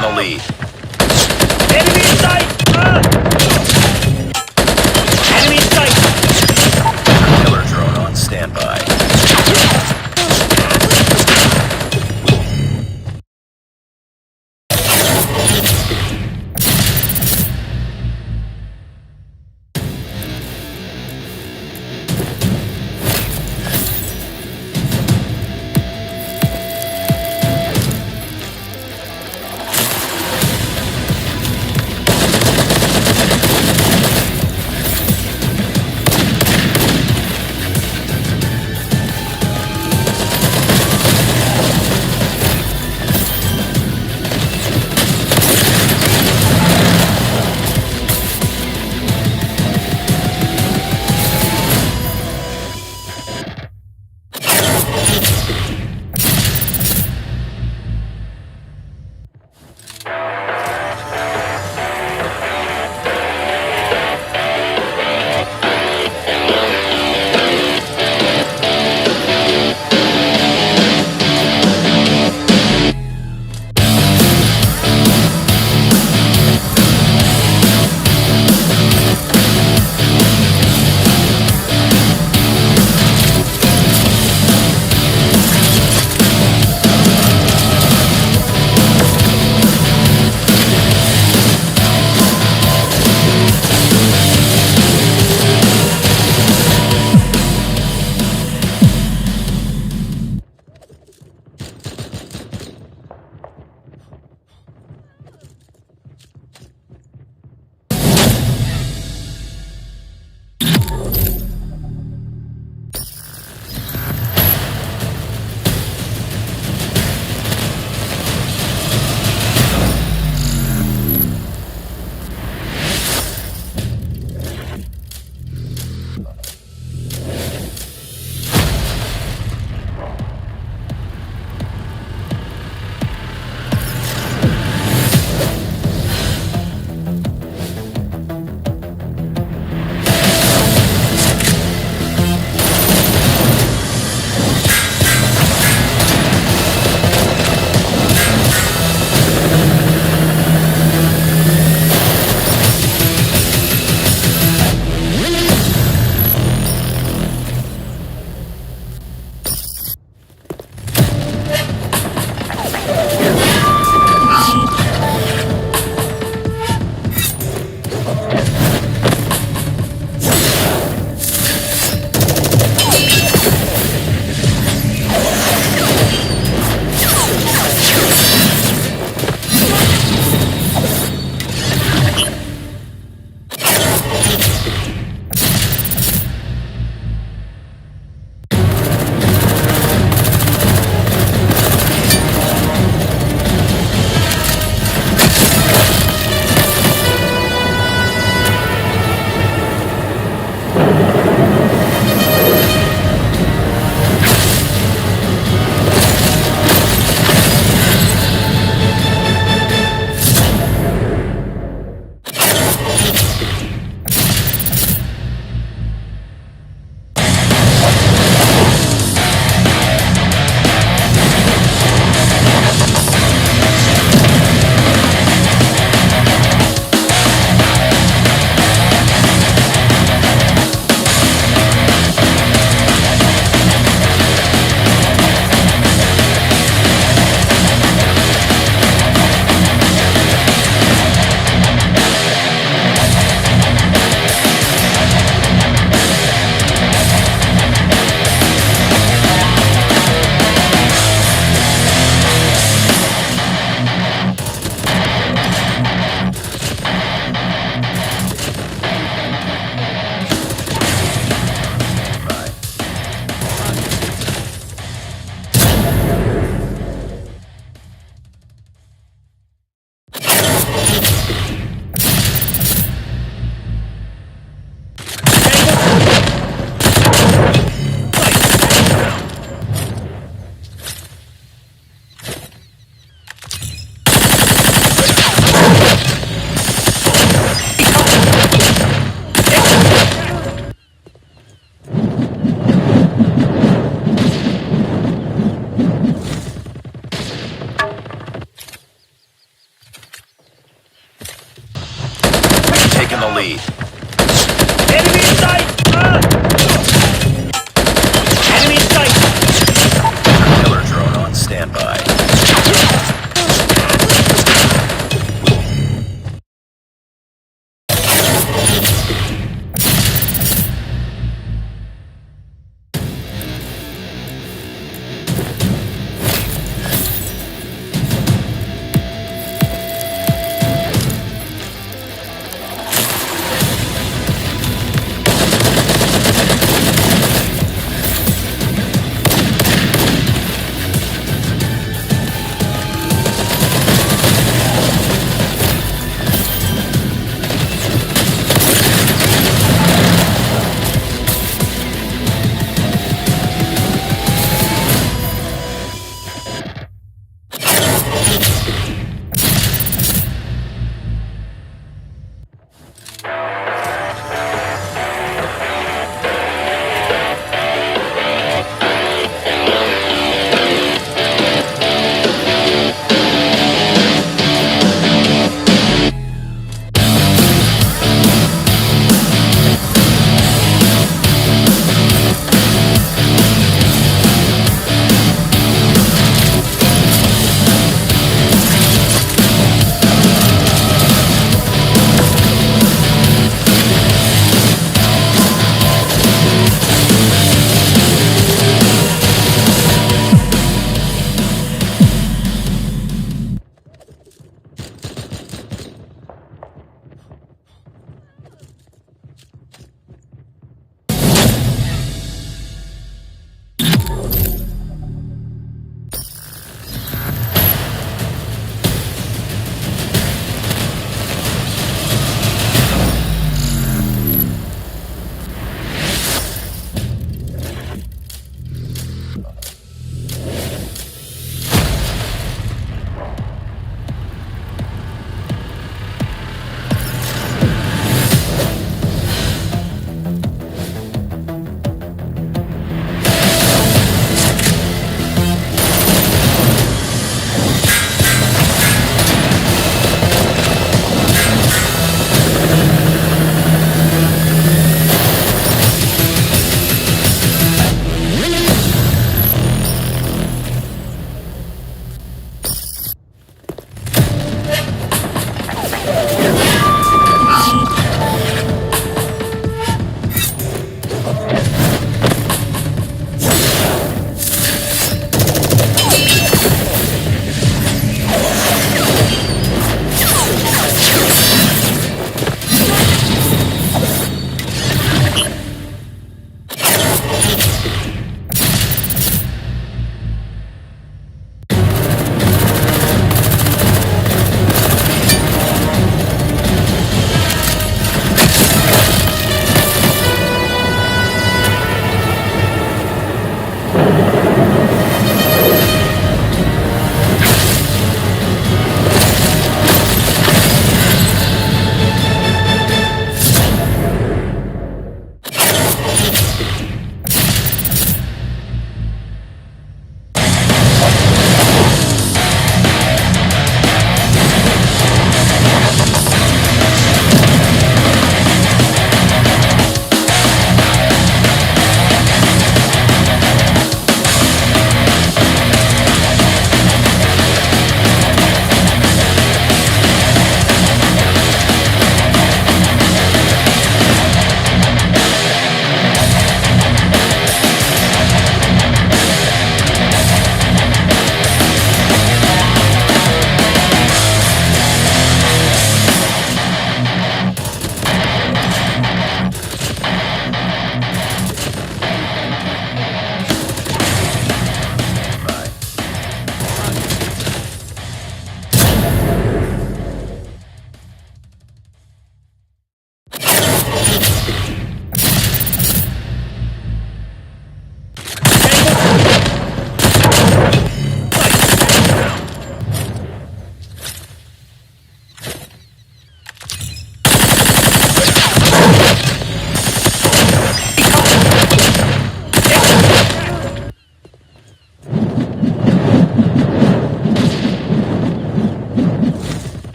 in the lead. Enemy in sight! Enemy in sight! Killer drone on standby. in the lead. Enemy in sight! Enemy in sight! Killer drone on standby.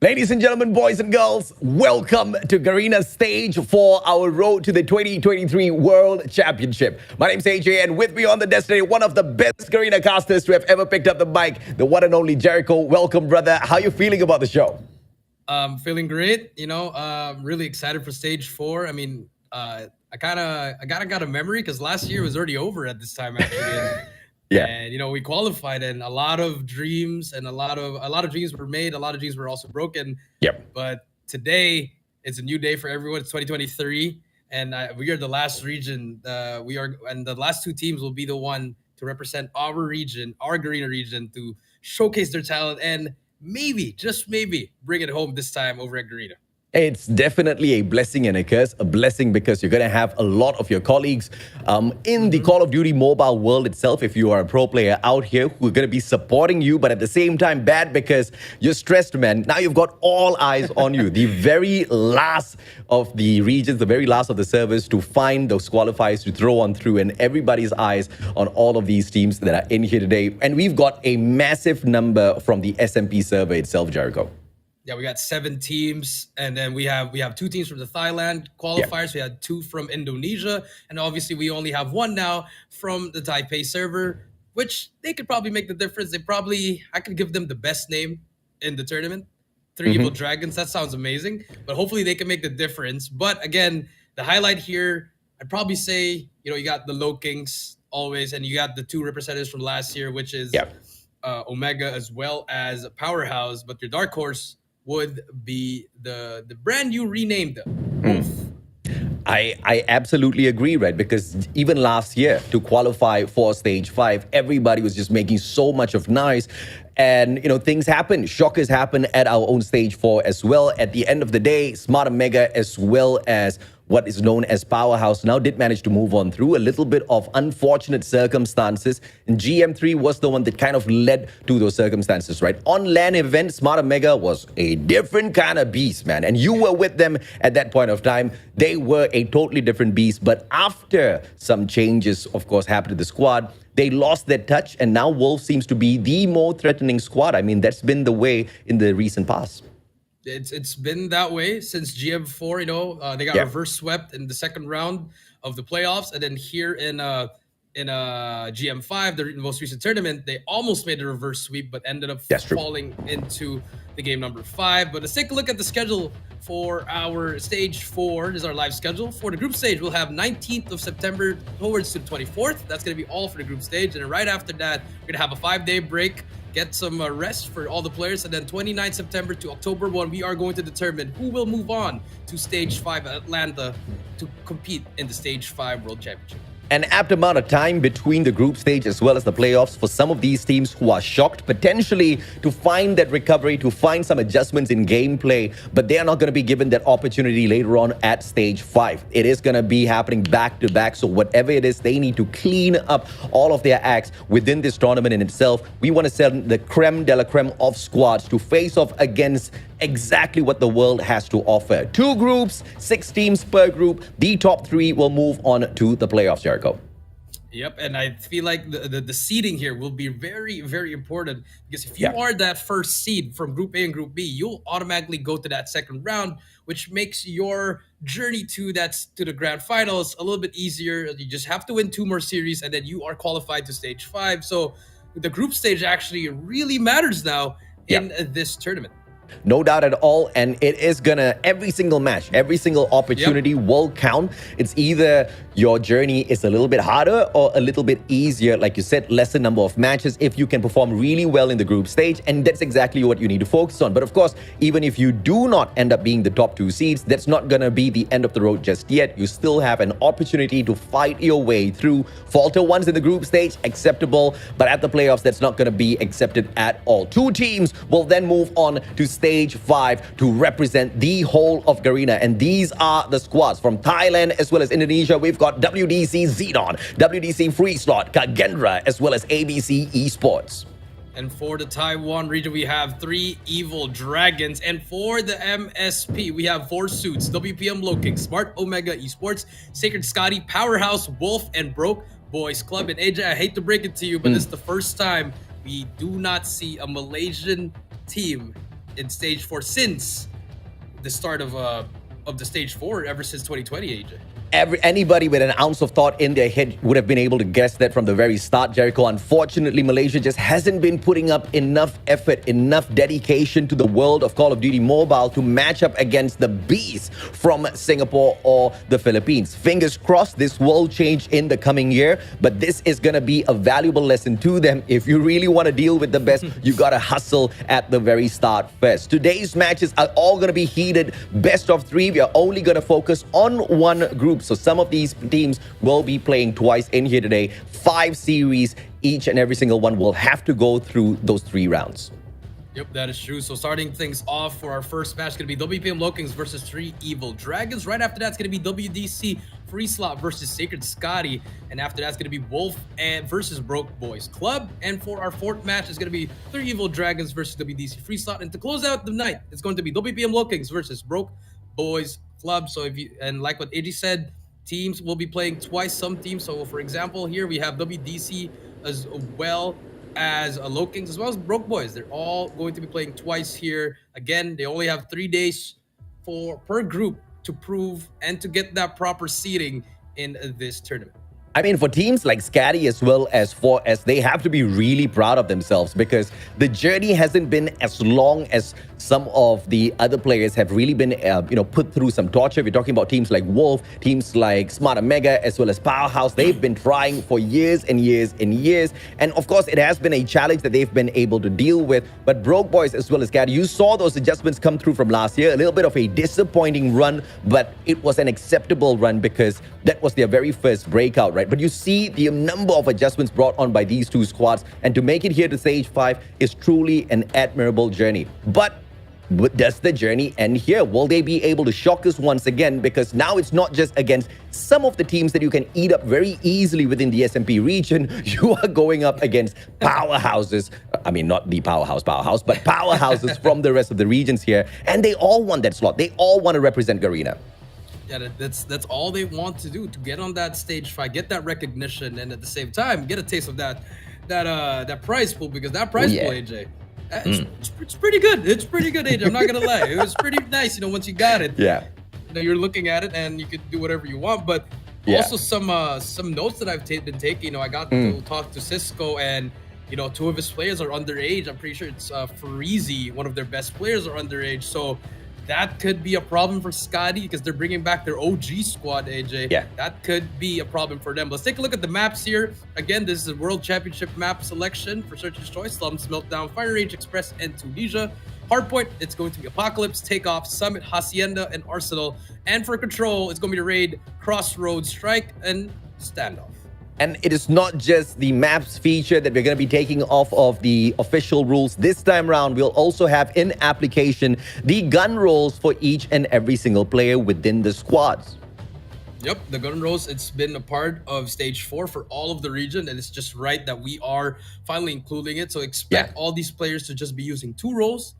Ladies and gentlemen, boys and girls, welcome to Garena stage for our road to the 2023 World Championship. My name's AJ, and with me on the destiny, one of the best Garena casters to have ever picked up the mic, the one and only Jericho. Welcome, brother. How are you feeling about the show? Feeling great. Really excited for stage 4. I mean, I got a memory because last year was already over at this time actually. Yeah. And we qualified, and a lot of dreams and a lot of dreams were made. A lot of dreams were also broken. Yep. But today it's a new day for everyone. It's 2023, and we are the last region. And the last 2 teams will be the one to represent our region, our Garena region, to showcase their talent and maybe, just maybe, bring it home this time over at Garena. It's definitely a blessing and a curse. A blessing because you're going to have a lot of your colleagues in the Call of Duty mobile world itself, if you are a pro player out here, who are going to be supporting you. But at the same time, bad because you're stressed, man. Now you've got all eyes on you. The very last of the regions, the very last of the servers to find those qualifiers to throw on through, and everybody's eyes on all of these teams that are in here today. And we've got a massive number from the SMP server itself, Jericho. Yeah, we got 7 teams, and then we have 2 teams from the Thailand qualifiers. Yeah. We had 2 from Indonesia, and obviously we only have 1 now from the Taipei server, which they could probably make the difference. I could give them the best name in the tournament, 3 Evil Dragons. That sounds amazing, but hopefully they can make the difference. But again, the highlight here, I'd probably say, you got the Low Kings always, and you got the 2 representatives from last year, which is Omega as well as Powerhouse. But your dark horse would be the brand new renamed Wolf. I absolutely agree, right? Because even last year, to qualify for stage 5, everybody was just making so much of noise. And, things happen. Shockers happen at our own stage 4 as well. At the end of the day, Smart Omega as well as what is known as Powerhouse now did manage to move on through a little bit of unfortunate circumstances. And GM3 was the one that kind of led to those circumstances, right? On LAN event, Smart Omega was a different kind of beast, man. And you were with them at that point of time. They were a totally different beast. But after some changes, of course, happened to the squad, they lost their touch. And now Wolf seems to be the more threatening squad. I mean, that's been the way in the recent past. It's been that way since GM4. They got reverse swept in the second round of the playoffs, and then here in GM5, the most recent tournament, they almost made a reverse sweep, but ended up falling into the game number 5. But let's take a look at the schedule for our stage 4. This is our live schedule for the group stage. We'll have 19th of September towards to the 24th. That's going to be all for the group stage, and then right after that, we're going to have a 5-day break. Get some rest for all the players, and then 29 September to October 1, we are going to determine who will move on to Stage 5 at Atlanta to compete in the Stage 5 World Championship. An apt amount of time between the group stage as well as the playoffs for some of these teams who are shocked, potentially to find that recovery, to find some adjustments in gameplay, but they are not going to be given that opportunity later on at stage 5. It is going to be happening back to back, so whatever it is, they need to clean up all of their acts within this tournament in itself. We want to send the creme de la creme of squads to face off against exactly what the world has to offer. 2 groups, 6 teams per group. The top 3 will move on to the playoffs, Jericho. Yep, and I feel like the seeding here will be very, very important, because if you are that first seed from Group A and Group B, you'll automatically go to that second round, which makes your journey to the grand finals a little bit easier. You just have to win 2 more series, and then you are qualified to stage 5. So the group stage actually really matters now in this tournament. No doubt at all. And it is gonna, every single match, every single opportunity will count. It's either your journey is a little bit harder or a little bit easier. Like you said, lesser number of matches if you can perform really well in the group stage. And that's exactly what you need to focus on. But of course, even if you do not end up being the top 2 seeds, that's not gonna be the end of the road just yet. You still have an opportunity to fight your way through. Falter once in the group stage, acceptable. But at the playoffs, that's not gonna be accepted at all. 2 teams will then move on to stage 5 to represent the whole of Garena. And these are the squads from Thailand as well as Indonesia. We've got WDC Xenon, WDC Free Slot, Garena, as well as ABC eSports. And for the Taiwan region, we have 3 Evil Dragons. And for the MSP, we have 4 suits: WPM Low King, Smart Omega Esports, Sacred Scotty, Powerhouse, Wolf, and Broke Boys Club. And AJ, I hate to break it to you, but this is the first time we do not see a Malaysian team in stage 4 since the start of the stage 4 ever since 2020, AJ. Anybody with an ounce of thought in their head would have been able to guess that from the very start, Jericho. Unfortunately, Malaysia just hasn't been putting up enough effort, enough dedication to the world of Call of Duty Mobile to match up against the beast from Singapore or the Philippines. Fingers crossed this will change in the coming year, but this is going to be a valuable lesson to them. If you really want to deal with the best, you got to hustle at the very start first. Today's matches are all going to be heated, best of 3. We are only going to focus on one group. So some of these teams will be playing twice in here today. 5 series, each and every single one will have to go through those 3 rounds. Yep, that is true. So starting things off for our first match, going to be WPM Lokings versus 3 Evil Dragons. Right after that's going to be WDC Free Slot versus Sacred Scotty. And after that's going to be Wolf versus Broke Boys Club. And for our 4th match, it's going to be 3 Evil Dragons versus WDC Free Slot. And to close out the night, it's going to be WPM Lokings versus Broke Boys Club. So if you, and like what AJ said, teams will be playing twice, some teams. So for example, here we have WDC as well as Lokings, as well as Broke Boys. They're all going to be playing twice here. Again, they only have 3 days per group to prove and to get that proper seeding in this tournament. I mean, for teams like Scatty as well as 4S, they have to be really proud of themselves because the journey hasn't been as long as some of the other players have really been, put through some torture. We're talking about teams like Wolf, teams like Smarter Mega, as well as Powerhouse. They've been trying for years and years and years. And of course, it has been a challenge that they've been able to deal with. But Broke Boys as well as Scatty, you saw those adjustments come through from last year. A little bit of a disappointing run, but it was an acceptable run because that was their very first breakout, right? But you see the number of adjustments brought on by these 2 squads, and to make it here to stage 5 is truly an admirable journey. But does the journey end here? Will they be able to shock us once again? Because now it's not just against some of the teams that you can eat up very easily within the SMP region. You are going up against powerhouses. I mean, not the powerhouse, but powerhouses from the rest of the regions here. And they all want that slot. They all want to represent Garena. Yeah, that's all they want to do, to get on that stage 5, get that recognition, and at the same time get a taste of that prize pool, because that prize pool, AJ, it's pretty good. It's pretty good, AJ. I'm not gonna lie, it was pretty nice. Once you got it, you're looking at it and you could do whatever you want. But also some notes that I've been taking. I got to talk to Cisco, and 2 of his players are underage. I'm pretty sure it's Freezy, one of their best players, are underage. So that could be a problem for Scotty because they're bringing back their OG squad, AJ. Yeah. That could be a problem for them. Let's take a look at the maps here. Again, this is a World Championship map selection for Searcher's Choice: Slums, Meltdown, Fire Range, Express, and Tunisia. Hardpoint, it's going to be Apocalypse, Takeoff, Summit, Hacienda, and Arsenal. And for Control, it's going to be the Raid, Crossroads, Strike, and Standoff. And it is not just the maps feature that we're going to be taking off of the official rules. This time around, we'll also have in application the gun rolls for each and every single player within the squads. Yep, the gun rolls, it's been a part of stage 4 for all of the region, and it's just right that we are finally including it. So expect all these players to just be using 2 rolls,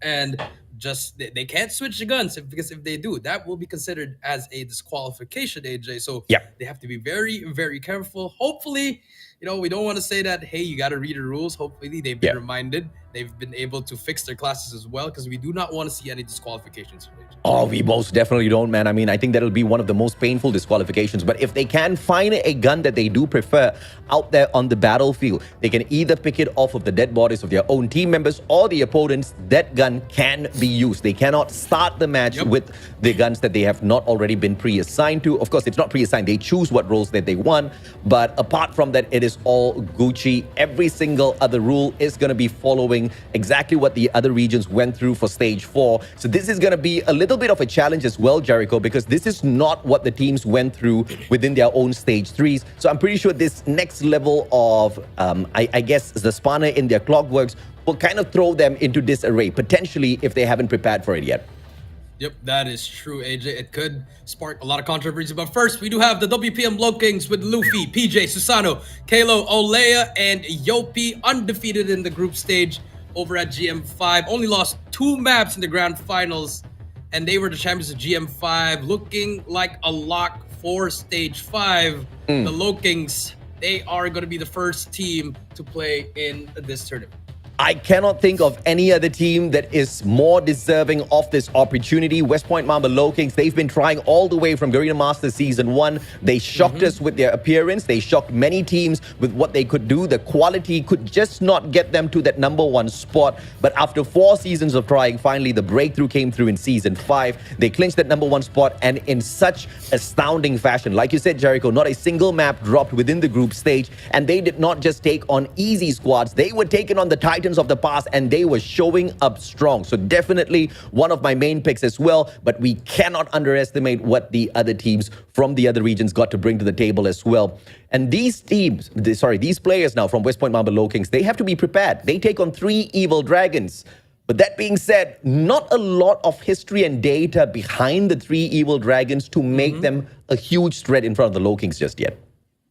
and just they can't switch the guns, because if they do, that will be considered as a disqualification, AJ. So they have to be very, very careful. Hopefully, we don't want to say that, hey, you got to read the rules. Hopefully they've been reminded. They've been able to fix their classes as well, because we do not want to see any disqualifications. Oh, we most definitely don't, man. I mean, I think that'll be one of the most painful disqualifications. But if they can find a gun that they do prefer out there on the battlefield, they can either pick it off of the dead bodies of their own team members or the opponents. That gun can be used. They cannot start the match with the guns that they have not already been pre-assigned to. Of course, it's not pre-assigned. They choose what roles that they want. But apart from that, it is all Gucci. Every single other rule is going to be following exactly what the other regions went through for stage 4. So this is going to be a little bit of a challenge as well, Jericho, because this is not what the teams went through within their own stage 3s. So I'm pretty sure this next level of, I guess, the spanner in their clockworks will kind of throw them into disarray, potentially, if they haven't prepared for it yet. Yep, that is true, AJ. It could spark a lot of controversy. But first, we do have the WPM Lokings with Luffy, PJ, Susano, Kalo, Olea, and Yopi, undefeated in the group stage over at GM5. Only lost 2 maps in the grand finals, and they were the champions of GM5, looking like a lock for stage 5. The Lokings, they are going to be the first team to play in this tournament. I cannot think of any other team that is more deserving of this opportunity. West Point Mamba Low Kings, they've been trying all the way from Garena Masters Season 1. They shocked us with their appearance. They shocked many teams with what they could do. The quality could just not get them to that #1 spot. But after 4 seasons of trying, finally the breakthrough came through in Season 5. They clinched that #1 spot, and in such astounding fashion. Like you said, Jericho, not a single map dropped within the group stage. And they did not just take on easy squads. They were taking on the Titans of the past, and they were showing up strong. So definitely one of my main picks as well, but we cannot underestimate what the other teams from the other regions got to bring to the table as well. And these teams, these players now from West Point Mamba Low Kings, they have to be prepared. They take on 3 Evil Dragons. But that being said, not a lot of history and data behind the 3 Evil Dragons to make them a huge threat in front of the Low Kings just yet.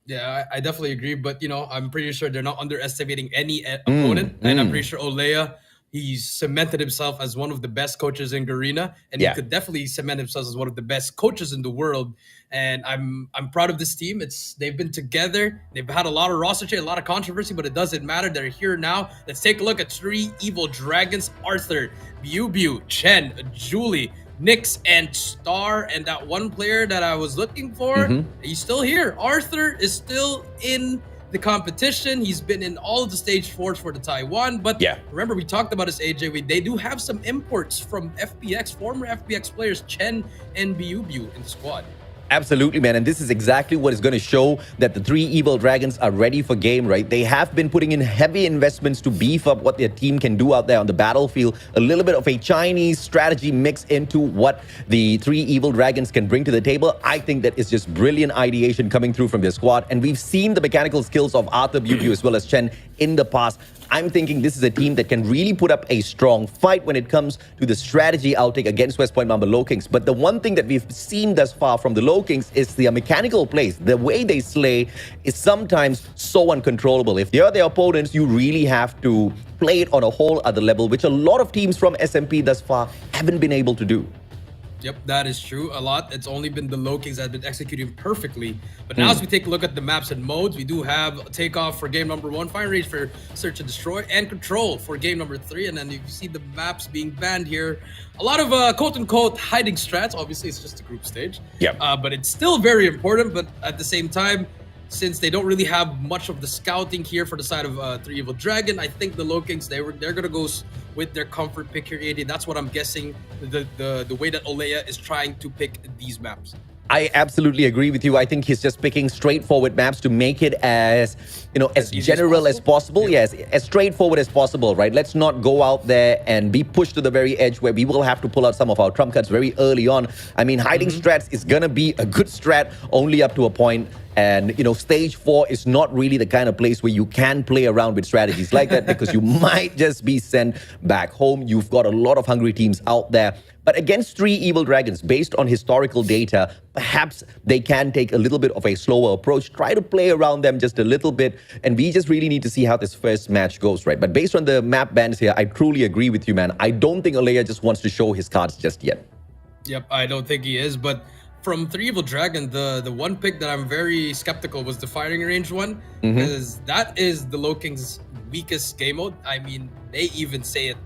Yeah, I definitely agree. But, I'm pretty sure they're not underestimating any opponent. And I'm pretty sure Olea, he's cemented himself as one of the best coaches in Garena. And he could definitely cement himself as one of the best coaches in the world. And I'm proud of this team. They've been together. They've had a lot of roster change, a lot of controversy, but it doesn't matter. They're here now. Let's take a look at 3 Evil Dragons. Arthur, Biu, Chen, Julie, Nyx, and Star, and that one player that I was looking for, he's still here. Arthur is still in the competition. He's been in all of the stage 4s for the Taiwan. But remember, we talked about this, AJ. They do have some imports from FPX, former FPX players, Chen and Biu in the squad. Absolutely, man. And this is exactly what is going to show that the 3 Evil Dragons are ready for game, right? They have been putting in heavy investments to beef up what their team can do out there on the battlefield. A little bit of a Chinese strategy mix into what the 3 Evil Dragons can bring to the table. I think that is just brilliant ideation coming through from their squad. And we've seen the mechanical skills of Arthur, Biu as well as Chen in the past. I'm thinking this is a team that can really put up a strong fight when it comes to the strategy outtake against West Point Mamba Low Kings. But the one thing that we've seen thus far from the Low Kings is their mechanical plays. The way they slay is sometimes so uncontrollable. If they're their opponents, you really have to play it on a whole other level, which a lot of teams from SMP thus far haven't been able to do. Yep, that is true. A lot. It's only been the Low Kings that have been executing perfectly. But now as we take a look at the maps and modes, we do have Takeoff for game #1, Fire Range for Search and Destroy, and Control for game #3. And then you see the maps being banned here. A lot of quote-unquote hiding strats. Obviously, it's just a group stage. But it's still very important. But at the same time, since they don't really have much of the scouting here for the side of 3 Evil Dragon, I think the Low Kings, they're gonna go with their comfort pick here, 80. That's what I'm guessing. The way that Olea is trying to pick these maps. I absolutely agree with you. I think he's just picking straightforward maps to make it as general as possible. Yes, as straightforward as possible, right? Let's not go out there and be pushed to the very edge where we will have to pull out some of our trump cards very early on. I mean, hiding strats is gonna be a good strat only up to a point. And, stage 4 is not really the kind of place where you can play around with strategies like that because you might just be sent back home. You've got a lot of hungry teams out there. But against 3 Evil Dragons, based on historical data, perhaps they can take a little bit of a slower approach, try to play around them just a little bit, and we just really need to see how this first match goes, right? But based on the map bans here, I truly agree with you, man. I don't think Olea just wants to show his cards just yet. Yep, I don't think he is, but from 3 Evil Dragon, the one pick that I'm very skeptical was the firing range one, because that is the Low Kings' weakest game mode. I mean, they even say it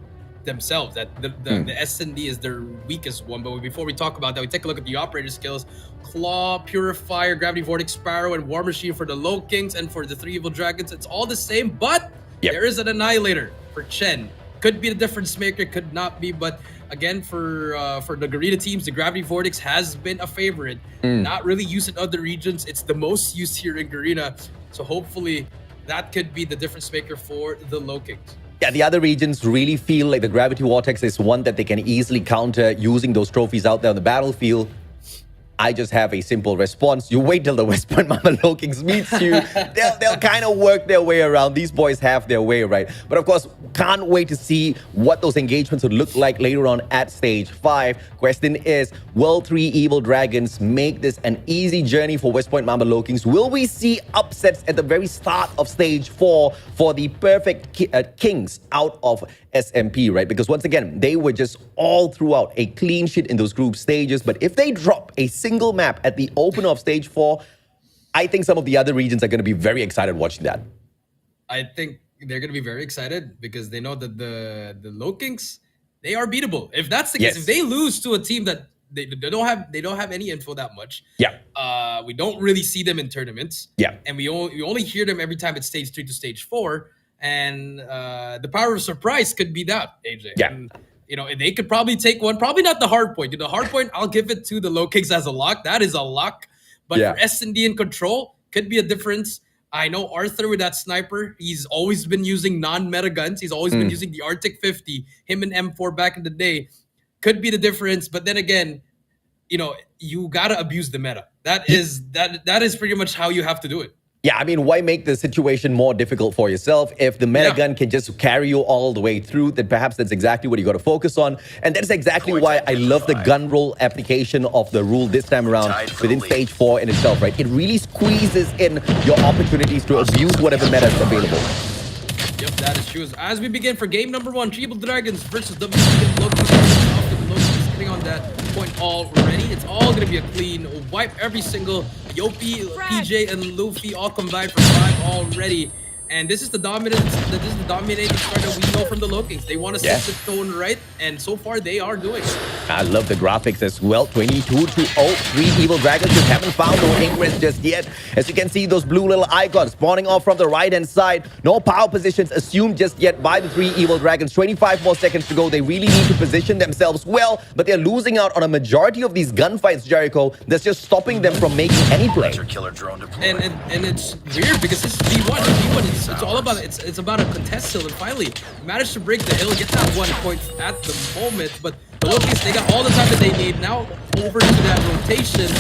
themselves that the S&D is their weakest one. But before we talk about that, we take a look at the operator skills. Claw, Purifier, Gravity Vortex, Sparrow, and War Machine for the Low Kings, and for the 3 Evil Dragons, it's all the same, but there is an Annihilator for Chen. Could be the difference maker, could not be, but again, for the Garena teams, the Gravity Vortex has been a favorite. Not really used in other regions. It's the most used here in Garena. So hopefully that could be the difference maker for the Low Kings. Yeah, the other regions really feel like the Gravity Vortex is one that they can easily counter using those trophies out there on the battlefield. I just have a simple response. You wait till the West Point Mamba Low Kings meets you. They'll kind of work their way around. These boys have their way, right? But of course, can't wait to see what those engagements would look like later on at stage 5. Question is, will 3 Evil Dragons make this an easy journey for West Point Mamba Low Kings? Will we see upsets at the very start of stage 4 for the perfect kings out of SMP, right? Because once again, they were just all throughout a clean sheet in those group stages. But if they drop a single map at the opener of stage 4, I think some of the other regions are going to be very excited watching that. I think they're gonna be very excited because they know that the Low Kings, they are beatable. If that's the case, if Yes. they lose to a team that they don't have any info that much, Yeah. we don't really see them in tournaments. Yeah. And we only hear them every time it's stage 3 to stage 4. And the power of surprise could be that, AJ. Yeah. And, they could probably take one. Probably not the hard point. The hard point, I'll give it to the Low Kings as a lock. That is a lock. But Yeah. for S&D and Control, could be a difference. I know Arthur with that sniper. He's always been using non-meta guns. He's always been using the Arctic 50. Him and M4 back in the day could be the difference. But then again, you gotta abuse the meta. That is pretty much how you have to do it. Yeah, I mean, why make the situation more difficult for yourself? If the meta gun can just carry you all the way through, then perhaps that's exactly what you got to focus on. And that's exactly why I love the gun roll application of the rule this time around within stage 4 in itself, right? It really squeezes in your opportunities to abuse whatever meta is available. Yep, that is true. As we begin for game number 1, Evil Dragons versus WC Loki. Getting on that point already. It's all going to be a clean wipe. Every single Yopi, PJ, and Luffy all combined for 5 already. And this is the dominating start that we know from the Low Kings. They want to set the tone right, and so far they are doing it. I love the graphics as well. 22-0. 3 Evil Dragons just haven't found no ingress just yet. As you can see, those blue little icons spawning off from the right-hand side. No power positions assumed just yet by the 3 Evil Dragons. 25 more seconds to go. They really need to position themselves well, but they're losing out on a majority of these gunfights, Jericho. That's just stopping them from making any play. Killer drone deployed. And it's weird because this is V1. V1 it's all about it's about a contest hill, and finally managed to break the hill, get that 1 point at the moment. But the Low Kings, they got all the time that they need now over to that rotation,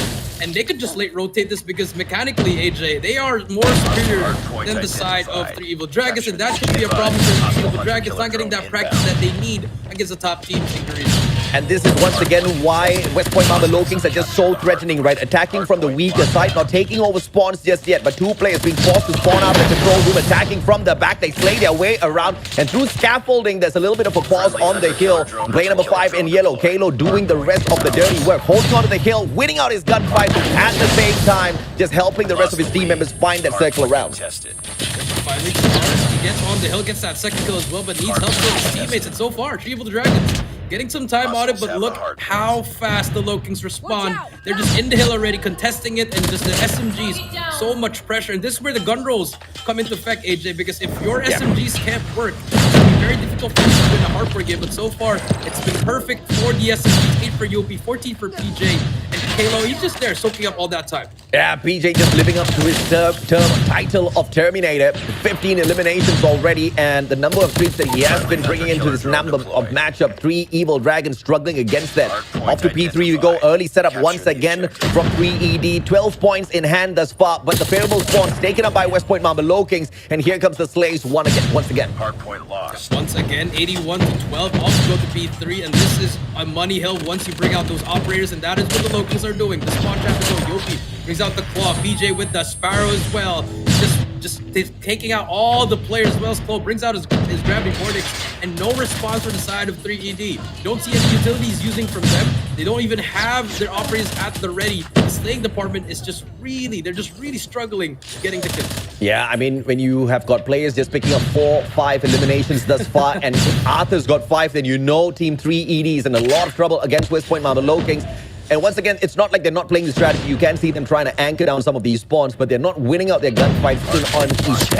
and they could just late rotate this because mechanically, AJ, they are more superior than the side of 3 Evil Dragons, and that should be a problem for 3 Evil Dragons not getting that practice that they need against the top teams in Garena. And this is once again why West Point Mamba Low Kings are just so threatening, right? Attacking from the weaker side, not taking over spawns just yet, but 2 players being forced to spawn out of the control room, attacking from the back. They slay their way around, and through scaffolding, there's a little bit of a pause on the hill. Player number 5 in yellow, Kalo, doing the rest of the dirty work, holding onto the hill, winning out his gunfight at the same time, just helping the rest of his team members find that circle around. Finally, he gets on the hill, gets that second kill as well, but needs help from his teammates. And so far, 3 Evil Dragons getting some time on it, but look how fast the Low Kings respond. They're just in the hill already, contesting it, and just the SMGs, so much pressure. And this is where the gun rolls come into effect, AJ, because if your SMGs can't work, it's going to be very difficult for you to win a Hardpoint game. But so far, it's been perfect for the SMGs, 8 for UP, 14 for PJ, and Kalo, he's just there soaking up all that time. Yeah, PJ just living up to his term title of Terminator. 15 eliminations already, and the number of creeps that he has been bringing into this number of matchup. 3 Evil Dragons struggling against that. Off to P3 we go. Early setup once again from 3ED. 12 points in hand thus far, but the favorable spawns taken up by West Point Mamba Low Kings, and here comes the Slaves once again. Hardpoint lost. Once again, 81-12. Also go to P3, and this is a money hill once you bring out those operators, and that is what the Low Kings are doing. The spawn trap is going. Yopi brings out the claw. PJ with the Sparrow as well. Just taking out all the players as well as Claw. Brings out his gravity vortex, and no response from the side of 3ED. Don't see any utilities using from them. They don't even have their operators at the ready. The slaying department is they're just really struggling getting the kills. Yeah, I mean, when you have got players just picking up 4-5 eliminations thus far, and if Arthur's got 5, then you know Team 3ED is in a lot of trouble against West Point Mamba Low Kings. And once again, it's not like they're not playing the strategy. You can see them trying to anchor down some of these spawns, but they're not winning out their gunfights on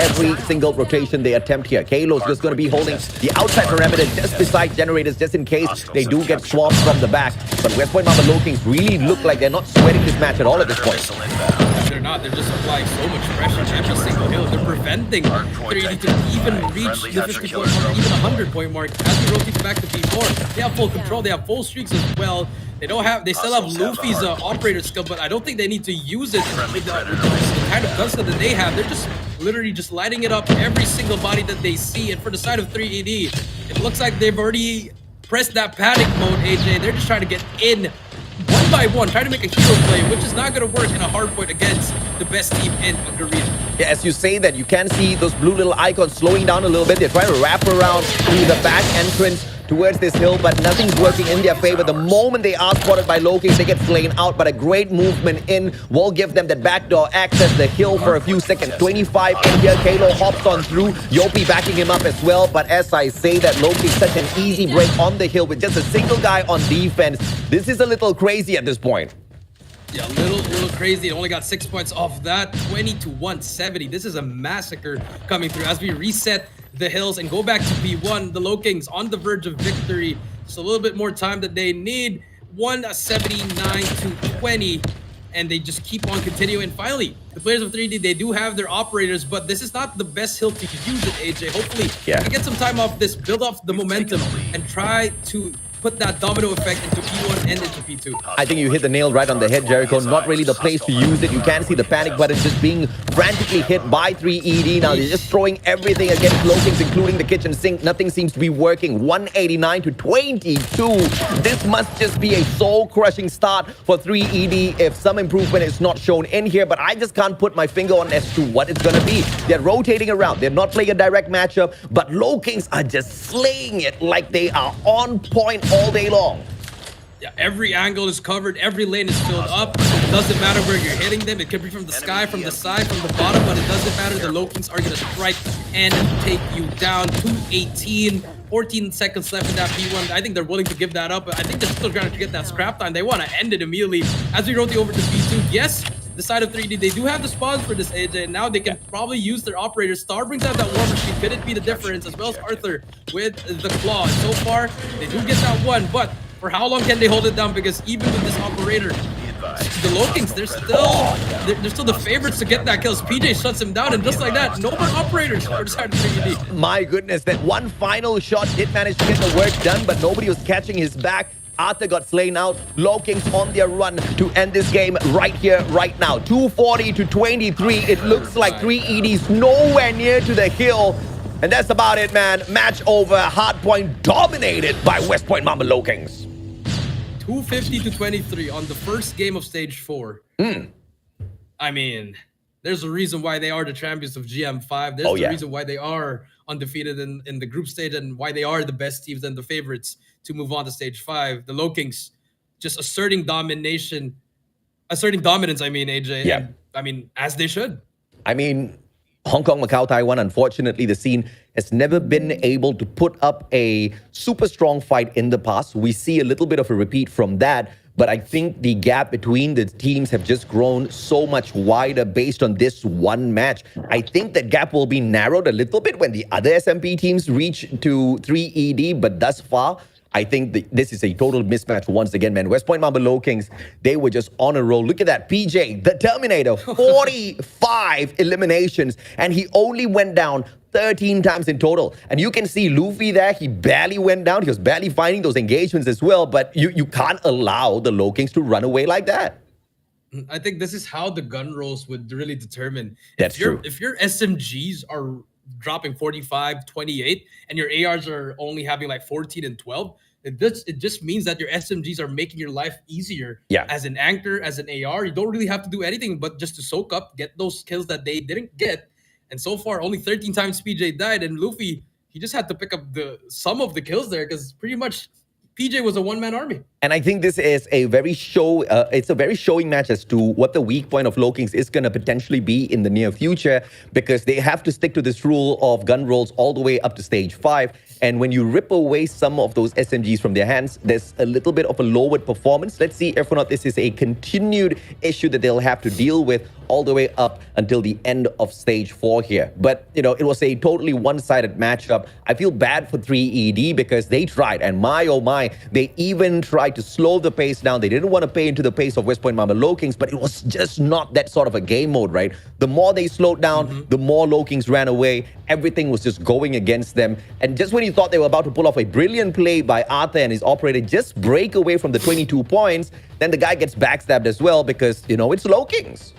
every single rotation they attempt here. Kalo's just going to be holding the outside perimeter just beside generators, just in case they do get swamped from the back. But West Point Mamba Low Kings really look like they're not sweating this match at all at this point. They're not. They're just applying so much pressure to every single hill. They're preventing 3ED to even reach the 50-point mark, even 100-point mark. As we rotate back to P4, they have full control. They have full streaks as well. They still have Luffy's operator skill, but I don't think they need to use it with the kind of gun skill that they have. They're just literally just lighting it up every single body that they see. And for the side of 3ED, it looks like they've already pressed that panic mode, AJ. They're just trying to get in one by one, trying to make a hero play, which is not going to work in a hardpoint against the best team in Garena. Yeah, as you say that, you can see those blue little icons slowing down a little bit. They're trying to wrap around through the back entrance towards this hill, but nothing's working in their favor. The moment they are spotted by Loki, they get slain out, but a great movement in will give them that backdoor access the hill for a few seconds. 25 in here, Kalo hops on through, Yopi backing him up as well, but as I say that, Loki's such an easy break on the hill with just a single guy on defense. This is a little crazy at this point. Yeah, a little crazy. It only got 6 points off that. 20 to 170. This is a massacre coming through as we reset the hills and go back to P1. The Lokings on the verge of victory. Just a little bit more time that they need. 179 to 20. And they just keep on continuing. Finally, the players of 3D, they do have their operators, but this is not the best hill to use it, AJ. Hopefully, they can get some time off this, build off the momentum, and try to put that domino effect into P1 and into P2. I think you hit the nail right on the head, Jericho. Not really the place to use it. You can see the panic button just being frantically hit by 3ED. Now they're just throwing everything against Lokings, including the kitchen sink. Nothing seems to be working. 189 to 22. This must just be a soul-crushing start for 3ED if some improvement is not shown in here, but I just can't put my finger on as to what it's gonna be. They're rotating around. They're not playing a direct matchup, but Lokings are just slaying it like they are on point all day long. Yeah, every angle is covered, every lane is filled up. It doesn't matter where you're hitting them. It could be from the sky, from the side, from the bottom, but it doesn't matter. The Lokings are going to strike and take you down. 218, 14 seconds left in that P1. I think they're willing to give that up. I think they're still trying to get that scrap time. They want to end it immediately. As we rotate over to P2, yes, the side of 3D, they do have the spawns for this, AJ, and now they can probably use their operators. Star brings out that war machine. Could it be the difference, as well as Arthur with the claw? And so far, they do get that one, but for how long can they hold it down? Because even with this operator, the Lokings, they're still the favorites to get that kills. PJ shuts him down, and just like that, no more operators for the side of 3D. My goodness, that one final shot did manage to get the work done, but nobody was catching his back. Arthur got slain out. Lokings on their run to end this game right here, right now. 240 to 23. It looks like 3ED's nowhere near to the hill. And that's about it, man. Match over. Hardpoint dominated by West Point Mamba Lokings. 250 to 23 on the first game of stage 4. I mean, there's a reason why they are the champions of GM5. There's a reason why they are undefeated in the group stage and why they are the best teams and the favorites to move on to stage 5. The Lokings just asserting dominance, I mean, AJ. Yeah. And, I mean, as they should. I mean, Hong Kong, Macau, Taiwan, unfortunately, the scene has never been able to put up a super strong fight in the past. We see a little bit of a repeat from that, but I think the gap between the teams have just grown so much wider based on this one match. I think that gap will be narrowed a little bit when the other SMP teams reach to 3ED, but thus far, I think this is a total mismatch once again, man. West Point Mamba Lokings, they were just on a roll. Look at that. PJ, the Terminator, 45 eliminations, and he only went down 13 times in total. And you can see Luffy there, he barely went down. He was barely finding those engagements as well, but you can't allow the Lokings to run away like that. I think this is how the gun rolls would really determine. That's true. If your SMGs are dropping 45, 28, and your ARs are only having like 14 and 12, it just means that your SMGs are making your life easier. As an anchor, as an AR, you don't really have to do anything but just to soak up, get those kills that they didn't get. And so far, only 13 times PJ died, and Luffy, he just had to pick up some of the kills there because pretty much PJ was a one-man army. And I think this is a very it's a very showing match as to what the weak point of Lokings is going to potentially be in the near future, because they have to stick to this rule of gun rolls all the way up to stage 5. And when you rip away some of those SMGs from their hands, there's a little bit of a lowered performance. Let's see if or not this is a continued issue that they'll have to deal with all the way up until the end of stage 4 here. But, you know, it was a totally one-sided matchup. I feel bad for 3ED because they tried, and my, oh my, they even tried to slow the pace down. They didn't want to pay into the pace of West Point Mamba Lokings, but it was just not that sort of a game mode, right? The more they slowed down, the more Lokings ran away. Everything was just going against them. And just when you thought they were about to pull off a brilliant play by Arthur and his operator, just break away from the 22 points, then the guy gets backstabbed as well because, you know, it's Lokings.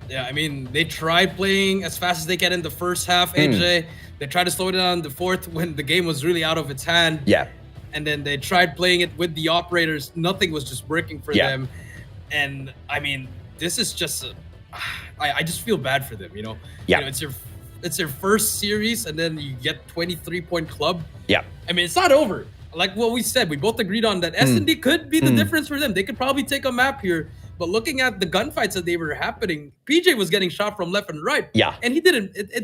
Yeah, I mean, they tried playing as fast as they can in the first half, AJ. They tried to slow it down in the fourth when the game was really out of its hand. Yeah. And then they tried playing it with the operators. Nothing was just working for them. And, I mean, this is just... I just feel bad for them, you know? Yeah. You know, it's your first series, and then you get 23-point club. Yeah. I mean, it's not over. like what we said, we both agreed on that S&D could be the difference for them. They could probably take a map here. But looking at the gunfights that they were happening, PJ was getting shot from left and right. Yeah. And it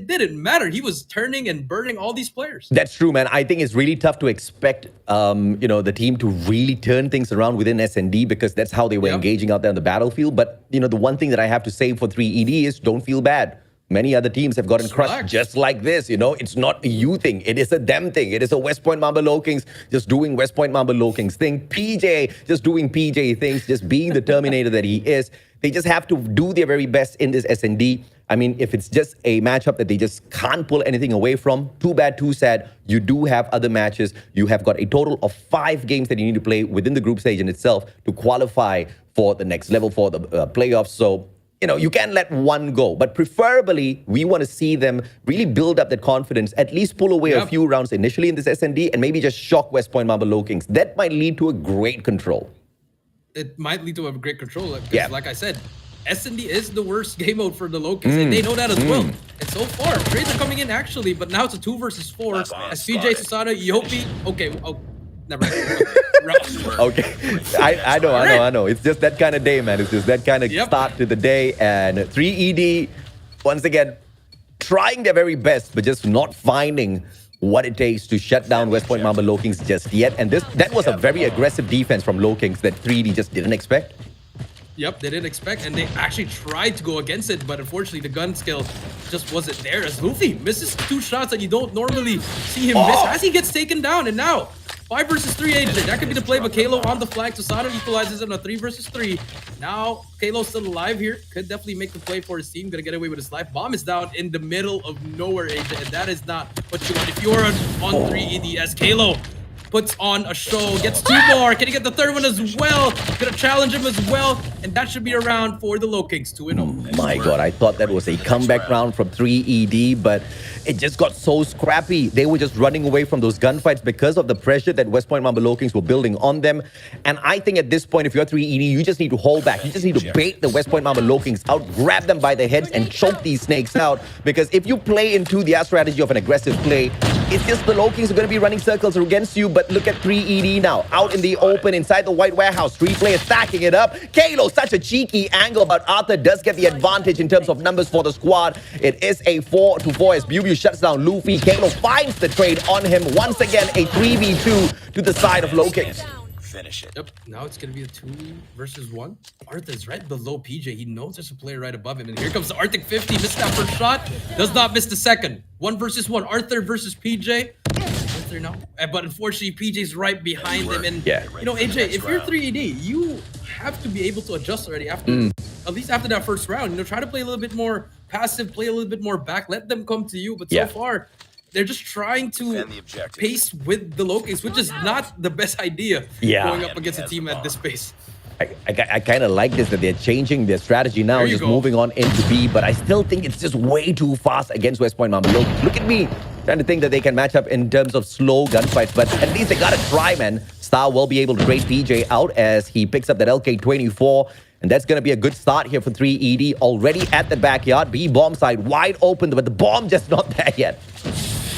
didn't matter. He was turning and burning all these players. That's true, man. I think it's really tough to expect, the team to really turn things around within S&D because that's how they were engaging out there on the battlefield. But, the one thing that I have to say for 3ED is don't feel bad. Many other teams have gotten crushed just like this, It's not a you thing. It is a them thing. It is a West Point Mamba Low Kings just doing West Point Mamba Low Kings thing. PJ just doing PJ things, just being the Terminator that he is. They just have to do their very best in this S&D. I mean, if it's just a matchup that they just can't pull anything away from, too bad, too sad. You do have other matches. You have got a total of 5 games that you need to play within the group stage in itself to qualify for the next level, for the playoffs. So, you can let one go, but preferably we want to see them really build up that confidence, at least pull away a few rounds initially in this S&D and maybe just shock West Point Mamba Low Kings. That might lead to a great control. It might lead to a great control. Like I said, S&D is the worst game mode for the Low Kings, and they know that as well. And so far, trades are coming in actually, but now it's a 2 versus 4. As PJ, Susana, Yopi, okay, never mind. Okay, I know. It's just that kind of day, man. It's just that kind of start to the day. And 3ED, once again, trying their very best, but just not finding what it takes to shut down West Point Mamba Low Kings just yet. And that was a very aggressive defense from Low Kings that 3ED just didn't expect. Yep, they didn't expect, and they actually tried to go against it, but unfortunately the gun skill just wasn't there as Luffy misses 2 shots that you don't normally see him miss as he gets taken down. And now 5 versus 3 AJ. That could be the play, but Kalo on the flag. Susano equalizes it on a 3 versus 3. Now, Kalo's still alive here. Could definitely make the play for his team. Gonna get away with his life. Bomb is down in the middle of nowhere, AJ, and that is not what you want if you're on 3ED as Kalo puts on a show, gets 2 more. Can he get the 3rd one as well? Gonna challenge him as well, and that should be a round for the Low Kings, 2-0. My God, I thought that was a comeback round from 3ED, but it just got so scrappy. They were just running away from those gunfights because of the pressure that West Point Mamba Low Kings were building on them. And I think at this point, if you're 3ED, you just need to hold back. You just need to bait the West Point Mamba Low Kings out, grab them by the heads, and choke these snakes out. Because if you play into their strategy of an aggressive play, it's just the Low Kings are going to be running circles against you. But look at 3ED now, out in the open, inside the white warehouse. 3 players stacking it up. Kalo, such a cheeky angle, but Arthur does get the advantage in terms of numbers for the squad. It is a 4-4 as Bubu shuts down Luffy. Kalo finds the trade on him. Once again, a 3v2 to the side of Low Kings. Finish it. Yep, now it's going to be a 2 versus 1. Arthur's right below PJ. He knows there's a player right above him. And here comes the Arctic 50. Missed that first shot. Does not miss the second. 1 versus 1. Arthur versus PJ. Arthur now. But unfortunately, PJ's right behind him. And, AJ, if you're 3ED, you have to be able to adjust already after, at least after that first round. Try to play a little bit more passive, play a little bit more back. Let them come to you. But so far, they're just trying to pace with the Low Kings, which is not the best idea going up against a team at this pace. I kind of like this, that they're changing their strategy now, just moving on into B, but I still think it's just way too fast against West Point Mamba. Look at me trying to think that they can match up in terms of slow gunfights, but at least they got to try, man. Star will be able to trade PJ out as he picks up that LK-24. And that's going to be a good start here for 3ED. Already at the backyard. B bomb side wide open, but the bomb just not there yet.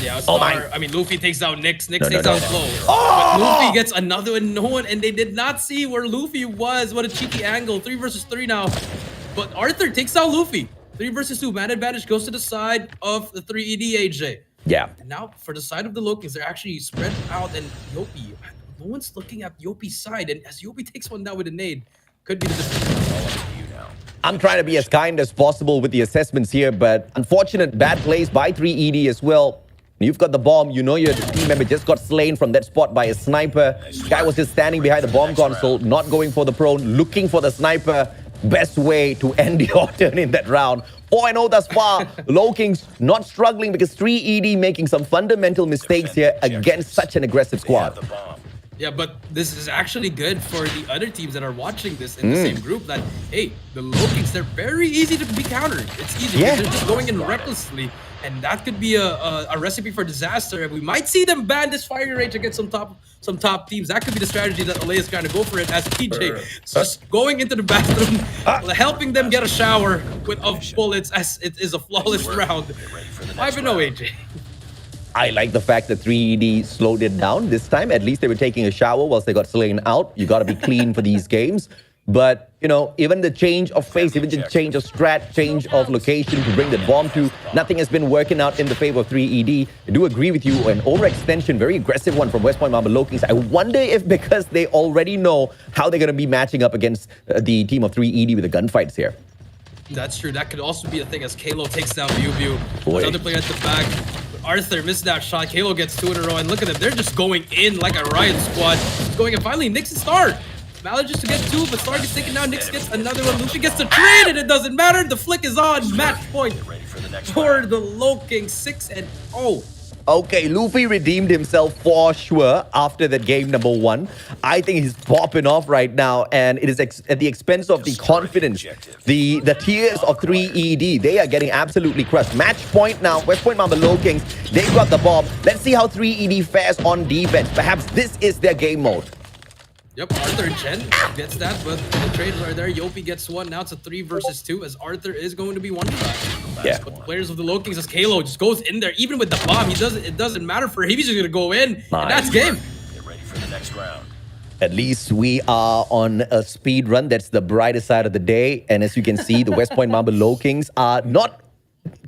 Yeah, Star, I mean, Luffy takes down Nyx. Nyx takes down Flo. But Luffy gets another one. No one, and they did not see where Luffy was. What a cheeky angle. 3 versus 3 now. But Arthur takes down Luffy. 3 versus 2. Man advantage goes to the side of the 3ED AJ. Yeah. And now for the side of the Low Kings, they're actually spread out. And Yopi, no one's looking at Yopi's side. And as Yopi takes one down with a nade, could be the difference. I'm trying to be as kind as possible with the assessments here, but unfortunate bad plays by 3ED as well. You've got the bomb. You know your team member just got slain from that spot by a sniper. Guy was just standing behind the bomb console, not going for the prone, looking for the sniper. Best way to end your turn in that round. 4-0 thus far. Low Kings not struggling because 3ED making some fundamental mistakes here against such an aggressive squad. Yeah, but this is actually good for the other teams that are watching this in the same group that, hey, the Low Kings, they're very easy to be countered. It's easy because they're just going in recklessly. And that could be a recipe for disaster. And we might see them ban this firing range against some top teams. That could be the strategy that LA is trying to go for it as PJ just going into the bathroom, helping them get a shower with bullets as it is a flawless round. 5-0 AJ. I like the fact that 3ED slowed it down this time. At least they were taking a shower whilst they got slain out. You got to be clean for these games. But, you know, even the change of phase, even the change of strat, change of location to bring the bomb to, nothing has been working out in the favor of 3ED. I do agree with you. An overextension, very aggressive one from West Point Marble Lokings. I wonder if because they already know how they're going to be matching up against the team of 3ED with the gunfights here. That's true. That could also be a thing as Kalo takes down View. Boy. Another player at the back. Arthur missed that shot. Kalo gets 2 in a row. And look at them. They're just going in like a riot squad. Going and finally Nix and Star manages to get 2, but Star gets taken down. Nix gets another one. Luffy gets the trade, and it doesn't matter. The flick is on. Match point for the Loking 6-0. Okay, Luffy redeemed himself for sure after that game number 1. I think he's popping off right now, and it is at the expense of the confidence. The tiers of 3ED, they are getting absolutely crushed. Match point now, West Point Marble Lokings, they got the bomb. Let's see how 3ED fares on defense. Perhaps this is their game mode. Yep, Arthur and Chen gets that, but the trades are there. Yopi gets 1. Now it's a 3 versus 2, as Arthur is going to be 1 shot. Yeah. But the players of the Lokings, as Kalo just goes in there, even with the bomb, it doesn't matter for him. He's just gonna go in, and that's game. Get ready for the next round. At least we are on a speed run. That's the brightest side of the day. And as you can see, the West Point Marble Lokings are not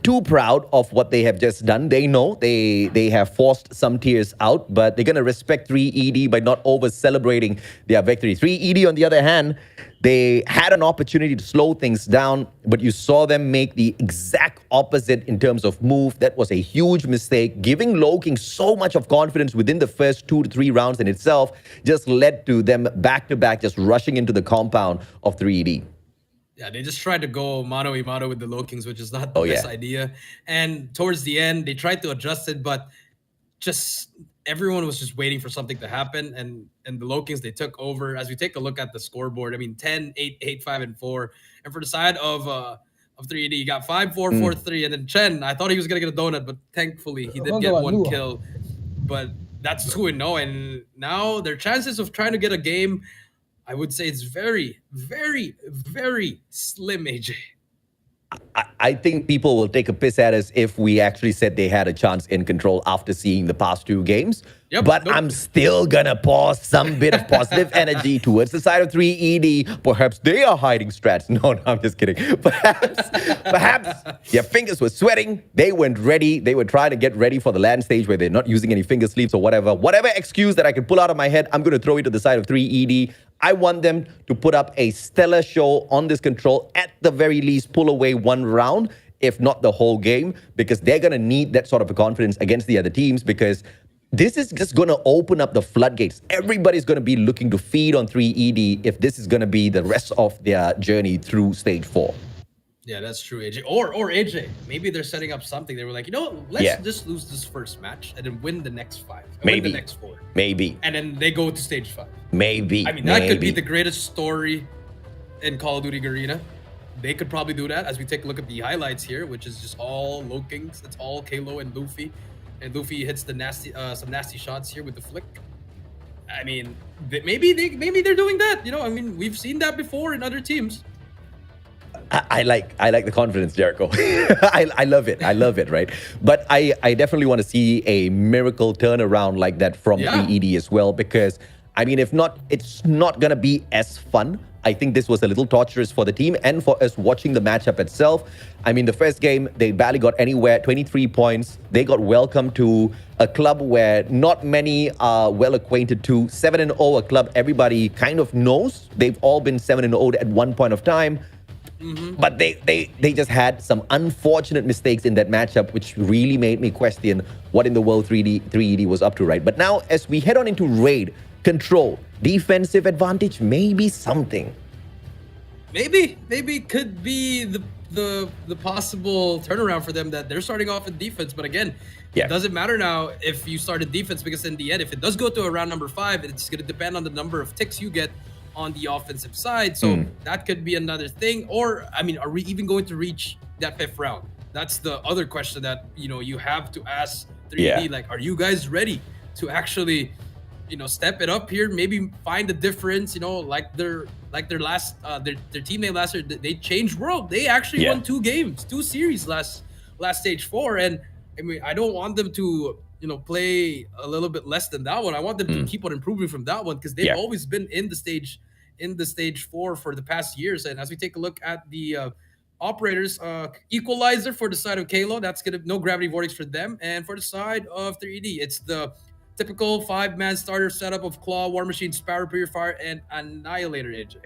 too proud of what they have just done. They know they have forced some tiers out, but they're going to respect 3ED by not over-celebrating their victory. 3ED, on the other hand, they had an opportunity to slow things down, but you saw them make the exact opposite in terms of move. That was a huge mistake. Giving Loking so much of confidence within the first 2 to 3 rounds in itself just led to them back-to-back just rushing into the compound of 3ED. Yeah, they just tried to go mano-a-mano with the Lokings, which is not the best idea. And towards the end, they tried to adjust it, but just everyone was just waiting for something to happen. And the Lokings, they took over. As we take a look at the scoreboard, I mean, 10, 8, 8, 5, and 4. And for the side of 3ED, you got 5, 4, 4, 3. And then Chen, I thought he was going to get a donut, but thankfully he did get 1 kill. But that's 2-0. And now their chances of trying to get a game, I would say it's very, very, very slim, AJ. I think people will take a piss at us if we actually said they had a chance in control after seeing the past 2 games. Yep, but I'm still gonna pour some bit of positive energy towards the side of 3ED. Perhaps they are hiding strats. No, I'm just kidding. Perhaps their fingers were sweating. They weren't ready. They were trying to get ready for the land stage where they're not using any finger sleeves or whatever. Whatever excuse that I can pull out of my head, I'm gonna throw it to the side of 3ED. I want them to put up a stellar show on this control, at the very least pull away 1 round, if not the whole game, because they're going to need that sort of a confidence against the other teams, because this is just going to open up the floodgates. Everybody's going to be looking to feed on 3ED if this is going to be the rest of their journey through stage 4. Yeah, that's true, AJ. Or AJ, maybe they're setting up something. They were like, you know what? Let's just lose this first match and then win the next 5. Maybe. Win the next 4. Maybe. And then they go to stage 5. Maybe. I mean, that could be the greatest story in Call of Duty Garena. They could probably do that as we take a look at the highlights here, which is just all Lokings. It's all Kalo and Luffy. And Luffy hits the some nasty shots here with the flick. I mean, maybe they're doing that. You know, I mean, we've seen that before in other teams. I like the confidence, Jericho. I love it. I love it, right? But I definitely want to see a miracle turnaround like that from 3ED as well, because, I mean, if not, it's not going to be as fun. I think this was a little torturous for the team and for us watching the matchup itself. I mean, the first game, they barely got anywhere, 23 points. They got welcomed to a club where not many are well acquainted to. 7-0, a club everybody kind of knows. They've all been 7-0 at one point of time. But they just had some unfortunate mistakes in that matchup, which really made me question what in the world 3ED was up to, right? But now, as we head on into Raid, Control, defensive advantage, maybe something. Maybe could be the possible turnaround for them, that they're starting off in defense. But again, it doesn't matter now if you started defense, because in the end, if it does go to around number 5, it's going to depend on the number of ticks you get on the offensive side. So that could be another thing. Or, I mean, are we even going to reach that 5th round? That's the other question that, you know, you have to ask 3D. Like, are you guys ready to actually, you know, step it up here? Maybe find a difference, you know, like their last their teammate last year, they changed world. They actually won 2 games, 2 series last stage 4. And I mean, I don't want them to play a little bit less than that one. I want them to keep on improving from that one because they've Yeah. always been in the stage 4 for the past years. And as we take a look at the operators, equalizer for the side of Kalo, that's gonna no gravity vortex for them. And for the side of 3ED, it's the typical 5-man starter setup of Claw, War Machine, Sparrow, Purifier, and Annihilator, AJ.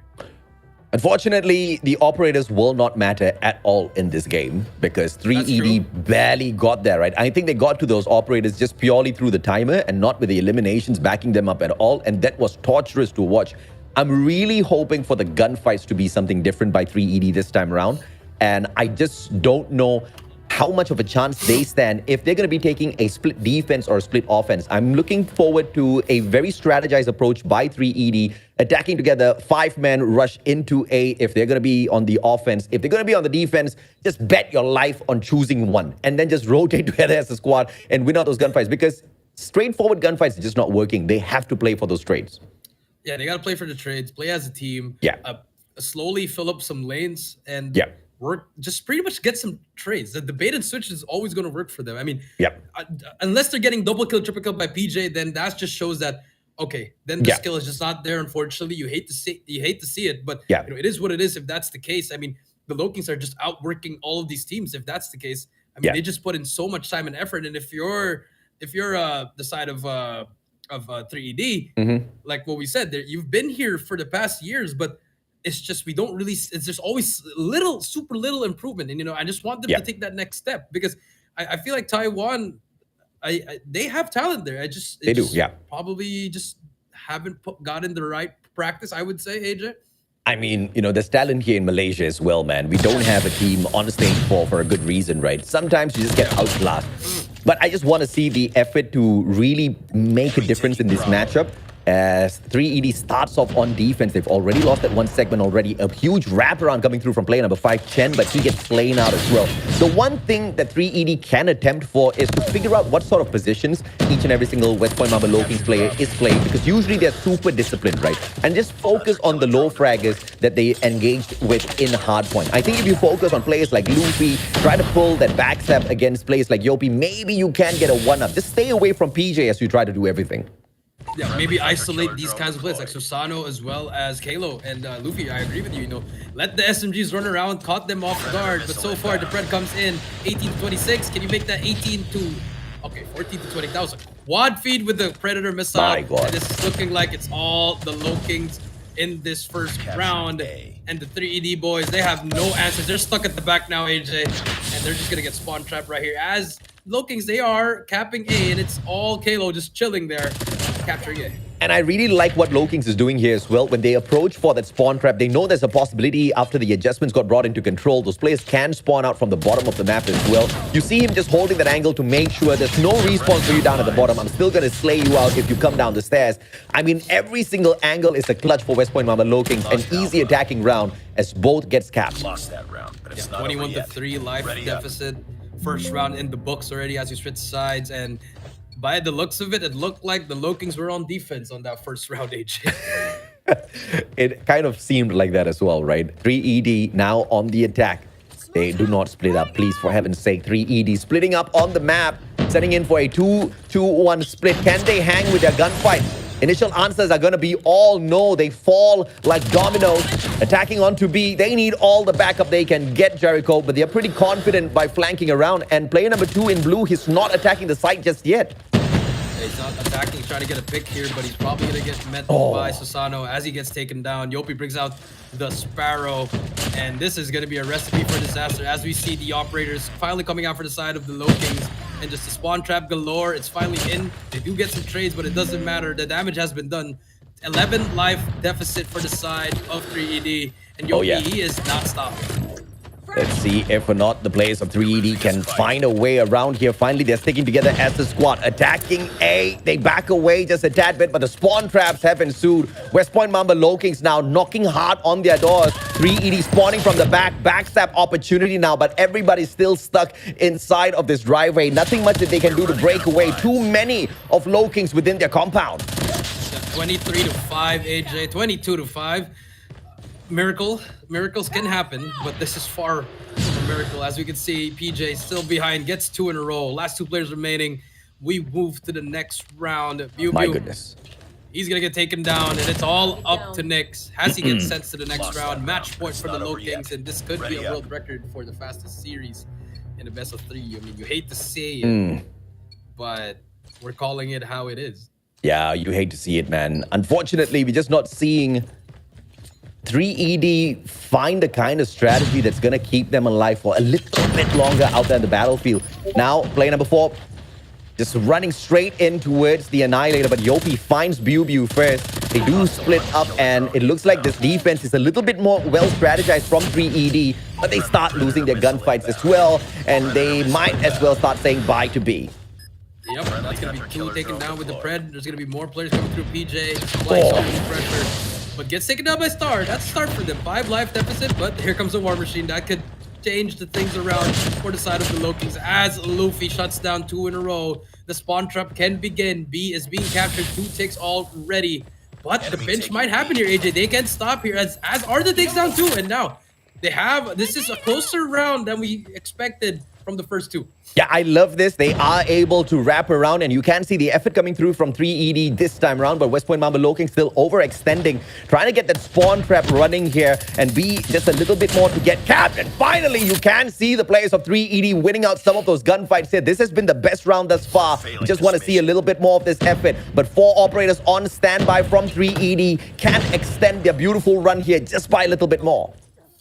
Unfortunately, the operators will not matter at all in this game because 3ED barely got there, right? I think they got to those operators just purely through the timer and not with the eliminations backing them up at all. And that was torturous to watch. I'm really hoping for the gunfights to be something different by 3ED this time around. And I just don't know how much of a chance they stand if they're going to be taking a split defense or a split offense. I'm looking forward to a very strategized approach by 3ED, attacking together, 5-man rush into A if they're going to be on the offense. If they're going to be on the defense, just bet your life on choosing one and then just rotate together as a squad and win out those gunfights because straightforward gunfights are just not working. They have to play for those trades. Yeah, they got to play for the trades, play as a team. Yeah. Slowly fill up some lanes and Yeah. work, just pretty much get some trades. The bait and switch is always going to work for them. I mean, Yep. Unless they're getting double kill, triple kill by PJ, then that just shows that okay, then the Yeah. skill is just not there. Unfortunately, you hate to see it, but Yeah. it is what it is. If that's the case, I mean, the Lokings are just outworking all of these teams. If that's the case, I mean, Yeah. they just put in so much time and effort. And if you're the side of 3ED, like what we said, there you've been here for the past years, but it's just we don't really. It's just always super little improvement, and I just want them Yeah. to take that next step because I feel like Taiwan, they have talent there. They do, yeah. Probably just haven't gotten the right practice. I would say, AJ. I mean, there's talent here in Malaysia as well, man. We don't have a team on stage for a good reason, right? Sometimes you just get outclassed. But I just want to see the effort to really make a difference in this matchup. As 3ED starts off on defense, they've already lost that one segment already. A huge wraparound coming through from player number 5, Chen, but he gets slain out as well. The one thing that 3ED can attempt for is to figure out what sort of positions each and every single West Point Mamba Lokings player is playing, because usually they're super disciplined, right? And just focus on the low fraggers that they engaged with in Hardpoint. I think if you focus on players like Luffy, try to pull that backstab against players like Yopi, maybe you can get a 1-up. Just stay away from PJ as you try to do everything. Yeah, maybe isolate these kinds of players like Susano as well as Kalo and Luffy. I agree with you. Let the SMGs run around, caught them off guard. But so far, the Pred comes in 18 to 26. Can you make that 18 to 14 to 20? That was a quad feed with the Predator missile. My God. And this is looking like it's all the Lokings in this first round. And the 3ED boys, they have no answers. They're stuck at the back now, AJ, and they're just gonna get spawn trapped right here. As Lokings, they are capping A, and it's all Kalo just chilling there, capturing A. And I really like what Lokings is doing here as well. When they approach for that spawn trap, they know there's a possibility after the adjustments got brought into control. Those players can spawn out from the bottom of the map as well. You see him just holding that angle to make sure there's no respawn for you down at the bottom. I'm still going to slay you out if you come down the stairs. I mean, every single angle is a clutch for West Point Mamba Lokings. An easy attacking round as both gets capped. Lost that round, but it's not 21 over to yet. 3 life Ready up. deficit. First round in the books already as you switch sides, and by the looks of it, it looked like the Lokings were on defense on that first round, AJ. It kind of seemed like that as well, right? 3ED now on the attack. They do not split up, please, for heaven's sake. 3ED splitting up on the map, setting in for a 2-2-1 split. Can they hang with their gunfight? Initial answers are going to be all no. They fall like dominoes. Attacking onto B. They need all the backup they can get, Jericho, but they're pretty confident by flanking around. And player number 2 in blue, he's not attacking the site just yet. He's not attacking, he's trying to get a pick here, but he's probably going to get met Oh. by Susano as he gets taken down. Yopi brings out the Sparrow, and this is going to be a recipe for disaster as we see the operators finally coming out for the side of the Lokings. And just a spawn trap galore. It's finally in. They do get some trades, but it doesn't matter. The damage has been done. 11 life deficit for the side of 3ED. And Yopi, Oh, yeah. he is not stopping. Let's see if or not the players of 3ED can find a way around here. Finally, they're sticking together as a squad. Attacking A. They back away just a tad bit, but the spawn traps have ensued. West Point Mamba Lokings now knocking hard on their doors. 3ED spawning from the back. Backstab opportunity now, but everybody's still stuck inside of this driveway. Nothing much that they can do to break away. Too many of Lokings within their compound. 23 to 5, AJ. 22 to 5. Miracles can happen, but this is far from a miracle. As we can see, PJ still behind, gets 2 in a row. Last 2 players remaining. we move to the next round. Pew, My pew. goodness. He's gonna get taken down, and it's all up to Nyx. Has he gets sent to the next Lost that round? round, Match but point it's for the not over Lokings, yet. and this could Ready be a up. world record for the fastest series in a best of 3. I mean, you hate to say it, but we're calling it how it is. Yeah, you hate to see it, man. Unfortunately, we're just not seeing 3ED find the kind of strategy that's going to keep them alive for a little bit longer out there in the battlefield. Now, play number 4, just running straight in towards the Annihilator, but Yopi finds Bew first. They do split up, and it looks like this defense is a little bit more well strategized from 3ED, but they start losing their gunfights as well, and they might as well start saying bye to B. Yep, that's gonna be 2 taken down with the Pred. There's gonna be more players coming through PJ, applying so much pressure, but gets taken down by Star. That's a start for them. 5 life deficit, but here comes the War Machine. That could change the things around for the side of the Lokings as Luffy shuts down 2 in a row. The spawn trap can begin. B is being captured. 2 ticks already, but the pinch might happen here, AJ. They can stop here as are the takes down 2, and now they have, this is a closer round than we expected from the first 2. Yeah, I love this. They are able to wrap around, and you can see the effort coming through from 3ED this time around, but West Point Mamba Loking still overextending, trying to get that spawn trap running here and be just a little bit more to get capped. And finally, you can see the players of 3ED winning out some of those gunfights here. This has been the best round thus far. We just want to see a little bit more of this effort, but 4 operators on standby from 3ED can extend their beautiful run here just by a little bit more.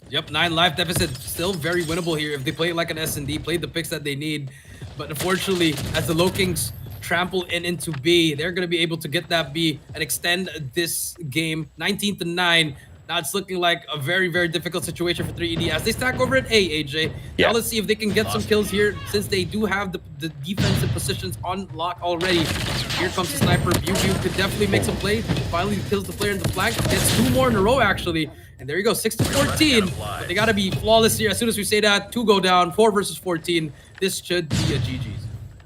Yep, 9 life deficit, still very winnable here if they play it like an S&D, play the picks that they need. But unfortunately, as the Lokings trample into B, they're going to be able to get that B and extend this game 19-9. Now it's looking like a very, very difficult situation for 3ED as they stack over at A, AJ. Yeah. Now let's see if they can get some kills here since they do have the defensive positions on lock already. Here comes the sniper. Bew could definitely make some plays. Finally kills the player in the flank. Gets 2 more in a row, actually. And there you go, 6-14. But they got to be flawless here. As soon as we say that, 2 go down, 4 versus 14. This should be a GG's.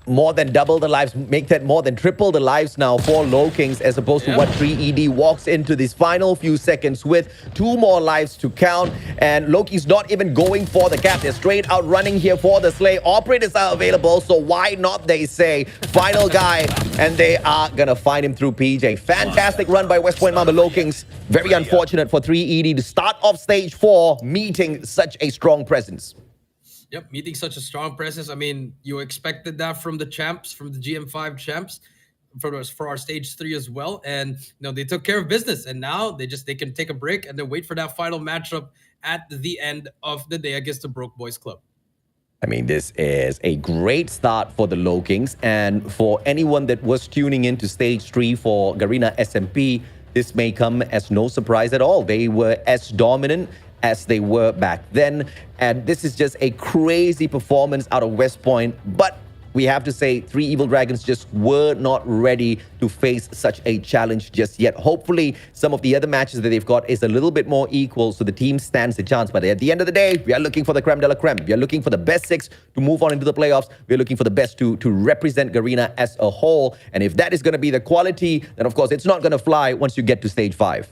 More than double the lives, make that more than triple the lives now for Lokings as opposed to what 3ED walks into these final few seconds with. 2 more lives to count, and Loki's not even going for the cap. They're straight out running here for the slay. Operators are available, so why not, they say. Final guy, and they are gonna find him through PJ. Fantastic run by West Point Mamba Lokings. Very unfortunate for 3ED to start off stage 4 meeting such a strong presence. Yep, meeting such a strong presence. I mean, you expected that from the champs, from the GM5 champs, for our stage 3 as well. And they took care of business. And now they can take a break and then wait for that final matchup at the end of the day against the Broke Boys Club. I mean, this is a great start for the Lokings. And for anyone that was tuning into stage 3 for Garena SMP, this may come as no surprise at all. They were as dominant as they were back then, and this is just a crazy performance out of West Point. But we have to say 3 Evil Dragons just were not ready to face such a challenge just yet. Hopefully some of the other matches that they've got is a little bit more equal, so the team stands a chance. But at the end of the day, we are looking for the creme de la creme. We are looking for the best 6 to move on into the playoffs. We're looking for the best to represent Garena as a whole, and if that is going to be the quality, then of course it's not going to fly once you get to stage 5.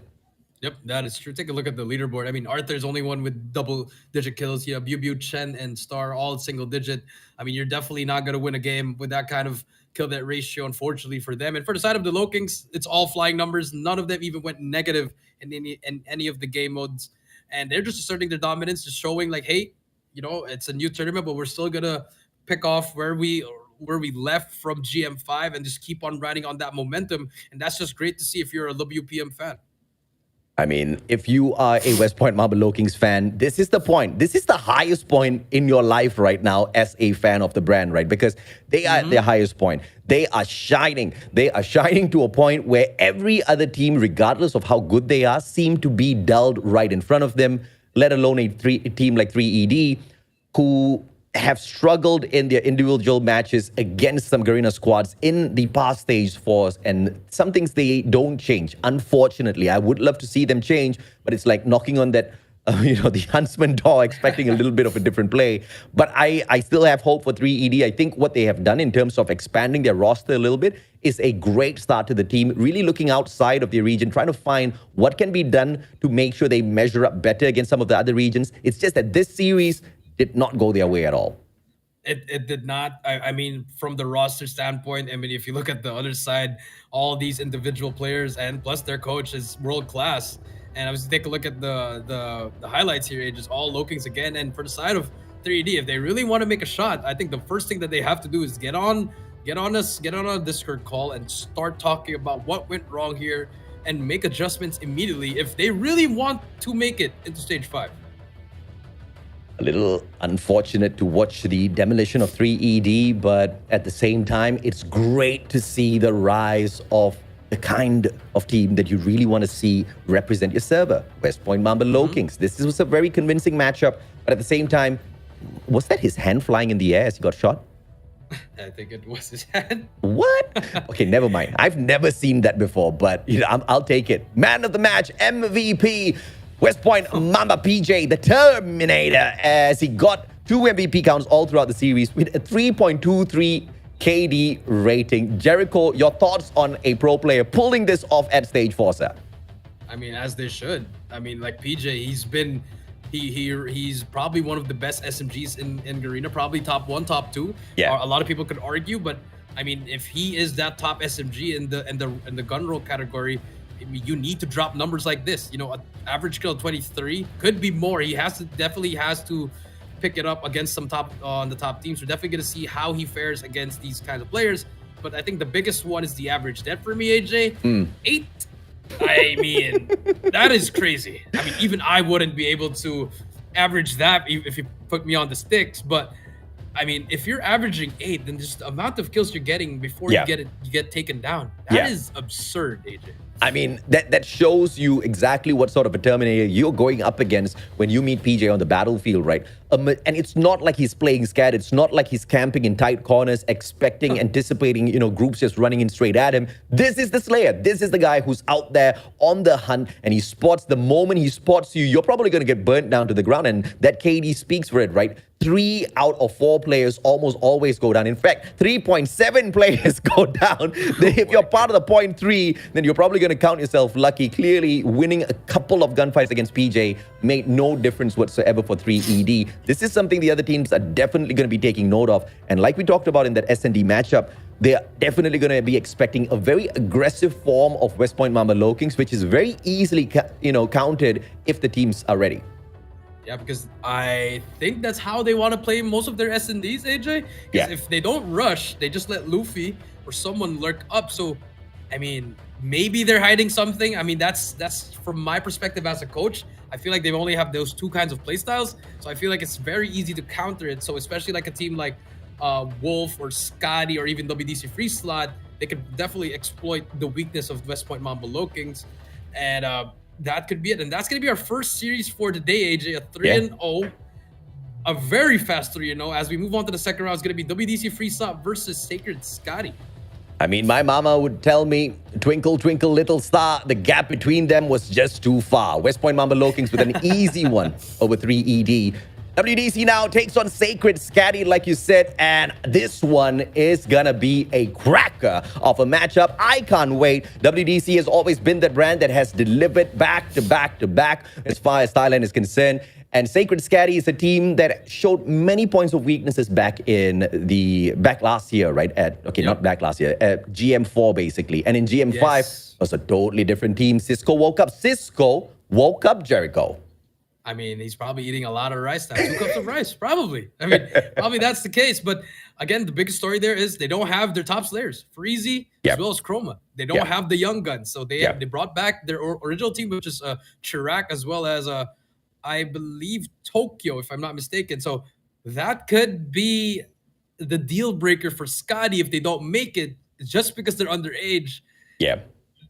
Yep, that is true. Take a look at the leaderboard. I mean, Arthur's only one with double-digit kills. Bew, Chen, and Star all single-digit. I mean, you're definitely not going to win a game with that kind of kill-death ratio, unfortunately, for them. And for the side of the Lokings, it's all flying numbers. None of them even went negative in any of the game modes. And they're just asserting their dominance, just showing like, hey, it's a new tournament, but we're still going to pick off where we left from GM5 and just keep on riding on that momentum. And that's just great to see if you're a WPM fan. I mean, if you are a West Point Mamba Lokings fan, this is the point. This is the highest point in your life right now as a fan of the brand, right? Because they are at their highest point. They are shining. They are shining to a point where every other team, regardless of how good they are, seem to be dulled right in front of them, let alone a team like 3ED, who have struggled in their individual matches against some Garena squads in the past stage 4s, and some things they don't change. Unfortunately, I would love to see them change, but it's like knocking on that, the huntsman door, expecting a little bit of a different play. But I still have hope for 3ED. I think what they have done in terms of expanding their roster a little bit is a great start to the team, really looking outside of their region, trying to find what can be done to make sure they measure up better against some of the other regions. It's just that this series did not go their way at all. It did not. I mean, from the roster standpoint, I mean, if you look at the other side, all these individual players and plus their coach is world class. And I was take a look at the highlights here, it's just all Lokings again. And for the side of 3D, if they really want to make a shot, I think the first thing that they have to do is get on a Discord call and start talking about what went wrong here and make adjustments immediately if they really want to make it into stage 5. A little unfortunate to watch the demolition of 3ED, but at the same time, it's great to see the rise of the kind of team that you really want to see represent your server. West Point Mamba Lokings. This was a very convincing matchup, but at the same time, was that his hand flying in the air as he got shot? I think it was his hand. What? Okay, never mind. I've never seen that before, but I'll take it. Man of the match, MVP, West Point Mamba PJ, the Terminator, as he got 2 MVP counts all throughout the series with a 3.23 KD rating. Jericho, your thoughts on a pro player pulling this off at stage 4, sir? I mean, as they should. I mean, like PJ, he's probably one of the best SMGs in Garena, probably top 1, top 2. Yeah. A lot of people could argue, but I mean, if he is that top SMG in the gun roll category, I mean, you need to drop numbers like this. You know, an average kill of 23 could be more. He definitely has to pick it up against some on the top teams. We're definitely going to see how he fares against these kinds of players. But I think the biggest one is the average death for me, AJ. 8. I mean, that is crazy. I mean, even I wouldn't be able to average that if you put me on the sticks. But I mean, if you're averaging 8, then just the amount of kills you're getting before you get taken down. That is absurd, AJ. I mean, that shows you exactly what sort of a Terminator you're going up against when you meet PJ on the battlefield, right? And it's not like he's playing scared. It's not like he's camping in tight corners, anticipating, groups just running in straight at him. This is the Slayer. This is the guy who's out there on the hunt, and he spots the moment he spots you, you're probably going to get burnt down to the ground, and that KD speaks for it, right? 3 out of 4 players almost always go down. In fact, 3.7 players go down. If you're part of the 0.3, then you're probably going to count yourself lucky. Clearly, winning a couple of gunfights against PJ made no difference whatsoever for 3ED. This is something the other teams are definitely going to be taking note of. And like we talked about in that S&D matchup, they're definitely going to be expecting a very aggressive form of West Point Mamba Lokings, which is very easily countered if the teams are ready. Yeah, because I think that's how they want to play most of their S&Ds, AJ. Because if they don't rush, they just let Luffy or someone lurk up. So, I mean, maybe they're hiding something. I mean, that's from my perspective as a coach. I feel like they only have those 2 kinds of playstyles. So I feel like it's very easy to counter it. So especially like a team like Wolf or Scotty or even WDC Free Slot, they could definitely exploit the weakness of West Point Mamba Lokings. And that could be it. And that's going to be our first series for today, AJ. A 3-0. A very fast 3-0. As we move on to the second round, it's going to be WDC Free Slot versus Sacred Scotty. I mean, my mama would tell me, twinkle, twinkle, little star, the gap between them was just too far. West Point Mamba Lokings with an easy one over 3ED. WDC now takes on Sacred Scatty, like you said, and this one is gonna be a cracker of a matchup. I can't wait. WDC has always been the brand that has delivered back to back to back as far as Thailand is concerned. And Sacred Scatty is a team that showed many points of weaknesses back last year, right? Not back last year, at GM4 basically. And in GM5, it was a totally different team. Cisco woke up Jericho. I mean, he's probably eating a lot of rice now. 2 cups of rice, probably. I mean, probably that's the case. But again, the biggest story there is they don't have their top slayers, Freezy as well as Chroma. They don't have the young guns. So they brought back their original team, which is Chirac as well as I believe Tokyo, if I'm not mistaken. So that could be the deal breaker for Scotty if they don't make it. Just because they're underage,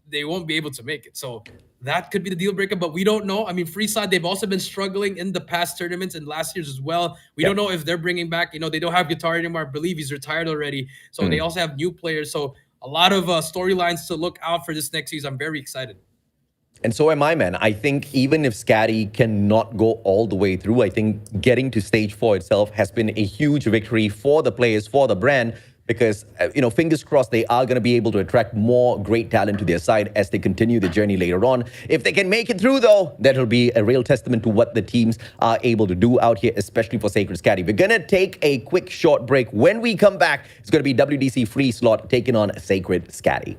they won't be able to make it. So that could be the deal breaker, but we don't know. I mean, Freeside, they've also been struggling in the past tournaments and last year's as well. We don't know if they're bringing back, they don't have Guitar anymore. I believe he's retired already. So they also have new players. So a lot of storylines to look out for this next season. I'm very excited. And so am I, man. I think even if Scatty cannot go all the way through, I think getting to stage 4 itself has been a huge victory for the players, for the brand, because, fingers crossed they are going to be able to attract more great talent to their side as they continue the journey later on. If they can make it through, though, that'll be a real testament to what the teams are able to do out here, especially for Sacred Scatty. We're going to take a quick short break. When we come back, it's going to be WDC Free Slot taking on Sacred Scatty.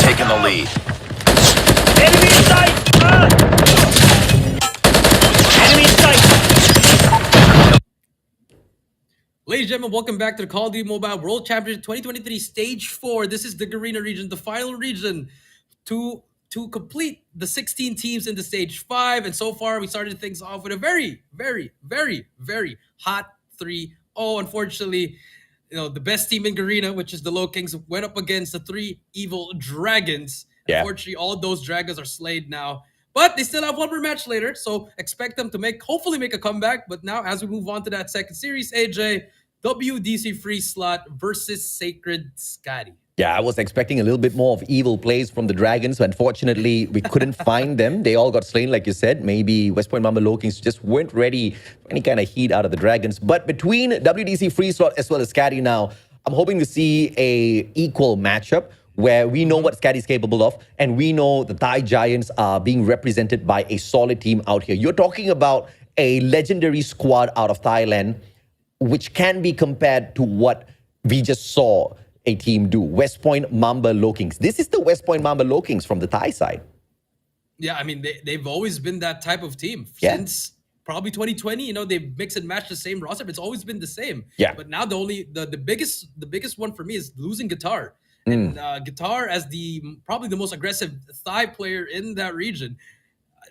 Taking the lead. Enemy in sight! Enemy in sight! Ladies and gentlemen, welcome back to the Call of Duty Mobile World Championship 2023 Stage 4. This is the Garena region, the final region to complete the 16 teams in the Stage 5. And so far, we started things off with a very, very, very, very hot 3-0. Unfortunately, the best team in Garena, which is the Low Kings, went up against the 3 Evil Dragons. Yeah. Unfortunately, all those dragons are slayed now. But they still have one more match later, so expect them to hopefully make a comeback. But now, as we move on to that second series, AJ, WDC Free Slot versus Sacred Scatty. Yeah, I was expecting a little bit more of evil plays from the Dragons. So unfortunately, we couldn't find them. They all got slain, like you said. Maybe West Point Mamba Low Kings just weren't ready for any kind of heat out of the Dragons. But between WDC Free Slot as well as Scatty now, I'm hoping to see a equal matchup where we know what Scatty's capable of, and we know the Thai Giants are being represented by a solid team out here. You're talking about a legendary squad out of Thailand, which can be compared to what we just saw a team do. West Point Mamba Low Kings. This is the West Point Mamba Low Kings from the Thai side. Yeah, I mean, they've always been that type of team since probably 2020. They mix and match the same roster. It's always been the same. Yeah. But now the biggest one for me is losing Guitar. And Guitar as probably the most aggressive Thai player in that region.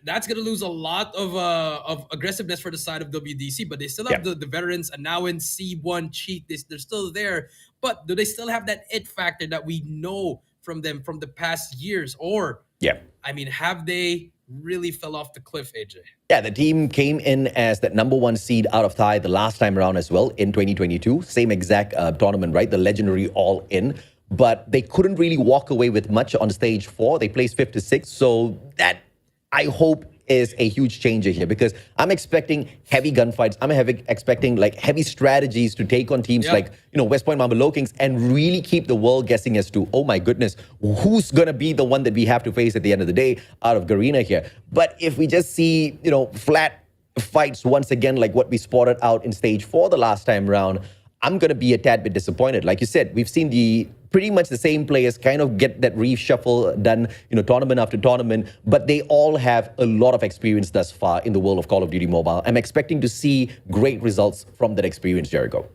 that's gonna lose a lot of aggressiveness for the side of WDC, but they still have Yeah. the veterans and now in C1 Cheek. They're still there, but do they still have that it factor that we know from them from the past years? Or Yeah. I mean, have they really fell off the cliff, AJ? Yeah, the team came in as that number one seed out of Thai the last time around as well in 2022. Same exact tournament, right? The legendary All In. But they couldn't really walk away with much on stage 4. They placed 5th to 6th. So that, I hope, is a huge changer here because I'm expecting heavy gunfights. Expecting like heavy strategies to take on teams like, West Point Marble Kings and really keep the world guessing as to, oh my goodness, who's going to be the one that we have to face at the end of the day out of Garena here. But if we just see, flat fights once again, like what we spotted out in stage 4 the last time around, I'm going to be a tad bit disappointed. Like you said, we've seen pretty much the same players kind of get that reshuffle done, tournament after tournament, but they all have a lot of experience thus far in the world of Call of Duty Mobile. I'm expecting to see great results from that experience, Jericho.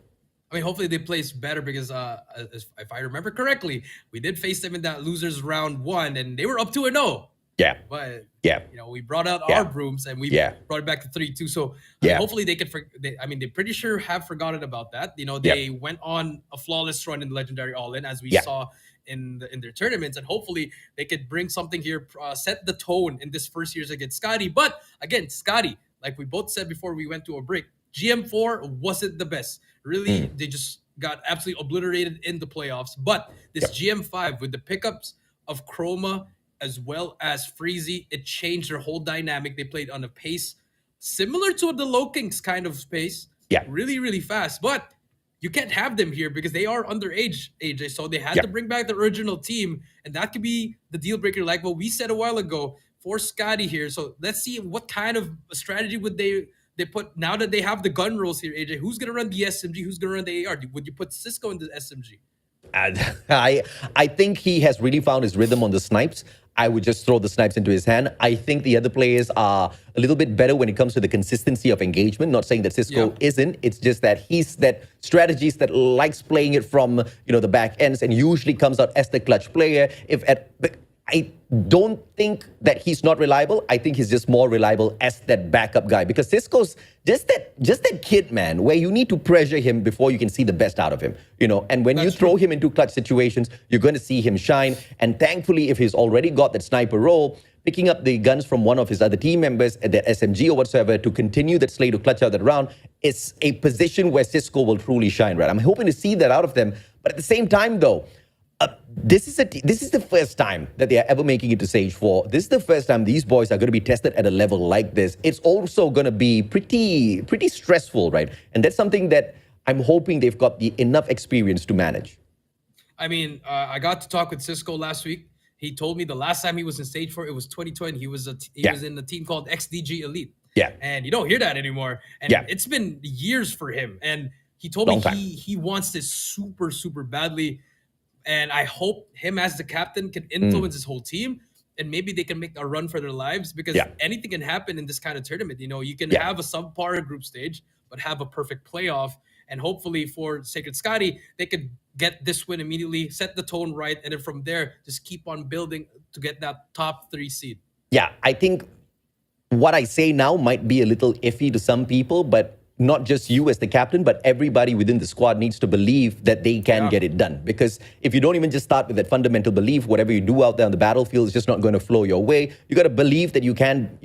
I mean, hopefully they place better because if I remember correctly, we did face them in that losers round 1 and they were up 2-0. Yeah. But yeah, we brought out our brooms and we brought it back to 3-2. So hopefully they could. They're pretty sure have forgotten about that. They went on a flawless run in the legendary All In as we saw in their tournaments, and hopefully they could bring something here, set the tone in this first years against Scotty. But again, Scotty, like we both said before we went to a break, GM4 wasn't the best. Really, they just got absolutely obliterated in the playoffs. But this GM5 with the pickups of Chroma as well as Freezy, it changed their whole dynamic. They played on a pace similar to the Low Kings kind of pace. Yeah. Really, really fast. But you can't have them here because they are underage, AJ. So they had to bring back the original team. And that could be the deal breaker, like what we said a while ago for Scotty here. So let's see what kind of strategy would they put now that they have the gun rolls here, AJ. Who's going to run the SMG? Who's going to run the AR? Would you put Cisco in the SMG? I think he has really found his rhythm on the snipes. I would just throw the snipes into his hand. I think the other players are a little bit better when it comes to the consistency of engagement. Not saying that Cisco isn't. It's just that he's that strategist that likes playing it from the back ends and usually comes out as the clutch player. I don't think that he's not reliable. I think he's just more reliable as that backup guy because Cisco's just that kid, man, where you need to pressure him before you can see the best out of him, And when you throw him into clutch situations, you're going to see him shine. And thankfully, if he's already got that sniper role, picking up the guns from one of his other team members at the SMG or whatsoever to continue that slay to clutch out that round is a position where Cisco will truly shine, right? I'm hoping to see that out of them. But at the same time, though, this is the first time that they are ever making it to stage 4. This is the first time these boys are going to be tested at a level like this. It's also going to be pretty stressful, right? And that's something that I'm hoping they've got the enough experience to manage. I mean, I got to talk with Cisco last week. He told me the last time he was in stage 4, it was 2020. He was in a team called XDG Elite. Yeah. And you don't hear that anymore. And it's been years for him. And he told me he wants this super, super badly. And I hope him as the captain can influence his whole team and maybe they can make a run for their lives because anything can happen in this kind of tournament. You can have a subpar group stage, but have a perfect playoff. And hopefully for Sacred Scotty, they could get this win immediately, set the tone right, and then from there, just keep on building to get that top 3 seed. Yeah, I think what I say now might be a little iffy to some people, but not just you as the captain, but everybody within the squad needs to believe that they can get it done. Because if you don't even just start with that fundamental belief, whatever you do out there on the battlefield is just not going to flow your way. You got to believe that you can,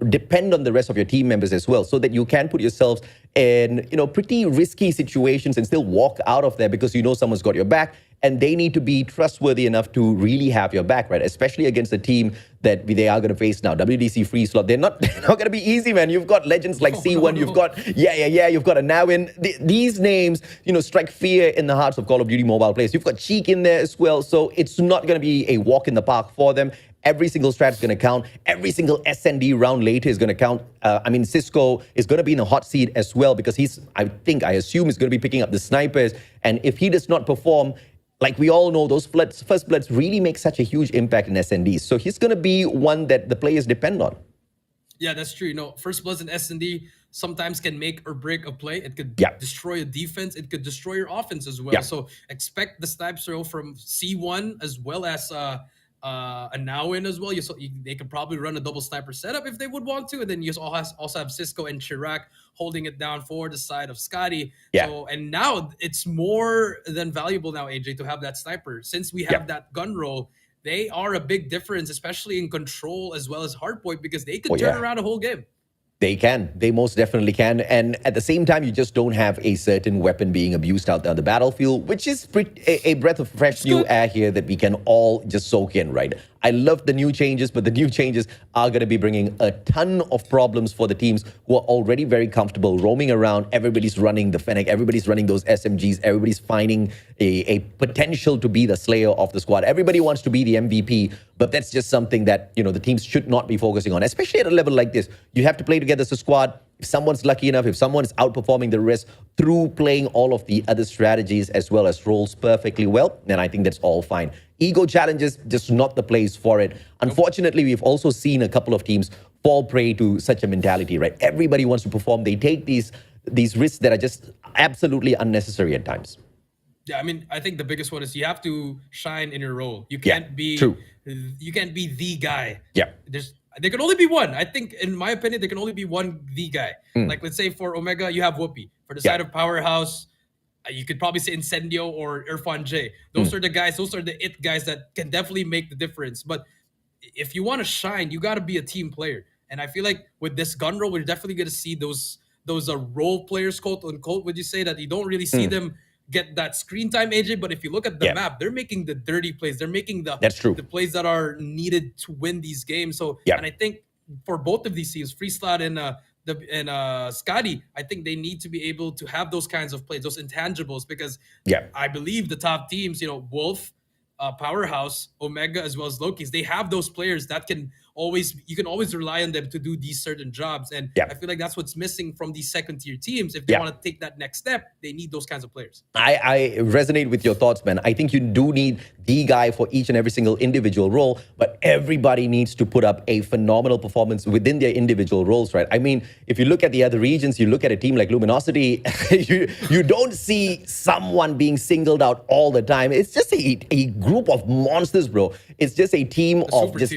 depend on the rest of your team members as well, so that you can put yourselves in, pretty risky situations and still walk out of there because someone's got your back. And they need to be trustworthy enough to really have your back, right? Especially against a team that they are going to face now. WDC Free Slot, they're not going to be easy, man. You've got legends like C1, you've got, you've got a Nawin. These names, strike fear in the hearts of Call of Duty mobile players. You've got Cheek in there as well. So it's not going to be a walk in the park for them. Every single strat is going to count. Every single SND round later is going to count. Cisco is going to be in the hot seat as well because I assume he's going to be picking up the snipers. And if he does not perform, like we all know, those first bloods really make such a huge impact in SNDs. So he's going to be one that the players depend on. Yeah, that's true. First bloods in SND sometimes can make or break a play. It could destroy a defense. It could destroy your offense as well. So expect the sniper roll from C1 as well as a now in as well. They could probably run a double sniper setup if they would want to, and then you also have Cisco and Chirac holding it down for the side of Scotty. Yeah. So and now it's more than valuable now, AJ, to have that sniper since we have that gun roll. They are a big difference, especially in control as well as hardpoint, because they could turn around a whole game. They can. They most definitely can. And at the same time, you just don't have a certain weapon being abused out there on the battlefield, which is a breath of fresh new air here that we can all just soak in, right? I love the new changes, but the new changes are going to be bringing a ton of problems for the teams who are already very comfortable roaming around. Everybody's running the Fennec. Everybody's running those SMGs. Everybody's finding a potential to be the slayer of the squad. Everybody wants to be the MVP, but that's just something that, you know, the teams should not be focusing on, especially at a level like this. You have to play together as a squad. If someone's lucky enough, if someone is outperforming the rest through playing all of the other strategies as well as roles perfectly well, then I think that's all fine. Ego challenges, just not the place for it. Unfortunately, we've also seen a couple of teams fall prey to such a mentality, right? Everybody wants to perform. They take these risks that are just absolutely unnecessary at times. Yeah, I mean, I think the biggest one is you have to shine in your role. You can't be you can't be the guy. Yeah. There can only be one. I think, in my opinion, there can only be one the guy. Like, let's say for Omega, you have Whoopi. For the side of Powerhouse, you could probably say Incendio or Irfan J. Those are the guys. Those are the it guys that can definitely make the difference. But if you want to shine, you got to be a team player. And I feel like with this gun roll, we're definitely going to see those role players, quote unquote. Would you say that you don't really see them get that screen time, AJ? But if you look at the map, they're making the dirty plays. They're making the plays that are needed to win these games. So, and I think for both of these teams, Freeslot and Scotty, I think they need to be able to have those kinds of plays, those intangibles, because I believe the top teams, you know, Wolf, Powerhouse, Omega, as well as Loki's, they have those players that you can always rely on them to do these certain jobs. And I feel like that's what's missing from these second tier teams. If they want to take that next step, they need those kinds of players. I resonate with your thoughts, man. I think you do need the guy for each and every single individual role, but everybody needs to put up a phenomenal performance within their individual roles, right? I mean, if you look at the other regions, you look at a team like Luminosity, you don't see someone being singled out all the time. It's just a group of monsters, bro. It's just a team of just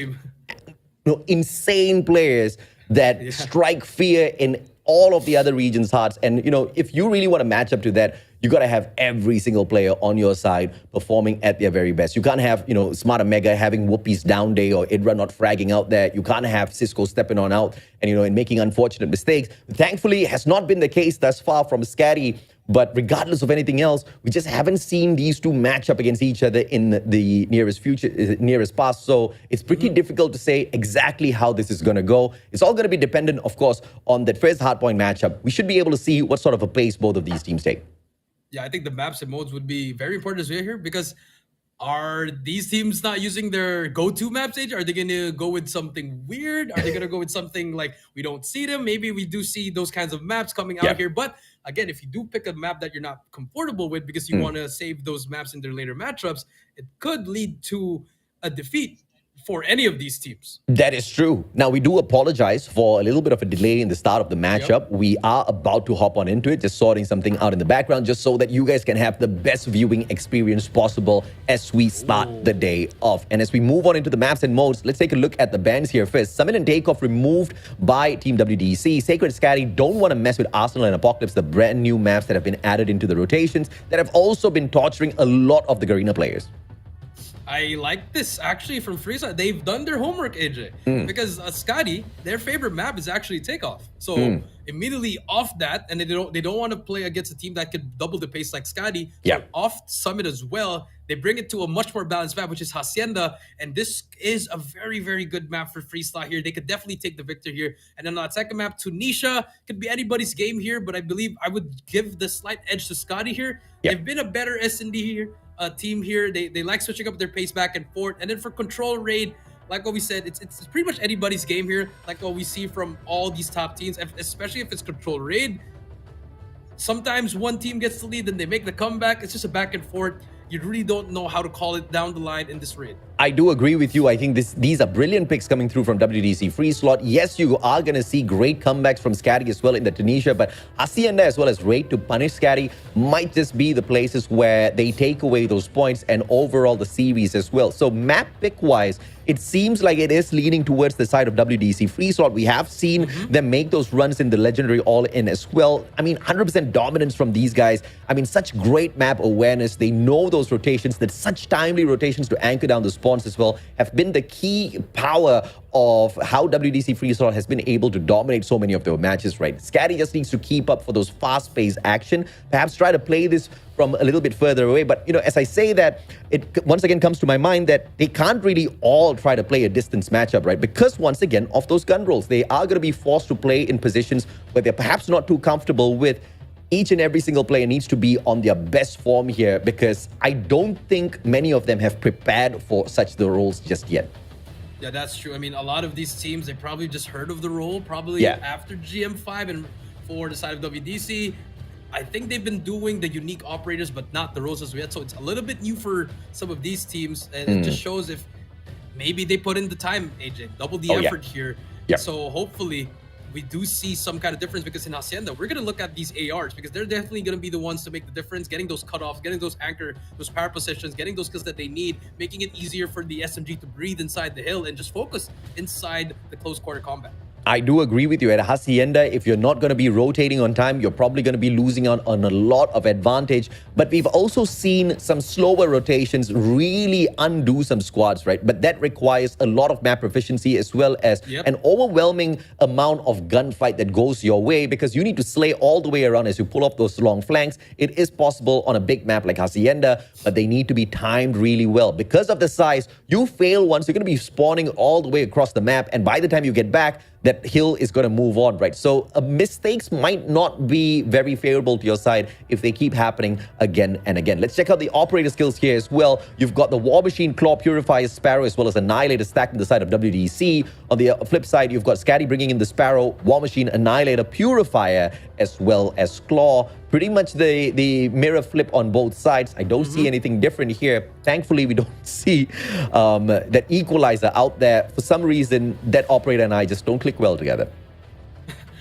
insane players that strike fear in all of the other regions' hearts. And, you know, if you really want to match up to that, you got to have every single player on your side performing at their very best. You can't have, you know, Smart Omega having Whoopi's down day or Idra not fragging out there. You can't have Cisco stepping on out and, you know, and making unfortunate mistakes. Thankfully, it has not been the case thus far from Scatty. But regardless of anything else, we just haven't seen these two match up against each other in the nearest past. So it's pretty difficult to say exactly how this is going to go. It's all going to be dependent, of course, on that first hardpoint matchup. We should be able to see what sort of a pace both of these teams take. Yeah, I think the maps and modes would be very important as well here, because are these teams not using their go-to maps, AJ? Are they going to go with something weird? Are they going to go with something like we don't see them? Maybe we do see those kinds of maps coming out here. But again, if you do pick a map that you're not comfortable with because you want to save those maps in their later matchups, it could lead to a defeat for any of these teams. That is true. Now, we do apologize for a little bit of a delay in the start of the matchup. We are about to hop on into it, just sorting something out in the background, just so that you guys can have the best viewing experience possible as we start the day off. And as we move on into the maps and modes, let's take a look at the bans here first. Summon and Takeoff removed by Team WDC. Sacred Scatty don't want to mess with Arsenal and Apocalypse, the brand new maps that have been added into the rotations that have also been torturing a lot of the Garena players. I like this actually from Freeza. They've done their homework, AJ, because Scotty, their favorite map is actually Takeoff. So immediately off that, and they don't want to play against a team that could double the pace like Scotty. So off Summit as well, they bring it to a much more balanced map, which is Hacienda, and this is a very, very good map for Freeza here. They could definitely take the victor here. And then on that second map, Tunisia could be anybody's game here, but I believe I would give the slight edge to Scotty here. They've been a better S&D here. Team here, they like switching up their pace back and forth. And then for control raid, like what we said, it's pretty much anybody's game here, like what we see from all these top teams, especially if it's control raid. Sometimes one team gets the lead, then they make the comeback. It's just a back and forth. You really don't know how to call it down the line in this raid. I do agree with you. I think these are brilliant picks coming through from WDC Free Slot. Yes, you are going to see great comebacks from Scatty as well in the Tunisia, but Hacienda as well as Raid to punish Scatty might just be the places where they take away those points and overall the series as well. So map pick-wise, it seems like it is leaning towards the side of WDC Free Slot. We have seen them make those runs in the Legendary All-In as well. I mean, 100% dominance from these guys. I mean, such great map awareness. They know those rotations, that such timely rotations to anchor down the spawns as well have been the key power of how WDC Free Slot has been able to dominate so many of their matches, right? Scatty just needs to keep up for those fast-paced action, perhaps try to play this from a little bit further away. But, you know, as I say that, it once again comes to my mind that they can't really all try to play a distance matchup, right? Because once again, of those gun rolls, they are going to be forced to play in positions where they're perhaps not too comfortable with. Each and every single player needs to be on their best form here, because I don't think many of them have prepared for such the roles just yet. Yeah, that's true. I mean, a lot of these teams, they probably just heard of the role, probably after GM5 and for the side of WDC. I think they've been doing the unique operators, but not the roles as yet. So it's a little bit new for some of these teams. And it just shows if maybe they put in the time, AJ, double the effort here. So hopefully we do see some kind of difference, because in Hacienda, we're going to look at these ARs, because they're definitely going to be the ones to make the difference, getting those cutoffs, getting those anchor, those power positions, getting those kills that they need, making it easier for the SMG to breathe inside the hill and just focus inside the close quarter combat. I do agree with you. At Hacienda, if you're not going to be rotating on time, you're probably going to be losing out on a lot of advantage. But we've also seen some slower rotations really undo some squads, right? But that requires a lot of map proficiency as well as an overwhelming amount of gunfight that goes your way, because you need to slay all the way around as you pull off those long flanks. It is possible on a big map like Hacienda, but they need to be timed really well. Because of the size, you fail once, you're going to be spawning all the way across the map. And by the time you get back, that hill is going to move on, right? So mistakes might not be very favorable to your side if they keep happening again and again. Let's check out the operator skills here as well. You've got the War Machine, Claw, Purifier, Sparrow, as well as Annihilator stacked on the side of WDC. On the flip side, you've got Scatty bringing in the Sparrow, War Machine, Annihilator, Purifier, as well as Claw. Pretty much the mirror flip on both sides. I don't see anything different here. Thankfully, we don't see that equalizer out there. For some reason, that operator and I just don't click well together.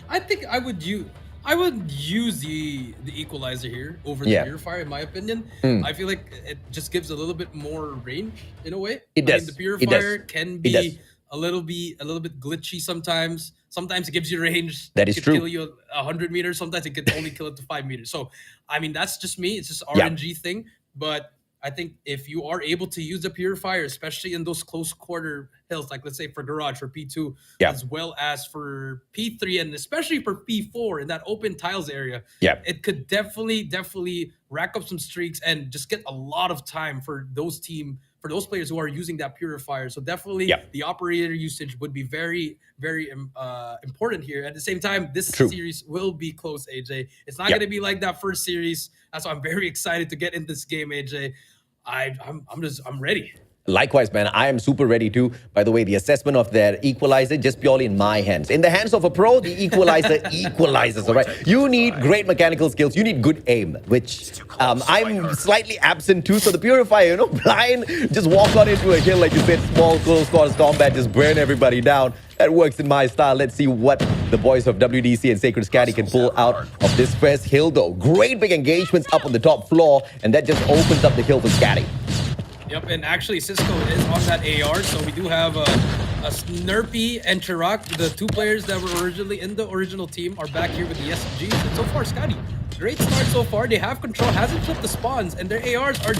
I think I would use the equalizer here over the purifier, in my opinion. I feel like it just gives a little bit more range in a way. It does. I mean, the purifier can be a little bit glitchy sometimes. Sometimes it gives you range. That is it true. Kill you 100 meters. Sometimes it can only kill it to 5 meters. So, I mean, that's just me. It's just RNG thing. But I think if you are able to use the purifier, especially in those close quarter hills, like let's say for Garage, for P2, as well as for P3, and especially for P4 in that open tiles area, it could definitely rack up some streaks and just get a lot of time for those players who are using that purifier. So definitely the operator usage would be very, very important here. At the same time, this series will be close, AJ. It's not going to be like that first series. That's why I'm very excited to get in this game, AJ. I'm ready. Likewise, man, I am super ready too. By the way, the assessment of that equalizer just purely in my hands. In the hands of a pro, the equalizer equalizes, all right? You need great mechanical skills. You need good aim, which I'm slightly absent too. So the purifier, blind, just walk on into a hill, like you said, small, close quarters combat, just burn everybody down. That works in my style. Let's see what the boys of WDC and Sacred Scatty can pull out of this first hill, though. Great big engagements up on the top floor, and that just opens up the hill for Scatty. Yep, and actually Cisco is on that AR, so we do have a Snurpy and Chirac, the two players that were originally in the original team, are back here with the SMGs. And so far, Scatty, great start so far. They have control, hasn't flipped the spawns, and their ARs they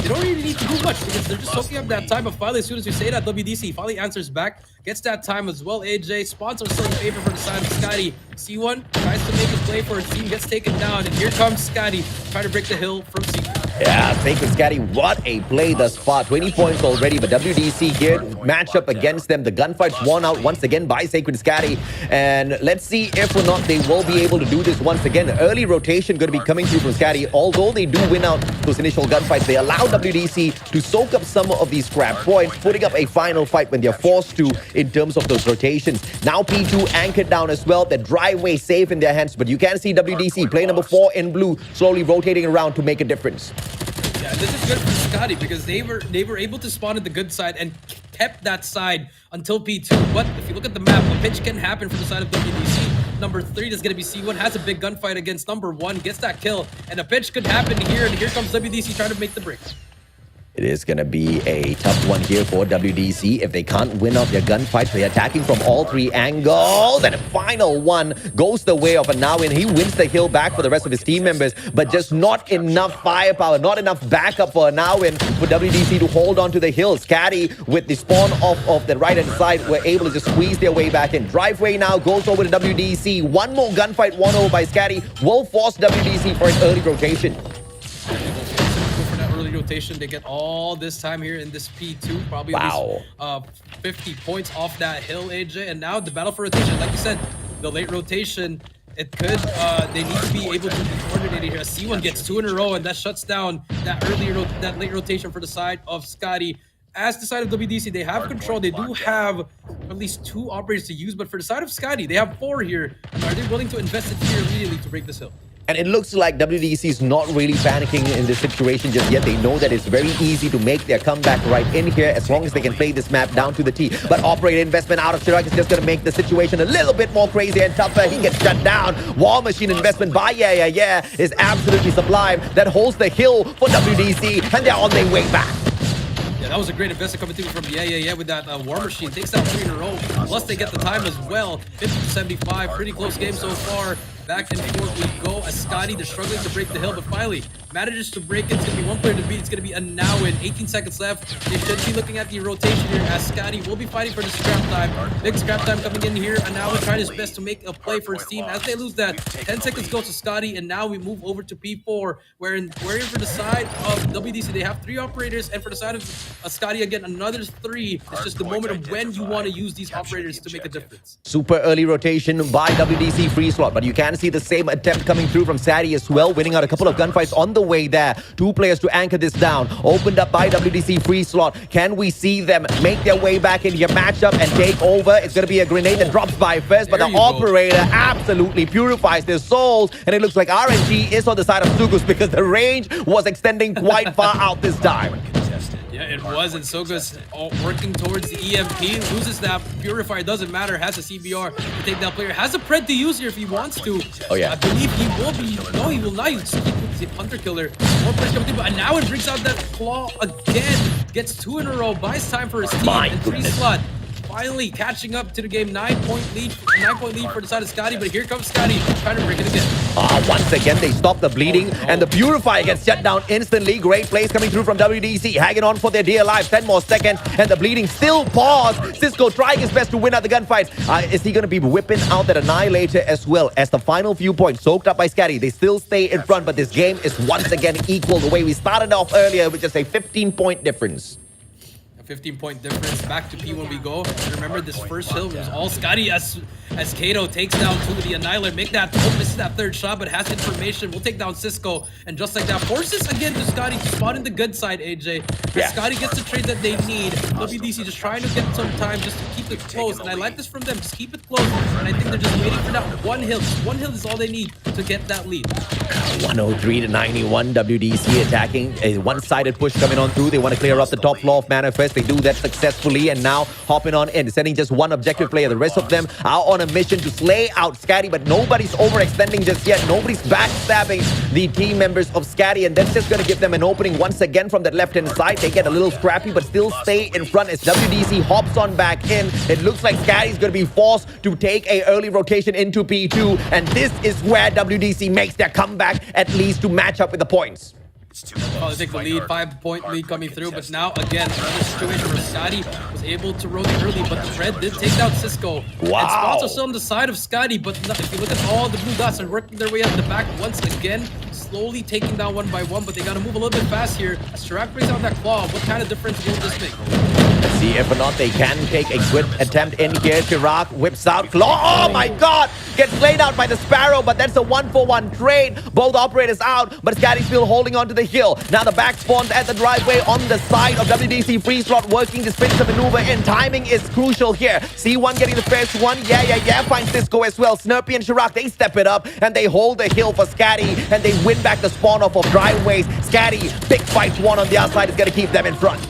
don't really need to do much because they're just soaking up that time. But finally, as soon as we say that, WDC finally answers back, gets that time as well. AJ, spawns are still in favor for the side of Scatty. C1 tries to make a play for a team, gets taken down, and here comes Scatty trying to break the hill from C1. Yeah, Sacred Scatty, what a play thus far. 20 points already, but WDC here, match up against them. The gunfight's won out once again by Sacred Scatty. And let's see if or not they will be able to do this once again. Early rotation going to be coming through from Scatty. Although they do win out those initial gunfights, they allow WDC to soak up some of these scrap points, putting up a final fight when they're forced to in terms of those rotations. Now P2 anchored down as well. The driveway safe in their hands, but you can see WDC, play number 4 in blue, slowly rotating around to make a difference. Yeah, this is good for Scotty because they were able to spawn at the good side and kept that side until P2. But if you look at the map, a pitch can happen from the side of WDC. Number 3 is going to be C1, has a big gunfight against number 1, gets that kill, and a pitch could happen here, and here comes WDC trying to make the break. It is going to be a tough one here for WDC. If they can't win out their gunfights, they're attacking from all 3 angles. And the final one goes the way of Anawin. He wins the hill back for the rest of his team members, but just not enough firepower, not enough backup for Anawin for WDC to hold on to the hill. Scatty, with the spawn of the right-hand side, were able to just squeeze their way back in. Driveway now goes over to WDC. One more gunfight won over by Scatty will force WDC for an early rotation. Rotation. They get all this time here in this P2, probably at least 50 points off that hill, AJ. And now the battle for rotation, like you said, the late rotation, it could, they need to be able to be coordinated here. C1 gets 2 in a row, and that shuts down that that late rotation for the side of Scotty. As the side of WDC, they have control. They do have at least 2 operators to use, but for the side of Scotty, they have 4 here. Are they willing to invest it here immediately to break this hill? And it looks like WDC is not really panicking in this situation just yet. They know that it's very easy to make their comeback right in here as long as they can play this map down to the T. But operator investment out of Chirac is just going to make the situation a little bit more crazy and tougher. He gets shut down. War Machine investment by Yeah is absolutely sublime. That holds the hill for WDC, and they're on their way back. Yeah, that was a great investment coming through from Yeah with that War Machine. Takes down 3 in a row. Plus, they get the time as well. 50-75. Pretty close game so far. Back and forth we go as Scotty, they're struggling to break the hill, but finally manages to break it. It's going to be 1 player to beat. It's going to be Anawin. 18 seconds left. They should be looking at the rotation here as Scotty will be fighting for the scrap time. Big scrap time coming in here. Anawin trying his best to make a play for his team as they lose that. 10 seconds go to Scotty, and now we move over to P4, wherein for the side of WDC, they have 3 operators, and for the side of Scotty, again, another 3. It's just the moment of when you want to use these operators to make a difference. Super early rotation by WDC free slot, but you can see the same attempt coming through from Sadie as well, winning out a couple of gunfights on the way there. 2 players to anchor this down. Opened up by WDC free slot. Can we see them make their way back into your matchup and take over? It's going to be a grenade that drops by first, but the operator absolutely purifies their souls, and it looks like RNG is on the side of Sugus because the range was extending quite far out this time. Yeah, it was, and Soga's working towards the EMP, loses that Purifier, doesn't matter, has a CBR to take that player, has a pred to use here if he wants to. Oh yeah. I believe he will be, no he will not, he's the Hunter Killer. More pressure coming through, and now it brings out that Claw again, gets 2 in a row, buys time for his team, and 3 slot. Finally catching up to the game. 9-point lead for the side of Scotty, but here comes Scotty trying to break it again. Once again, they stop the bleeding, and the Purifier gets shut down instantly. Great plays coming through from WDC, hanging on for their dear lives. 10 more seconds, and the bleeding still paused. Cisco trying his best to win out the gunfights. Is he going to be whipping out that Annihilator as well as the final few points soaked up by Scotty? They still stay in front, but this game is once again equal the way we started off earlier with just a 15-point difference. 15-point difference. Back to P when we go. Remember, this first hill was all Scotty as Kato takes down 2 of the Annihilator. Make that, misses that 3rd shot, but has information. We'll take down Cisco, and just like that, forces again to Scotty to spot in the good side, AJ. Yeah. Scotty gets the trade that they need. WDC just trying to get some time just to keep it close, and I like this from them. Just keep it close, and I think they're just waiting for that 1 hill. Just 1 hill is all they need to get that lead. 103-91, WDC attacking a one-sided push coming on through. They want to clear up the top floor of Manifest. They do that successfully, and now hopping on in, sending just 1 objective player. The rest of them are on a mission to slay out Scatty, but nobody's overextending just yet. Nobody's backstabbing the team members of Scatty, and that's just going to give them an opening once again from that left-hand side. They get a little scrappy, but still stay in front as WDC hops on back in. It looks like Scatty's going to be forced to take a early rotation into P2, and this is where WDC makes their comeback, at least to match up with the points. They take the lead, 5-point lead coming through, but now again, another situation where Scotty was able to rotate early, but the Red did take down Cisco. Wow. And spots are still on the side of Scotty, but if you look at all the blue dots are working their way up the back once again, slowly taking down 1 by 1, but they gotta move a little bit fast here. As Chirac brings out that claw, what kind of difference will this make? Let's see if or not they can take a good attempt in here. Chirac whips out claw. Oh my god! Gets laid out by the Sparrow, but that's a 1-for-1 trade. Both operators out, but Scotty's still holding on to the hill. Now the back spawns at the driveway on the side of WDC free slot, working this sprint to maneuver in. Timing is crucial here. C1 getting the first one. Yeah. Finds Cisco as well. Snurpy and Chirac, they step it up, and they hold the hill for Scotty, and they win back the spawn off of driveways. Scatty, big fights one on the outside is going to keep them in front.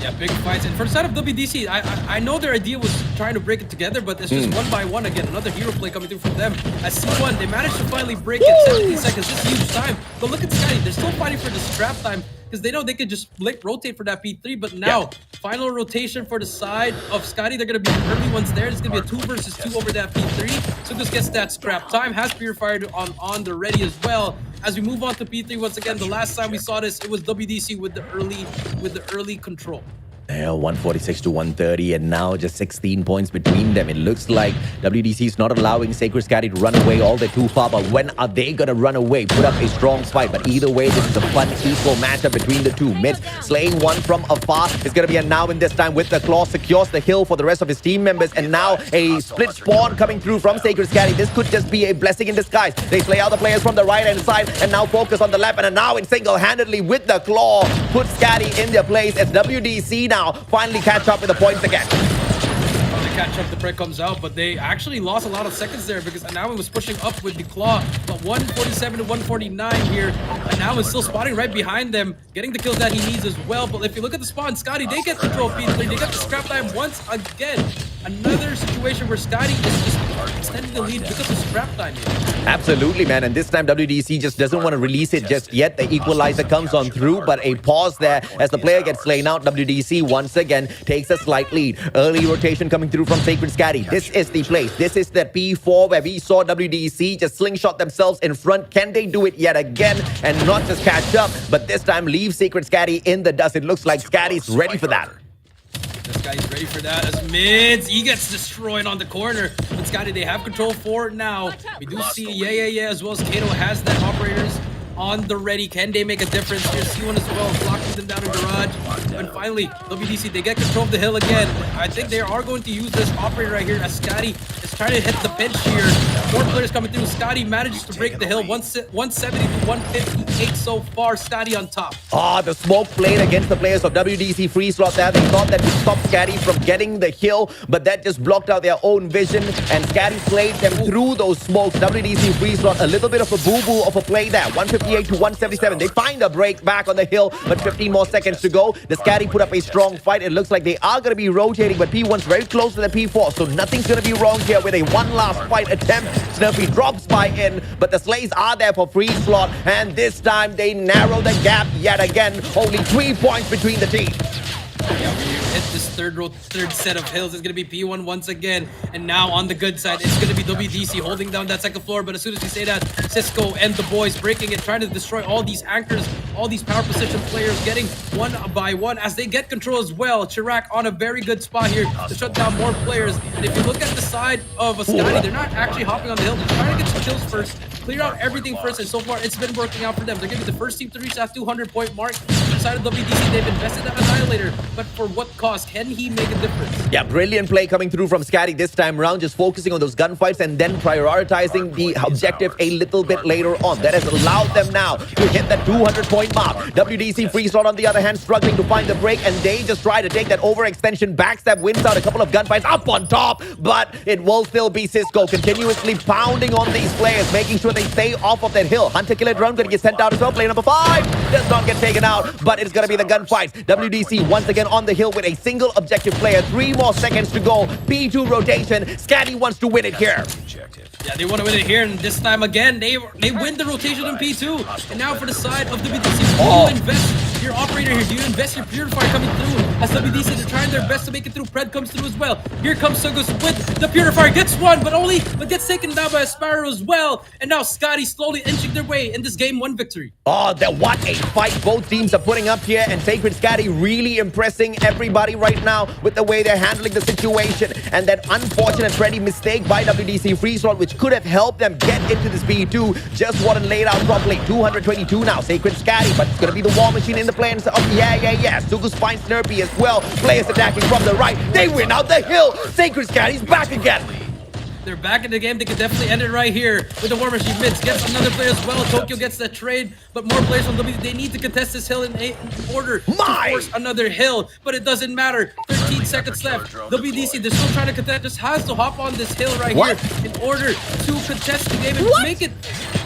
Yeah, big fights. And for the side of WDC, I know their idea was trying to break it together, but it's just one by one again. Another hero play coming through from them. At C1, they managed to finally break it. 17 seconds, just huge time. But look at Scatty. They're still fighting for the scrap time because they know they could just rotate for that P3. But now, final rotation for the side of Scotty. They're going to be the early ones there. It's going to be a 2 versus 2 over that P3. So just gets that scrap time. Has Purified on the ready as well. As we move on to P3 once again, the last time we saw this, it was WDC with the early control. 146 to 130, and now just 16 points between them. It looks like WDC is not allowing Sacred Scatty to run away all the too far, but when are they gonna run away? Put up a strong fight, but either way, this is a fun, equal matchup between the two. Mids slaying one from afar. It's gonna be a now and this time with the claw, secures the hill for the rest of his team members, and now a split spawn coming through from Sacred Scatty. This could just be a blessing in disguise. They slay out the players from the right hand side, and now focus on the left, and now in single-handedly with the claw, put Scatty in their place as WDC now finally catch up with the points again. They catch up, the break comes out, but they actually lost a lot of seconds there because Anawi was pushing up with the claw. But 147 to 149 here. Anawi is still spotting right behind them, getting the kills that he needs as well. But if you look at the spawn, Scotty, they get control of P3. They get the scrap time once again. Another situation where Scotty is just extending the lead because of scrap time here. Absolutely, man. And this time WDC just doesn't want to release it just yet. The equalizer comes on through, but a pause there as the player gets slain out. WDC once again takes a slight lead. Early rotation coming through from Sacred Scatty. This is the place. This is the P4 where we saw WDC just slingshot themselves in front. Can they do it yet again and not just catch up, but this time leave Sacred Scatty in the dust? It looks like Scatty's ready for that. This guy's ready for that as mids. He gets destroyed on the corner. But Scotty, they have control for it now. We do see yeah, as well as Kato has that operators on the ready. Can they make a difference? Here's C1 as well, blocking them down in garage. And finally, WDC, they get control of the hill again. I think they are going to use this operator right here as Scotty is trying to hit the bench here. More players coming through. Scotty manages to break the hill. 170 to 158 so far. Scotty on top. The smoke played against the players of WDC free slot there. They thought that would stop Scatty from getting the hill, but that just blocked out their own vision, and Scatty played them through those smokes. WDC free slot, a little bit of a boo-boo of a play there. 158 to 177. They find a break back on the hill, but 15 more seconds to go. The Scatty put up a strong fight. It looks like they are going to be rotating, but P1's very close to the P4, so nothing's going to be wrong here with a one last fight attempt. Snurpy drops by in, but the slays are there for free slot, and this time they narrow the gap yet again. Only 3 points between the teams. Yeah, we hit this third set of hills. It's going to be P1 once again. And now on the good side, it's going to be WDC holding down that second floor. But as soon as we say that, Cisco and the boys breaking it, trying to destroy all these anchors, all these power position players, getting one by one as they get control as well. Chirac on a very good spot here to shut down more players. And if you look at the side of a Scotty, they're not actually hopping on the hill. They're trying to get some kills first, clear out everything first. And so far, it's been working out for them. They're going to be the first team to reach that 200-point mark. On the side of WDC, they've invested that Annihilator. But for what cost? Can he make a difference? Yeah, brilliant play coming through from Scatty this time around, just focusing on those gunfights and then prioritizing the objective a little bit later on. That has allowed them now to hit that 200-point mark. WDC free slot on the other hand, struggling to find the break, and they just try to take that overextension. Backstab wins out a couple of gunfights up on top, but it will still be Cisco continuously pounding on these players, making sure they stay off of that hill. Hunter killer drone going to get sent out as well. Play number 5 does not get taken out, but it's going to be the gunfights. WDC once again on the hill with a single objective player. 3 more seconds to go. P2 rotation. Scatty wants to win it here. Yeah, they want to win it here, and this time again, they win the rotation in P2. And now for the side of WDC, do you invest your operator here? Do you invest your Purifier coming through? As WDC, they're trying their best to make it through. Pred comes through as well. Here comes Sugus with the Purifier. Gets one, but gets taken down by a Sparrow as well. And now Scotty slowly inching their way in this game 1 victory. What a fight both teams are putting up here, and Sacred Scatty really impressing everybody right now with the way they're handling the situation. And that unfortunate Freddy mistake by WDC free slot, which could have helped them get into this P2, just wasn't laid out properly. 222 now, Sacred Scatty, but it's going to be the War Machine in the plans of Sugus finds Snurpy as well. Players attacking from the right. They win out the hill. Sacred Scatty's back again. They're back in the game. They could definitely end it right here with the War Machine. Mids gets another player as well. Tokyo gets that trade, but more players from WD. They need to contest this hill in order to force another hill, but it doesn't matter. 13 seconds left. WDC, they're still trying to contest. Just has to hop on this hill right here in order to contest the game and make it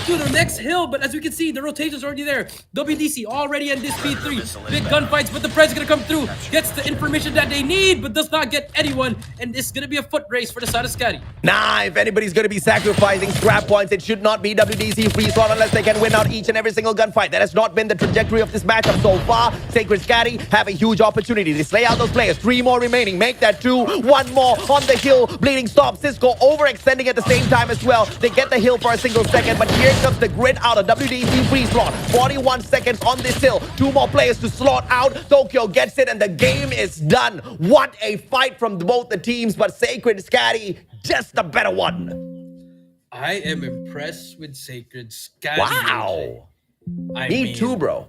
to the next hill, but as we can see, the rotation's already there. WDC already in this P3. Big gunfights, but the Preds gonna come through. Gets the information that they need, but does not get anyone. And it's gonna be a foot race for the side of Scotty. Nah, if anybody's going to be sacrificing scrap points, it should not be WDC free slot unless they can win out each and every single gunfight. That has not been the trajectory of this matchup so far. Sacred Scatty have a huge opportunity to slay out those players. 3 more remaining. Make that 2. 1 more on the hill. Bleeding stop. Cisco overextending at the same time as well. They get the hill for a single second, but here comes the grid out of WDC free slot. 41 seconds on this hill. 2 more players to slot out. Tokyo gets it, and the game is done. What a fight from both the teams, but Sacred Scatty, just the better one. I am impressed with Sacred Scatty. Wow. I Me mean, too, bro.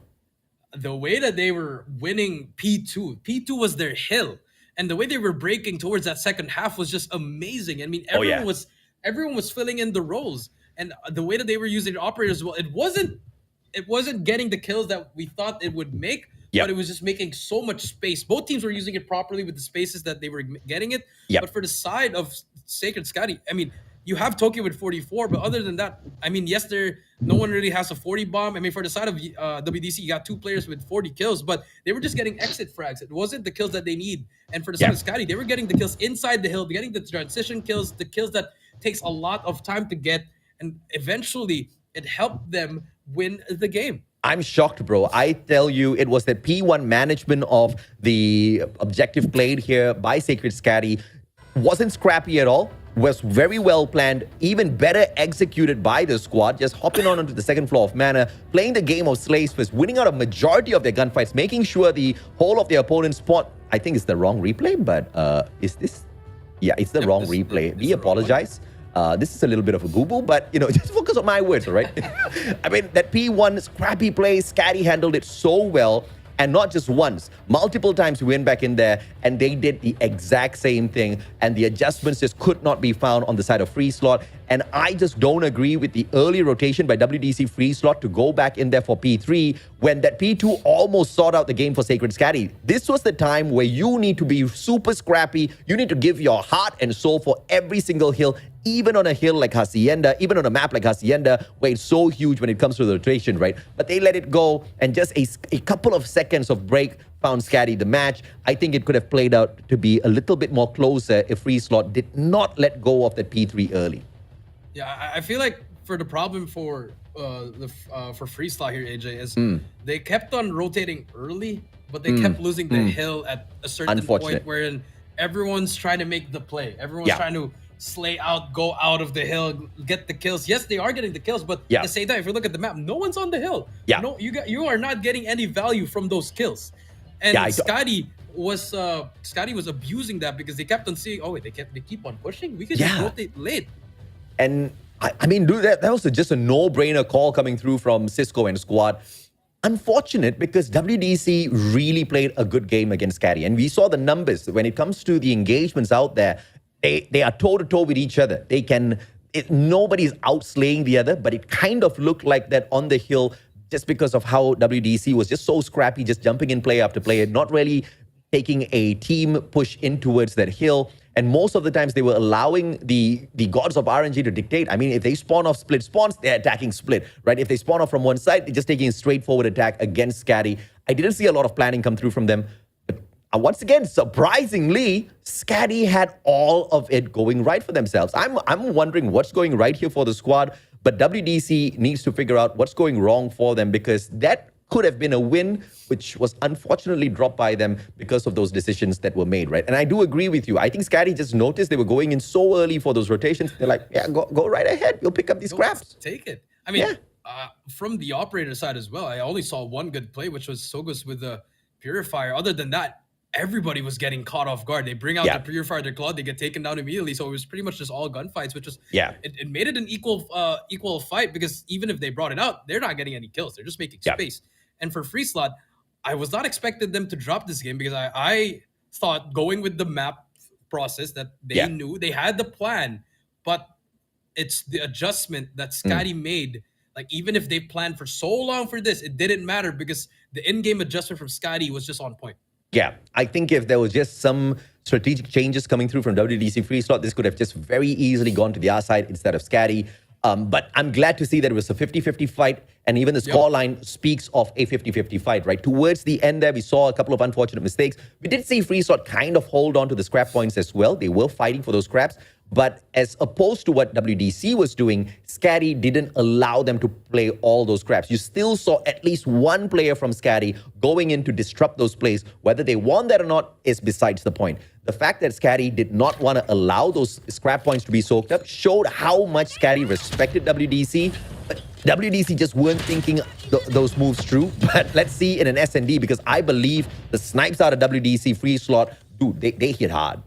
the way that they were winning P2 was their hill, and the way they were breaking towards that second half was just amazing. I mean, everyone was filling in the roles, and the way that they were using the operators, well, it wasn't getting the kills that we thought it would make, but it was just making so much space. Both teams were using it properly with the spaces that they were getting it. But for the side of Sacred Scotty, I mean, you have Tokyo with 44, but other than that, I mean, yes, no one really has a 40 bomb. I mean, for the side of WDC, you got 2 players with 40 kills, but they were just getting exit frags. It wasn't the kills that they need. And for the side of Scotty, they were getting the kills inside the hill, getting the transition kills, the kills that takes a lot of time to get, and eventually it helped them win the game. I'm shocked, bro. I tell you, it was the P1 management of the objective played here by Sacred Scatty. Wasn't scrappy at all. Was very well planned, even better executed by the squad, just hopping on onto the second floor of Mana, playing the game of Slays first, winning out a majority of their gunfights, making sure the whole of their opponent's spot, I think it's the wrong replay, but is this? Yeah, it's the wrong replay. We apologize. This is a little bit of a google, but, you know, just focus on my words, all right? I mean, that P1 scrappy play, Scatty handled it so well. And not just once, multiple times we went back in there and they did the exact same thing. And the adjustments just could not be found on the side of free slot. And I just don't agree with the early rotation by WDC free slot to go back in there for P3 when that P2 almost sought out the game for Sacred Scatty. This was the time where you need to be super scrappy. You need to give your heart and soul for every single hill, even on a hill like Hacienda, even on a map like Hacienda, where it's so huge when it comes to the rotation, right? But they let it go, and just a couple of seconds of break found Scatty the match. I think it could have played out to be a little bit more closer if free slot did not let go of that P3 early. Yeah, I feel like for the problem for free slot here, AJ, is they kept on rotating early, but they kept losing the hill at a certain point wherein everyone's trying to make the play. Everyone's trying to slay out, go out of the hill, get the kills. Yes, they are getting the kills, but at the same time, if you look at the map, no one's on the hill. No, you are not getting any value from those kills. And Scotty was abusing that because they kept on seeing, oh wait, they keep on pushing. We can just rotate late. And I mean, dude, that was just a no-brainer call coming through from Cisco and squad. Unfortunate because WDC really played a good game against Scatty. And we saw the numbers. When it comes to the engagements out there, they are toe-to-toe with each other. Nobody's outslaying the other, but it kind of looked like that on the hill just because of how WDC was just so scrappy, just jumping in play after play, not really taking a team push in towards that hill. And most of the times they were allowing the gods of RNG to dictate. I mean, if they spawn off split spawns, they're attacking split, right? If they spawn off from one side, they're just taking a straightforward attack against Scatty. I didn't see a lot of planning come through from them. But once again, surprisingly, Scatty had all of it going right for themselves. I'm wondering what's going right here for the squad, but WDC needs to figure out what's going wrong for them because that could have been a win, which was unfortunately dropped by them because of those decisions that were made, right? And I do agree with you. I think Scatty just noticed they were going in so early for those rotations. They're like, yeah, go right ahead. We'll pick up these scraps. Take it. I mean, from the operator side as well, I only saw one good play, which was Sogus with the Purifier. Other than that, everybody was getting caught off guard. They bring out the Purifier, their Claw, they get taken down immediately. So it was pretty much just all gunfights, which was, it made it an equal fight because even if they brought it out, they're not getting any kills. They're just making space. And for free slot, I was not expecting them to drop this game because I thought going with the map process that they knew, they had the plan, but it's the adjustment that Scotty made. Like, even if they planned for so long for this, it didn't matter because the in-game adjustment from Scotty was just on point. Yeah, I think if there was just some strategic changes coming through from WDC free slot, this could have just very easily gone to the R side instead of Scatty. But I'm glad to see that it was a 50-50 fight. And even the scoreline speaks of a 50-50 fight, right? Towards the end there, we saw a couple of unfortunate mistakes. We did see FreeSlot kind of hold on to the scrap points as well. They were fighting for those scraps. But as opposed to what WDC was doing, Scatty didn't allow them to play all those scraps. You still saw at least one player from Scatty going in to disrupt those plays. Whether they won that or not is besides the point. The fact that Scatty did not want to allow those scrap points to be soaked up showed how much Scatty respected WDC. But WDC just weren't thinking those moves through. But let's see in an S&D, because I believe the snipes out of WDC FreeSlot, dude, they hit hard.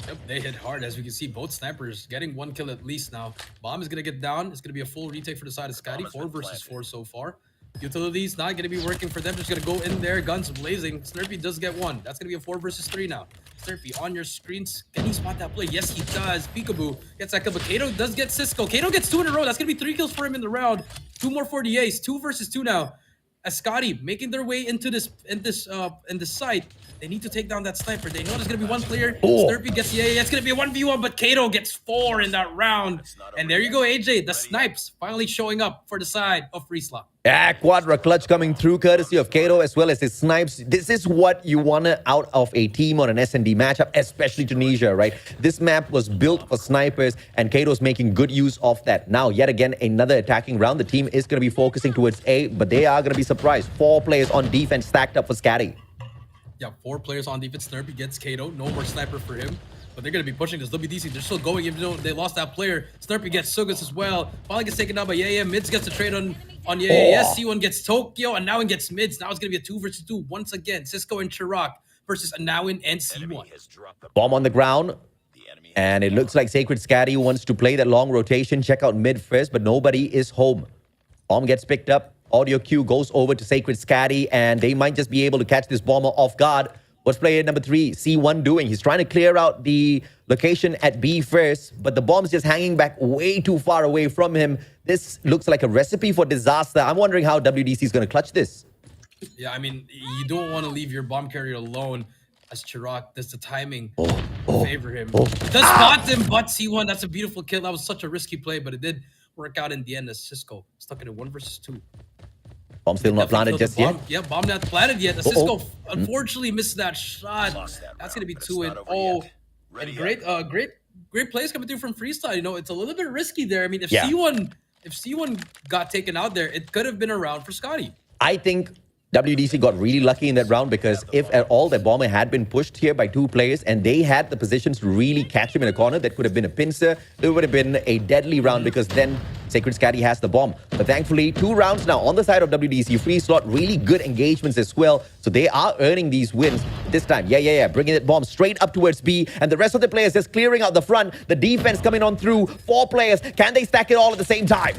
Yep, they hit hard. As we can see, both snipers getting one kill at least now. Bomb is going to get down. It's going to be a full retake for the side of Scotty. 4 versus 4 so far. Utilities not going to be working for them. Just going to go in there. Guns blazing. Snurpy does get one. That's going to be a 4 versus 3 now. Snurpy on your screens. Can he spot that play? Yes, he does. Peekaboo gets that kill, but Kato does get Cisco. Kato gets 2 in a row. That's going to be 3 kills for him in the round. 2 more for the ace. 2 versus 2 now. As Scotty making their way into this site, they need to take down that sniper. They know there's gonna be one player. Snurpy gets it's gonna be a 1v1, but Kato gets 4 in that round. And there you go, AJ. The snipes finally showing up for the side of FreeSlot. Yeah, Quadra clutch coming through courtesy of Kato as well as his snipes. This is what you want out of a team on an S&D matchup, especially Tunisia, right? This map was built for snipers, and Kato's making good use of that. Now, yet again, another attacking round. The team is going to be focusing towards A, but they are going to be surprised. 4 players on defense stacked up for Scatty. Yeah, 4 players on defense. Snurpy gets Kato. No more sniper for him. But they're going to be pushing this. WDC, they're still going even though they lost that player. Snurpy gets Sugas as well. Finally gets taken down by Mids gets a trade on Yes, C1 gets Tokyo, and Nawin gets Mids. Now it's going to be a 2 versus 2 once again. Cisco and Chirac versus Nawin and C1. Bomb on the ground. And it looks like Sacred Scatty wants to play that long rotation. Check out mid first, but nobody is home. Bomb gets picked up. Audio cue goes over to Sacred Scatty, and they might just be able to catch this bomber off guard. What's player number 3, C1 doing? He's trying to clear out the location at B first, but the bomb's just hanging back way too far away from him. This looks like a recipe for disaster. I'm wondering how WDC is going to clutch this. Yeah, I mean, you don't want to leave your bomb carrier alone as Chirac does the timing favor him. Does spot him, but C1, that's a beautiful kill. That was such a risky play, but it did work out in the end as Cisco stuck in a 1 versus 2. Bomb still not planted just yet. Yeah, bomb not planted yet. Cisco unfortunately missed that shot. That's going to be 2 and 0. And great plays coming through from FreeSlot. You know, it's a little bit risky there. I mean, if C1 got taken out there, it could have been a round for Scotty. I think WDC got really lucky in that round, because if at all the bomber had been pushed here by 2 players and they had the positions to really catch him in a corner, that could have been a pincer. It would have been a deadly round, because then Sacred Scatty has the bomb. But thankfully, 2 rounds now on the side of WDC. FreeSlot, really good engagements as well. So they are earning these wins this time. Bringing that bomb straight up towards B. And the rest of the players just clearing out the front. The defense coming on through. 4 players. Can they stack it all at the same time?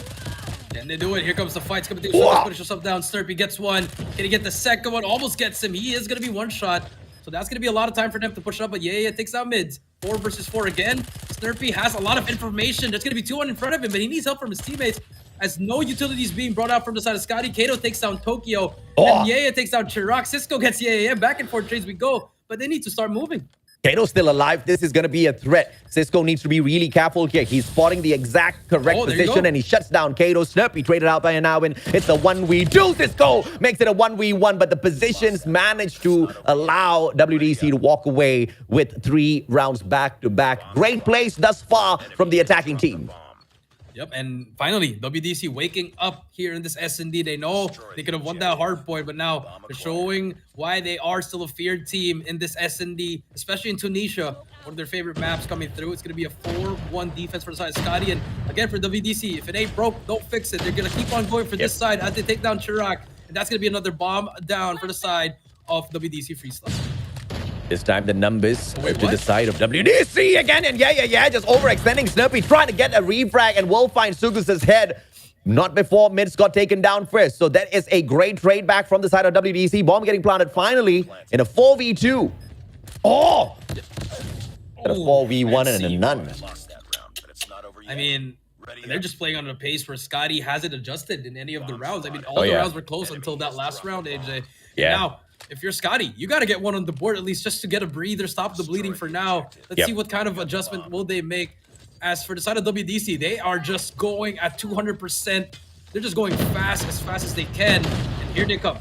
And they do it. Here comes the fights coming through. So put yourself down. Snurpy gets 1. Can he get the second one? Almost gets him. He is going to be 1 shot. So that's going to be a lot of time for them to push up. But takes out mids. 4 versus 4 again. Snurpy has a lot of information. There's going to be 2-1 in front of him, but he needs help from his teammates. As no utilities being brought out from the side of Scotty. Kato takes down Tokyo. And takes down Chirac. Cisco gets back and forth trades we go. But they need to start moving. Kato's still alive. This is going to be a threat. Cisco needs to be really careful here. He's spotting the exact correct position, and he shuts down Kato. Snurpy traded out by Nawin. It's a 1v2. Cisco makes it a 1v1, but the positions managed to allow WDC to walk away with 3 rounds back-to-back. Great plays thus far from the attacking team. Yep, and finally, WDC waking up here in this S&D. They know they could have won that hard point, but now they're showing why they are still a feared team in this S&D, especially in Tunisia, one of their favorite maps coming through. It's going to be a 4-1 defense for the side of Scotty. And again, for WDC, if it ain't broke, don't fix it. They're going to keep on going for this side as they take down Chirac. And that's going to be another bomb down for the side of WDC FreeSlot. This time the numbers to the side of WDC again. And just overextending. Snurpy trying to get a refrag, and will find Sugus' head. Not before Mids got taken down first. So that is a great trade back from the side of WDC. Bomb getting planted finally in a 4v2. A 4v1 and a none. I mean, they're just playing on a pace where Scotty hasn't adjusted in any of the rounds. I mean, all the rounds were close until that last round, AJ. Now, if you're Scotty, you got to get 1 on the board at least just to get a breather, stop the bleeding for now. Let's see what kind of adjustment will they make. As for the side of WDC, they are just going at 200%. They're just going fast as they can. And here they come.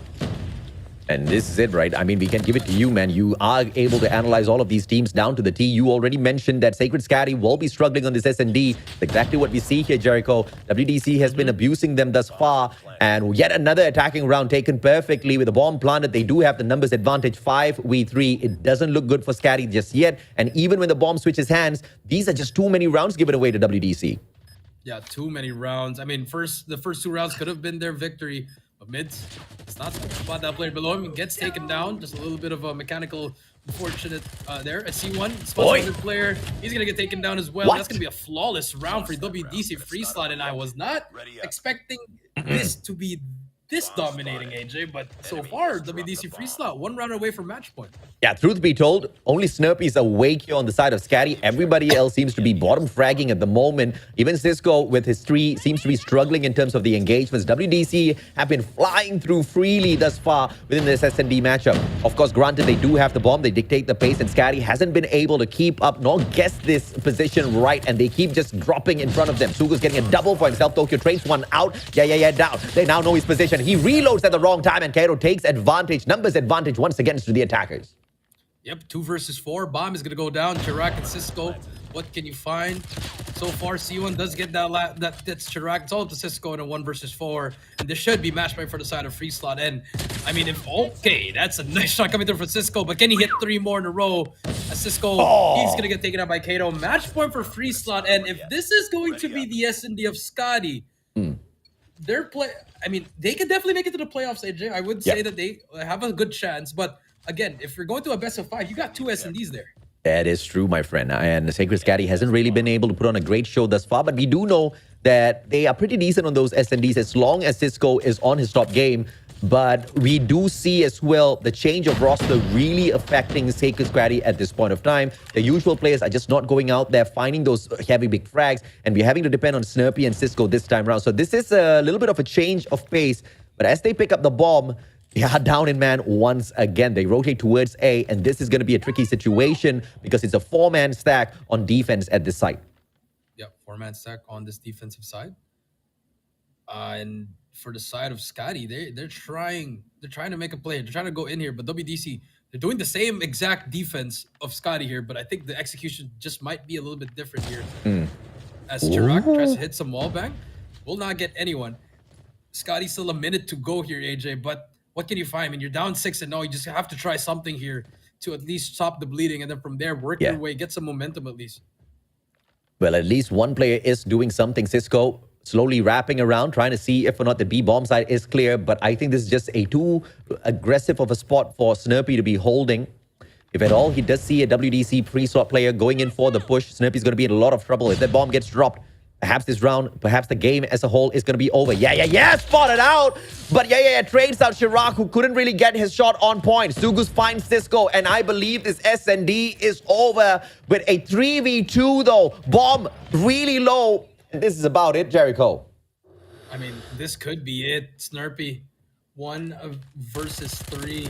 And this is it, right? I mean, we can give it to you, man. You are able to analyze all of these teams down to the T. You already mentioned that Sacred Scatty will be struggling on this S&D. Exactly what we see here, Jericho. WDC has been abusing them thus far. And yet another attacking round taken perfectly with the bomb planted. They do have the numbers advantage, 5v3. It doesn't look good for Scatty just yet. And even when the bomb switches hands, these are just too many rounds given away to WDC. Yeah, too many rounds. I mean, the first 2 rounds could have been their victory. But mids, it's not about that player below him. Gets taken down. Just a little bit of a mechanical unfortunate there. I see one. Spots player. He's going to get taken down as well. What? That's going to be a flawless round for WDC free slot. And I was not expecting this to be this dominating, AJ. But so far, WDC free slot, 1 round away from match point. Yeah, truth be told, only Snurpy's awake here on the side of Scatty. Everybody else seems to be bottom fragging at the moment. Even Cisco with his 3 seems to be struggling in terms of the engagements. WDC have been flying through freely thus far within this S&D matchup. Of course, granted, they do have the bomb. They dictate the pace, and Scatty hasn't been able to keep up nor guess this position right, and they keep just dropping in front of them. Sugo's getting a double for himself. Tokyo trades one out. Yeah, down. They now know his position. He reloads at the wrong time, and Kairo takes advantage. Numbers advantage once again to the attackers. Yep, 2 versus 4. Bomb is going to go down. Chirac and Cisco, what can you find? So far, C1 does get that's Chirac. It's all up to Cisco in a 1 versus 4. And this should be match point for the side of free slot. And, I mean, okay, that's a nice shot coming through for Cisco. But can he hit 3 more in a row? Cisco, he's going to get taken out by Kato. Match point for free slot. And if this is going to be the S&D of Scotty, I mean, they could definitely make it to the playoffs, AJ. I would say that they have a good chance. But again, if you're going to a best of 5, you got 2 S&Ds there. That is true, my friend. And Sacred Scatty hasn't really been able to put on a great show thus far, but we do know that they are pretty decent on those S&Ds as long as Cisco is on his top game. But we do see as well the change of roster really affecting Sacred Scatty at this point of time. The usual players are just not going out there, finding those heavy big frags, and we're having to depend on Snurpy and Cisco this time around. So this is a little bit of a change of pace. But as they pick up the bomb, they are down in man once again. They rotate towards A, and this is going to be a tricky situation because it's a 4-man stack on defense at this site. Yeah, 4-man stack on this defensive side. And for the side of Scotty, they're trying to make a play. They're trying to go in here, but WDC, they're doing the same exact defense of Scotty here, but I think the execution just might be a little bit different here. As Chirac tries to hit some wall bang, will not get anyone. Scotty's still a minute to go here, AJ, but what can you find? I mean, you're down 6-0. You just have to try something here to at least stop the bleeding, and then from there, work your way, get some momentum at least. Well, at least one player is doing something. Cisco slowly wrapping around, trying to see if or not the B bomb side is clear. But I think this is just a too aggressive of a spot for Snurpy to be holding. If at all, he does see a WDC pre-slot player going in for the push. Snurpy's going to be in a lot of trouble. If that bomb gets dropped, perhaps this round, perhaps the game as a whole is going to be over. Yeah, spotted out. But trades out Chirac, who couldn't really get his shot on point. Sugus finds Cisco, and I believe this S&D is over with a 3v2, though. Bomb really low. And this is about it, Jericho. I mean, this could be it. Snurpy, 1 versus 3.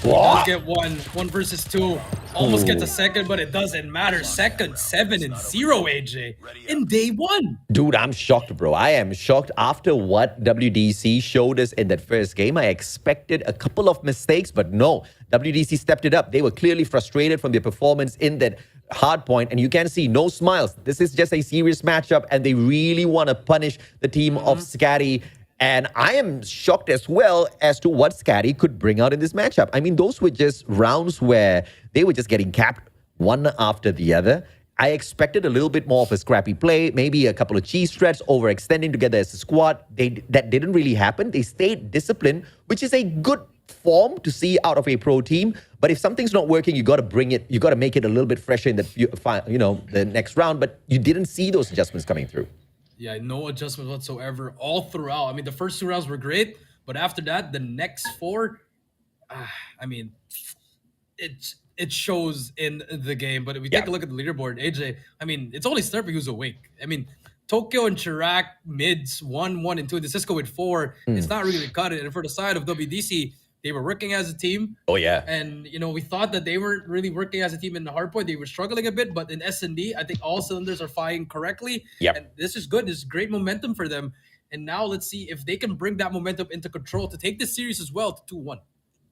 Does get 1 versus 2. Almost gets a second, but it doesn't matter. Second, 7-0, AJ, in day 1. Dude, I'm shocked, bro. I am shocked after what WDC showed us in that first game. I expected a couple of mistakes, but no. WDC stepped it up. They were clearly frustrated from their performance in that Hardpoint, and you can see no smiles. This is just a serious matchup, and they really want to punish the team of Scatty. And I am shocked as well as to what Scatty could bring out in this matchup. I mean, those were just rounds where they were just getting capped one after the other. I expected a little bit more of a scrappy play, maybe a couple of cheese threats, overextending together as a squad. That didn't really happen. They stayed disciplined, which is a good form to see out of a pro team. But if something's not working, you got to bring it. You got to make it a little bit fresher in the next round. But you didn't see those adjustments coming through. Yeah, no adjustments whatsoever all throughout. I mean, the first 2 rounds were great, but after that, the next 4, I mean, it shows in the game. But if we take a look at the leaderboard, AJ, I mean, it's only Snurpy who's awake. I mean, Tokyo and Chirac mids 1, 1, and 2. The Cisco with 4. It's not really cut it. And for the side of WDC, They were working as a team. Oh, yeah. And, we thought that they weren't really working as a team in the Hardpoint. They were struggling a bit, but in S&D, I think all cylinders are firing correctly. Yep. And this is good. This is great momentum for them. And now let's see if they can bring that momentum into control to take this series as well to 2-1.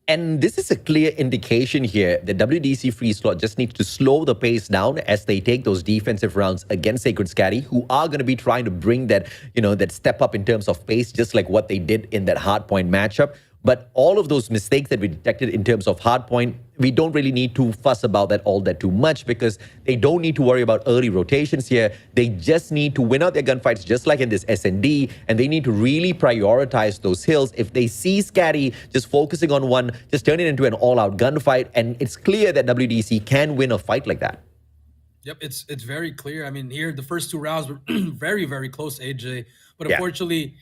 And this is a clear indication here that WDC Free Slot just needs to slow the pace down as they take those defensive rounds against Sacred Scatty, who are going to be trying to bring that, that step up in terms of pace, just like what they did in that Hardpoint matchup. But all of those mistakes that we detected in terms of Hardpoint, we don't really need to fuss about that all that too much, because they don't need to worry about early rotations here. They just need to win out their gunfights just like in this S&D, and they need to really prioritize those hills. If they see Scatty just focusing on one, just turn it into an all-out gunfight, and it's clear that WDC can win a fight like that. Yep, it's very clear. I mean, here, the first 2 rounds were very, very close, AJ. But unfortunately,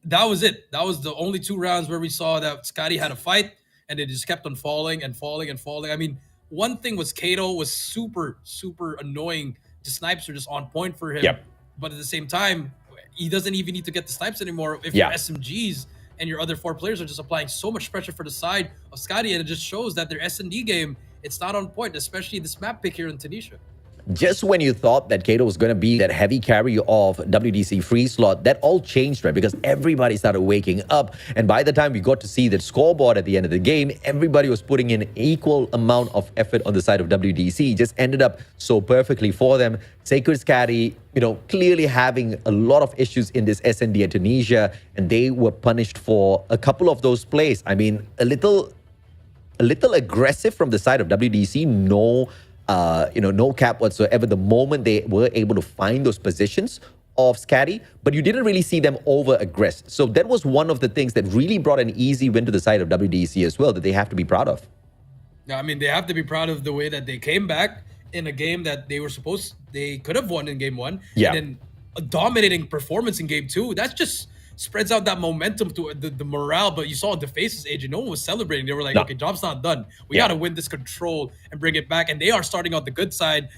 that was it. That was the only 2 rounds where we saw that Scotty had a fight, and it just kept on falling and falling and falling. I mean, one thing was Kato was super, super annoying. The snipes are just on point for him. Yep. But at the same time, he doesn't even need to get the snipes anymore if your SMGs and your other 4 players are just applying so much pressure for the side of Scotty, and it just shows that their S&D game, it's not on point, especially this map pick here in Tunisia. Just when you thought that Kato was going to be that heavy carry of WDC Free Slot, that all changed, right? Because everybody started waking up. And by the time we got to see that scoreboard at the end of the game, everybody was putting in equal amount of effort on the side of WDC. It just ended up so perfectly for them. Sacred Scatty, clearly having a lot of issues in this S&D at Tunisia, and they were punished for a couple of those plays. I mean, a little aggressive from the side of WDC. No cap whatsoever the moment they were able to find those positions of Scatty, but you didn't really see them over-aggress. So that was one of the things that really brought an easy win to the side of WDC as well, that they have to be proud of. Yeah, I mean, they have to be proud of the way that they came back in a game that they could have won in game 1. Yeah. And then a dominating performance in game 2. That's just spreads out that momentum to the morale. But you saw the faces, AJ, no one was celebrating. They were like, okay, job's not done. We got to win this control and bring it back. And they are starting out the good side,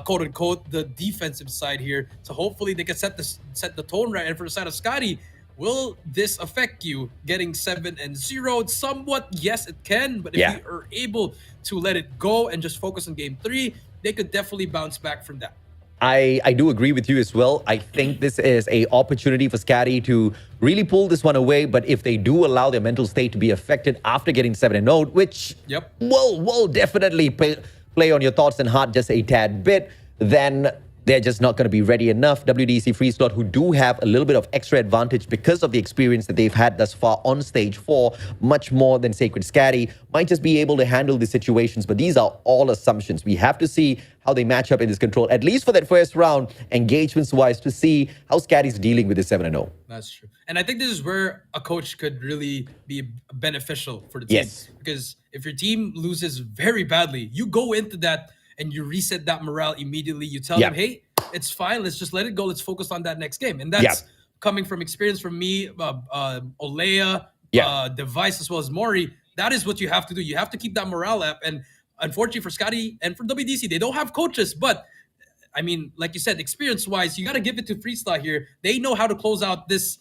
quote unquote, the defensive side here. So hopefully they can set the tone right. And for the side of Scotty, will this affect you getting 7-0? Somewhat, yes, it can. But if you are able to let it go and just focus on game 3, they could definitely bounce back from that. I do agree with you as well. I think this is an opportunity for Scatty to really pull this one away. But if they do allow their mental state to be affected after getting 7-0, which will definitely play on your thoughts and heart just a tad bit, then they're just not going to be ready enough. WDC Free Slot, who do have a little bit of extra advantage because of the experience that they've had thus far on stage 4, much more than Sacred Scatty, might just be able to handle the situations. But these are all assumptions. We have to see how they match up in this control, at least for that first round, engagements-wise, to see how Scatty's dealing with this 7-0. That's true. And I think this is where a coach could really be beneficial for the team. Yes. Because if your team loses very badly, you go into that and you reset that morale immediately. You tell them, hey, it's fine. Let's just let it go. Let's focus on that next game. And that's coming from experience from me, Olea, Device, as well as Mori. That is what you have to do. You have to keep that morale up. And unfortunately for Scotty and for WDC, they don't have coaches. But, I mean, like you said, experience-wise, you got to give it to Freestyle here. They know how to close out this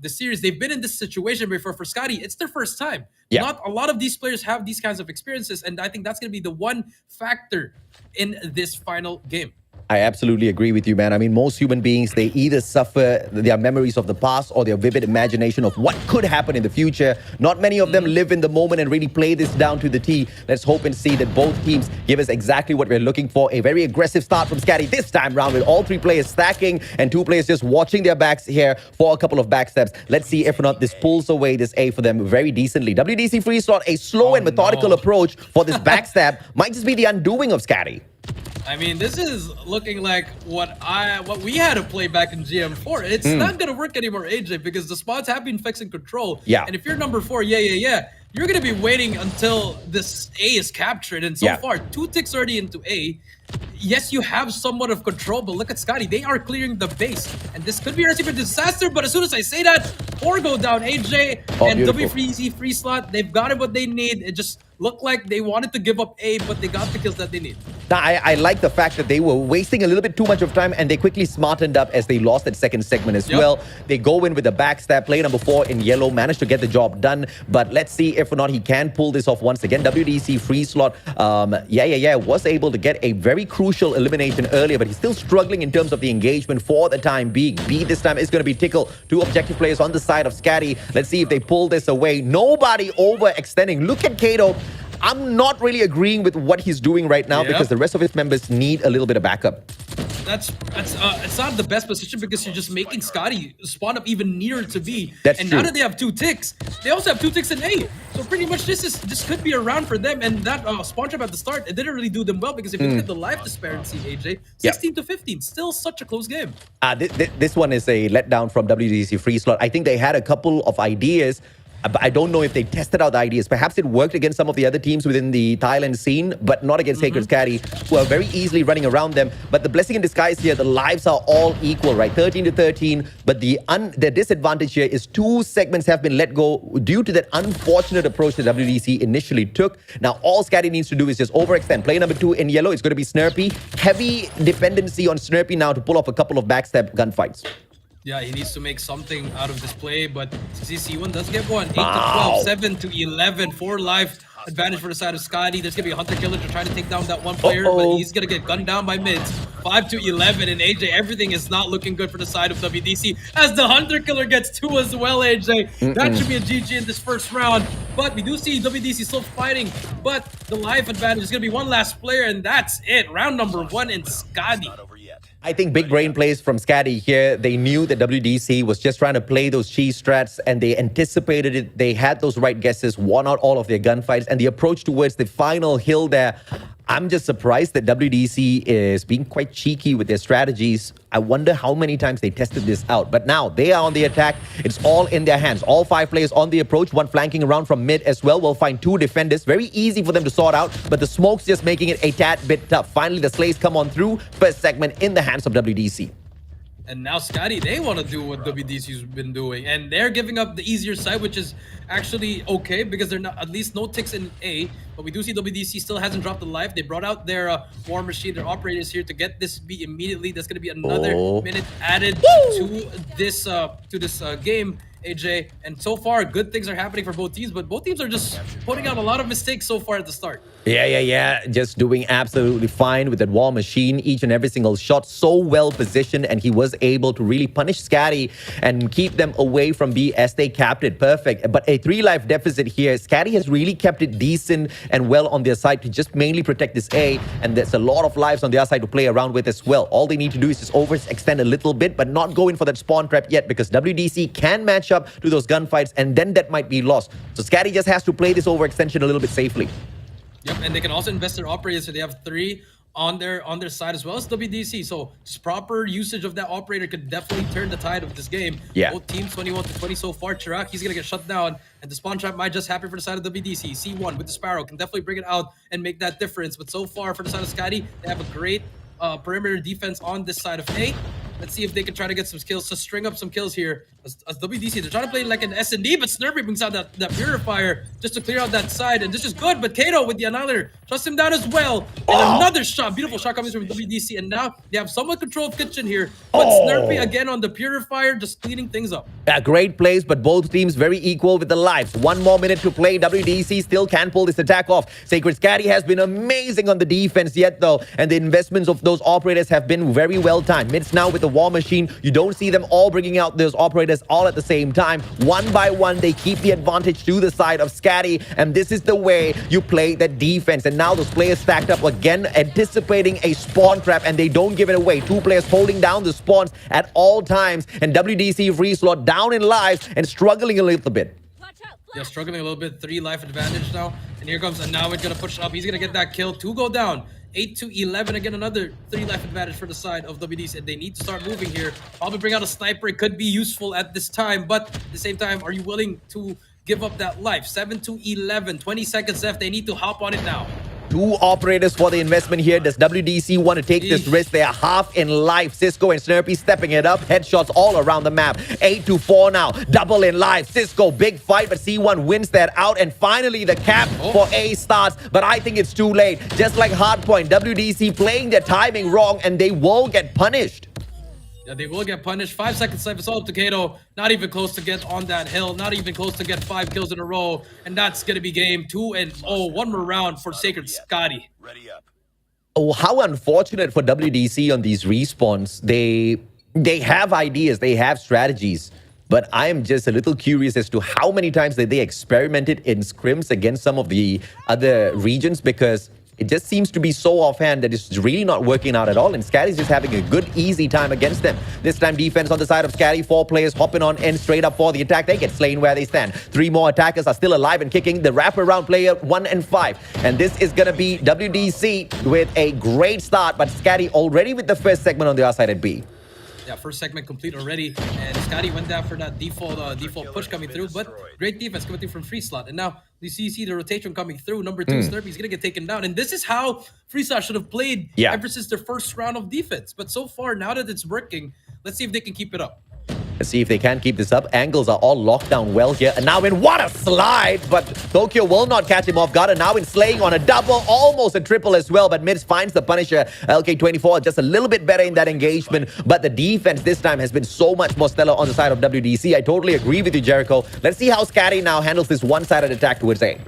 series. They've been in this situation before. For Scotty, it's their first time. Not a lot of these players have these kinds of experiences, and I think that's going to be the one factor in this final game. I absolutely agree with you, man. I mean, most human beings, they either suffer their memories of the past or their vivid imagination of what could happen in the future. Not many of them live in the moment and really play this down to the T. Let's hope and see that both teams give us exactly what we're looking for. A very aggressive start from Scatty this time round, with all 3 players stacking and 2 players just watching their backs here for a couple of backsteps. Let's see if or not this pulls away this A for them very decently. WDC Free Slot, a slow and methodical approach for this backstab might just be the undoing of Scatty. I mean, this is looking like what we had to play back in GM4. It's not going to work anymore, AJ, because the spots have been fixing control. And if you're number 4, you're going to be waiting until this A is captured. And so far, 2 ticks already into A. yes, you have somewhat of control, but look at Scotty. They are clearing the base. And this could be a recipe for disaster, but as soon as I say that, 4 go down. AJ and beautiful. W3Z free slot, they've got what they need. It just looked like they wanted to give up A, but they got the kills that they need. Now, I like the fact that they were wasting a little bit too much of time and they quickly smartened up as they lost that second segment as well. They go in with the backstab. Player number 4 in yellow managed to get the job done. But let's see if or not he can pull this off once again. WDC free slot, was able to get a very crucial elimination earlier, but he's still struggling in terms of the engagement for the time being. B this time is going to be Tickle. 2 objective players on the side of Scatty. Let's see if they pull this away. Nobody overextending. Look at Kato. I'm not really agreeing with what he's doing right now because the rest of his members need a little bit of backup. That's it's not the best position because you're just making Scotty spawn up even nearer to B. That's and true. now that they have 2 ticks, they also have 2 ticks in A. So pretty much this could be a round for them. And that spawn trap at the start, it didn't really do them well because if you look at the life disparity, AJ, 16 to 15, still such a close game. This one is a letdown from WDC free slot. I think they had a couple of ideas. But I don't know if they tested out the ideas. Perhaps it worked against some of the other teams within the Thailand scene, but not against Sacred Scatty, who are very easily running around them. But the blessing in disguise here, the lives are all equal, right? 13 to 13. But the disadvantage here is 2 segments have been let go due to that unfortunate approach that WDC initially took. Now, all Scatty needs to do is just overextend. Player number 2 in yellow is going to be Snurpy. Heavy dependency on Snurpy now to pull off a couple of backstab gunfights. Yeah, he needs to make something out of this play, but CC1 does get one. 8 to 12, 7 to 11, 4 life advantage for the side of Scotty. There's going to be a Hunter Killer to try to take down that one player, but he's going to get gunned down by mids. 5 to 11, and AJ, everything is not looking good for the side of WDC as the Hunter Killer gets 2 as well, AJ. That should be a GG in this first round, but we do see WDC still fighting, but the life advantage is going to be one last player, and that's it. Round number 1 in Scotty. I think big brain plays from Scatty here. They knew that WDC was just trying to play those cheese strats and they anticipated it. They had those right guesses, won out all of their gunfights, and the approach towards the final hill there. I'm just surprised that WDC is being quite cheeky with their strategies. I wonder how many times they tested this out. But now they are on the attack. It's all in their hands. All 5 players on the approach. 1 flanking around from mid as well. We'll find 2 defenders. Very easy for them to sort out. But the smoke's just making it a tad bit tough. Finally, the slays come on through. First segment in the hands of WDC. And now Scotty, they want to do what WDC's been doing. And they're giving up the easier side, which is actually okay because they're not, at least no ticks in A. But we do see WDC still hasn't dropped the life. They brought out their War Machine, their operators here to get this B immediately. That's going to be another minute added to this game, AJ. And so far, good things are happening for both teams, but both teams are just putting out a lot of mistakes so far at the start. Yeah. Just doing absolutely fine with that War Machine. Each and every single shot so well positioned, and he was able to really punish Scatty and keep them away from B as they capped it. Perfect. But a 3 life deficit here. Scatty has really kept it decent and well on their side to just mainly protect this A, and there's a lot of lives on their side to play around with as well. All they need to do is just overextend a little bit, but not go in for that spawn trap yet because WDC can match up to those gunfights, and then that might be lost. So Scatty just has to play this overextension a little bit safely. Yep, and they can also invest their operators, so they have 3 on their side as well as WDC. So just proper usage of that operator could definitely turn the tide of this game. Yeah. Both teams 21 to 20 so far. Chirac, he's gonna get shut down, and the spawn trap might just happen for the side of WDC. C1 with the Sparrow can definitely bring it out and make that difference. But so far for the side of Scotty, they have a great perimeter defense on this side of A. Let's see if they can try to get some kills, to string up some kills here. As WDC, they're trying to play like an S&D, but Snurpy brings out that Purifier just to clear out that side. And this is good, but Kato with the Annihilator trusts him down as well. And another shot, beautiful shot coming from WDC. And now they have somewhat control of Kitchen here. But Snurpy again on the Purifier, just cleaning things up. Yeah, great plays, but both teams very equal with the lives. 1 more minute to play. WDC still can pull this attack off. Sacred Scatty has been amazing on the defense yet, though. And the investments of those operators have been very well timed. Mids now with the War Machine. You don't see them all bringing out those operators all at the same time. 1 by 1, they keep the advantage to the side of Scatty. And this is the way you play that defense. And now those players stacked up again, anticipating a spawn trap, and they don't give it away. 2 players holding down the spawns at all times. And WDC free slot down in lives and struggling a little bit. Yeah, struggling a little bit. 3 life advantage now. And here comes Anawid gonna push up. He's gonna get that kill. 2 go down. 8 to 11. Again, another 3 life advantage for the side of WDC. They need to start moving here. Probably bring out a sniper. It could be useful at this time. But at the same time, are you willing to give up that life? 7 to 11. 20 seconds left. They need to hop on it now. 2 operators for the investment here. Does WDC want to take this risk? They are half in life. Cisco and Snurpy stepping it up. Headshots all around the map. 8-4 now. Double in life. Cisco, big fight, but C1 wins that out. And finally, the cap for A starts. But I think it's too late. Just like Hardpoint, WDC playing their timing wrong, and they will get punished. Yeah, they will get punished. 5 seconds left. It's all up to Kato. Not even close to get on that hill. Not even close to get 5 kills in a row. And that's going to be game 2-0. One more round for Sacred Scotty. Ready up. Oh, how unfortunate for WDC on these respawns. They have ideas. They have strategies. But I am just a little curious as to how many times that they experimented in scrims against some of the other regions, because it just seems to be so offhand that it's really not working out at all. And Scatty's just having a good, easy time against them. This time, defense on the side of Scatty. 4 players hopping on in straight up for the attack. They get slain where they stand. 3 more attackers are still alive and kicking. The wraparound player 1 and 5. And this is going to be WDC with a great start. But Scatty already with the first segment on the other side at B. Yeah, first segment complete already, and Scotty went down for that default push coming through, but great defense coming through from Free Slot. And now you see the rotation coming through. Number 2, Snurpy's gonna get taken down, and this is how Free Slot should have played ever since their first round of defense. But so far, now that it's working, let's see if they can keep it up. Let's see if they can keep this up. Angles are all locked down well here. And now in what a slide. But Tokyo will not catch him off guard. And now in slaying on a double, almost a triple as well. But Mids finds the Punisher. LK24 just a little bit better in that engagement. But the defense this time has been so much more stellar on the side of WDC. I totally agree with you, Jericho. Let's see how Scatty now handles this one-sided attack towards A.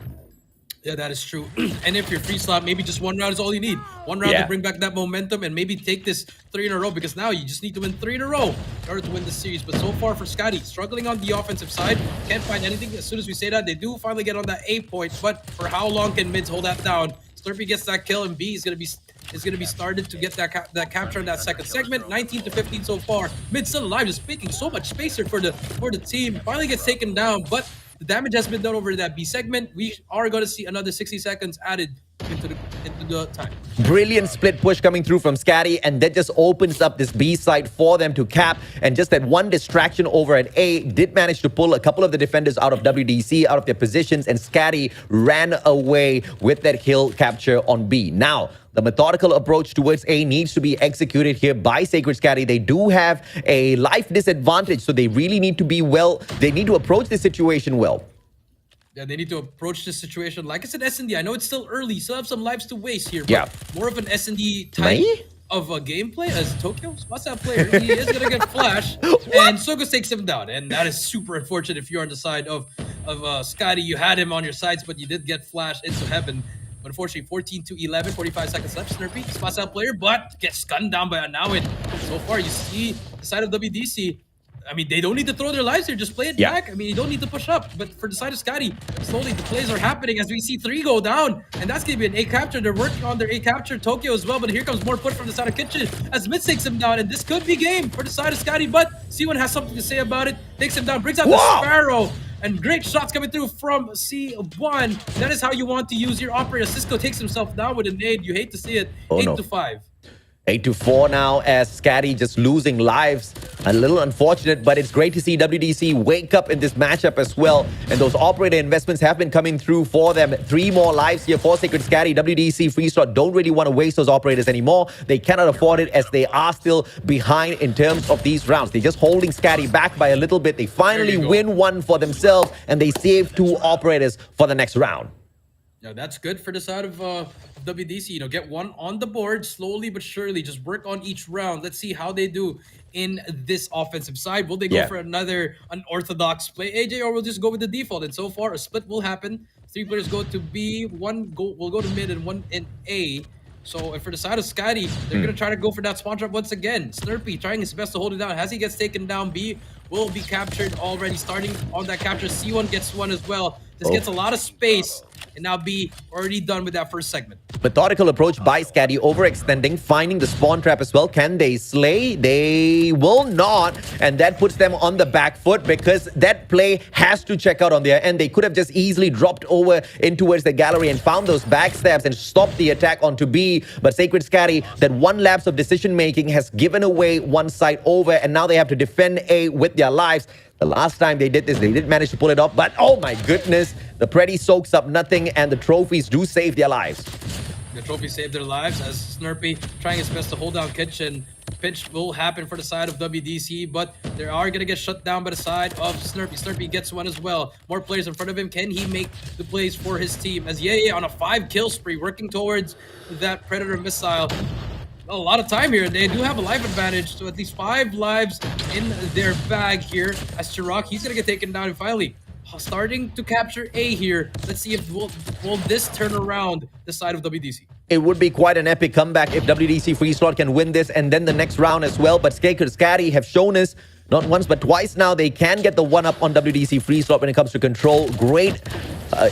Yeah, that is true. And if you're Free Slot, maybe just 1 round is all you need. 1 round to bring back that momentum and maybe take this 3 in a row, because now you just need to win 3 in a row in order to win the series. But so far for Scotty, struggling on the offensive side, can't find anything. As soon as we say that, they do finally get on that A point. But for how long can Mids hold that down? Slurpy gets that kill, and B is going to be started to get that capture in that second segment. 19-15 so far. Mids still alive, just making so much space here for the team. Finally gets taken down, but the damage has been done over that B segment. We are going to see another 60 seconds added into the time. Brilliant split push coming through from Scatty, and that just opens up this B side for them to cap. And just that one distraction over at A did manage to pull a couple of the defenders out of WDC, out of their positions, and Scatty ran away with that kill capture on B. Now, the methodical approach towards A needs to be executed here by Sacred Scatty. They do have a life disadvantage, so they really need to be they need to approach this situation well. Yeah, they need to approach this situation like it's an S&D. I know it's still early, still have some lives to waste here, but more of an S&D type of a gameplay as Tokyo. What's that player? He is going to get flashed, and Sogos takes him down, and that is super unfortunate if you're on the side of Scotty. You had him on your sides, but you did get flashed into heaven. But unfortunately, 14-11, 45 seconds left. Snurpy spots that player, but gets gunned down by a now. And so far, you see the side of WDC. I mean, they don't need to throw their lives here. Just play it back. I mean, you don't need to push up. But for the side of Scotty, slowly the plays are happening as we see 3 go down. And that's going to be an A capture. They're working on their A capture. Tokyo as well. But here comes more push from the side of Kitchen as Mid takes him down. And this could be game for the side of Scotty. But C1 has something to say about it. Takes him down. Brings out the Sparrow. And great shots coming through from C1. That is how you want to use your operator. Cisco takes himself down with a nade. You hate to see it. 8-5. 8-4 now as Scatty just losing lives. A little unfortunate, but it's great to see WDC wake up in this matchup as well. And those operator investments have been coming through for them. 3 more lives here for Sacred Scatty. WDC Free Slot don't really want to waste those operators anymore. They cannot afford it as they are still behind in terms of these rounds. They're just holding Scatty back by a little bit. They finally win 1 for themselves, and they save 2 operators for the next round. Yeah, that's good for the side of WDC. You know, get 1 on the board slowly but surely. Just work on each round. Let's see how they do in this offensive side. Will they go for another unorthodox play, AJ, or will just go with the default? And so far, a split will happen. 3 players go to B, 1 will go to mid, and 1 in A. So for the side of Scotty, they're going to try to go for that spawn trap once again. Snurpy trying his best to hold it down. As he gets taken down, B will be captured already. Starting on that capture, C1 gets 1 as well. This gets a lot of space. And now B already done with that first segment. Methodical approach by Scatty, overextending, finding the spawn trap as well. Can they slay? They will not. And that puts them on the back foot because that play has to check out on their end. They could have just easily dropped over in towards the gallery and found those backstabs and stopped the attack onto B. But Sacred Scatty, that 1 lapse of decision making has given away 1 side over, and now they have to defend A with their lives. The last time they did this, they did manage to pull it off, but oh my goodness, the Pretty soaks up nothing, and the trophies do save their lives. The trophy saved their lives as Snurpy trying his best to hold down Kitchen. Pinch will happen for the side of WDC, but they are going to get shut down by the side of Snurpy. Snurpy gets one as well. More players in front of him. Can he make the plays for his team? As Yeye on a 5-kill spree, working towards that Predator missile. A lot of time here. They do have a life advantage, so at least 5 lives in their bag here. As Chirac, he's going to get taken down, and finally starting to capture A here. Let's see if will this turn around the side of WDC. It would be quite an epic comeback if WDC Free Slot can win this and then the next round as well. But Scatty have shown us not once but twice now they can get the one-up on WDC Free Slot when it comes to control. Great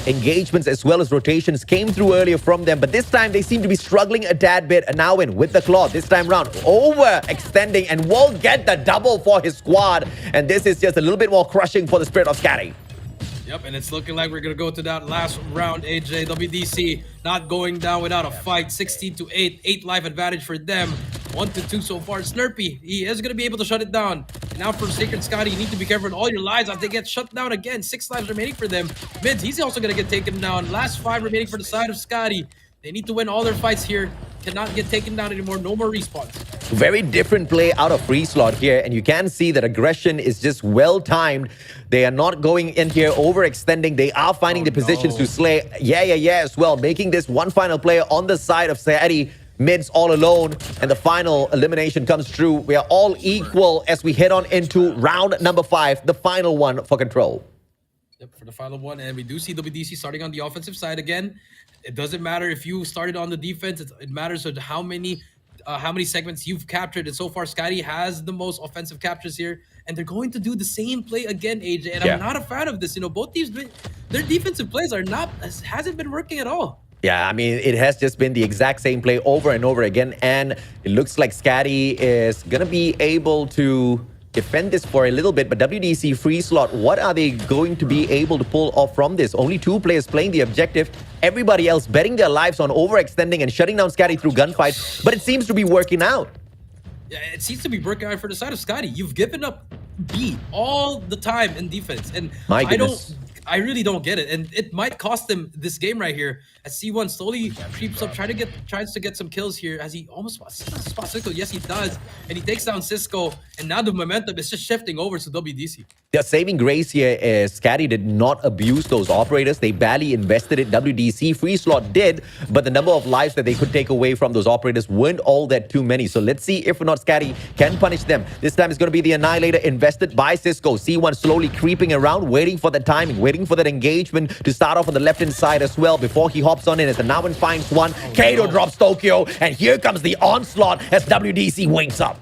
engagements as well as rotations came through earlier from them. But this time they seem to be struggling a tad bit. And now in with the claw this time round. Overextending and will get the double for his squad. And this is just a little bit more crushing for the Spirit of Scatty. Yep, and it's looking like we're going to go to that last round, AJ. WDC not going down without a fight. 16-8. 8 life advantage for them. 1-2 so far. Snurpy, he is going to be able to shut it down. And now for Sacred Scotty, you need to be careful with all your lives as they get shut down again. 6 lives remaining for them. Mids, he's also going to get taken down. Last 5 remaining for the side of Scotty. They need to win all their fights here. Cannot get taken down anymore. No more respawns. Very different play out of Free Slot here, and you can see that aggression is just well timed. They are not going in here overextending. They are finding the positions to slay. Yeah as well, making this one final player on the side of Sayati. Mids all alone, and the final elimination comes true. We are all equal as we head on into round number 5, the final one for Control. Yep, for the final one, and we do see WDC starting on the offensive side again. It doesn't matter if you started on the defense. It matters how many segments you've captured. And so far, Scotty has the most offensive captures here. And they're going to do the same play again, AJ. And I'm not a fan of this. You know, both teams, their defensive plays hasn't been working at all. Yeah, I mean, it has just been the exact same play over and over again. And it looks like Scatty is going to be able to defend this for a little bit. But WDC Free Slot, what are they going to be able to pull off from this? Only 2 players playing the objective. Everybody else betting their lives on overextending and shutting down Scatty through gunfights. But it seems to be working out. Yeah, it seems to be working out for the side of Scotty. You've given up B all the time in defense. And My goodness. I really don't get it. And it might cost them this game right here. As C1 slowly creeps up, tries to get some kills here as he almost spots Cisco. Yes, he does. And he takes down Cisco. And now the momentum is just shifting over to WDC. The saving grace here is Scatty did not abuse those operators. They barely invested it. WDC Free Slot did, but the number of lives that they could take away from those operators weren't all that too many. So let's see if or not Scatty can punish them. This time it's going to be the Annihilator invested by Cisco. C1 slowly creeping around, waiting for the timing, waiting for that engagement to start off on the left-hand side as well before he hops on in as the Nawan finds one. Kato drops Tokyo, and here comes the onslaught as WDC wakes up.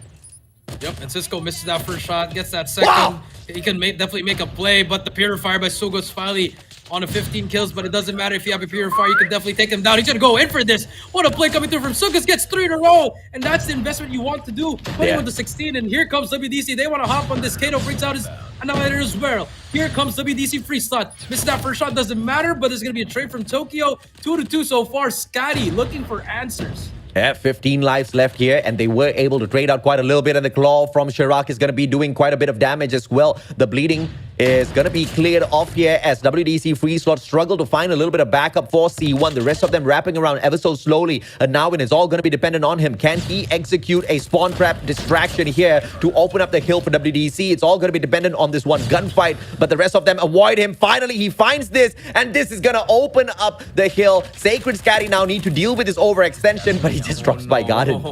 Yep, and Cisco misses that first shot, gets that second. Wow. He can definitely make a play, but the Purifier by Sugos finally on a 15 kills, but it doesn't matter if you have a Purifier, you can definitely take him down. He's gonna go in for this. What a play coming through from Sugos, gets 3 in a row, and that's the investment you want to do. Putting with the 16, and here comes WDC. They want to hop on this. Kato brings out his Annihilator as well. Here comes WDC Free Slot. Misses that first shot, doesn't matter, but there's gonna be a trade from Tokyo. 2-2 so far. Scotty looking for answers. Yeah, 15 lives left here, and they were able to trade out quite a little bit, and the claw from Chirac is going to be doing quite a bit of damage as well. The bleeding is going to be cleared off here as WDC Free Slot struggle to find a little bit of backup for C1. The rest of them wrapping around ever so slowly, and now it's all going to be dependent on him. Can he execute a spawn trap distraction here to open up the hill for WDC? It's all going to be dependent on this one gunfight, but the rest of them avoid him. Finally, he finds this, and this is going to open up the hill. Sacred Scatty now need to deal with his overextension, but he just drops by Garden.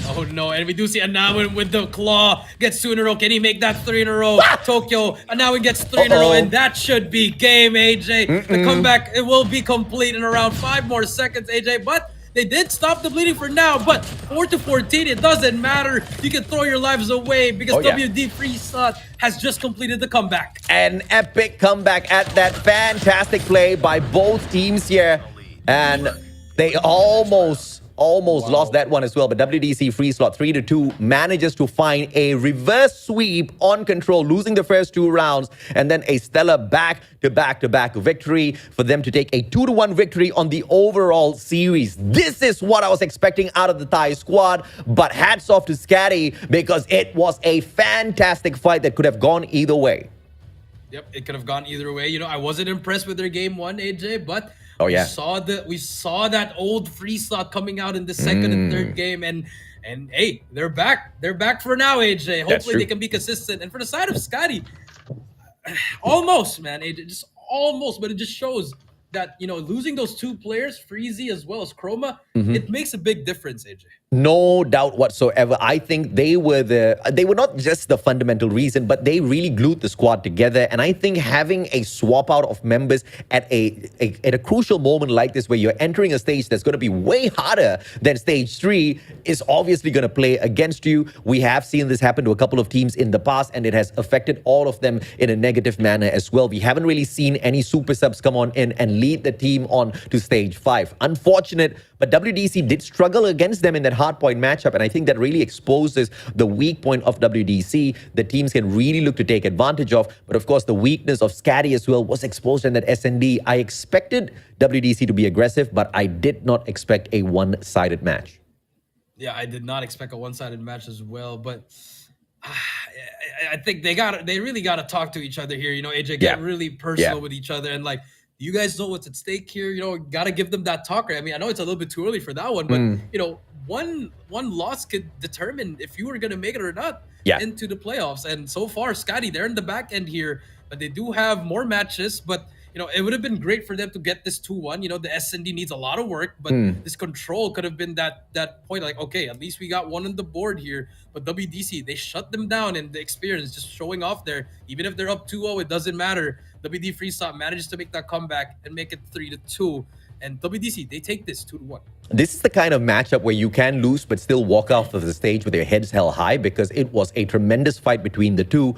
Oh no, and we do see Anawin with the claw. Gets 2 in a row. Can he make that 3 in a row? Tokyo, Anawin gets 3 in a row, and that should be game, AJ. The comeback, it will be complete in around 5 more seconds, AJ. But they did stop the bleeding for now. But 4-14, it doesn't matter. You can throw your lives away because WD Free Slot has just completed the comeback. An epic comeback at that fantastic play by both teams here. And they almost lost that one as well, but WDC Free Slot 3-2 manages to find a reverse sweep on Control, losing the first 2 rounds, and then a stellar back-to-back victory for them to take a 2-1 victory on the overall series. This is what I was expecting out of the Thai squad, but hats off to Scatty because it was a fantastic fight that could have gone either way. Yep, it could have gone either way. You know, I wasn't impressed with their game 1, AJ, but Oh, yeah. We saw that old free slot coming out in the second and third game, and hey, they're back. They're back for now, AJ. Hopefully true. they can be consistent. And for the side of Scotty, almost, man, AJ, just almost, but it just shows that losing those two players, Freezy as well as Chroma, it makes a big difference, AJ. No doubt whatsoever. I think they were not just the fundamental reason, but they really glued the squad together. And I think having a swap out of members at a crucial moment like this, where you're entering a stage that's going to be way harder than stage 3, is obviously going to play against you. We have seen this happen to a couple of teams in the past, and it has affected all of them in a negative manner as well. We haven't really seen any super subs come on in and lead the team on to stage 5. Unfortunate, but WDC did struggle against them in that Hardpoint matchup, and I think that really exposes the weak point of WDC that teams can really look to take advantage of. But of course, the weakness of Scatty as well was exposed in that SND. I expected WDC to be aggressive, but I did not expect a one-sided match. Yeah, I did not expect a one-sided match as well, but I think they really got to talk to each other here. AJ, get really personal with each other, and you guys know what's at stake here. Got to give them that talk. Right? I mean, I know it's a little bit too early for that one, but one loss could determine if you were going to make it or not into the playoffs. And so far, Scotty, they're in the back end here, but they do have more matches. But it would have been great for them to get this 2-1. The SND needs a lot of work, but this control could have been that point. Like, okay, at least we got one on the board here. But WDC, they shut them down, and the experience just showing off there. Even if they're up 2-0, it doesn't matter. WD Freestyle manages to make that comeback and make it 3-2. And WDC, they take this 2-1. This is the kind of matchup where you can lose but still walk off of the stage with your heads held high, because it was a tremendous fight between the two.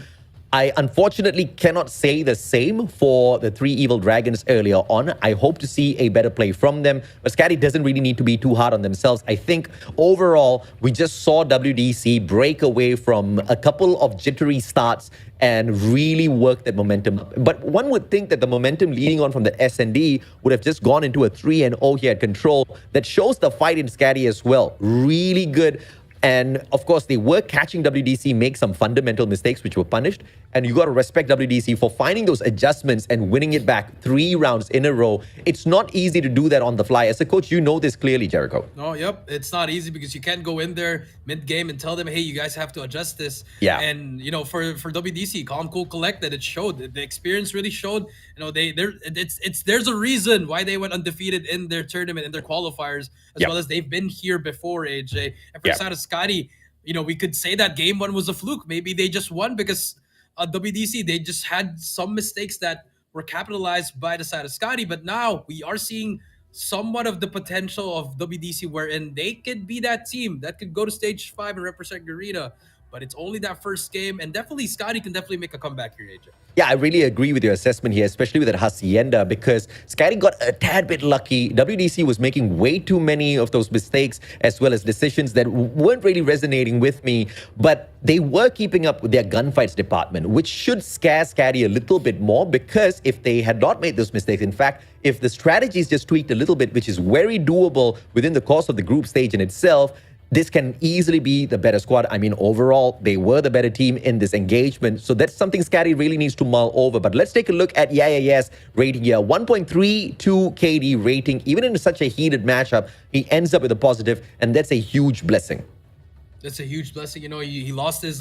I unfortunately cannot say the same for the 3 Evil Dragons earlier on. I hope to see a better play from them, but Scatty doesn't really need to be too hard on themselves. I think overall, we just saw WDC break away from a couple of jittery starts and really work that momentum. But one would think that the momentum leading on from the SND would have just gone into a 3-0 here at control. That shows the fight in Scatty as well. Really good. And of course, they were catching WDC make some fundamental mistakes, which were punished. And you got to respect WDC for finding those adjustments and winning it back 3 rounds in a row. It's not easy to do that on the fly. As a coach, you know this clearly, Jericho. Oh, yep. It's not easy because you can't go in there mid-game and tell them, hey, you guys have to adjust this. Yeah. And, for WDC, calm, cool, collected, it showed. The experience really showed. There's a reason why they went undefeated in their tournament, in their qualifiers, as well as they've been here before, AJ. And for the side of Scotty, we could say that game 1 was a fluke. Maybe they just won because WDC, they just had some mistakes that were capitalized by the side of Scotty. But now we are seeing somewhat of the potential of WDC, wherein they could be that team that could go to stage 5 and represent Garena. But it's only that first game, and definitely Scotty can definitely make a comeback here, AJ. Yeah, I really agree with your assessment here, especially with that Hacienda, because Scotty got a tad bit lucky. WDC was making way too many of those mistakes, as well as decisions that weren't really resonating with me, but they were keeping up with their gunfights department, which should scare Scotty a little bit more, because if they had not made those mistakes, in fact, if the strategies just tweaked a little bit, which is very doable within the course of the group stage in itself, this can easily be the better squad. I mean, overall, they were the better team in this engagement. So that's something Scatty really needs to mull over. But let's take a look at Yayaya's rating here. 1.32 KD rating. Even in such a heated matchup, he ends up with a positive, and that's a huge blessing. That's a huge blessing. He lost his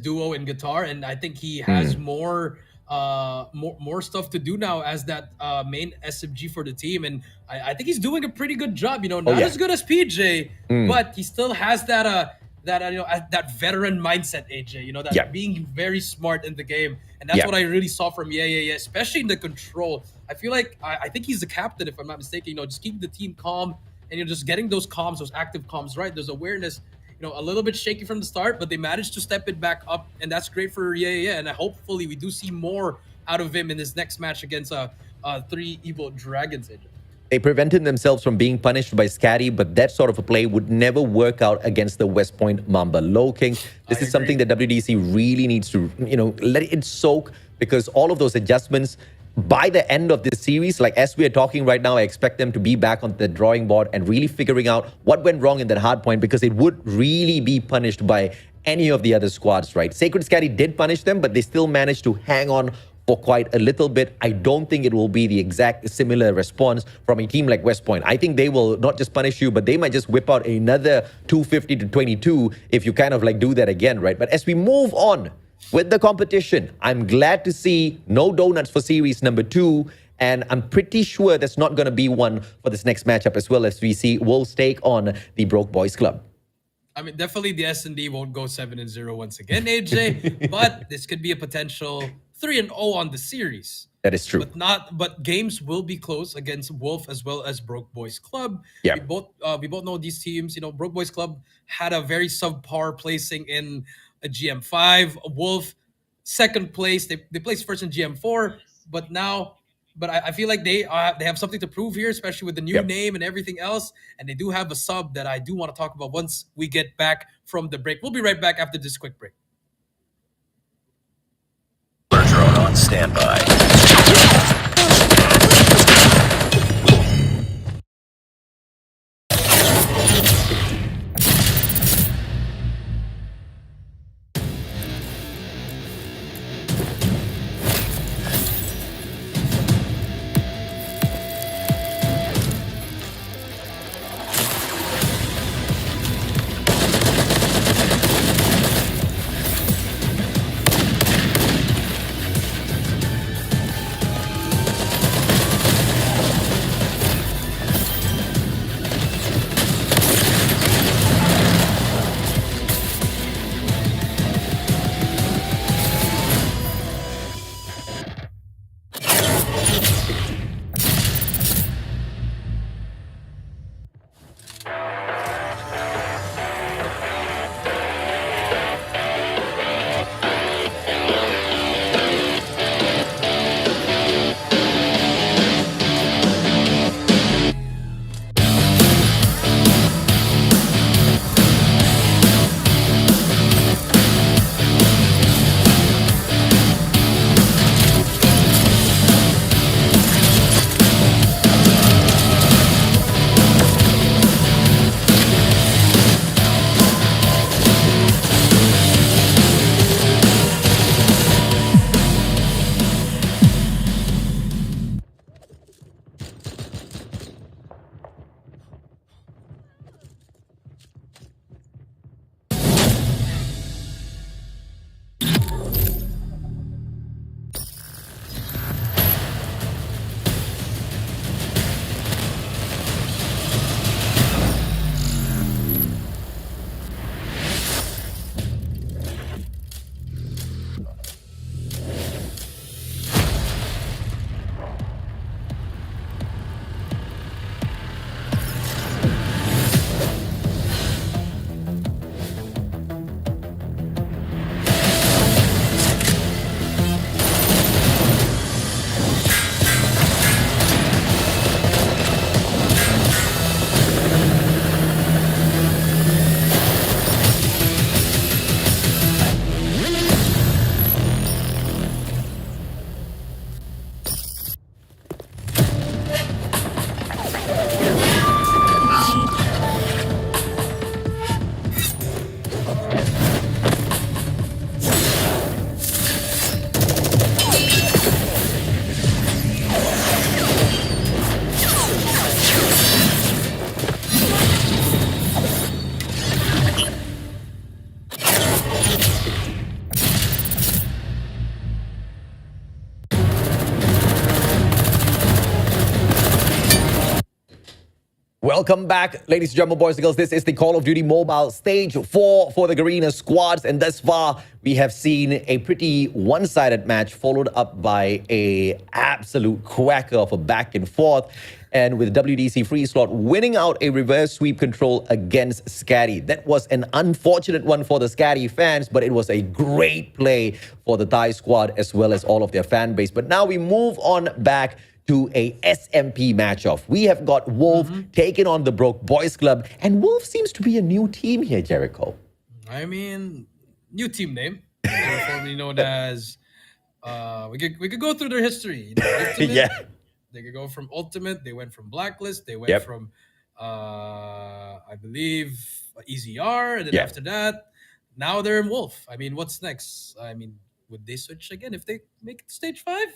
duo in guitar, and I think he has more stuff to do now as that main SMG for the team, and I think he's doing a pretty good job. Not as good as PJ, but he still has that veteran mindset, AJ. Being very smart in the game, and that's what I really saw from yeah, especially in the control. I feel like I think he's the captain, if I'm not mistaken. Just keeping the team calm, and just getting those comms, those active comms right. There's awareness. A little bit shaky from the start, but they managed to step it back up, and that's great for yeah. And hopefully we do see more out of him in this next match against 3 Evil Dragons. They prevented themselves from being punished by Scatty, but that sort of a play would never work out against the West Point Mamba Low King. This is something that WDC really needs to, let it soak, because all of those adjustments, by the end of this series, like as we are talking right now, I expect them to be back on the drawing board and really figuring out what went wrong in that Hardpoint, because it would really be punished by any of the other squads, right? Sacred Scatty did punish them, but they still managed to hang on for quite a little bit. I don't think it will be the exact similar response from a team like West Point. I think they will not just punish you, but they might just whip out another 250 to 22 if you kind of like do that again, right? But as we move on with the competition, I'm glad to see no donuts for series number 2. And I'm pretty sure there's not going to be one for this next matchup as well, as we see Wolves take on the Broke Boys Club. I mean, definitely the S&D won't go 7-0 once again, AJ, but this could be a potential 3-0 on the series. That is true. But games will be close against Wolf as well as Broke Boys Club. Yeah. We both know these teams. You know, Broke Boys Club had a very subpar placing in a GM5. Wolf, second place. They placed first in GM4, but I feel like they have something to prove here, especially with the new name and everything else. And they do have a sub that I do want to talk about once we get back from the break. We'll be right back after this quick break. Drone on standby. Welcome back, ladies and gentlemen, boys and girls. This is the Call of Duty Mobile Stage 4 for the Garena squads. And thus far, we have seen a pretty one-sided match followed up by a absolute quacker of a back and forth. And with WDC Free Slot winning out a reverse sweep control against Scatty. That was an unfortunate one for the Scatty fans, but it was a great play for the Thai squad as well as all of their fan base. But now we move on back to a SMP matchup. We have got Wolf taking on the Broke Boys Club, and Wolf seems to be a new team here, Jericho. I mean, new team name. They're formerly known as. We could go through their history. You know, Ultimate, Yeah. They could go from Ultimate. They went from Blacklist. They went from, I believe, EZR, and then after that, now they're in Wolf. I mean, what's next? I mean, would they switch again if they make it to stage 5?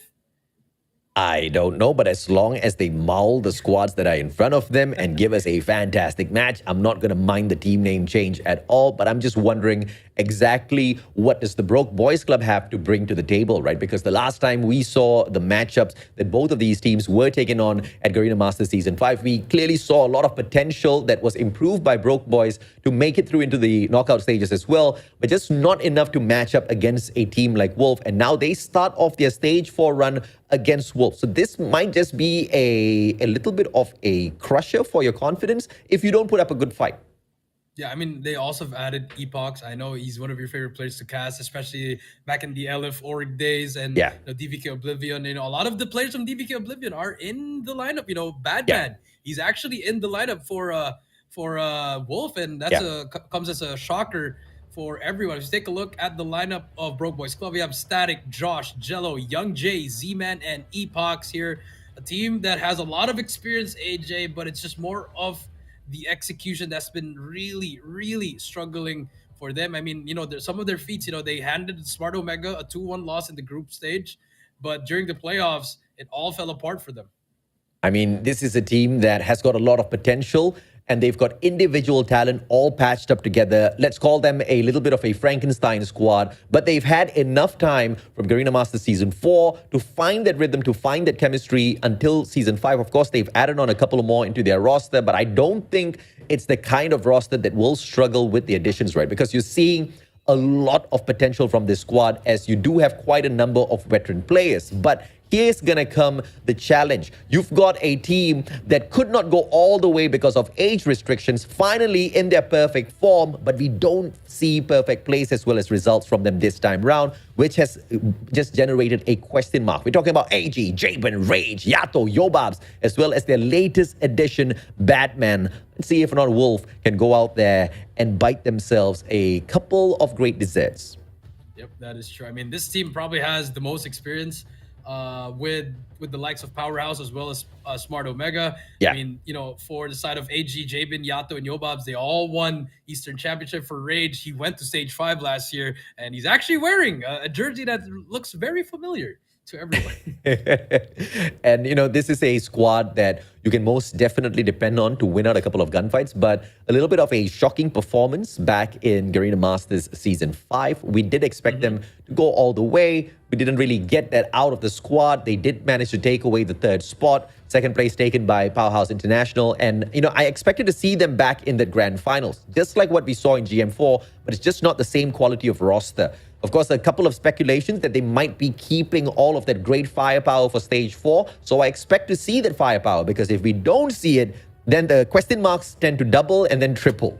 I don't know, but as long as they maul the squads that are in front of them and give us a fantastic match, I'm not going to mind the team name change at all. But I'm just wondering exactly what does the Broke Boys Club have to bring to the table, right? Because the last time we saw the matchups that both of these teams were taken on at Garena Masters Season 5, we clearly saw a lot of potential that was improved by Broke Boys to make it through into the knockout stages as well, but just not enough to match up against a team like Wolf. And now they start off their stage 4 run against Wolf. So this might just be a little bit of a crusher for your confidence if you don't put up a good fight. Yeah, I mean, they also have added Epox. I know he's one of your favorite players to cast, especially back in the LF Org days and Yeah. DVK Oblivion. A lot of the players from DVK Oblivion are in the lineup. Bad Yeah. Man, he's actually in the lineup for Wolf, and that's Yeah. comes as a shocker for everyone. If you take a look at the lineup of Broke Boys Club, we have Static, Josh, Jello, Young Jay, Z-Man, and Epox here. A team that has a lot of experience, AJ, but it's just more of the execution that's been really, really struggling for them. I mean, there's some of their feats, they handed Smart Omega a 2-1 loss in the group stage, but during the playoffs, it all fell apart for them. I mean, this is a team that has got a lot of potential and they've got individual talent all patched up together. Let's call them a little bit of a Frankenstein squad, but they've had enough time from Garena Masters Season 4 to find that rhythm, to find that chemistry until Season 5. Of course, they've added on a couple of more into their roster, but I don't think it's the kind of roster that will struggle with the additions, right? Because you're seeing a lot of potential from this squad as you do have quite a number of veteran players. But here's going to come the challenge. You've got a team that could not go all the way because of age restrictions, finally in their perfect form, but we don't see perfect plays as well as results from them this time round, which has just generated a question mark. We're talking about AG, Jabin, Rage, Yato, Yobabs, as well as their latest addition, Batman. Let's see if not Wolf can go out there and bite themselves a couple of great desserts. Yep, that is true. I mean, this team probably has the most experience with the likes of Powerhouse as well as Smart Omega. Yeah. I mean, for the side of AG, Jabin, Yato, and Yobabs, they all won Eastern Championship. For Rage, he went to stage 5 last year, and he's actually wearing a jersey that looks very familiar to everyone. And, this is a squad that you can most definitely depend on to win out a couple of gunfights, but a little bit of a shocking performance back in Garena Masters Season 5. We did expect them to go all the way. We didn't really get that out of the squad. They did manage to take away the 3rd spot. 2nd place taken by Powerhouse International. And, I expected to see them back in the grand finals, just like what we saw in GM4, but it's just not the same quality of roster. Of course, a couple of speculations that they might be keeping all of that great firepower for stage 4. So I expect to see that firepower, because if we don't see it, then the question marks tend to double and then triple.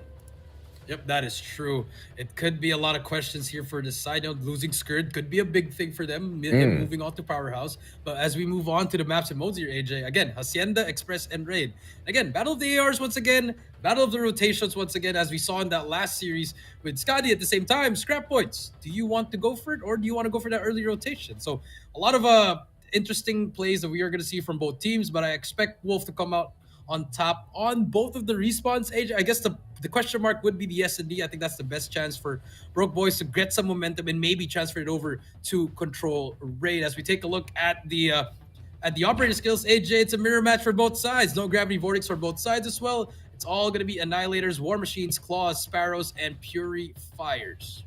Yep, that is true. It could be a lot of questions here for this side. Losing Skurd could be a big thing for them, moving on to Powerhouse. But as we move on to the maps and modes here, AJ, again, Hacienda, Express, and Raid. Again, Battle of the ARs once again, Battle of the Rotations once again, as we saw in that last series with Scotty at the same time. Scrap points. Do you want to go for it, or do you want to go for that early rotation? So a lot of interesting plays that we are going to see from both teams, but I expect Wolf to come out on top on both of the respawns. AJ, I guess the question mark would be the S&D. I think that's the best chance for Broke Boys to get some momentum and maybe transfer it over to Control Raid. As we take a look at the operator skills, AJ, it's a mirror match for both sides. No gravity vortex for both sides as well. It's all going to be Annihilators, War Machines, Claws, Sparrows, and Purifiers.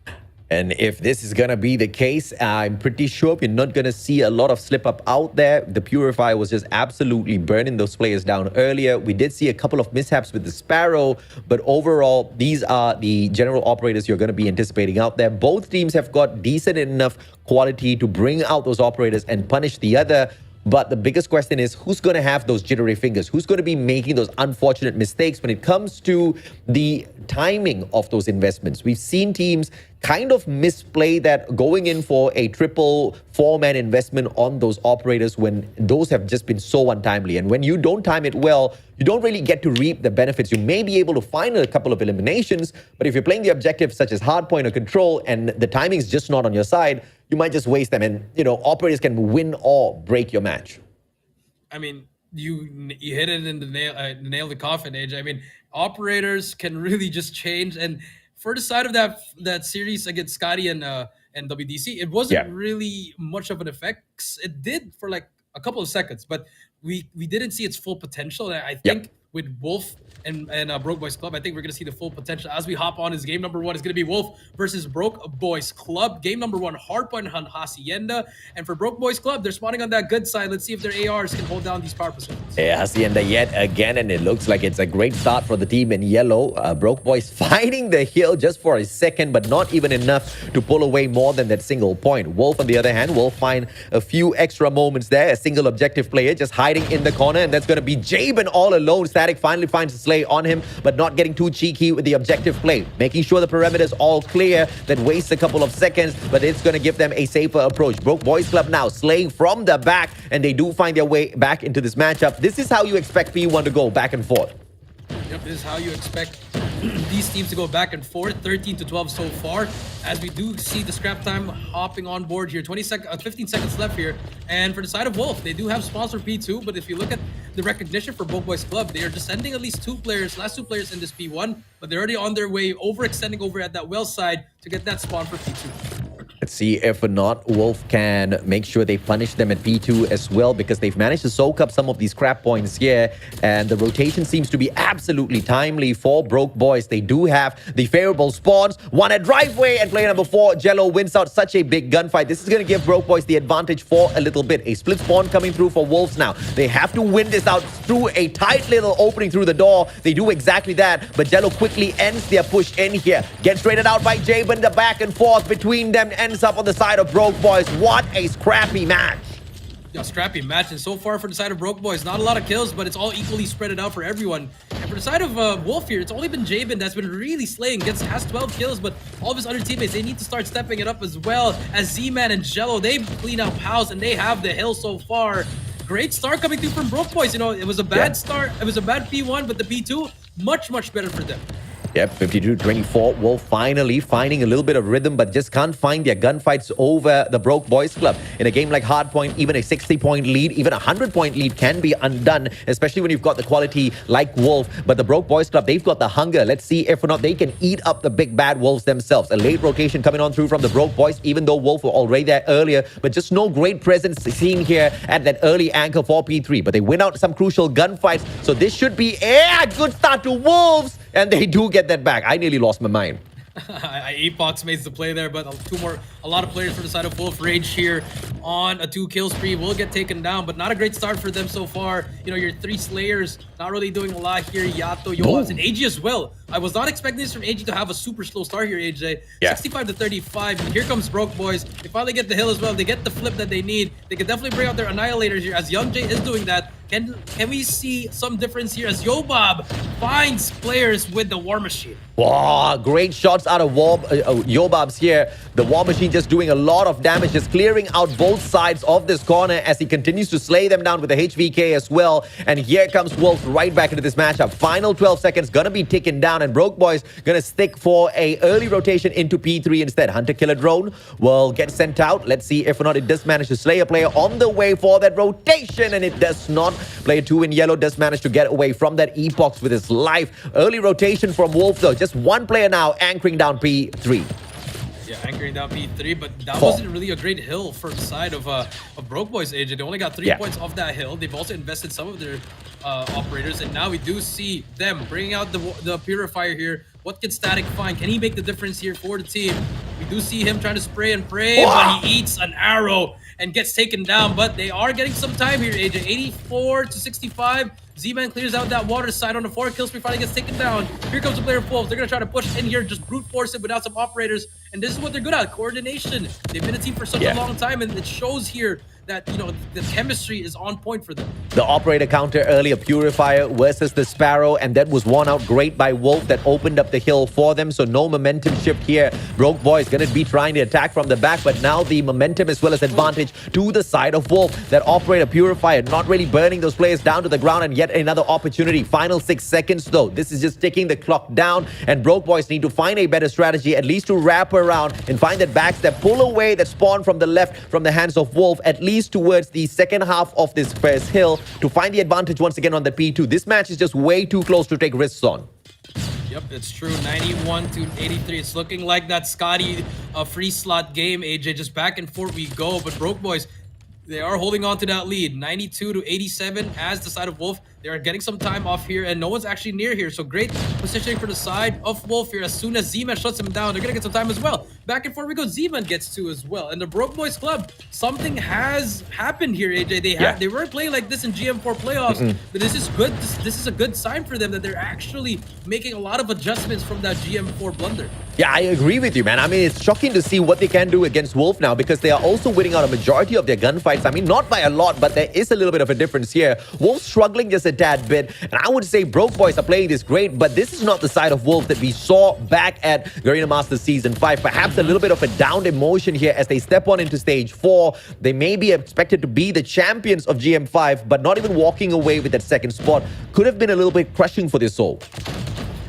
And if this is going to be the case, I'm pretty sure you're not going to see a lot of slip up out there. The Purifier was just absolutely burning those players down earlier. We did see a couple of mishaps with the Sparrow, but overall, these are the general operators you're going to be anticipating out there. Both teams have got decent enough quality to bring out those operators and punish the other. But the biggest question is, who's going to have those jittery fingers? Who's going to be making those unfortunate mistakes when it comes to the timing of those investments? We've seen teams kind of misplay that, going in for a triple 4-man investment on those operators when those have just been so untimely. And when you don't time it well, you don't really get to reap the benefits. You may be able to find a couple of eliminations, but if you're playing the objectives such as Hardpoint or Control and the timing is just not on your side, you might just waste them. And, operators can win or break your match. I mean, you hit it in the nail of the coffin, AJ. I mean, operators can really just change. And for the side of that series against Scotty and and WDC, it wasn't really much of an effect. It did for like a couple of seconds, but we didn't see its full potential. And I think with Wolf and Broke Boys Club, I think we're gonna see the full potential as we hop on. Is game number one is gonna be Wolf versus Broke Boys Club. Game number one, Hardpoint on Hacienda, and for Broke Boys Club, they're spawning on that good side. Let's see if their ARs can hold down these power positions. Yeah, Hacienda yet again, and it looks like it's a great start for the team in yellow. Broke Boys fighting the hill just for a second, but not even enough to pull away more than that single point. Wolf, on the other hand, will find a few extra moments there. A single objective player just hiding in the corner, and that's going to be Jabin all alone. Static finally finds a slay on him, but not getting too cheeky with the objective play. Making sure the perimeter's all clear, then wastes a couple of seconds, but it's going to give them a safer approach. Broke Boys Club now slaying from the back, and they do find their way back into this matchup. This is how you expect P1 to go back and forth. Yep, this is how you expect these teams to go back and forth. 13-12 so far, as we do see the scrap time hopping on board here. 15 seconds left here. And for the side of Wolf, they do have sponsor P2, but if you look at the recognition for Broke Boys Club, they are just sending at least last two players in this P1, but they're already on their way, overextending over at that well side to get that spawn for P2. Let's see if or not Wolf can make sure they punish them at P2 as well, because they've managed to soak up some of these scrap points here, and the rotation seems to be absolutely timely for Broke Boys. They do have the favorable spawns. One at driveway, and player number 4, Jello, wins out such a big gunfight. This is going to give Broke Boys the advantage for a little bit. A split spawn coming through for Wolves now. They have to win this out through a tight little opening through the door. They do exactly that, but Jello quickly ends their push in here. Gets traded out by Jabin. The back and forth between them ends up on the side of Broke Boys. What a scrappy match. Yeah, scrappy match, and so far for the side of Broke Boys, not a lot of kills, but it's all equally spread out for everyone. And for the side of Wolf here, it's only been Jabin that's been really slaying. Has 12 kills, but all of his other teammates, they need to start stepping it up as well. As Z-Man and Jello, they clean up house, and they have the hill so far. Great start coming through from Broke Boys. You know, it was a bad start. It was a bad P1, but the P2, much better for them. Yep, 52-24. Wolf finally finding a little bit of rhythm, but just can't find their gunfights over the Broke Boys Club. In a game like Hardpoint, even a 60-point lead, even a 100-point lead can be undone, especially when you've got the quality like Wolf. But the Broke Boys Club, they've got the hunger. Let's see if or not they can eat up the big bad Wolves themselves. A late rotation coming on through from the Broke Boys, even though Wolf were already there earlier, but just no great presence seen here at that early anchor for P3. But they win out some crucial gunfights, so this should be a good start to Wolves. And they do get that back. I nearly lost my mind. Apox makes the play there, but a lot of players for the side of Wolf. Rage here on a 2-kill spree will get taken down, but not a great start for them so far. You know, your 3 Slayers not really doing a lot here. Yato, Yoas, and AG as well. I was not expecting this from AG to have a super slow start here, AJ. 65-35, and here comes Broke Boys. They finally get the hill as well. They get the flip that they need. They can definitely bring out their Annihilators here, as Young J is doing that. Can we see some difference here as Yobob finds players with the War Machine? Wow, great shots out of Yobab's here. The War Machine just doing a lot of damage, just clearing out both sides of this corner as he continues to slay them down with the HVK as well. And here comes Wolf right back into this matchup. Final 12 seconds gonna be ticking down, and Broke Boys gonna stick for a early rotation into P3 instead. Hunter Killer Drone will get sent out. Let's see if or not it does manage to slay a player on the way for that rotation, and it does not. Player 2 in yellow does manage to get away from that Epox with his life. Early rotation from Wolf though. Just one player now anchoring down P3. Yeah, anchoring down P3, but that wasn't really a great hill for the side of Broke Boys, AJ. They only got 3 points off that hill. They've also invested some of their operators, and now we do see them bringing out the Purifier here. What can Static find? Can he make the difference here for the team? We do see him trying to spray and pray, but he eats an arrow and gets taken down. But they are getting some time here, AJ. 84-65. Z-Man clears out that water side on the 4 kills before he gets taken down. Here comes the player of Wolves. They're going to try to push in here, just brute force it without some operators. And this is what they're good at, coordination. They've been a team for such a long time, and it shows here that, you know, the chemistry is on point for them. The operator counter earlier, Purifier versus the Sparrow, and that was won out great by Wolf. That opened up the hill for them, so no momentum shift here. Broke Boys going to be trying to attack from the back, but now the momentum as well as advantage to the side of Wolf. That operator Purifier not really burning those players down to the ground, and yet another opportunity. Final 6 seconds though. This is just ticking the clock down, and Broke Boys need to find a better strategy, at least to wrap around and find that backstep, pull away that spawn from the left from the hands of Wolf, at least towards the second half of this first hill to find the advantage once again on the P2. This match is just way too close to take risks on. Yep, it's true. 91 to 83. It's looking like that Scotty free slot game, AJ. Just back and forth we go. But Broke Boys, they are holding on to that lead. 92 to 87 as the side of Wolf. They are getting some time off here, and no one's actually near here. So great positioning for the side of Wolf here. As soon as Z-Man shuts him down, they're going to get some time as well. Back and forth we go. Z-Man gets two as well. And the Broke Boys Club, something has happened here, AJ. They weren't playing like this in GM4 playoffs, but this is good. This is a good sign for them that they're actually making a lot of adjustments from that GM4 blunder. Yeah, I agree with you, man. I mean, it's shocking to see what they can do against Wolf now because they are also winning out a majority of their gunfights. I mean, not by a lot, but there is a little bit of a difference here. Wolf struggling just a tad bit, and I would say Broke Boys are playing this great, but this is not the side of Wolf that we saw back at Garena Masters Season 5. Perhaps a little bit of a downed emotion here as they step on into Stage 4. They may be expected to be the champions of GM5, but not even walking away with that second spot could have been a little bit crushing for their soul.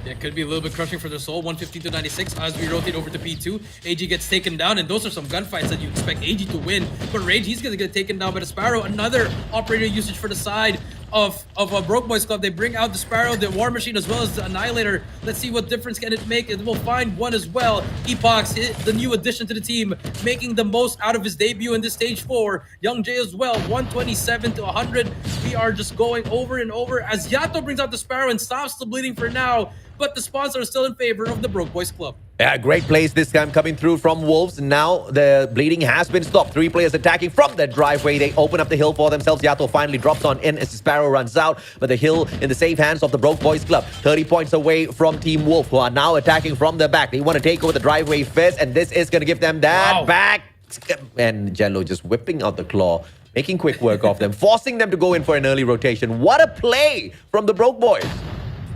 It could be a little bit crushing for their soul. 150 to 96 as we rotate over to P2. AG gets taken down, and those are some gunfights that you expect AG to win. But Rage, he's going to get taken down by the Sparrow. Another operator usage for the side of a Broke Boys Club. They bring out the Sparrow, the War Machine, as well as the Annihilator. Let's see what difference can it make. And we'll find one as well. Epox, the new addition to the team, making the most out of his debut in this Stage 4. Young Jay as well, 127 to 100. We are just going over and over as Yato brings out the Sparrow and stops the bleeding for now. But the sponsor is still in favor of the Broke Boys Club. Yeah, great plays this time coming through from Wolves. Now the bleeding has been stopped. 3 players attacking from the driveway. They open up the hill for themselves. Yato finally drops on in as the Sparrow runs out. But the hill in the safe hands of the Broke Boys Club. 30 points away from Team Wolf, who are now attacking from the back. They want to take over the driveway first, and this is going to give them that back. And Jello just whipping out the claw, making quick work of them, forcing them to go in for an early rotation. What a play from the Broke Boys.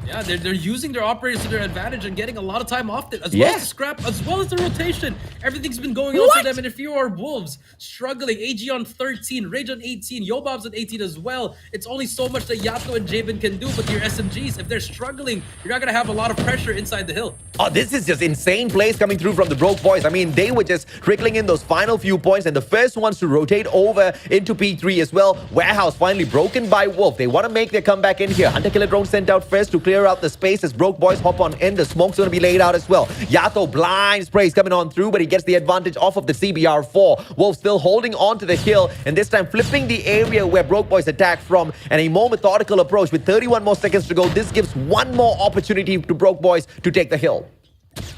Yeah, they're using their operators to their advantage and getting a lot of time off it, as well as the scrap, as well as the rotation. Everything's been going on for them, and if you are Wolves, struggling. AG on 13, Rage on 18, Yobob's on 18 as well. It's only so much that Yato and Jabin can do, but your SMGs, if they're struggling, you're not going to have a lot of pressure inside the hill. Oh, this is just insane plays coming through from the Broke Boys. I mean, they were just trickling in those final few points, and the first ones to rotate over into P3 as well. Warehouse finally broken by Wolf. They want to make their comeback in here. Hunter Killer Drone sent out first to clear out the space as Broke Boys hop on in. The smoke's going to be laid out as well. Yato blind sprays coming on through, but he gets the advantage off of the CBR4. Wolf still holding on to the hill, and this time flipping the area where Broke Boys attack from, and a more methodical approach with 31 more seconds to go. This gives one more opportunity to Broke Boys to take the hill.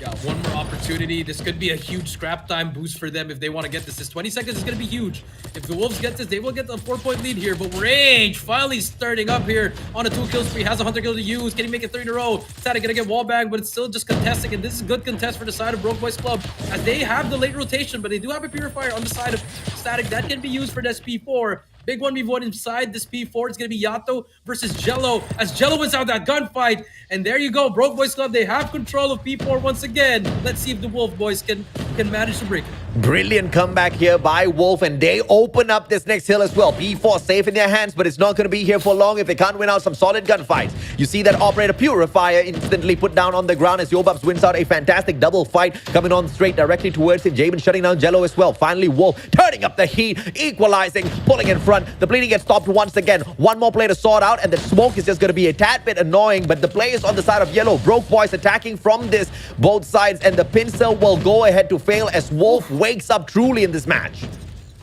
Yeah, one more opportunity. This could be a huge scrap time boost for them if they want to get this. This 20 seconds is going to be huge. If the Wolves get this, they will get the 4-point lead here. But Rage finally starting up here on a 2-kill spree. Has a Hunter kill to use. Can he make it 3 in a row? Static going to get wallbang, but it's still just contesting. And this is a good contest for the side of Broke Boys Club, as they have the late rotation, but they do have a Purifier on the side of Static that can be used for this P4. Big 1v1 inside this P4. It's going to be Yato versus Jello, as Jello wins out that gunfight. And there you go, Broke Boys Club. They have control of P4 once again. Let's see if the Wolf Boys can manage to break it. Brilliant comeback here by Wolf, and they open up this next hill as well. P4 safe in their hands, but it's not going to be here for long if they can't win out some solid gunfights. You see that Operator Purifier instantly put down on the ground as Yobabs wins out a fantastic double fight, coming on straight directly towards him. Jabin shutting down Jello as well. Finally, Wolf turning up the heat, equalizing, pulling in front. The bleeding gets stopped once again. One more play to sort out, and the smoke is just going to be a tad bit annoying, but the play is on the side of Yellow. Broke Boys attacking from this both sides, and the pincel will go ahead to fail as Wolf wakes up truly in this match.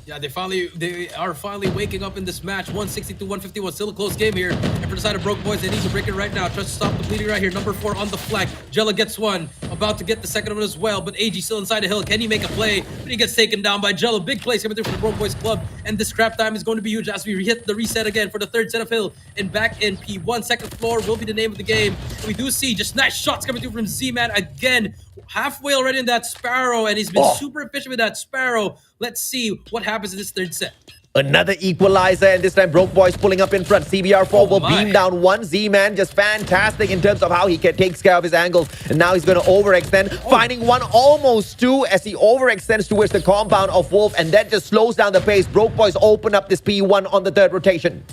Yeah, they are finally waking up in this match. 160 to 151, still a close game here. And for the side of Broke Boys, they need to break it right now. Tries to stop the bleeding right here. Number 4 on the flank. Jella gets one, about to get the second one as well. But AG still inside the hill. Can he make a play? But he gets taken down by Jello. Big plays coming through from the Broke Boys Club. And this scrap time is going to be huge as we hit the reset again for the third set of hill. And back in P1, second floor will be the name of the game. And we do see just nice shots coming through from Z-Man again. Halfway already in that Sparrow, and he's been super efficient with that Sparrow. Let's see what happens in this third set. Another equalizer, and this time Broke Boys pulling up in front. CBR4 will beam down one. Z-Man just fantastic in terms of how he takes care of his angles. And now he's going to overextend, finding one, almost 2, as he overextends towards the compound of Wolf, and that just slows down the pace. Broke Boys open up this P1 on the third rotation.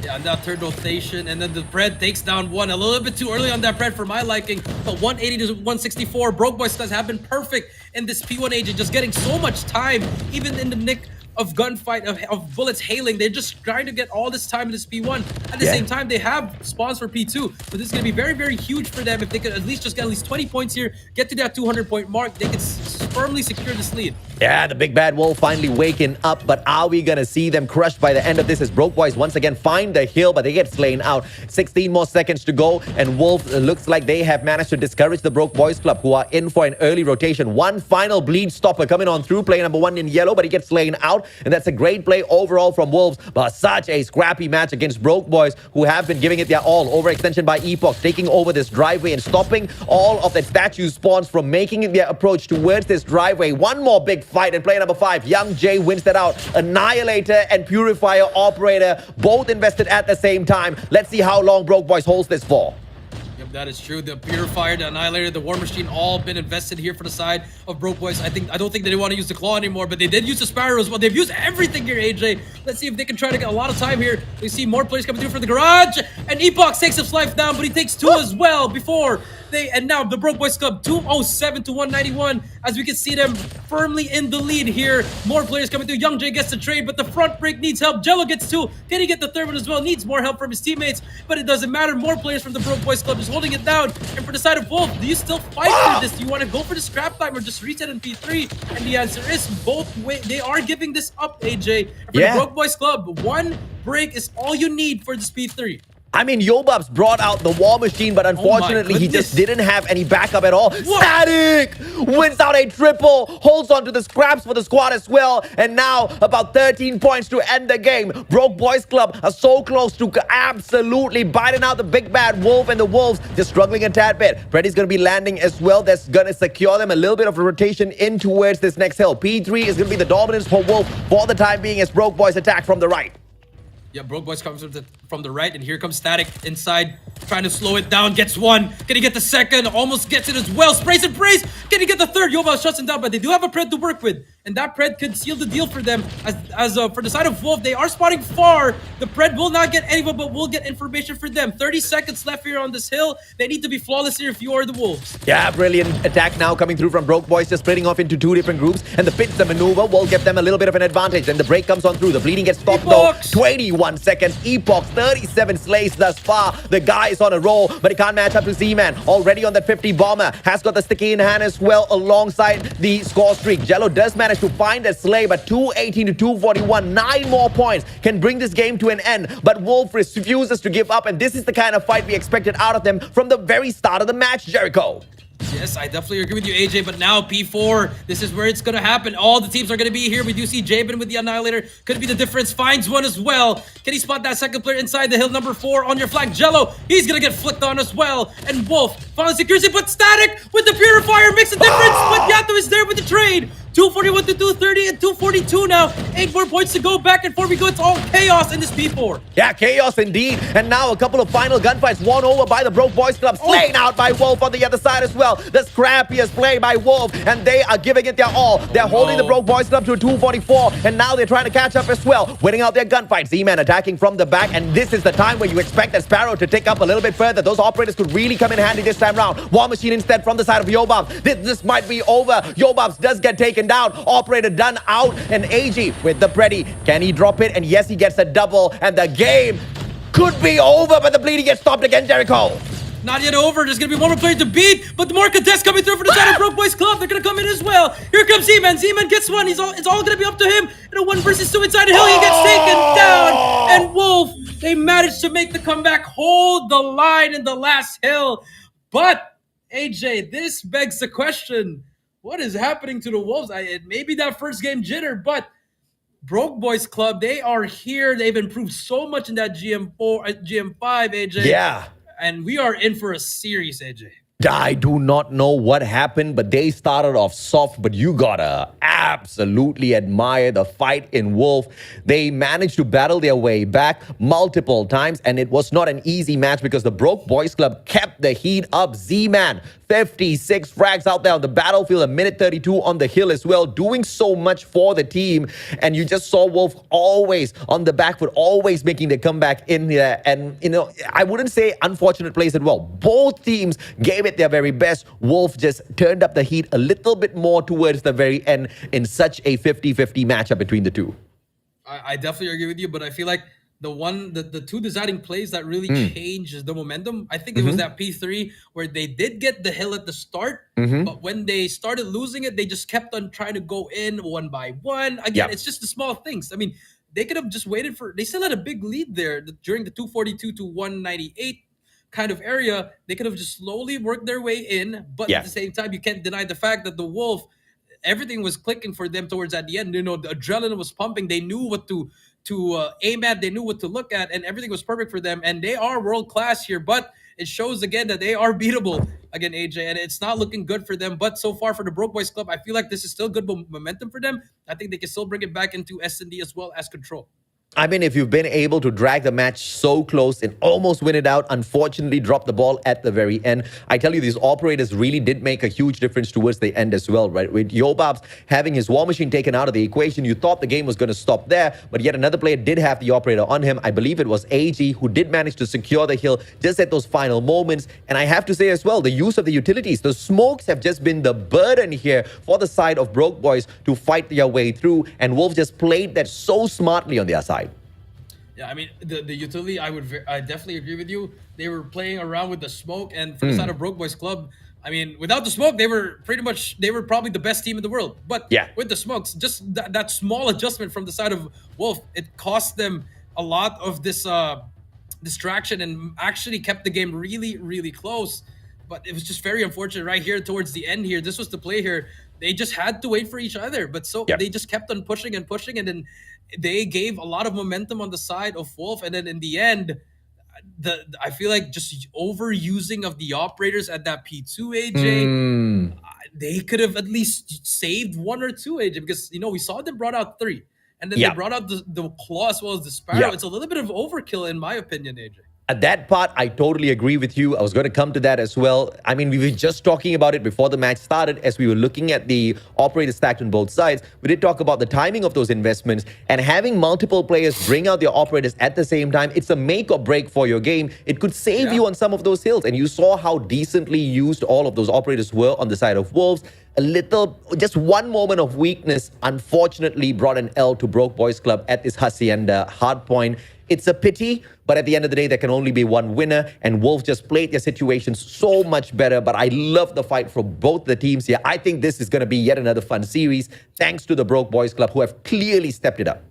Yeah, on that third rotation, and then the Pred takes down one. A little bit too early on that Pred for my liking, but 180 to 164. Broke Boys guys have been perfect in this P1 agent, just getting so much time, even in the nick of gunfight, of bullets hailing. They're just trying to get all this time in this P1. At the same time, they have spawns for P2. So this is going to be very, very huge for them. If they could at least just get at least 20 points here, get to that 200-point mark, they could firmly secure this lead. Yeah, the big bad wolf finally waking up, but are we gonna see them crushed by the end of this as Broke Boys once again find the hill, but they get slain out. 16 more seconds to go, and Wolf looks like they have managed to discourage the Broke Boys Club, who are in for an early rotation. One final bleed stopper coming on through, play number 1 in yellow, but he gets slain out, and that's a great play overall from Wolves, but such a scrappy match against Broke Boys, who have been giving it their all. Overextension by Epoch, taking over this driveway and stopping all of that statue spawns from making their approach towards this driveway. One more big fight, and player number 5, Young Jay, wins that out. Annihilator and Purifier Operator both invested at the same time. Let's see how long Broke Boys holds this for. Yep, that is true. The Purifier, the Annihilator, the War Machine, all been invested here for the side of Broke Boys. I don't think they want to use the Claw anymore, but they did use the Sparrow as well. They've used everything here, AJ. Let's see if they can try to get a lot of time here. We see more players coming through for the garage, and Epoch takes his life down, but he takes 2 as well before and now the Broke Boys Club 207 to 191, as we can see them firmly in the lead here. More players coming through. Young Jay gets the trade, but the front break needs help. Jello gets 2. Can he get the third one as well? Needs more help from his teammates, but it doesn't matter. More players from the Broke Boys Club just holding it down. And for the side of Wolf, do you still fight for this? Do you want to go for the scrap time or just reset in P3? And the answer is both ways. They are giving this up, AJ. And for the Broke Boys Club, 1 break is all you need for this P3. I mean, Yobab's brought out the War Machine, but unfortunately, he just didn't have any backup at all. Whoa. Static wins out a triple, holds on to the scraps for the squad as well, and now about 13 points to end the game. Broke Boys Club are so close to absolutely biting out the big bad wolf, and the Wolves just struggling a tad bit. Freddy's going to be landing as well. That's going to secure them a little bit of a rotation in towards this next hill. P3 is going to be the dominance for Wolf for the time being as Broke Boys attack from the right. Yeah, Broke Boys comes from the right, and here comes Static inside, trying to slow it down. Gets 1. Can he get the second? Almost gets it as well. Sprays and prays. Can he get the third? Yova shuts him down, but they do have a Pred to work with, and that Pred could seal the deal for them. As for the side of Wolf, they are spotting far. The Pred will not get anyone, but will get information for them. 30 seconds left here on this hill. They need to be flawless here if you are the Wolves. Yeah, brilliant attack now coming through from Broke Boys, just splitting off into 2 different groups, and the pincer maneuver will give them a little bit of an advantage. Then the break comes on through. The bleeding gets stopped though. 21 seconds. Epoch 37 slays thus far. The guy is on a roll, but he can't match up to Z-Man. Already on that 50 bomber. Has got the sticky in hand as well alongside the score streak. Jello does manage to find a slay, but 218 to 241. 9 more points can bring this game to an end. But Wolf refuses to give up, and this is the kind of fight we expected out of them from the very start of the match, Jericho. Yes, I definitely agree with you, AJ, but now P4, this is where it's going to happen. All the teams are going to be here. We do see Jabin with the Annihilator. Could be the difference. Finds one as well. Can he spot that second player inside the hill? Number 4 on your flank. Jello, he's going to get flicked on as well. And Wolf, finally secures it, but Static with the Purifier makes a difference. But Yato is there with the trade. 241 to 230 and 242 now. 8 more points to go. Back and forth we go. It's all chaos in this P4. Yeah, chaos indeed. And now a couple of final gunfights won over by the Broke Boys Club. Slain out by Wolf on the other side as well. The scrappiest play by Wolf, and they are giving it their all. They're holding the Broke Boys Club to a 244, and now they're trying to catch up as well, winning out their gunfight. Z-Man attacking from the back, and this is the time where you expect that Sparrow to take up a little bit further. Those operators could really come in handy this time round. War Machine instead from the side of Yobab. This might be over. Yobab does get taken down. Operator done out, and AG with the Preddy. Can he drop it? And yes, he gets a double, and the game could be over, but the bleeding gets stopped again, Jericho. Not yet over. There's going to be one more player to beat, but the more contests coming through for the side of Broke Boys Club. They're going to come in as well. Here comes Z-Man. Z-Man gets one. It's all going to be up to him. In a 1 versus 2 inside the hill, he gets taken down. And Wolf, they managed to make the comeback, hold the line in the last hill. But, AJ, this begs the question, what is happening to the Wolves? Maybe that first game jitter, but Broke Boys Club, they are here. They've improved so much in that GM5, AJ. Yeah. And we are in for a series, AJ. I do not know what happened, but they started off soft, but you gotta absolutely admire the fight in Wolf. They managed to battle their way back multiple times, and it was not an easy match because the Broke Boys Club kept the heat up. Z-Man, 56 frags out there on the battlefield, a minute 32 on the hill as well, doing so much for the team. And you just saw Wolf always on the back foot, always making the comeback in there. And, you know, I wouldn't say unfortunate plays as well. Both teams gave it their very best. Wolf just turned up the heat a little bit more towards the very end in such a 50-50 matchup between the two. I definitely agree with you, but I feel like the two deciding plays that really changed the momentum, I think it was that P3 where they did get the hill at the start, but when they started losing it, they just kept on trying to go in one by one. Again, Yep. it's just the small things. I mean, they could have just waited for, they still had a big lead there during the 242 to 198 kind of area. They could have just slowly worked their way in, but Yeah. at the same time, you can't deny the fact that the Wolf, everything was clicking for them towards at the end. You know, the adrenaline was pumping. They knew what to aim at. They knew what to look at, and everything was perfect for them. And they are world class here, but it shows again that they are beatable again, AJ. And it's not looking good for them. But so far for the Broke Boys Club, I feel like this is still good momentum for them. I think they can still bring it back into S&D as well as Control. I mean, if you've been able to drag the match so close and almost win it out, unfortunately drop the ball at the very end. I tell you, these operators really did make a huge difference towards the end as well, right? With Yobabs having his war machine taken out of the equation, you thought the game was going to stop there, but yet another player did have the operator on him. I believe it was AG who did manage to secure the hill just at those final moments. And I have to say as well, the use of the utilities, the smokes have just been the burden here for the side of Broke Boys to fight their way through. And Wolf just played that so smartly on their side. Yeah, I mean, the utility, I definitely agree with you. They were playing around with the smoke, and for the side of Broke Boys Club, I mean, without the smoke, they were probably the best team in the world. But yeah, with the smokes, just that small adjustment from the side of Wolf, it cost them a lot of this distraction and actually kept the game really, really close. But it was just very unfortunate right here towards the end here. This was the play here. They just had to wait for each other. But they just kept on pushing and pushing. And then they gave a lot of momentum on the side of Wolf. And then in the end, I feel like just overusing of the operators at that P2, AJ, they could have at least saved one or two, AJ, because, you know, we saw them brought out 3. And then they brought out the Claw as well as the Sparrow. It's a little bit of overkill, in my opinion, AJ. At that part, I totally agree with you. I was going to come to that as well. I mean, we were just talking about it before the match started as we were looking at the operators stacked on both sides. We did talk about the timing of those investments and having multiple players bring out their operators at the same time. It's a make or break for your game. It could save you on some of those hills. And you saw how decently used all of those operators were on the side of Wolves. Just one moment of weakness, unfortunately, brought an L to Broke Boys Club at this Hacienda Hardpoint. It's a pity, but at the end of the day, there can only be one winner, and Wolf just played their situations so much better. But I love the fight from both the teams here. I think this is going to be yet another fun series, thanks to the Broke Boys Club, who have clearly stepped it up.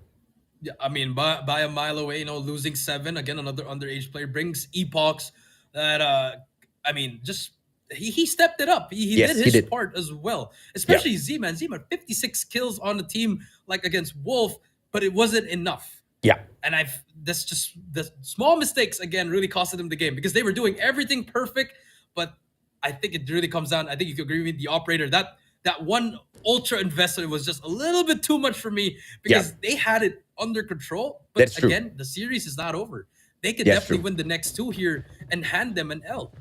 Yeah, I mean, by a mile away, you know, losing 7, again, another underage player brings epochs that, I mean, just... He stepped it up. He did his part as well. Especially Z-Man. Z-Man, 56 kills on a team like against Wolf, but it wasn't enough. Yeah. And that's just the small mistakes, again, really costed them the game because they were doing everything perfect. But I think it really comes down, I think you could agree with the operator, that one ultra investment was just a little bit too much for me because they had it under control. But that's again, true. the series is not over. They could definitely win the next 2 here and hand them an L.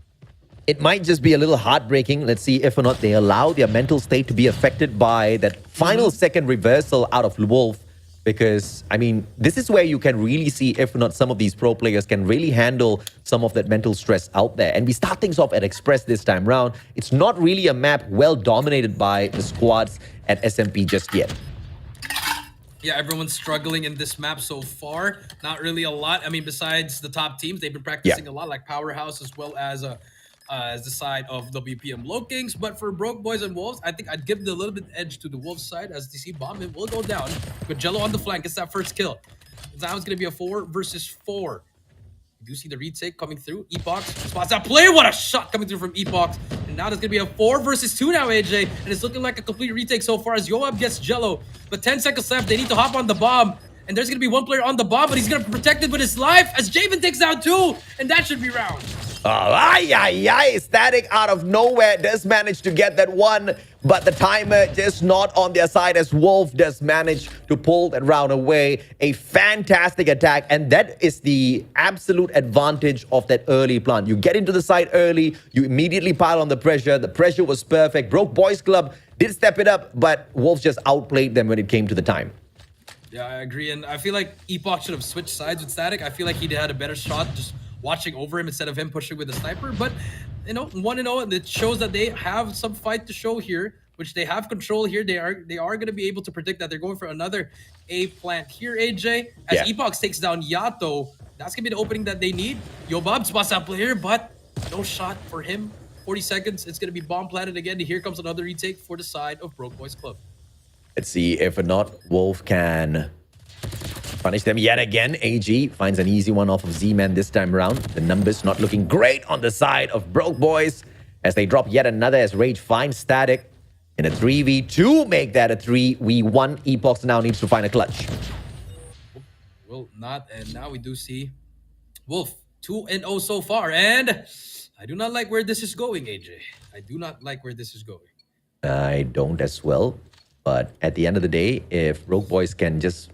It might just be a little heartbreaking. Let's see if or not they allow their mental state to be affected by that final second reversal out of Wolf. Because, I mean, this is where you can really see if or not some of these pro players can really handle some of that mental stress out there. And we start things off at Express this time round. It's not really a map well dominated by the squads at SMP just yet. Yeah, everyone's struggling in this map so far. Not really a lot. I mean, besides the top teams, they've been practicing a lot, like Powerhouse as well as the side of WPM Low Kings. But for Broke Boys and Wolves, I think I'd give the little bit edge to the Wolves side as DC Bomb will go down. But Jello on the flank gets that first kill. Now it's going to be a 4 versus 4. You do see the retake coming through. Epoch spots that play. What a shot coming through from Epoch. And now there's going to be a 4 versus 2 now, AJ. And it's looking like a complete retake so far as Yoab gets Jello. But 10 seconds left. They need to hop on the bomb. And there's going to be one player on the bomb, but he's going to be protected with his life as Javen takes down 2. And that should be round. Static out of nowhere does manage to get that 1, but the timer just not on their side as Wolf does manage to pull that round away. A fantastic attack, and that is the absolute advantage of that early plant. You get into the site early, you immediately pile on the pressure. The pressure was perfect. Broke Boys Club did step it up, but Wolf just outplayed them when it came to the time. Yeah, I agree, and I feel like Epoch should have switched sides with Static. I feel like he had a better shot just watching over him instead of him pushing with the sniper. But, you know, 1-0, it shows that they have some fight to show here. which they have control here. They are going to be able to predict that they're going for another A plant here, AJ. As Yeah. Epox takes down Yato, that's going to be the opening that they need. Yobab spots that player, but no shot for him. 40 seconds, it's going to be bomb planted again. Here comes another retake for the side of Broke Boys Club. Let's see if or not Wolf can punish them yet again. AG finds an easy one off of Z-Man this time around. The numbers not looking great on the side of Broke Boys as they drop yet another as Rage finds Static in a 3v2. Make that a 3v1. Epox now needs to find a clutch. Will not, and now we do see Wolf 2-0 so far, and I do not like where this is going, AJ. I do not like where this is going. I don't as well. But at the end of the day, if Rogue Boys can just...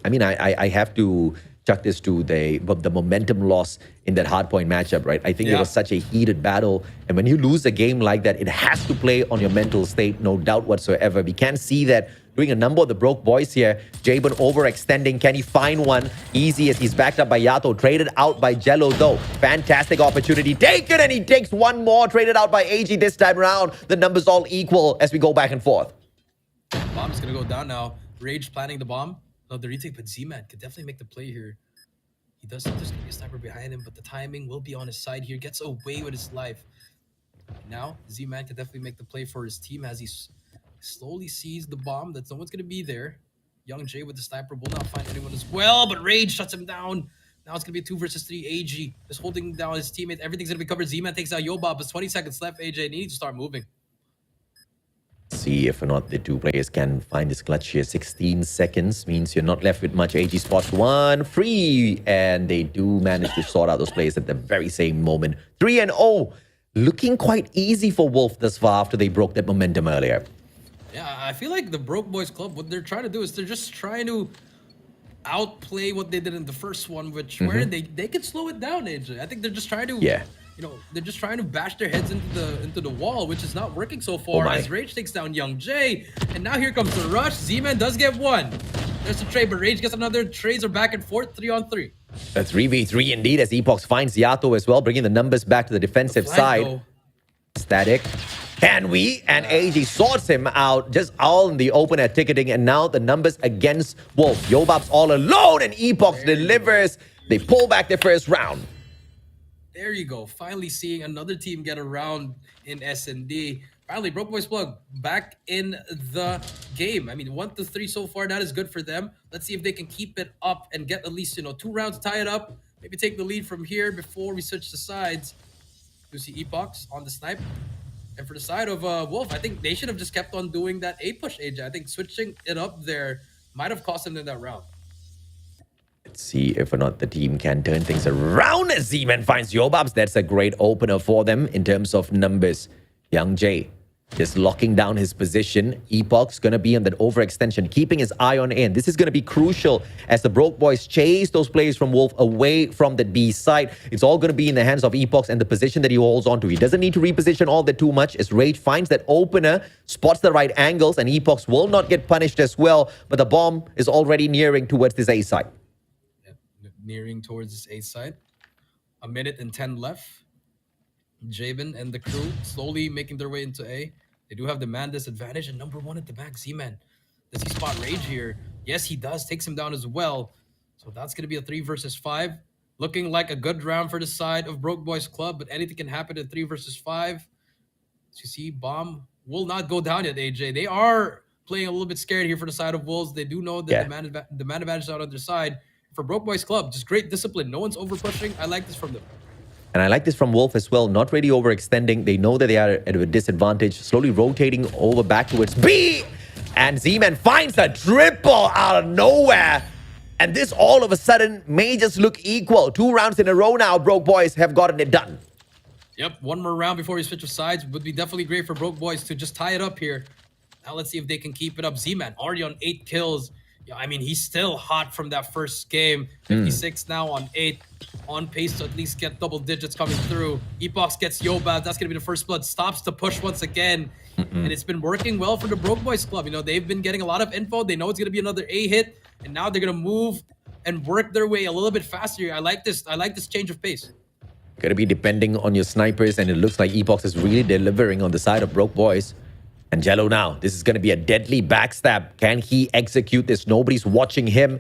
I mean, I have to chuck this to the momentum loss in that Hardpoint matchup, right? I think it was such a heated battle. And when you lose a game like that, it has to play on your mental state, no doubt whatsoever. We can see that doing a number of the Broke Boys here. Jabon overextending. Can he find one? Easy as he's backed up by Yato. Traded out by Jello, though. Fantastic opportunity taken, and he takes one more. Traded out by AG this time around. The numbers all equal as we go back and forth. Bomb's gonna go down now. Rage planning the bomb. No, the retake, but Z-Man could definitely make the play here. He does think there's gonna be a sniper behind him, but the timing will be on his side here. Gets away with his life. Now, Z-Man can definitely make the play for his team as he slowly sees the bomb that no one's gonna be there. Young Jay with the sniper will not find anyone as well, but Rage shuts him down. Now it's gonna be a 2 versus 3. AG is holding down his teammate. Everything's gonna be covered. Z-Man takes out Yobob. There's 20 seconds left. AJ needs to start moving. See if or not the two players can find this clutch here. 16 seconds means you're not left with much. AG spots one free, and they do manage to sort out those players at the very same moment. 3-0, looking quite easy for Wolf thus far after they broke that momentum earlier. Yeah, I feel like the Broke Boys Club, what they're trying to do is they're just trying to outplay what they did in the first one, which where they could slow it down, AJ. I think they're just trying to they're just trying to bash their heads into the wall, which is not working so far. As Rage takes down Young Jay, and now here comes the rush. Z-Man does get one. There's a trade, but Rage gets another. Trades are back and forth, 3-on-3. A 3v3 indeed, as Epox finds Yato as well, bringing the numbers back to the defensive side. Though. Static. Can we? And AG sorts him out just all in the open at ticketing, and now the numbers against Wolf. Yobab's all alone, and Epox delivers. They pull back their first round. There you go. Finally seeing another team get around in S&D. Finally, Broke Boys Plug back in the game. I mean, 1-3 so far. That is good for them. Let's see if they can keep it up and get at least, 2 rounds, tie it up. Maybe take the lead from here before we switch the sides. You see Epox on the snipe. And for the side of Wolf, I think they should have just kept on doing that A push, AJ. I think switching it up there might have cost them in that round. Let's see if or not the team can turn things around as Z-Man finds Yobabs. That's a great opener for them in terms of numbers. Young Jay just locking down his position. Epoch's going to be on that overextension, keeping his eye on A. And this is going to be crucial as the Broke Boys chase those players from Wolf away from the B side. It's all going to be in the hands of Epoch and the position that he holds on to. He doesn't need to reposition all that too much as Rage finds that opener, spots the right angles, and Epoch will not get punished as well. But the bomb is already nearing towards this A side. Nearing towards this A side. 1 minute and 10 left. Jabin and the crew slowly making their way into A. They do have the man disadvantage, and number 1 at the back, Z-Man. Does he spot Rage here? Yes, he does. Takes him down as well. So that's going to be a 3 versus 5. Looking like a good round for the side of Broke Boys Club, but anything can happen in 3 versus 5. As you see, bomb will not go down yet, AJ. They are playing a little bit scared here for the side of Wolves. They do know that the man advantage is out on their side. For Broke Boys Club, just great discipline. No one's over pushing. I like this from them. And I like this from Wolf as well. Not really overextending. They know that they are at a disadvantage. Slowly rotating over back towards B. And Z-Man finds a triple out of nowhere. And this all of a sudden may just look equal. 2 rounds in a row now. Broke Boys have gotten it done. Yep, 1 more round before we switch of sides. Would be definitely great for Broke Boys to just tie it up here. Now let's see if they can keep it up. Z-Man already on 8 kills. Yeah, I mean, he's still hot from that first game. 56 now on 8. On pace to at least get double digits coming through. Epox gets Yobab. That's going to be the first blood. Stops the push once again. And it's been working well for the Broke Boys Club. They've been getting a lot of info. They know it's going to be another A hit. And now they're going to move and work their way a little bit faster. I like this change of pace. Going to be depending on your snipers. And it looks like Epox is really delivering on the side of Broke Boys. And Jello now, this is going to be a deadly backstab. Can he execute this? Nobody's watching him.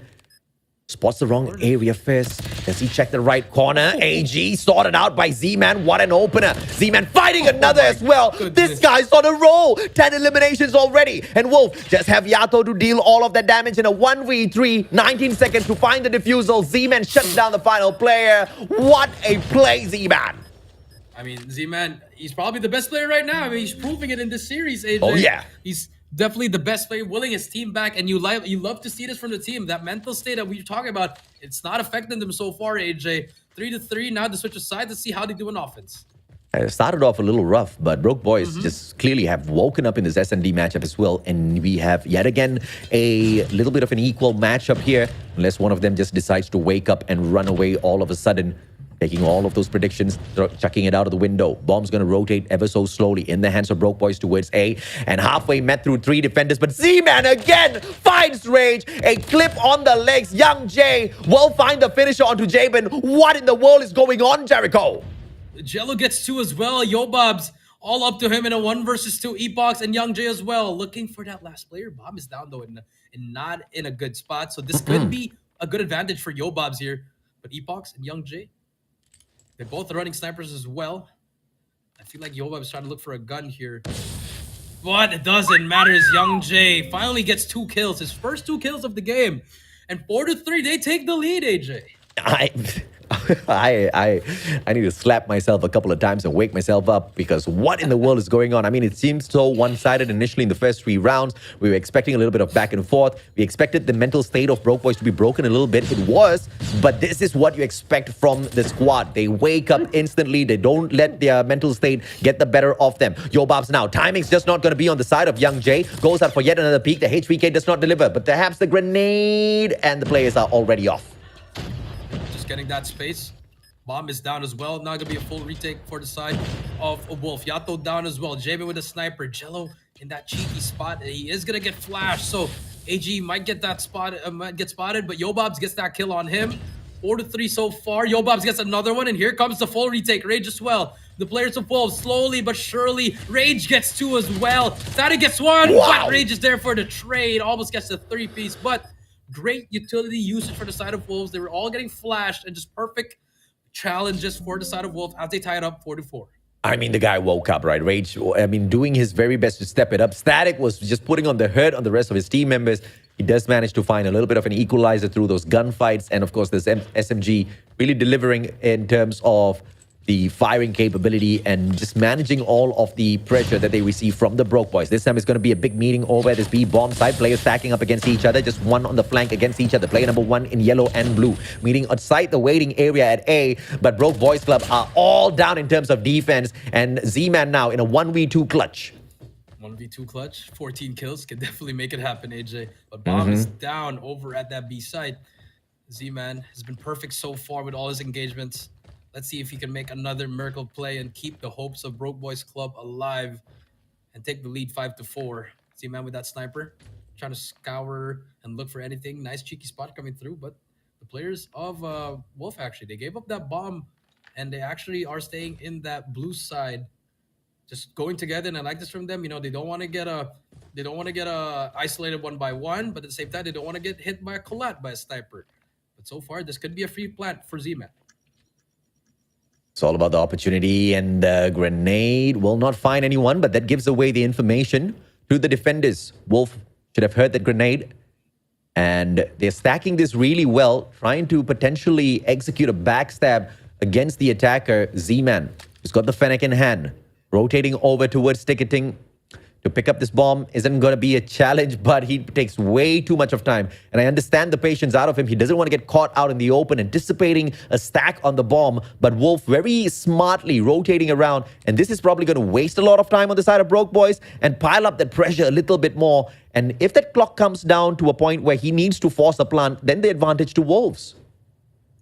Spots the wrong area first. Does he check the right corner? AG sorted out by Z-Man. What an opener. Z-Man fighting another as well. goodness. This guy's on a roll. 10 eliminations already. And Wolf just have Yato to deal all of that damage in a 1v3. 19 seconds to find the defusal. Z-Man shuts down the final player. What a play, Z-Man. I mean, Z-Man, he's probably the best player right now. I mean, he's proving it in this series, AJ. Oh, yeah. He's definitely the best player, willing his team back, and you love to see this from the team. That mental state that we're talking about, it's not affecting them so far, AJ. 3-3, now to switch aside to see how they do in offense. It started off a little rough, but Broke Boys just clearly have woken up in this S&D matchup as well. And we have yet again a little bit of an equal matchup here, unless one of them just decides to wake up and run away all of a sudden. Taking all of those predictions, chucking it out of the window. Bomb's going to rotate ever so slowly in the hands of Broke Boys towards A. And halfway met through 3 defenders. But Z-Man again finds Rage. A clip on the legs. Young J will find the finisher onto Jabin. What in the world is going on, Jericho? Jello gets 2 as well. Yobob's all up to him in a 1 versus 2. Epox and Young J as well. Looking for that last player. Bomb is down, though, and not in a good spot. So this could be a good advantage for Yobob's here. But Epox and Young J, they're both running snipers as well. I feel like Yoba is trying to look for a gun here. But it doesn't matter. Young J finally gets 2 kills. His first 2 kills of the game. And 4-3, they take the lead, AJ. I need to slap myself a couple of times and wake myself up, because what in the world is going on? I mean, it seemed so one-sided initially in the first 3 rounds. We were expecting a little bit of back and forth. We expected the mental state of Broke Boys to be broken a little bit. It was, but this is what you expect from the squad. They wake up instantly. They don't let their mental state get the better of them. Yobabs now. Timing's just not going to be on the side of Young J. Goes out for yet another peek. The HVK does not deliver, but perhaps the grenade, and the players are already off. Getting that space. Bomb is down as well. Now gonna be a full retake for the side of Wolf. Yato down as well. Jamie with a sniper. Jello in that cheeky spot. He is gonna get flashed. So AG might get that spot, might get spotted, but Yobobs gets that kill on him. 4-3 so far. Yobobs gets another one, and here comes the full retake. Rage as well. The players of Wolf slowly but surely. Rage gets 2 as well. Thada gets 1. Wow. But Rage is there for the trade. Almost gets the 3-piece, but great utility usage for the side of Wolves. They were all getting flashed, and just perfect challenges for the side of Wolves as they tie it up 4-4. I mean, the guy woke up, right? Rage, I mean, doing his very best to step it up. Static was just putting on the hurt on the rest of his team members. He does manage to find a little bit of an equalizer through those gunfights. And of course, this SMG really delivering in terms of the firing capability and just managing all of the pressure that they receive from the Broke Boys. This time it's going to be a big meeting over at this B bomb side. Players stacking up against each other, just one on the flank against each other. Player number 1 in yellow and blue, meeting outside the waiting area at A. But Broke Boys Club are all down in terms of defense, and Z-Man now in a 1v2 clutch. 1v2 clutch, 14 kills, can definitely make it happen, AJ. But Bomb is down over at that B site. Z-Man has been perfect so far with all his engagements. Let's see if he can make another miracle play and keep the hopes of Broke Boys Club alive and take the lead 5-4. Z-Man with that sniper, trying to scour and look for anything. Nice cheeky spot coming through, but the players of Wolf, actually, they gave up that bomb, and they actually are staying in that blue side, just going together. And I like this from them. You know, they don't want to get a isolated 1-by-1, but at the same time, they don't want to get hit by a collat by a sniper. But so far, this could be a free plant for Z-Man. It's all about the opportunity, and the grenade will not find anyone, but that gives away the information to the defenders. Wolf should have heard that grenade, and they're stacking this really well, trying to potentially execute a backstab against the attacker, Z-Man, who's got the Fennec in hand, rotating over towards ticketing. To pick up this bomb isn't going to be a challenge, but he takes way too much of time. And I understand the patience out of him. He doesn't want to get caught out in the open, anticipating a stack on the bomb. But Wolf very smartly rotating around. And this is probably going to waste a lot of time on the side of Broke Boys and pile up that pressure a little bit more. And if that clock comes down to a point where he needs to force a plant, then the advantage to Wolves.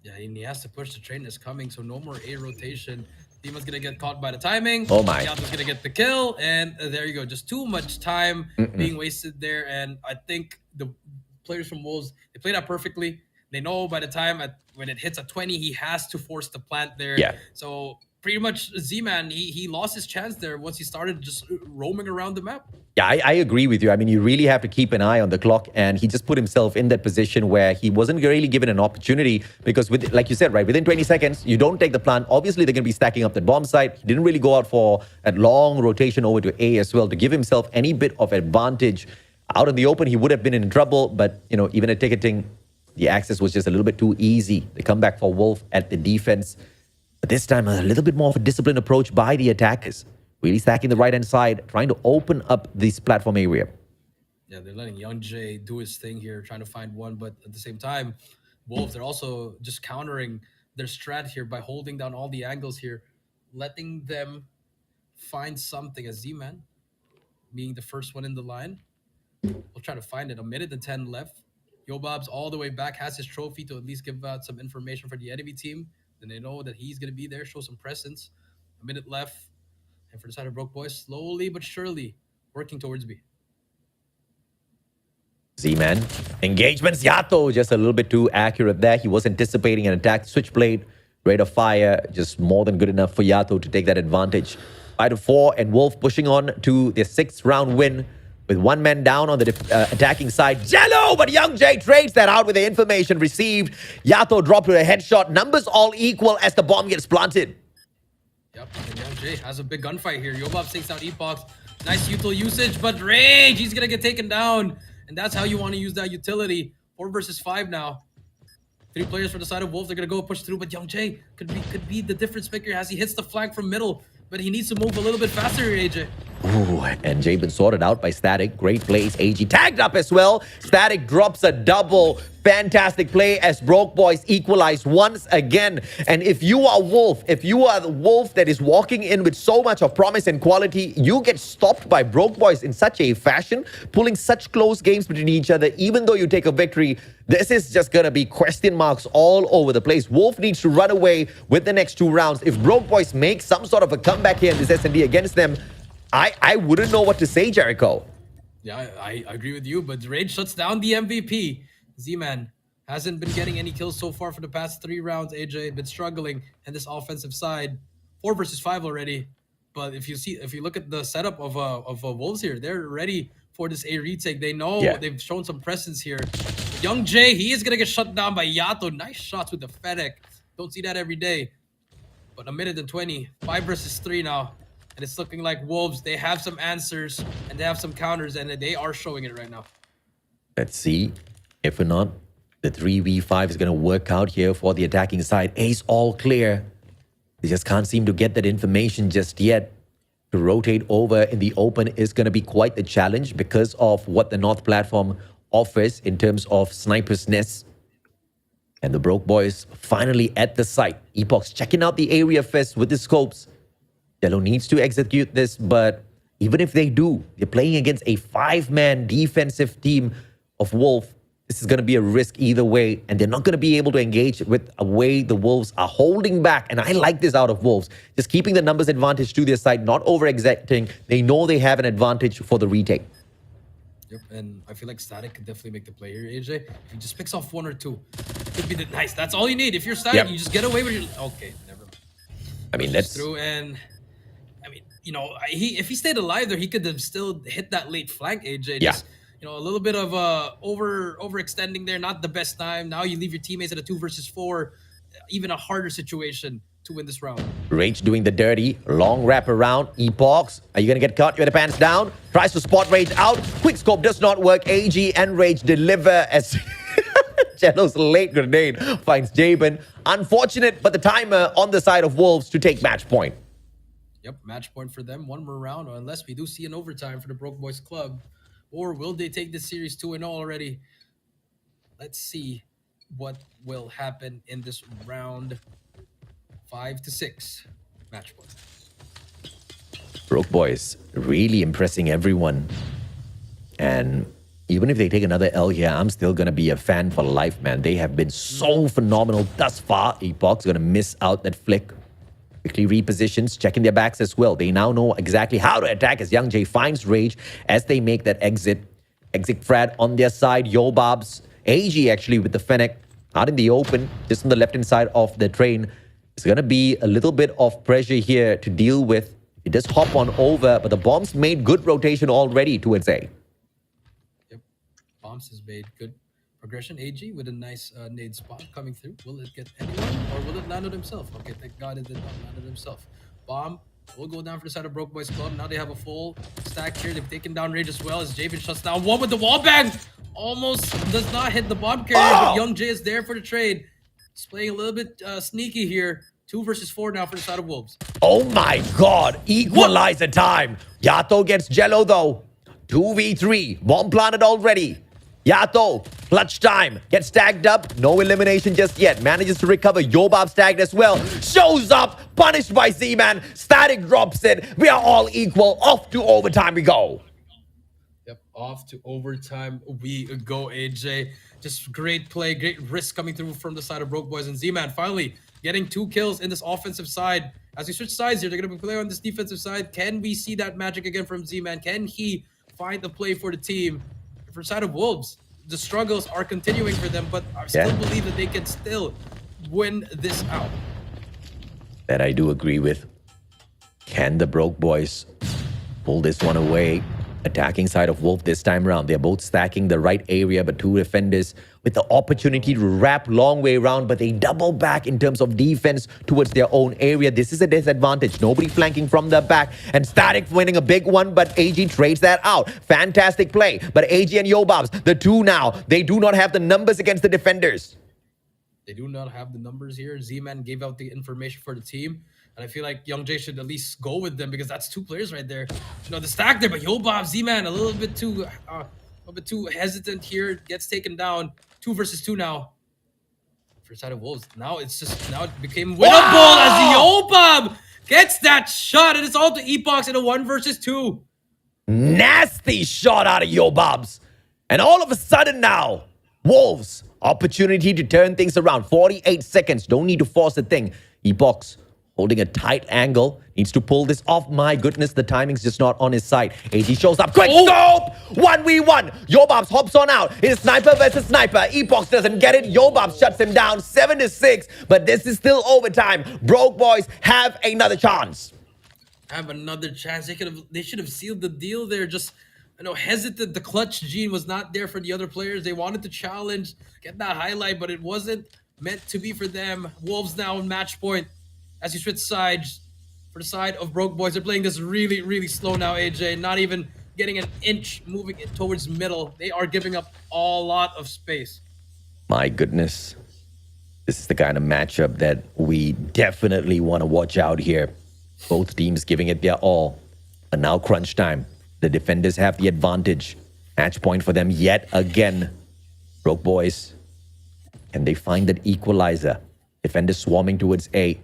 Yeah, and he has to push. The train is coming, so no more A rotation. Demon's gonna get caught by the timing. Oh my. Yato's gonna get the kill, and there you go. Just too much time being wasted there. And I think the players from Wolves, they played that perfectly. They know by the time when it hits a 20, he has to force the plant there. Yeah. So pretty much Z-Man, he lost his chance there once he started just roaming around the map. Yeah, I agree with you. I mean, you really have to keep an eye on the clock, and he just put himself in that position where he wasn't really given an opportunity because, with, like you said, right, within 20 seconds, you don't take the plant. Obviously, they're going to be stacking up the bomb site. He didn't really go out for a long rotation over to A as well to give himself any bit of advantage. Out in the open, he would have been in trouble, but, you know, even at ticketing, the access was just a little bit too easy. They come back for Wolf at the defense. But this time, a little bit more of a disciplined approach by the attackers. Really stacking the right-hand side, trying to open up this platform area. Yeah, they're letting Young Jay do his thing here, trying to find one. But at the same time, Wolves, they're also just countering their strat here by holding down all the angles here, letting them find something as Z-Man being the first one in the line. We'll try to find it. 1:10 left. Yobab's all the way back, has his trophy to at least give out some information for the enemy team. Then they know that he's going to be there, show some presence. A minute left. And for the side of Broke Boys, slowly but surely working towards B. Z-Man. Engagements. Yato just a little bit too accurate there. He was anticipating an attack. Switchblade, rate of fire, just more than good enough for Yato to take that advantage. 5-4, and Wolf pushing on to their 6th round win with one man down on the attacking side. Jello, but Young Jay trades that out with the information received. Yato dropped with a headshot. Numbers all equal as the bomb gets planted. Yep, and Young Jay has a big gunfight here. Yobab takes out Epoch. Nice util usage, but Rage, he's going to get taken down. And that's how you want to use that utility. 4 versus 5 now. 3 players for the side of Wolves. They're going to go push through, but Young Jay could be the difference maker as he hits the flank from middle. But he needs to move a little bit faster here, AJ. Ooh, and Jay been sorted out by Static. Great plays. AG tagged up as well. Static drops a double. Fantastic play as Broke Boys equalize once again. And if you are Wolf, if you are the Wolf that is walking in with so much of promise and quality, you get stopped by Broke Boys in such a fashion, pulling such close games between each other. Even though you take a victory, this is just going to be question marks all over the place. Wolf needs to run away with the next 2 rounds. If Broke Boys make some sort of a comeback here in this S&D against them, I wouldn't know what to say, Jericho. Yeah, I agree with you, but Rage shuts down the MVP. Z-Man hasn't been getting any kills so far for the past 3 rounds. AJ been struggling in this offensive side. 4 versus 5 already. But if you look at the setup of Wolves here, they're ready for this A retake. They know they've shown some presence here. Young Jay, he is gonna get shut down by Yato. Nice shots with the Fennec. Don't see that every day. But 1:20, 5 versus 3 now. And it's looking like Wolves, they have some answers and they have some counters, and they are showing it right now. Let's see. If or not, the 3v5 is going to work out here for the attacking side. Ace all clear. They just can't seem to get that information just yet. To rotate over in the open is going to be quite the challenge because of what the North platform offers in terms of sniper's nests. And the Broke Boys finally at the site. Epoch's checking out the area first with the scopes. Jello needs to execute this, but even if they do, they're playing against a 5-man defensive team of Wolf. This is going to be a risk either way, and they're not going to be able to engage with a way the Wolves are holding back. And I like this out of Wolves. Just keeping the numbers advantage to their side, not over-exerting. They know they have an advantage for the retake. Yep, and I feel like Static could definitely make the play here, AJ. If he just picks off 1 or 2, it could be nice. That's all you need. If you're Static, you just get away with your... Okay, never mind. I mean, that's... through, and... I mean, you know, if he stayed alive there, he could have still hit that late flank, AJ. Just, you know, a little bit of overextending there, not the best time. Now you leave your teammates at a 2 versus 4, even a harder situation to win this round. Rage doing the dirty, long wrap around. Epochs, are you going to get caught? You got the pants down. Tries to spot Rage out. Quick scope does not work. AG and Rage deliver as Jello's late grenade finds Jabin. Unfortunate, but the timer on the side of Wolves to take match point. Yep, match point for them. 1 more round, or unless we do see an overtime for the Broke Boys Club. Or will they take this series 2-0 already? Let's see what will happen in this round. 5-6 match point. Broke Boys really impressing everyone. And even if they take another L here, I'm still going to be a fan for life, man. They have been so phenomenal thus far. Epoch's going to miss out that flick. Quickly repositions, checking their backs as well. They now know exactly how to attack as Young Jay finds Rage as they make that exit. Exit Frad on their side. Yobab's AG actually with the Fennec out in the open, just on the left-hand side of the train. It's going to be a little bit of pressure here to deal with. It does hop on over, but the bombs made good rotation already towards A. Yep. Bombs has made good progression. AG with a nice nade spot coming through. Will it get anyone or will it land on himself? Okay, thank God it did not land on himself. Bomb will go down for the side of Broke Boys Club. Now they have a full stack here. They've taken down Rage as well as Javen shuts down one with the wall bang. Almost does not hit the bomb carrier, but Young J is there for the trade. He's playing a little bit sneaky here. 2 versus 4 now for the side of Wolves. Oh my God, equalizer time. Yato gets Jello though. 2v3, bomb planted already. Yato, clutch time, gets stacked up. No elimination just yet. Manages to recover. Yobab stacked as well. Shows up, punished by Z-Man. Static drops it. We are all equal. Off to overtime we go. Yep, off to overtime we go, AJ. Just great play, great risk coming through from the side of Broke Boys. And Z-Man finally getting 2 kills in this offensive side. As we switch sides here, they're going to be playing on this defensive side. Can we see that magic again from Z-Man? Can he find the play for the team? For the side of Wolves, the struggles are continuing for them, but I still believe that they can still win this out. That I do agree with. Can the Broke Boys pull this one away? Attacking side of Wolf this time around. They're both stacking the right area, but 2 defenders with the opportunity to wrap long way around, but they double back in terms of defense towards their own area. This is a disadvantage. Nobody flanking from the back, and Static winning a big one, but AG trades that out. Fantastic play, but AG and Yobabs, the 2 now, they do not have the numbers against the defenders. They do not have the numbers here. Z-Man gave out the information for the team. And I feel like Young J should at least go with them because that's 2 players right there. You know, the stack there, but Yobab, Z-Man, a little bit too hesitant here. Gets taken down. 2 versus 2 now. For the side of Wolves. Now it became winnable as the Yobab gets that shot. And it's all to Epox in a 1 versus 2. Nasty shot out of Yobabs. And all of a sudden now, Wolves, opportunity to turn things around. 48 seconds. Don't need to force a thing. Epox holding a tight angle. Needs to pull this off. My goodness, the timing's just not on his side. AG shows up. Quick scope! 1v1. Yobabs hops on out. It is sniper versus sniper. Epox doesn't get it. Yobabs shuts him down. 7-6. But this is still overtime. Broke Boys have another chance. Have another chance. They should have sealed the deal there. Just hesitant. The clutch gene was not there for the other players. They wanted to challenge, get that highlight, but it wasn't meant to be for them. Wolves now in match point. As you switch sides, for the side of Broke Boys, they're playing this really, really slow now, AJ. Not even getting an inch moving it towards middle. They are giving up a lot of space. My goodness. This is the kind of matchup that we definitely want to watch out here. Both teams giving it their all. But now crunch time. The defenders have the advantage. Match point for them yet again. Broke Boys. Can they find that equalizer? Defenders swarming towards A.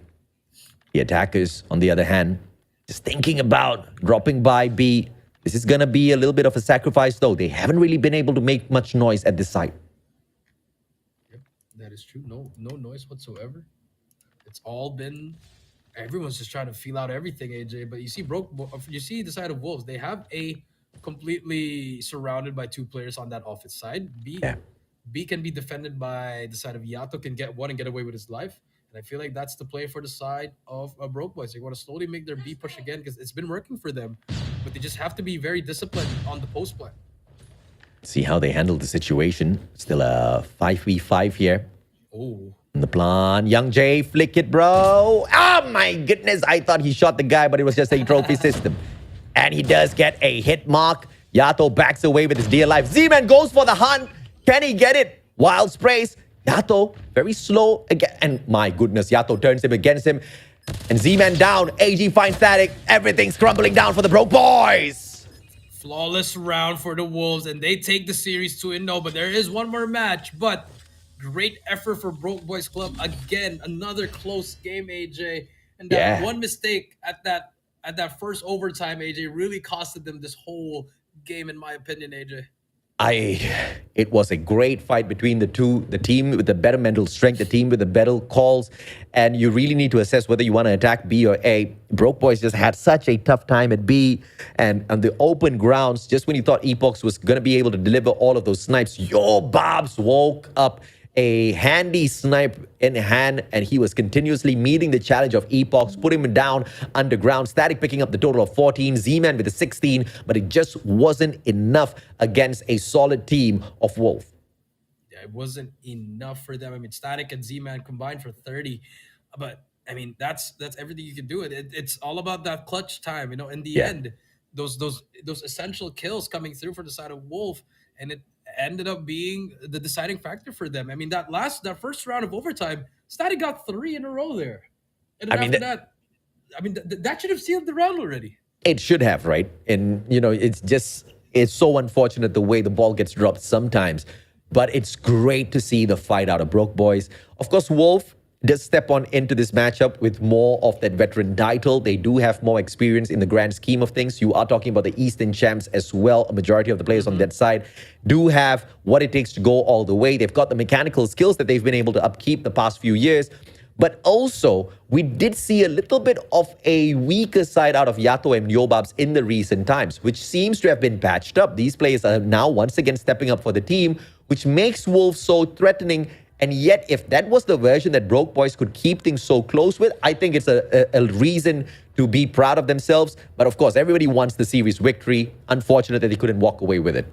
The attackers, on the other hand, just thinking about dropping by B. This is going to be a little bit of a sacrifice, though. They haven't really been able to make much noise at this site. Yep, that is true. No noise whatsoever. It's all been... Everyone's just trying to feel out everything, AJ. But you see the side of Wolves. They have A completely surrounded by 2 players on that offense side. B can be defended by the side of Yato, can get one and get away with his life. And I feel like that's the play for the side of Broke Boys. They want to slowly make their B push again because it's been working for them. But they just have to be very disciplined on the post play. See how they handle the situation. Still a 5v5 here. Oh. In the plan. Young J, flick it, bro. Oh my goodness. I thought he shot the guy, but it was just a trophy system. And he does get a hit mark. Yato backs away with his dear life. Z-Man goes for the hunt. Can he get it? Wild sprays. Yato, very slow again. And my goodness, Yato turns him against him. And Z-Man down. AG finds Static. Everything's crumbling down for the Broke Boys. Flawless round for the Wolves. And they take the series 2-0. But there is one more match. But great effort for Broke Boys Club. Again, another close game, AJ. And that one mistake at that first overtime, AJ, really costed them this whole game, in my opinion, AJ. It was a great fight between the two, the team with the better mental strength, the team with the better calls, and you really need to assess whether you want to attack B or A. Broke Boys just had such a tough time at B, and on the open grounds, just when you thought Epox was going to be able to deliver all of those snipes, Yobabs woke up a handy snipe in hand, and he was continuously meeting the challenge of Epochs, putting him down underground. Static picking up the total of 14, Z-Man with a 16, but it just wasn't enough against a solid team of Wolf. Yeah, it wasn't enough for them. I mean, Static and Z-Man combined for 30, but I mean, that's everything you can do. It's all about that clutch time. You know, in the end, those essential kills coming through for the side of Wolf, and it ended up being the deciding factor for them. I mean, that first round of overtime, Static got 3 in a row there, and then after that, I mean, that should have sealed the round already. It should have, right? And you know, it's so unfortunate the way the ball gets dropped sometimes. But it's great to see the fight out of Broke Boys. Of course, Wolf does step on into this matchup with more of that veteran title. They do have more experience in the grand scheme of things. You are talking about the Eastern champs as well. A majority of the players on that side do have what it takes to go all the way. They've got the mechanical skills that they've been able to upkeep the past few years. But also, we did see a little bit of a weaker side out of Yato and Yobabs in the recent times, which seems to have been patched up. These players are now once again stepping up for the team, which makes Wolf so threatening. And yet, if that was the version that Broke Boys could keep things so close with, I think it's a reason to be proud of themselves. But of course, everybody wants the series victory. Unfortunate that they couldn't walk away with it.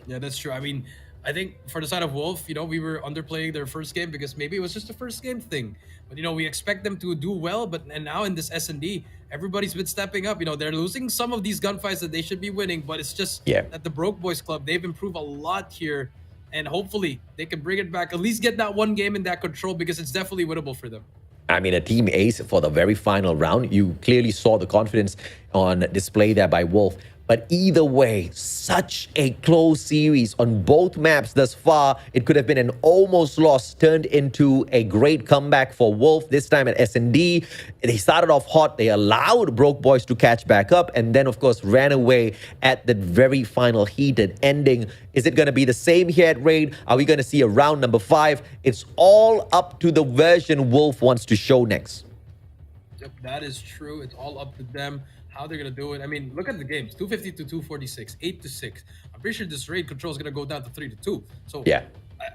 Yeah, that's true. I mean, I think for the side of Wolf, you know, we were underplaying their first game because maybe it was just a first game thing. But, you know, we expect them to do well. And now in this S&D, everybody's been stepping up. You know, they're losing some of these gunfights that they should be winning. But it's just that the Broke Boys Club, they've improved a lot here. And hopefully they can bring it back, at least get that one game in that control, because it's definitely winnable for them. I mean, a team ace for the very final round. You clearly saw the confidence on display there by Wolf. But either way, such a close series on both maps thus far. It could have been an almost loss turned into a great comeback for Wolf, this time at S&D. They started off hot. They allowed Broke Boys to catch back up and then, of course, ran away at the very final heated ending. Is it going to be the same here at Raid? Are we going to see a round number 5? It's all up to the version Wolf wants to show next. Yep, that is true. It's all up to them how they're going to do it. I mean, look at the games. 250 to 246, 8-6. I'm pretty sure this raid control is going to go down to 3-2. So, yeah,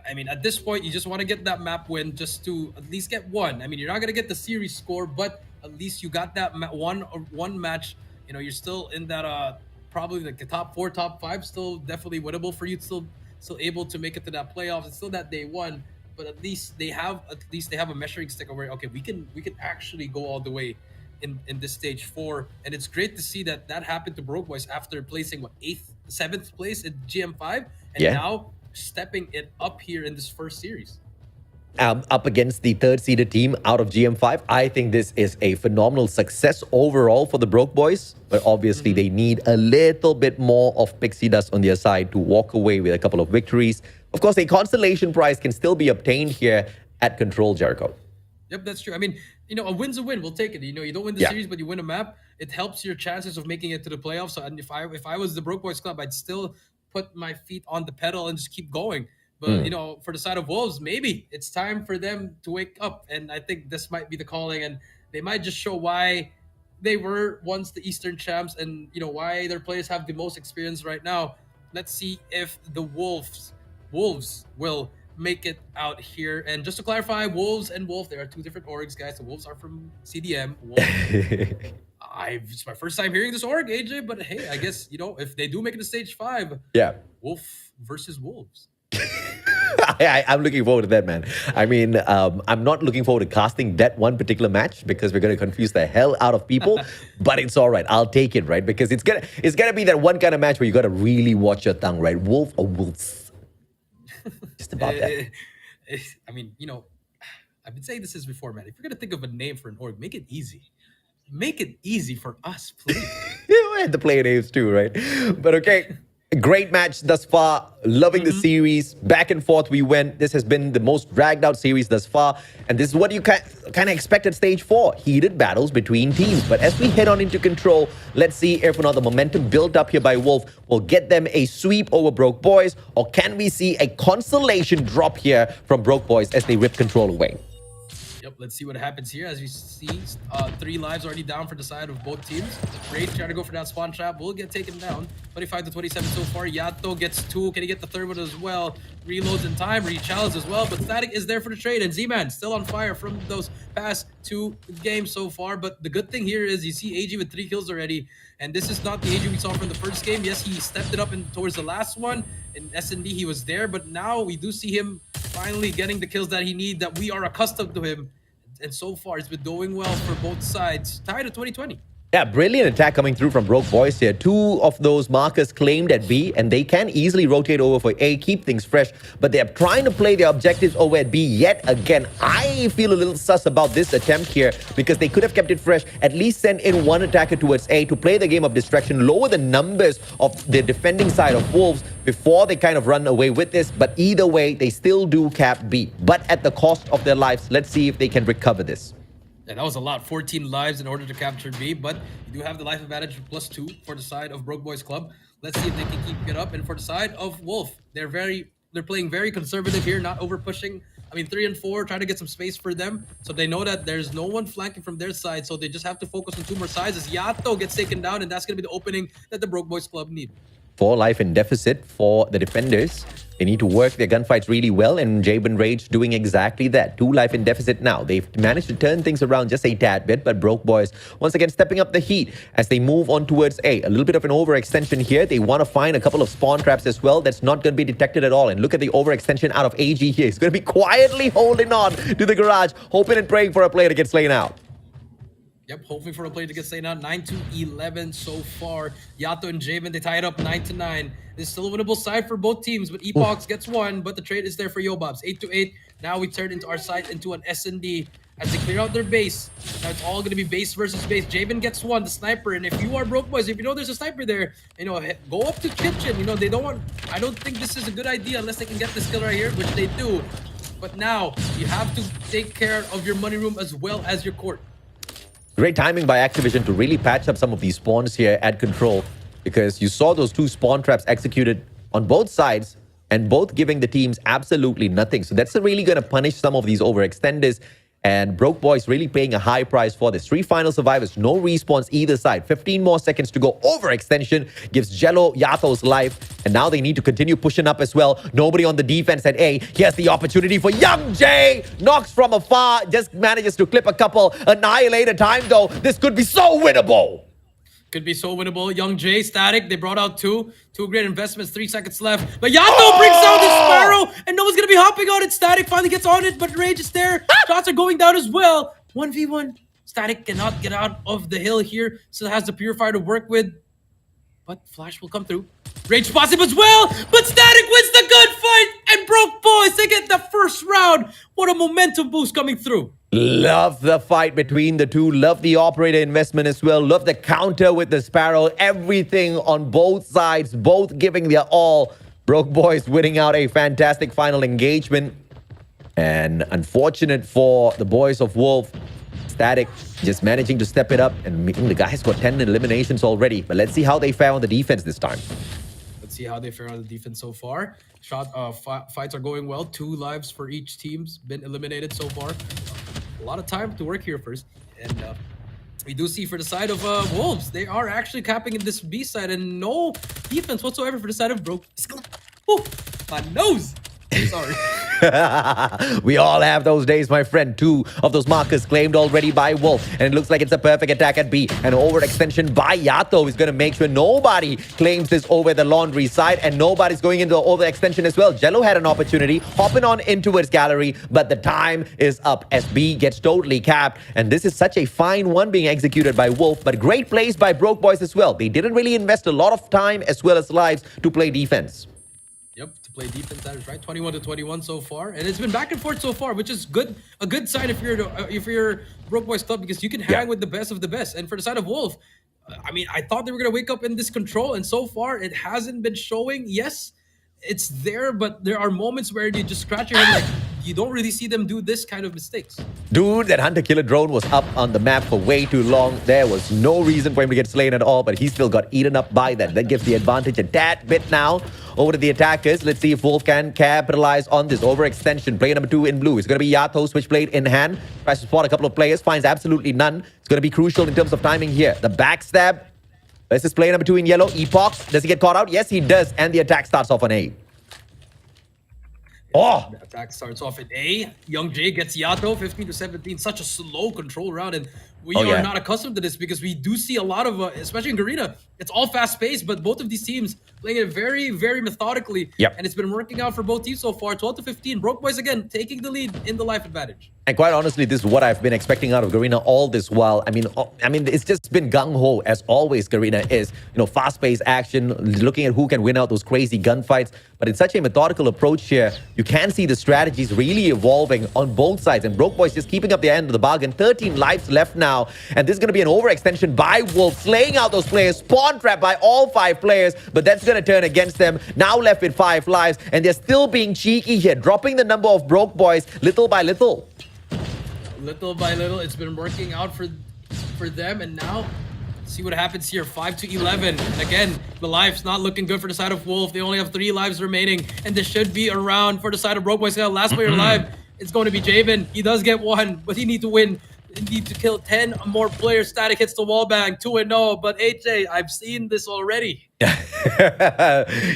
I mean, at this point, you just want to get that map win just to at least get one. I mean, you're not going to get the series score, but at least you got that one match. You know, you're still in that probably like the top 4, top 5, still definitely winnable for you. Still able to make it to that playoffs. It's still that day 1, but at least they have a measuring stick where, okay, we can actually go all the way in this stage 4, and it's great to see that happened to Broke Boys after placing 7th place in GM5, and now stepping it up here in this first series. Up against the 3rd seeded team out of GM5. I think this is a phenomenal success overall for the Broke Boys, but obviously they need a little bit more of pixie dust on their side to walk away with a couple of victories. Of course, a consolation prize can still be obtained here at Control, Jericho. Yep, that's true. I mean, you know, a win's a win. We'll take it. You know, you don't win the series, but you win a map. It helps your chances of making it to the playoffs. So, and if I was the Broke Boys Club, I'd still put my feet on the pedal and just keep going. But, you know, for the side of Wolves, maybe it's time for them to wake up. And I think this might be the calling. And they might just show why they were once the Eastern champs and, you know, why their players have the most experience right now. Let's see if the Wolves will make it out here. And just to clarify, Wolves and Wolf, there are 2 different orgs, guys. The Wolves are from CDM. It's my first time hearing this org, AJ, but hey, I guess, you know, if they do make it to stage 5, Wolf versus Wolves. I'm looking forward to that, man. I mean, I'm not looking forward to casting that one particular match because we're going to confuse the hell out of people, but it's all right. I'll take it, right? Because it's gonna be that one kind of match where you got to really watch your tongue, right? Wolf or Wolves? Just about that. I mean, you know, I've been saying this since before, man. If you're going to think of a name for an org, make it easy. Make it easy for us, please. You had the player names too, right? But okay. Great match thus far. Loving the series. Back and forth we went. This has been the most dragged out series thus far. And this is what you kind of expect at stage 4. Heated battles between teams. But as we head on into Control, let's see if or not the momentum built up here by Wolf will get them a sweep over Broke Boys. Or can we see a consolation drop here from Broke Boys as they rip Control away? Yep, let's see what happens here. As you see, 3 lives already down for the side of both teams. Rage trying to go for that spawn trap will get taken down. 25 to 27 so far. Yato gets 2. Can he get the third one as well? Reloads in time, rechallenges as well. But Static is there for the trade. And Z-Man still on fire from those past 2 games so far. But the good thing here is you see AJ with 3 kills already. And this is not the AJ we saw from the first game. Yes, he stepped it up towards the last one. In S&D, he was there. But now we do see him finally getting the kills that he needs, that we are accustomed to him. And so far, it's been doing well for both sides. Tied at 2020. Yeah, brilliant attack coming through from Broke Boys here. 2 of those markers claimed at B, and they can easily rotate over for A, keep things fresh, but they're trying to play their objectives over at B yet again. I feel a little sus about this attempt here because they could have kept it fresh, at least send in one attacker towards A to play the game of distraction, lower the numbers of the defending side of Wolves before they kind of run away with this. But either way, they still do cap B, but at the cost of their lives. Let's see if they can recover this. Yeah, that was a lot. 14 lives in order to capture B, but you do have the life advantage +2 for the side of Broke Boys Club. Let's see if they can keep it up. And for the side of Wolf, they're playing very conservative here, not over pushing. I mean, 3 and 4, trying to get some space for them. So they know that there's no one flanking from their side, so they just have to focus on 2 more sides as Yato gets taken down, and that's going to be the opening that the Broke Boys Club need. 4 life in deficit for the defenders. They need to work their gunfights really well, and Jabin Rage doing exactly that. 2 life in deficit now. They've managed to turn things around just a tad bit, but Broke Boys once again stepping up the heat as they move on towards A. A little bit of an overextension here. They want to find a couple of spawn traps as well. That's not going to be detected at all. And look at the overextension out of AG here. He's going to be quietly holding on to the garage, hoping and praying for a player to get slain out. Yep, hoping for a player to get slain out. 9 to 11 so far. Yato and Jabin, they tie it up 9 to 9. This is still a winnable side for both teams, but Epox gets 1, but the trade is there for Yobobs. 8 to 8. Now we turn into our side into an S&D as they clear out their base. Now it's all going to be base versus base. Jabin gets 1, the sniper, and if you are Broke Boys, if you know there's a sniper there, go up to kitchen. They don't want. I don't think this is a good idea unless they can get this kill right here, which they do. But now you have to take care of your money room as well as your court. Great timing by Activision to really patch up some of these spawns here at control, because you saw those 2 spawn traps executed on both sides and both giving the teams absolutely nothing. So that's really going to punish some of these overextenders. And Broke Boys really paying a high price for this. 3 final survivors, no respawns either side. 15 more seconds to go. Overextension gives Jello Yato's life. And now they need to continue pushing up as well. Nobody on the defense at A. Here's the opportunity for Young J. Knocks from afar. Just manages to clip a couple. Annihilator time though. This could be so winnable. Could be so winnable. Young J, Static, they brought out 2 great investments, 3 seconds left. But Yato brings out the Sparrow, and no one's going to be hopping on it. Static finally gets on it, but Rage is there. Shots are going down as well. 1v1. Static cannot get out of the hill here, still has the Purifier to work with. But Flash will come through. Rage spots him as well, but Static wins the gunfight, and Broke Boys, they get the first round. What a momentum boost coming through. Love the fight between the 2. Love the operator investment as well. Love the counter with the Sparrow. Everything on both sides, both giving their all. Broke Boys winning out a fantastic final engagement. And unfortunate for the boys of Wolf, Static just managing to step it up. And the guy's got 10 eliminations already. But let's see how they fare on the defense this time. Let's see how they fare on the defense so far. Fights are going well. 2 lives for each team's been eliminated so far. A lot of time to work here first. And we do see for the side of Wolves, they are actually capping in this B side and no defense whatsoever for the side of Broke. Oh, my nose. Sorry. We all have those days, my friend. 2 of those markers claimed already by Wolf. And it looks like it's a perfect attack at B. An overextension by Yato is going to make sure nobody claims this over the laundry side. And nobody's going into the overextension as well. Jello had an opportunity, hopping on into its gallery. But the time is up as B gets totally capped. And this is such a fine one being executed by Wolf. But great plays by Broke Boys as well. They didn't really invest a lot of time as well as lives to play defense. Yep, to play defense, that is right. 21 to 21 so far, and it's been back and forth so far, which is good. A good sign if you're Broke Boys Club, because you can hang with the best of the best. And for the side of Wolf, I mean, I thought they were gonna wake up in this control, and so far it hasn't been showing. Yes, it's there, but there are moments where you just scratch your head, like you don't really see them do this kind of mistakes. Dude, that hunter-killer drone was up on the map for way too long. There was no reason for him to get slain at all, but he still got eaten up by that. That gives the advantage a tad bit now over to the attackers. Let's see if Wolf can capitalize on this overextension. Player number 2 in blue is going to be Yato, switchblade in hand. Tries to spot a couple of players, finds absolutely none. It's going to be crucial in terms of timing here. The backstab. This is player number 2 in yellow. Epoch. Does he get caught out? Yes, he does. And the attack starts off on A. Oh! The attack starts off at A. Young Jay gets Yato, 15 to 17. Such a slow control round, and we are not accustomed to this because we do see a lot of, especially in Garena, it's all fast-paced, but both of these teams playing it very, very methodically. Yep. And it's been working out for both teams so far. 12 to 15. Broke Boys again taking the lead in the life advantage. And quite honestly, this is what I've been expecting out of Garena all this while. I mean, it's just been gung-ho as always. Garena is, fast-paced action, looking at who can win out those crazy gunfights. But it's such a methodical approach here. You can see the strategies really evolving on both sides. And Broke Boys just keeping up the end of the bargain. 13 lives left now. And this is going to be an overextension by Wolf, slaying out those players. Spawn trap by all 5 players. But that's going to turn against them. Now left with 5 lives. And they're still being cheeky here, dropping the number of Broke Boys little by little. Little by little, it's been working out for them. And now, see what happens here. 5 to 11. Again, the lives not looking good for the side of Wolf. They only have 3 lives remaining. And this should be a round for the side of Broke Boys. Last player alive, it's going to be Javen. He does get 1, but he needs to win. He needs to kill 10 more players. Static hits the wall bang. 2-0. But AJ, I've seen this already.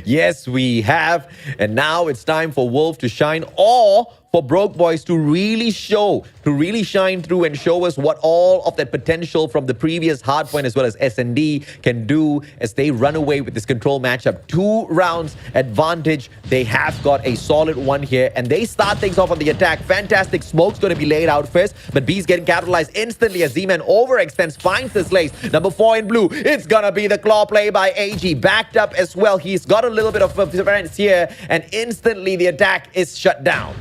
Yes, we have. And now it's time for Wolf to shine, or for Broke Boys to really shine through and show us what all of that potential from the previous Hardpoint as well as S&D can do as they run away with this control matchup. 2 rounds advantage. They have got a solid one here, and they start things off on the attack. Fantastic smoke's going to be laid out first, but B's getting capitalized instantly as Z-Man overextends, finds the slays. Number 4 in blue, it's going to be the claw play by AG. Backed up as well. He's got a little bit of defense here, and instantly the attack is shut down.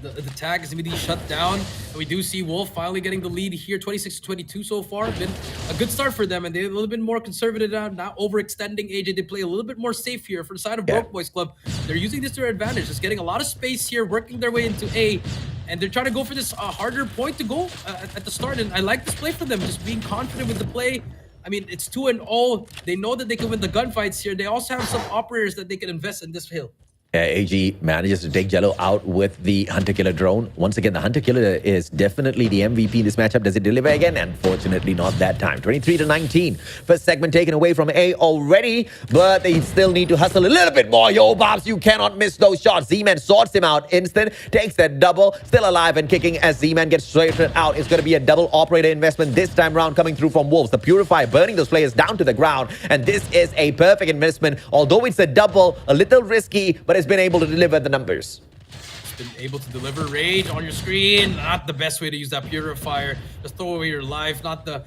The tag is immediately shut down. And we do see Wolf finally getting the lead here, 26-22 so far. Been a good start for them, and they're a little bit more conservative now, not overextending AJ. They play a little bit more safe here for the side of Broke Boys Club. They're using this to their advantage, just getting a lot of space here, working their way into A, and they're trying to go for this harder point to go at the start. And I like this play for them, just being confident with the play. I mean, it's 2-0. They know that they can win the gunfights here. They also have some operators that they can invest in this hill. AG manages to take Jello out with the Hunter-Killer drone. Once again, the Hunter-Killer is definitely the MVP in this matchup. Does it deliver again? Unfortunately, not that time. 23-19. First segment taken away from A already, but they still need to hustle a little bit more. Yo, Bobs, you cannot miss those shots. Z-Man sorts him out instant, takes that double, still alive and kicking as Z-Man gets straightened out. It's going to be a double operator investment this time round coming through from Wolves. The Purifier burning those players down to the ground, and this is a perfect investment. Although it's a double, a little risky, but it's been able to deliver the numbers. It's been able to deliver. Rage on your screen. Not the best way to use that Purifier. Just throw away your life. Not the...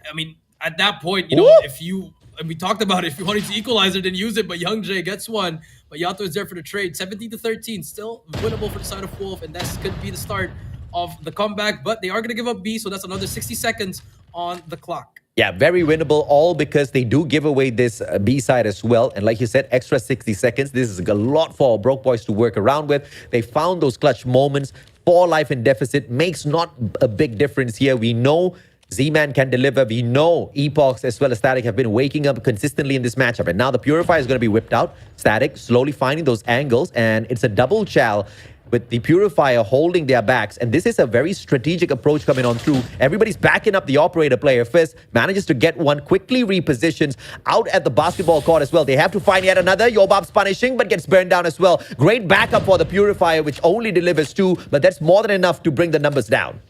I mean, at that point, you know, if you... And we talked about it. If you wanted to equalize it, then use it. But Young Jay gets one. But Yato is there for the trade. 17-13. Still winnable for the side of Wolf. And this could be the start of the comeback. But they are going to give up B. So that's another 60 seconds on the clock. Yeah, very winnable, all because they do give away this B side as well. And like you said, extra 60 seconds. This is a lot for Broke Boys to work around with. They found those clutch moments. 4 life in deficit makes not a big difference here. We know Z-Man can deliver. We know Epochs as well as Static have been waking up consistently in this matchup. And now the Purifier is going to be whipped out. Static slowly finding those angles. And it's a double chal with the Purifier holding their backs. And this is a very strategic approach coming on through. Everybody's backing up the operator player first, manages to get one, quickly repositions out at the basketball court as well. They have to find yet another. Yobab's punishing, but gets burned down as well. Great backup for the Purifier, which only delivers 2, but that's more than enough to bring the numbers down.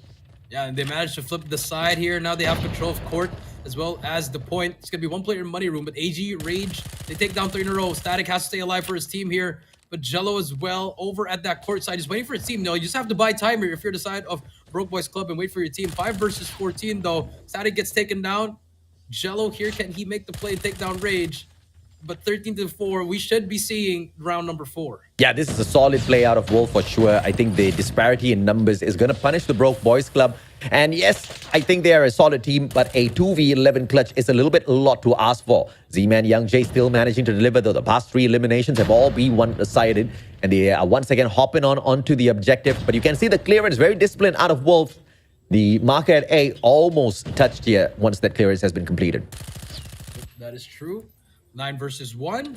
Yeah, and they managed to flip the side here. Now they have control of court as well as the point. It's going to be 1 player in money room, but AG, Rage, they take down 3 in a row. Static has to stay alive for his team here. But Jello as well over at that court side, just waiting for his team. No, you just have to buy time here if you're the side of Broke Boys Club and wait for your team. 5 versus 14 though. Static gets taken down. Jello here, can he make the play and take down Rage? But 13-4, we should be seeing round number 4. Yeah, this is a solid play out of Wolf for sure. I think the disparity in numbers is going to punish the Broke Boys Club. And yes, I think they are a solid team, but a 2v11 clutch is a little bit a lot to ask for. Z-Man, Young Jay still managing to deliver, though the past 3 eliminations have all been one-sided. And they are once again hopping onto the objective. But you can see the clearance, very disciplined out of Wolf. The marker at A almost touched here once that clearance has been completed. That is true. 9 versus 1.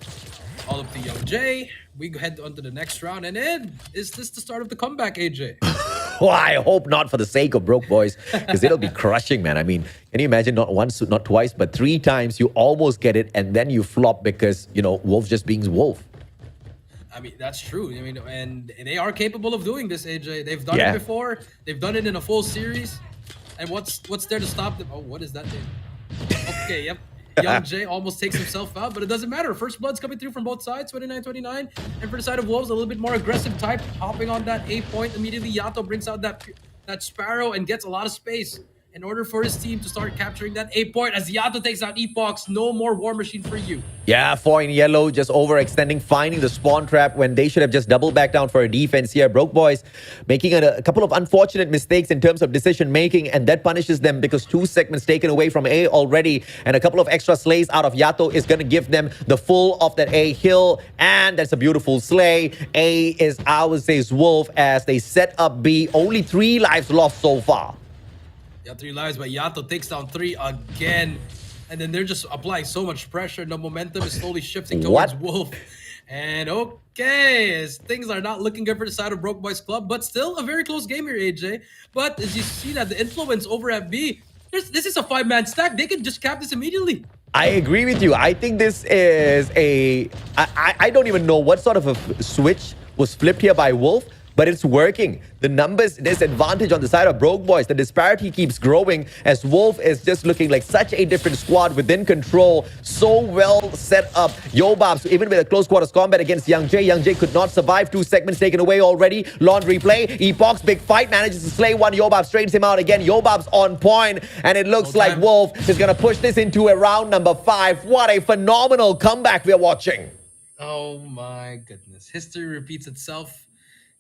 All up to Young Jay. We head on to the next round. And then, is this the start of the comeback, AJ? Well, I hope not for the sake of Broke Boys, because it'll be crushing, man. I mean, can you imagine not once, not twice, but 3 times you almost get it and then you flop because, you know, Wolf just being Wolf. I mean, that's true. I mean, and they are capable of doing this, AJ. They've done it before. They've done it in a full series. And what's there to stop them? Oh, what is that name? Okay, yep. Young Jay almost takes himself out, but it doesn't matter. First blood's coming through from both sides, 29-29. And for the side of Wolves, a little bit more aggressive type, hopping on that A point. Immediately, Yato brings out that Sparrow and gets a lot of space in order for his team to start capturing that A point. As Yato takes out Epox, no more War Machine for you. Yeah, 4 in yellow, just overextending, finding the spawn trap when they should have just doubled back down for a defense here. Broke Boys making a couple of unfortunate mistakes in terms of decision making, and that punishes them because 2 segments taken away from A already, and a couple of extra slays out of Yato is going to give them the full of that A hill, and that's a beautiful slay. A is ours, says Wolf, as they set up B. Only 3 lives lost so far. Yeah, 3 lives, but Yato takes down 3 again. And then they're just applying so much pressure. The momentum is slowly shifting towards Wolf. And okay, as things are not looking good for the side of Broke Boys Club, but still a very close game here, AJ. But as you see that the influence over at B, this is a 5-man stack. They can just cap this immediately. I agree with you. I think this is I don't even know what sort of a switch was flipped here by Wolf, but it's working. The numbers disadvantage on the side of Broke Boys. The disparity keeps growing as Wolf is just looking like such a different squad within control. So well set up. Yobabs, even with a close quarters combat against Young Jay. Young Jay could not survive. 2 segments taken away already. Laundry play. Epox, big fight, manages to slay one. Yobab straightens him out again. Yobab's on point, and it looks like Wolf is going to push this into a round number 5. What a phenomenal comeback we're watching. Oh my goodness. History repeats itself.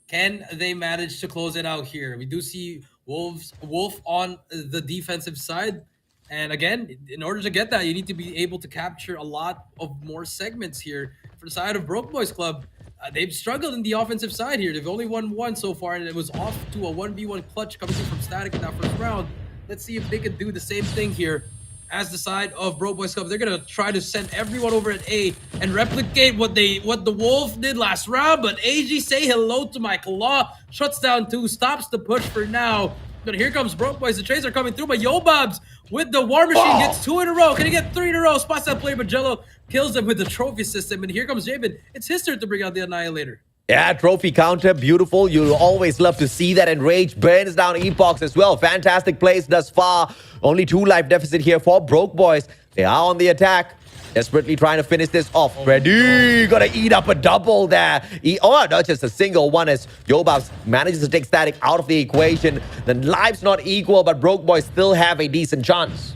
Can they manage to close it out here? We do see Wolf on the defensive side. And again, in order to get that, you need to be able to capture a lot of more segments here. For the side of Broke Boys Club, they've struggled in the offensive side here. They've only won 1 so far, and it was off to a 1v1 clutch coming through from Static in that first round. Let's see if they can do the same thing here. As the side of Broke Boys Club, they're gonna try to send everyone over at A and replicate what the Wolf did last round. But AG, say hello to my claw, shuts down 2, stops the push for now. But here comes Broke Boys. The trades are coming through, but Yobabs with the War Machine gets 2 in a row. Can he get 3 in a row? Spots that play, but Jello kills him with the trophy system. And here comes Jabin. It's his turn to bring out the Annihilator. Yeah, trophy counter, beautiful. You'll always love to see that. And Rage burns down Epox as well. Fantastic plays thus far. Only 2 life deficit here for Broke Boys. They are on the attack. Desperately trying to finish this off. Ready, gotta eat up a double there. Not just a single one as Yobabs manages to take Static out of the equation. The lives not equal, but Broke Boys still have a decent chance.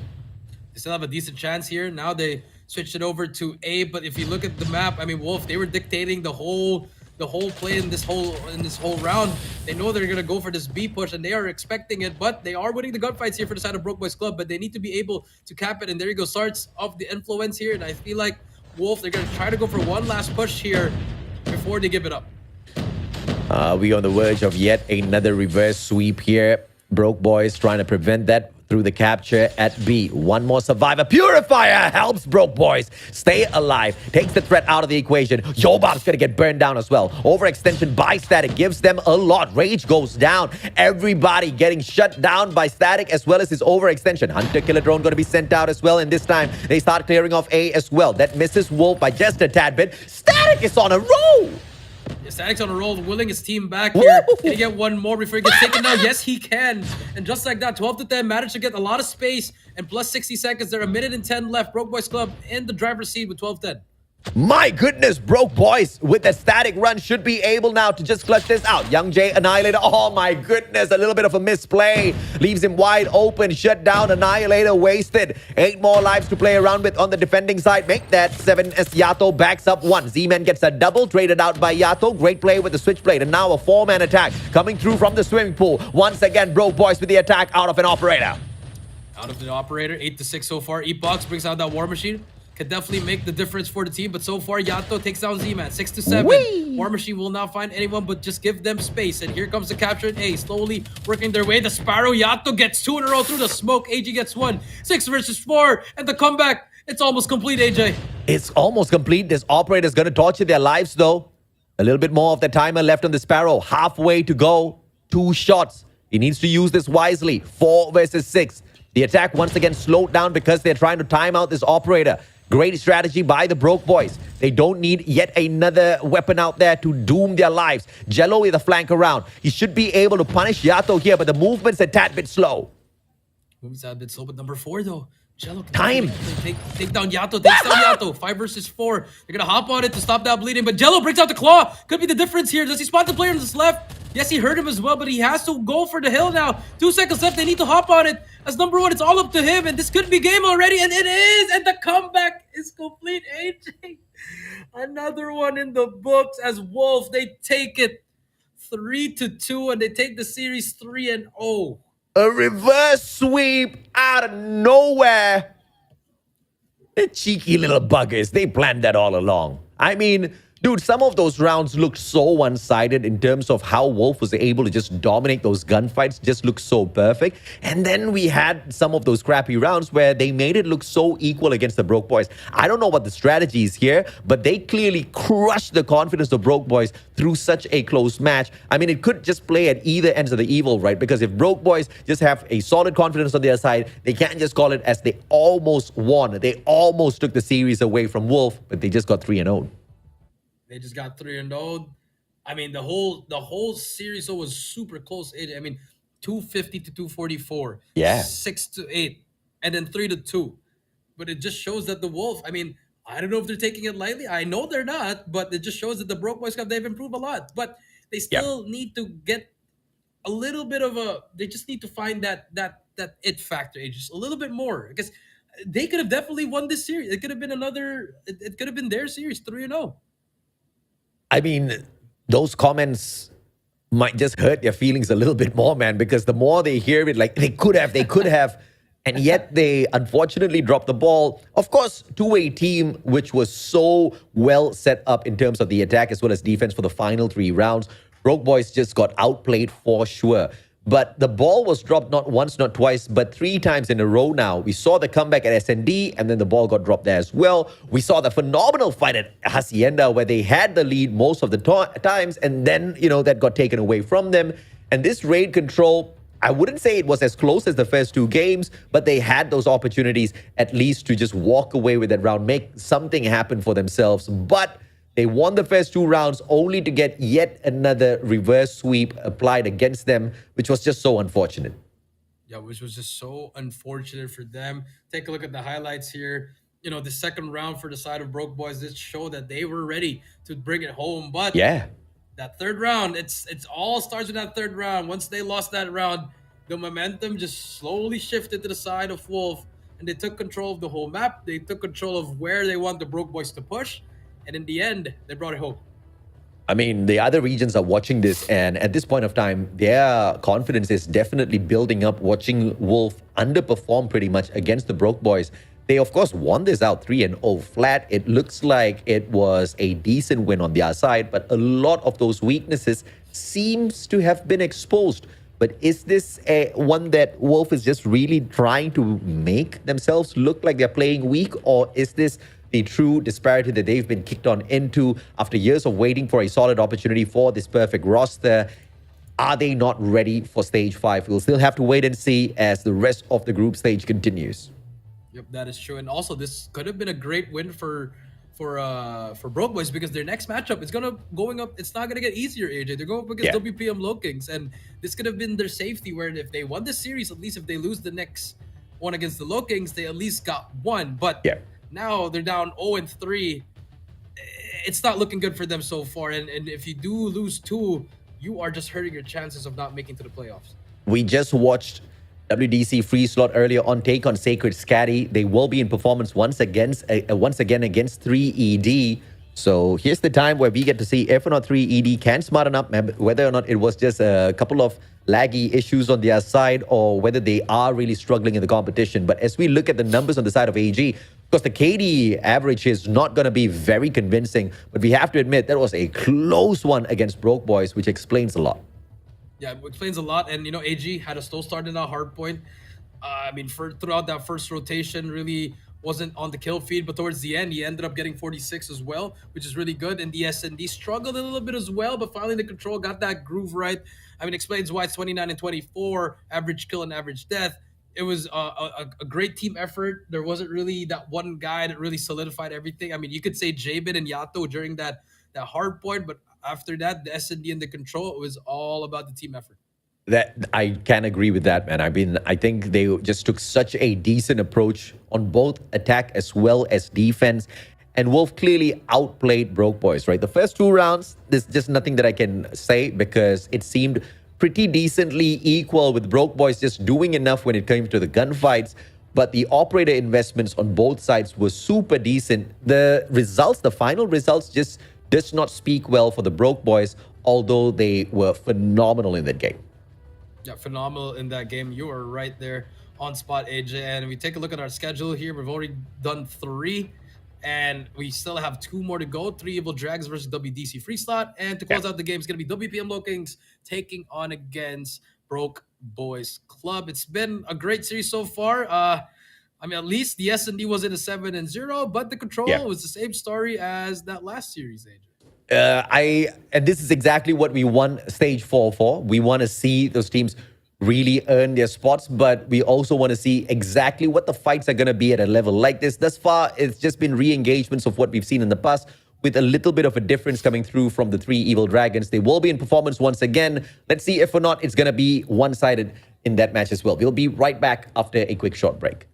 They still have a decent chance here. Now they switched it over to A, but if you look at the map, I mean, Wolf, they were dictating the whole play in this whole round. They know they're gonna go for this B push, and they are expecting it. But they are winning the gunfights here for the side of Broke Boys Club. But they need to be able to cap it. And there you go, starts of the influence here. And I feel like Wolf, they're gonna try to go for one last push here before they give it up. We on the verge of yet another reverse sweep here. Broke Boys trying to prevent that through the capture at B. One more survivor. Purifier helps Broke Boys stay alive. Takes the threat out of the equation. Yobab's gonna get burned down as well. Overextension by Static gives them a lot. Rage goes down. Everybody getting shut down by Static as well as his overextension. Hunter Killer Drone gonna be sent out as well. And this time they start clearing off A as well. That misses Wolf by just a tad bit. Static is on a roll. Static's on a roll, willing his team back here. Can he get one more before he gets taken down? Yes, he can. And just like that, 12 to 10 managed to get a lot of space. And plus 60 seconds. There are 1:10 left. Broke Boys Club in the driver's seat with 12-10. My goodness, Broke Boys with the Static run should be able now to just clutch this out. Young Jay, Annihilator. Oh my goodness, a little bit of a misplay. Leaves him wide open, shut down, Annihilator wasted. 8 more lives to play around with on the defending side. Make that 7 as Yato backs up 1. Z-Man gets a double, traded out by Yato. Great play with the switchblade, and now a 4-man attack coming through from the swimming pool. Once again, Broke Boys with the attack out of an operator. Out of the operator, 8-6 so far. Epox brings out that War Machine. Could definitely make the difference for the team, but so far Yato takes down Z-Man 6-7. Whee! War Machine will not find anyone, but just give them space. And here comes the capture in A, slowly working their way. The Sparrow, Yato gets 2 in a row through the smoke. AG gets 1. 6 versus 4, and the comeback It's almost complete, AJ. It's almost complete. This operator is going to torture their lives, though. A little bit more of the timer left on the Sparrow. Halfway to go. 2 shots. He needs to use this wisely. 4 versus 6. The attack once again slowed down because they're trying to time out this operator. Great strategy by the Broke Boys. They don't need yet another weapon out there to doom their lives. Jello with a flank around. He should be able to punish Yato here, but the movement's a tad bit slow. Moves out a bit slow, but number 4 though. Jello can Time. Take down Yato. Takes down Yato. 5 versus 4. They're gonna hop on it to stop that bleeding, but Jello brings out the claw. Could be the difference here. Does he spot the player on this left? Yes, he hurt him as well, but he has to go for the hill now. 2 seconds left. They need to hop on it. As number 1, it's all up to him, and this could be game already, and it is. And the comeback is complete. AJ, another one in the books as Wolf. They take it 3-2, and they take the series 3-0. A reverse sweep out of nowhere. The cheeky little buggers, they planned that all along. I mean, dude, some of those rounds looked so one-sided in terms of how Wolf was able to just dominate those gunfights, just looked so perfect. And then we had some of those crappy rounds where they made it look so equal against the Broke Boys. I don't know what the strategy is here, but they clearly crushed the confidence of Broke Boys through such a close match. I mean, it could just play at either ends of the evil, right? Because if Broke Boys just have a solid confidence on their side, they can't just call it as they almost won. They almost took the series away from Wolf, but they just got 3-0. They just got 3-0. I mean, the whole series was super close. I mean, 250 to 244. Yeah. 6-8. And then 3-2. But it just shows that the Wolf, I mean, I don't know if they're taking it lightly. I know they're not, but it just shows that the Broke Boys Cup, they've improved a lot. But they still need to get a little bit of they just need to find that it factor, just a little bit more. Because they could have definitely won this series. It could have been it could have been their series, 3-0. I mean, those comments might just hurt their feelings a little bit more, man, because the more they hear it, like, they could have, and yet they unfortunately dropped the ball. Of course, to a team which was so well set up in terms of the attack as well as defense for the final 3 rounds, Broke Boys just got outplayed for sure. But the ball was dropped not once, not twice, but 3 times in a row now. We saw the comeback at SND, and then the ball got dropped there as well. We saw the phenomenal fight at Hacienda, where they had the lead most of the times, and then, that got taken away from them. And this raid control, I wouldn't say it was as close as the first 2 games, but they had those opportunities at least to just walk away with that round, make something happen for themselves. But they won the first 2 rounds only to get yet another reverse sweep applied against them, which was just so unfortunate. Yeah, which was just so unfortunate for them. Take a look at the highlights here. The second round for the side of Broke Boys, this showed that they were ready to bring it home. But yeah, that third round, it's all starts with that third round. Once they lost that round, the momentum just slowly shifted to the side of Wolf, and they took control of the whole map. They took control of where they want the Broke Boys to push. And in the end, they brought it home. I mean, the other regions are watching this, and at this point of time, their confidence is definitely building up, watching Wolf underperform pretty much against the Broke Boys. They, of course, won this out 3-0 flat. It looks like it was a decent win on their side, but a lot of those weaknesses seems to have been exposed. But is this one that Wolf is just really trying to make themselves look like they're playing weak, or is this the true disparity that they've been kicked on into after years of waiting for a solid opportunity for this perfect roster? Are they not ready for stage 5? We'll still have to wait and see as the rest of the group stage continues. Yep, that is true. And also, this could have been a great win for Broke Boys, because their next matchup is going up. It's not gonna get easier, AJ. They're going up against WPM Low Kings, and this could have been their safety. Where if they won this series, at least if they lose the next one against the Low Kings, they at least got 1. But now they're down 0-3. It's not looking good for them so far. And if you do lose 2, you are just hurting your chances of not making to the playoffs. We just watched WDC free slot earlier on take on Sacred Scatty. They will be in performance once again against 3ED. So here's the time where we get to see if or not 3ED can smarten up, whether or not it was just a couple of laggy issues on their side or whether they are really struggling in the competition. But as we look at the numbers on the side of AG, because the KD average is not going to be very convincing, but we have to admit that was a close one against Broke Boys, which explains a lot. Yeah, it explains a lot. And, AG had a slow start in that Hardpoint. I mean, throughout that first rotation, really wasn't on the kill feed, but towards the end, he ended up getting 46 as well, which is really good. And the S&D struggled a little bit as well, but finally the control got that groove right. I mean, explains why it's 29 and 24, average kill and average death. It was a great team effort. There wasn't really that one guy that really solidified everything. I mean, you could say Jabin and Yato during that hard point, but after that, the S&D and the control, it was all about the team effort. That I can agree with that, man. I mean, I think they just took such a decent approach on both attack as well as defense. And Wolf clearly outplayed Broke Boys, right? The first 2 rounds, there's just nothing that I can say because it seemed pretty decently equal with Broke Boys just doing enough when it came to the gunfights. But the operator investments on both sides were super decent. The results, the final results, just does not speak well for the Broke Boys, although they were phenomenal in that game. Yeah, phenomenal in that game. You are right there on spot, AJ. And we take a look at our schedule here. We've already done 3, and we still have 2 more to go. 3 Evil Drags versus WDC Free Slot. And to close out the game, it's going to be WPM Low Kings taking on against Broke Boys Club. It's been a great series so far. I mean, at least the S&D was in a 7-0, but the control was the same story as that last series, AJ. And this is exactly what we won stage 4 for. We want to see those teams really earn their spots, but we also want to see exactly what the fights are going to be at a level like this. Thus far, it's just been re-engagements of what we've seen in the past, with a little bit of a difference coming through from the 3 Evil Dragons. They will be in performance once again. Let's see if or not it's going to be one-sided in that match as well. We'll be right back after a quick short break.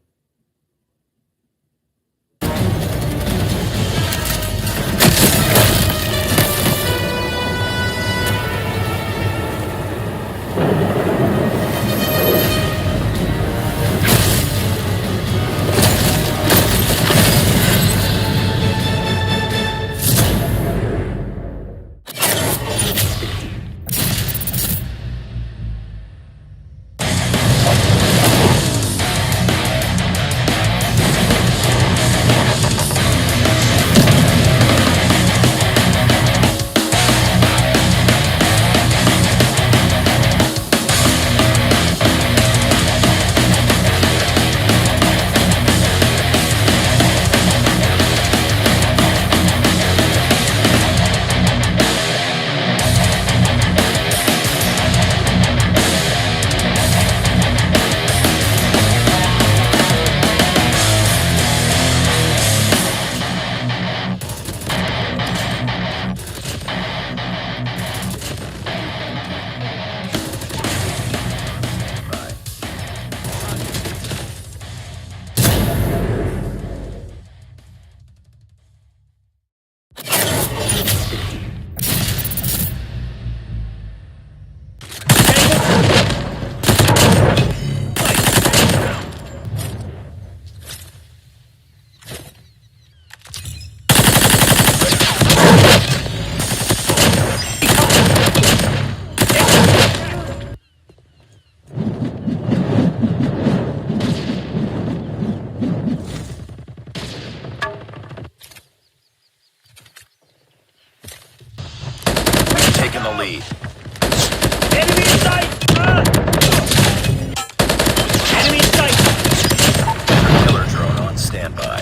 Taking the lead. Enemy in sight! Enemy in sight! Killer drone on standby.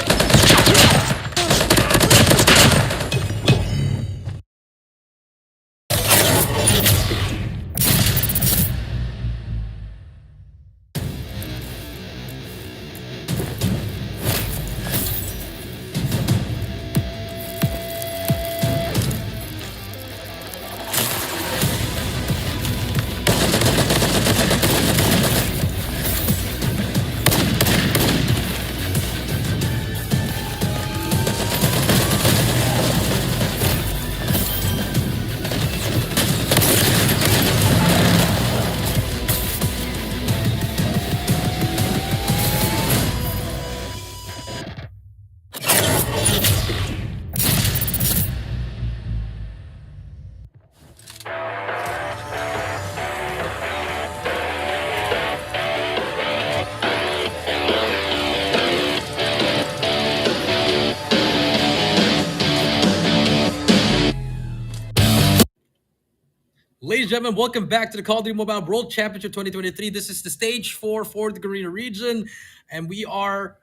Ladies and gentlemen, welcome back to the Call of Duty Mobile World Championship 2023. This is the stage 4 for the Garena region, and we are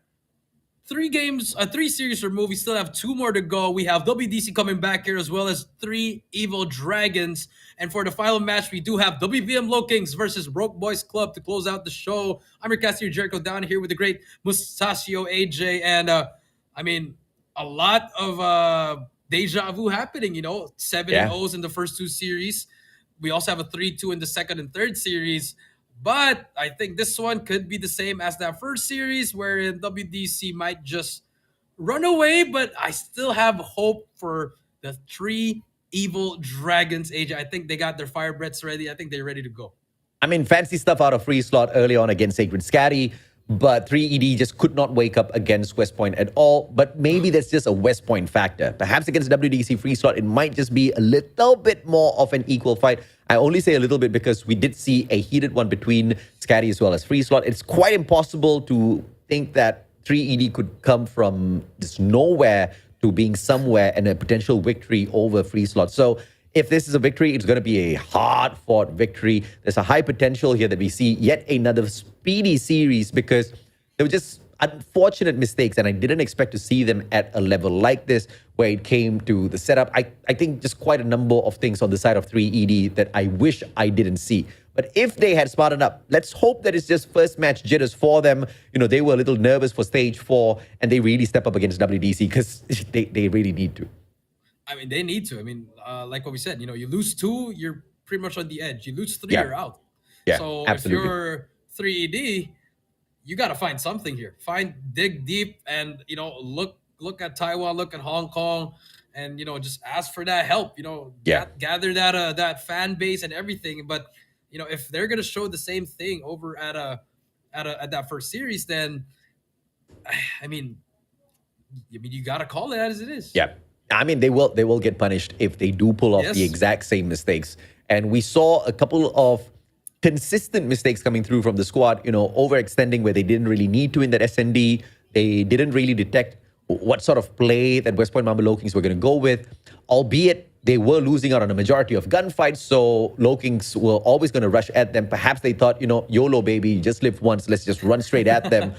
three series removed. We still have two more to go. We have WDC coming back here as well as three Evil Dragons. And for the final match, we do have WVM Low Kings versus Broke Boys Club to close out the show. I'm your caster Jericho down here with the great Mustachio AJ. And I mean, a lot of deja vu happening, 7 and Yeah. O's in the first two series. We also have a 3-2 in the second and third series. But I think this one could be the same as that first series, wherein WDC might just run away. But I still have hope for the three Evil Dragons, AJ. I think they got their fire breaths ready. I think they're ready to go. I mean, fancy stuff out of free slot early on against Sacred Scatty, but 3ED just could not wake up against West Point at all. But maybe that's just a West Point factor. Perhaps against WDC free slot, it might just be a little bit more of an equal fight. I only say a little bit because we did see a heated one between Scatty as well as free slot. It's quite impossible to think that 3ED could come from just nowhere to being somewhere and a potential victory over free slot. So if this is a victory, it's going to be a hard-fought victory. There's a high potential here that we see yet another speedy series because there were just unfortunate mistakes, and I didn't expect to see them at a level like this where it came to the setup. I think just quite a number of things on the side of 3ED that I wish I didn't see. But if they had smartened up, let's hope that it's just first match jitters for them. They were a little nervous for stage 4, and they really step up against WDC because they really need to. I mean, they need to. I mean, like what we said, you lose 2, you're pretty much on the edge. You lose 3, Yeah. you're out. Yeah, So absolutely. if you're 3ED, you got to find something here. Dig deep, and look at Taiwan, look at Hong Kong, and just ask for that help. Yeah. Gather that fan base and everything. But if they're gonna show the same thing over at that first series, then I mean, you got to call it as it is. Yeah. I mean, they will get punished if they do pull off the Yes. exact same mistakes. And we saw a couple of consistent mistakes coming through from the squad, overextending where they didn't really need to in that SND. They didn't really detect what sort of play that West Point Mamba Low Kings were going to go with, albeit they were losing out on a majority of gunfights, so Low Kings were always going to rush at them. Perhaps they thought, YOLO, baby, you just live once, let's just run straight at them.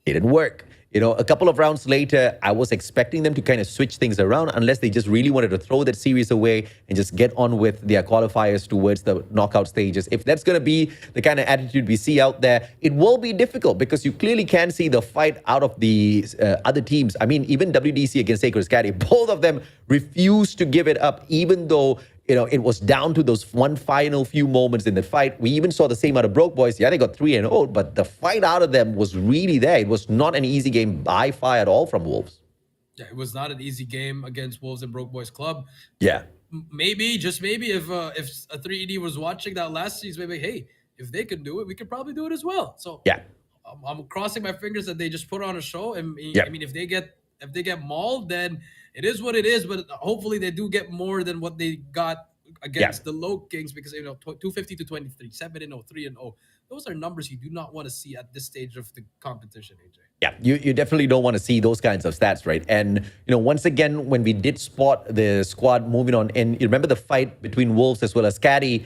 It didn't work. A couple of rounds later, I was expecting them to kind of switch things around unless they just really wanted to throw that series away and just get on with their qualifiers towards the knockout stages. If that's going to be the kind of attitude we see out there, it will be difficult because you clearly can see the fight out of the other teams. I mean, even WDC against Sacred Scatty, both of them refused to give it up, even though it was down to those one final few moments in the fight. We even saw the same out of Broke Boys. Yeah, they got 3-0, but the fight out of them was really there. It was not an easy game by far at all from Wolves. Yeah, it was not an easy game against Wolves and Broke Boys Club. Yeah. Maybe, just maybe, if a 3ED was watching that last season, maybe, hey, if they can do it, we could probably do it as well. So Yeah. I'm crossing my fingers that they just put on a show. And Yeah. I mean, if they get mauled, then it is what it is. But hopefully they do get more than what they got against the Low Kings, because 250 to 23, 7-0, 3-0. Those are numbers you do not want to see at this stage of the competition, AJ. Yeah, you definitely don't want to see those kinds of stats, right? And, once again, when we did spot the squad moving on, and you remember the fight between Wolves as well as Scatty,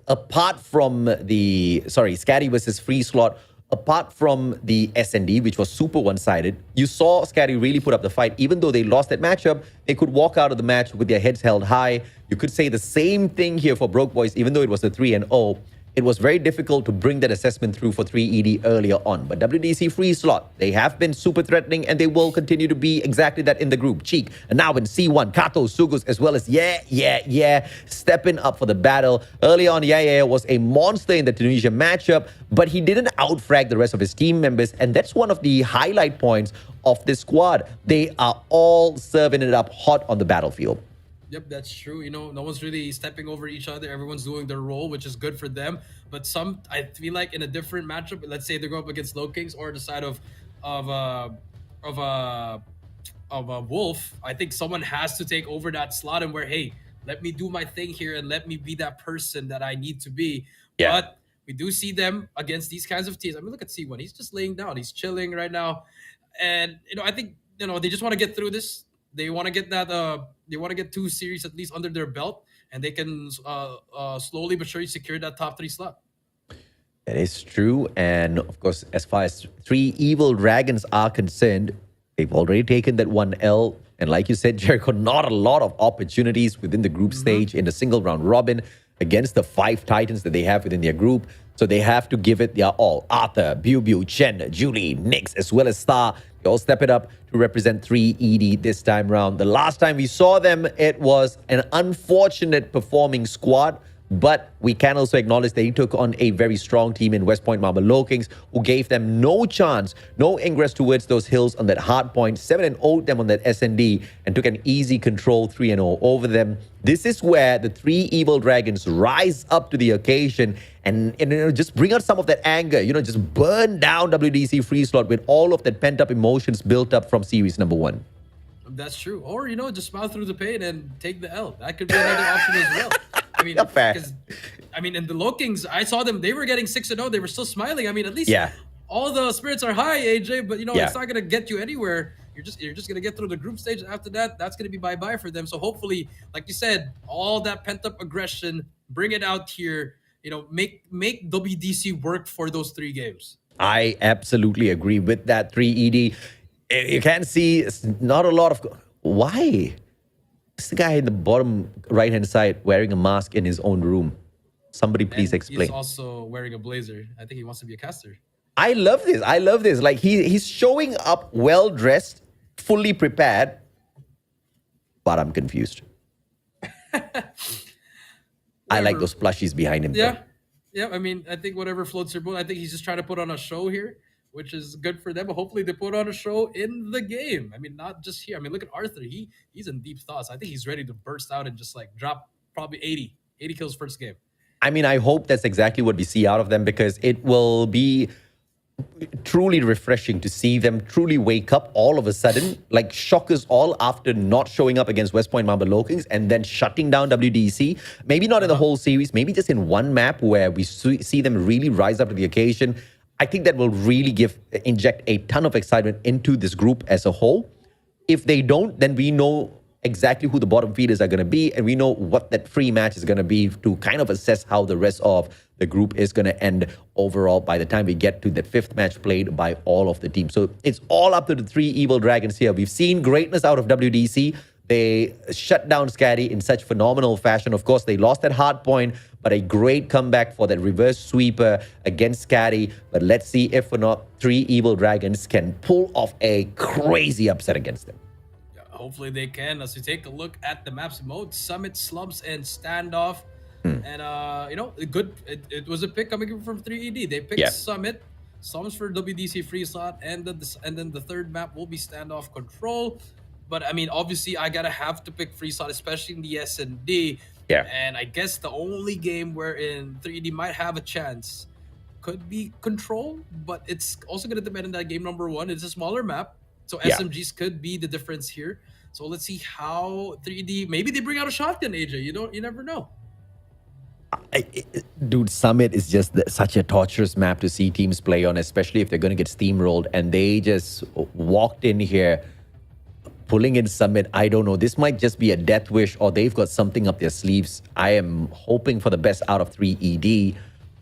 apart from Scatty versus Free Slot, apart from the SND, which was super one-sided, you saw Scatty really put up the fight. Even though they lost that matchup, they could walk out of the match with their heads held high. You could say the same thing here for Broke Boys, even though it was a 3-0. It was very difficult to bring that assessment through for 3ED earlier on. But WDC Free Slot, they have been super threatening, and they will continue to be exactly that in the group. Cheek, and now in C1, Kato, Sugus, as well as stepping up for the battle. Early on, was a monster in the Tunisia matchup, but he didn't outfrag the rest of his team members, and that's one of the highlight points of this squad. They are all serving it up hot on the battlefield. Yep, that's true. No one's really stepping over each other. Everyone's doing their role, which is good for them. But I feel like in a different matchup, let's say they go up against Low Kings or the side of a Wolf, I think someone has to take over that slot and where, hey, let me do my thing here and let me be that person that I need to be. Yeah. But we do see them against these kinds of teams. I mean, look at C1. He's just laying down. He's chilling right now. And, I think, they just want to get through this. They want to get that. They want to get 2 series at least under their belt, and they can slowly but surely secure that top 3 slot. That is true. And of course, as far as three evil dragons are concerned, they've already taken that 1L. And like you said, Jericho, not a lot of opportunities within the group stage in the single round robin against the 5 titans that they have within their group. So they have to give it their all. Arthur, Biu, Chen, Julie, Nix, as well as Star. They all step it up to represent 3ED this time round. The last time we saw them, it was an unfortunate performing squad. But we can also acknowledge they took on a very strong team in West Point Marble Lokings, who gave them no chance, no ingress towards those hills on that hard point, 7-0'd them on that SND, and took an easy control 3-0 over them. This is where the 3 evil dragons rise up to the occasion and just bring out some of that anger, just burn down WDC Free Slot with all of that pent-up emotions built up from series number 1. That's true. Or, just smile through the pain and take the L. That could be another option as well. I mean, because in the Lokings, I saw them. They were getting 6-0. They were still smiling. I mean, at least all the spirits are high, AJ. But it's not gonna get you anywhere. You're just gonna get through the group stage. And after that, that's gonna be bye-bye for them. So hopefully, like you said, all that pent-up aggression, bring it out here. Make WDC work for those 3 games. I absolutely agree with that. 3ED. You can see it's not a lot of. Why? It's the guy in the bottom right-hand side wearing a mask in his own room. Somebody please explain. He's also wearing a blazer. I think he wants to be a caster. I love this. I love this. Like he's showing up well-dressed, fully prepared, but I'm confused. I like those plushies behind him. Yeah. Yeah. I mean, I think whatever floats your boat. I think he's just trying to put on a show here, which is good for them. But hopefully they put on a show in the game. I mean, not just here. I mean, look at Arthur. He's in deep thoughts. I think he's ready to burst out and just drop probably 80 kills first game. I mean, I hope that's exactly what we see out of them, because it will be truly refreshing to see them truly wake up all of a sudden, like shock us all after not showing up against West Point Marble Lokings and then shutting down WDC. Maybe not in the whole series, maybe just in one map where we see them really rise up to the occasion. I think that will really inject a ton of excitement into this group as a whole. If they don't, then we know exactly who the bottom feeders are going to be, and we know what that free match is going to be to kind of assess how the rest of the group is going to end overall by the time we get to that 5th match played by all of the teams. So it's all up to the 3 evil dragons here. We've seen greatness out of WDC. They shut down Scatty in such phenomenal fashion. Of course, they lost that hard point, but a great comeback for that reverse sweeper against Scatty. But let's see if or not 3 evil dragons can pull off a crazy upset against them. Hopefully they can. As we take a look at the maps mode, Summit, Slumps, and Standoff. And, it was a pick coming from 3ED. They picked Summit, Slumps for WDC Free Slot, and then the third map will be Standoff Control. But, I mean, obviously, I have to pick Free Slot, especially in the S&D. Yeah. And I guess the only game wherein 3ED might have a chance could be Control, but it's also going to depend on that game number 1. It's a smaller map. So SMGs could be the difference here. So let's see how 3D, maybe they bring out a shotgun, AJ. You never know. Dude, Summit is just such a torturous map to see teams play on, especially if they're going to get steamrolled. And they just walked in here pulling in Summit. I don't know. This might just be a death wish, or they've got something up their sleeves. I am hoping for the best out of 3ED.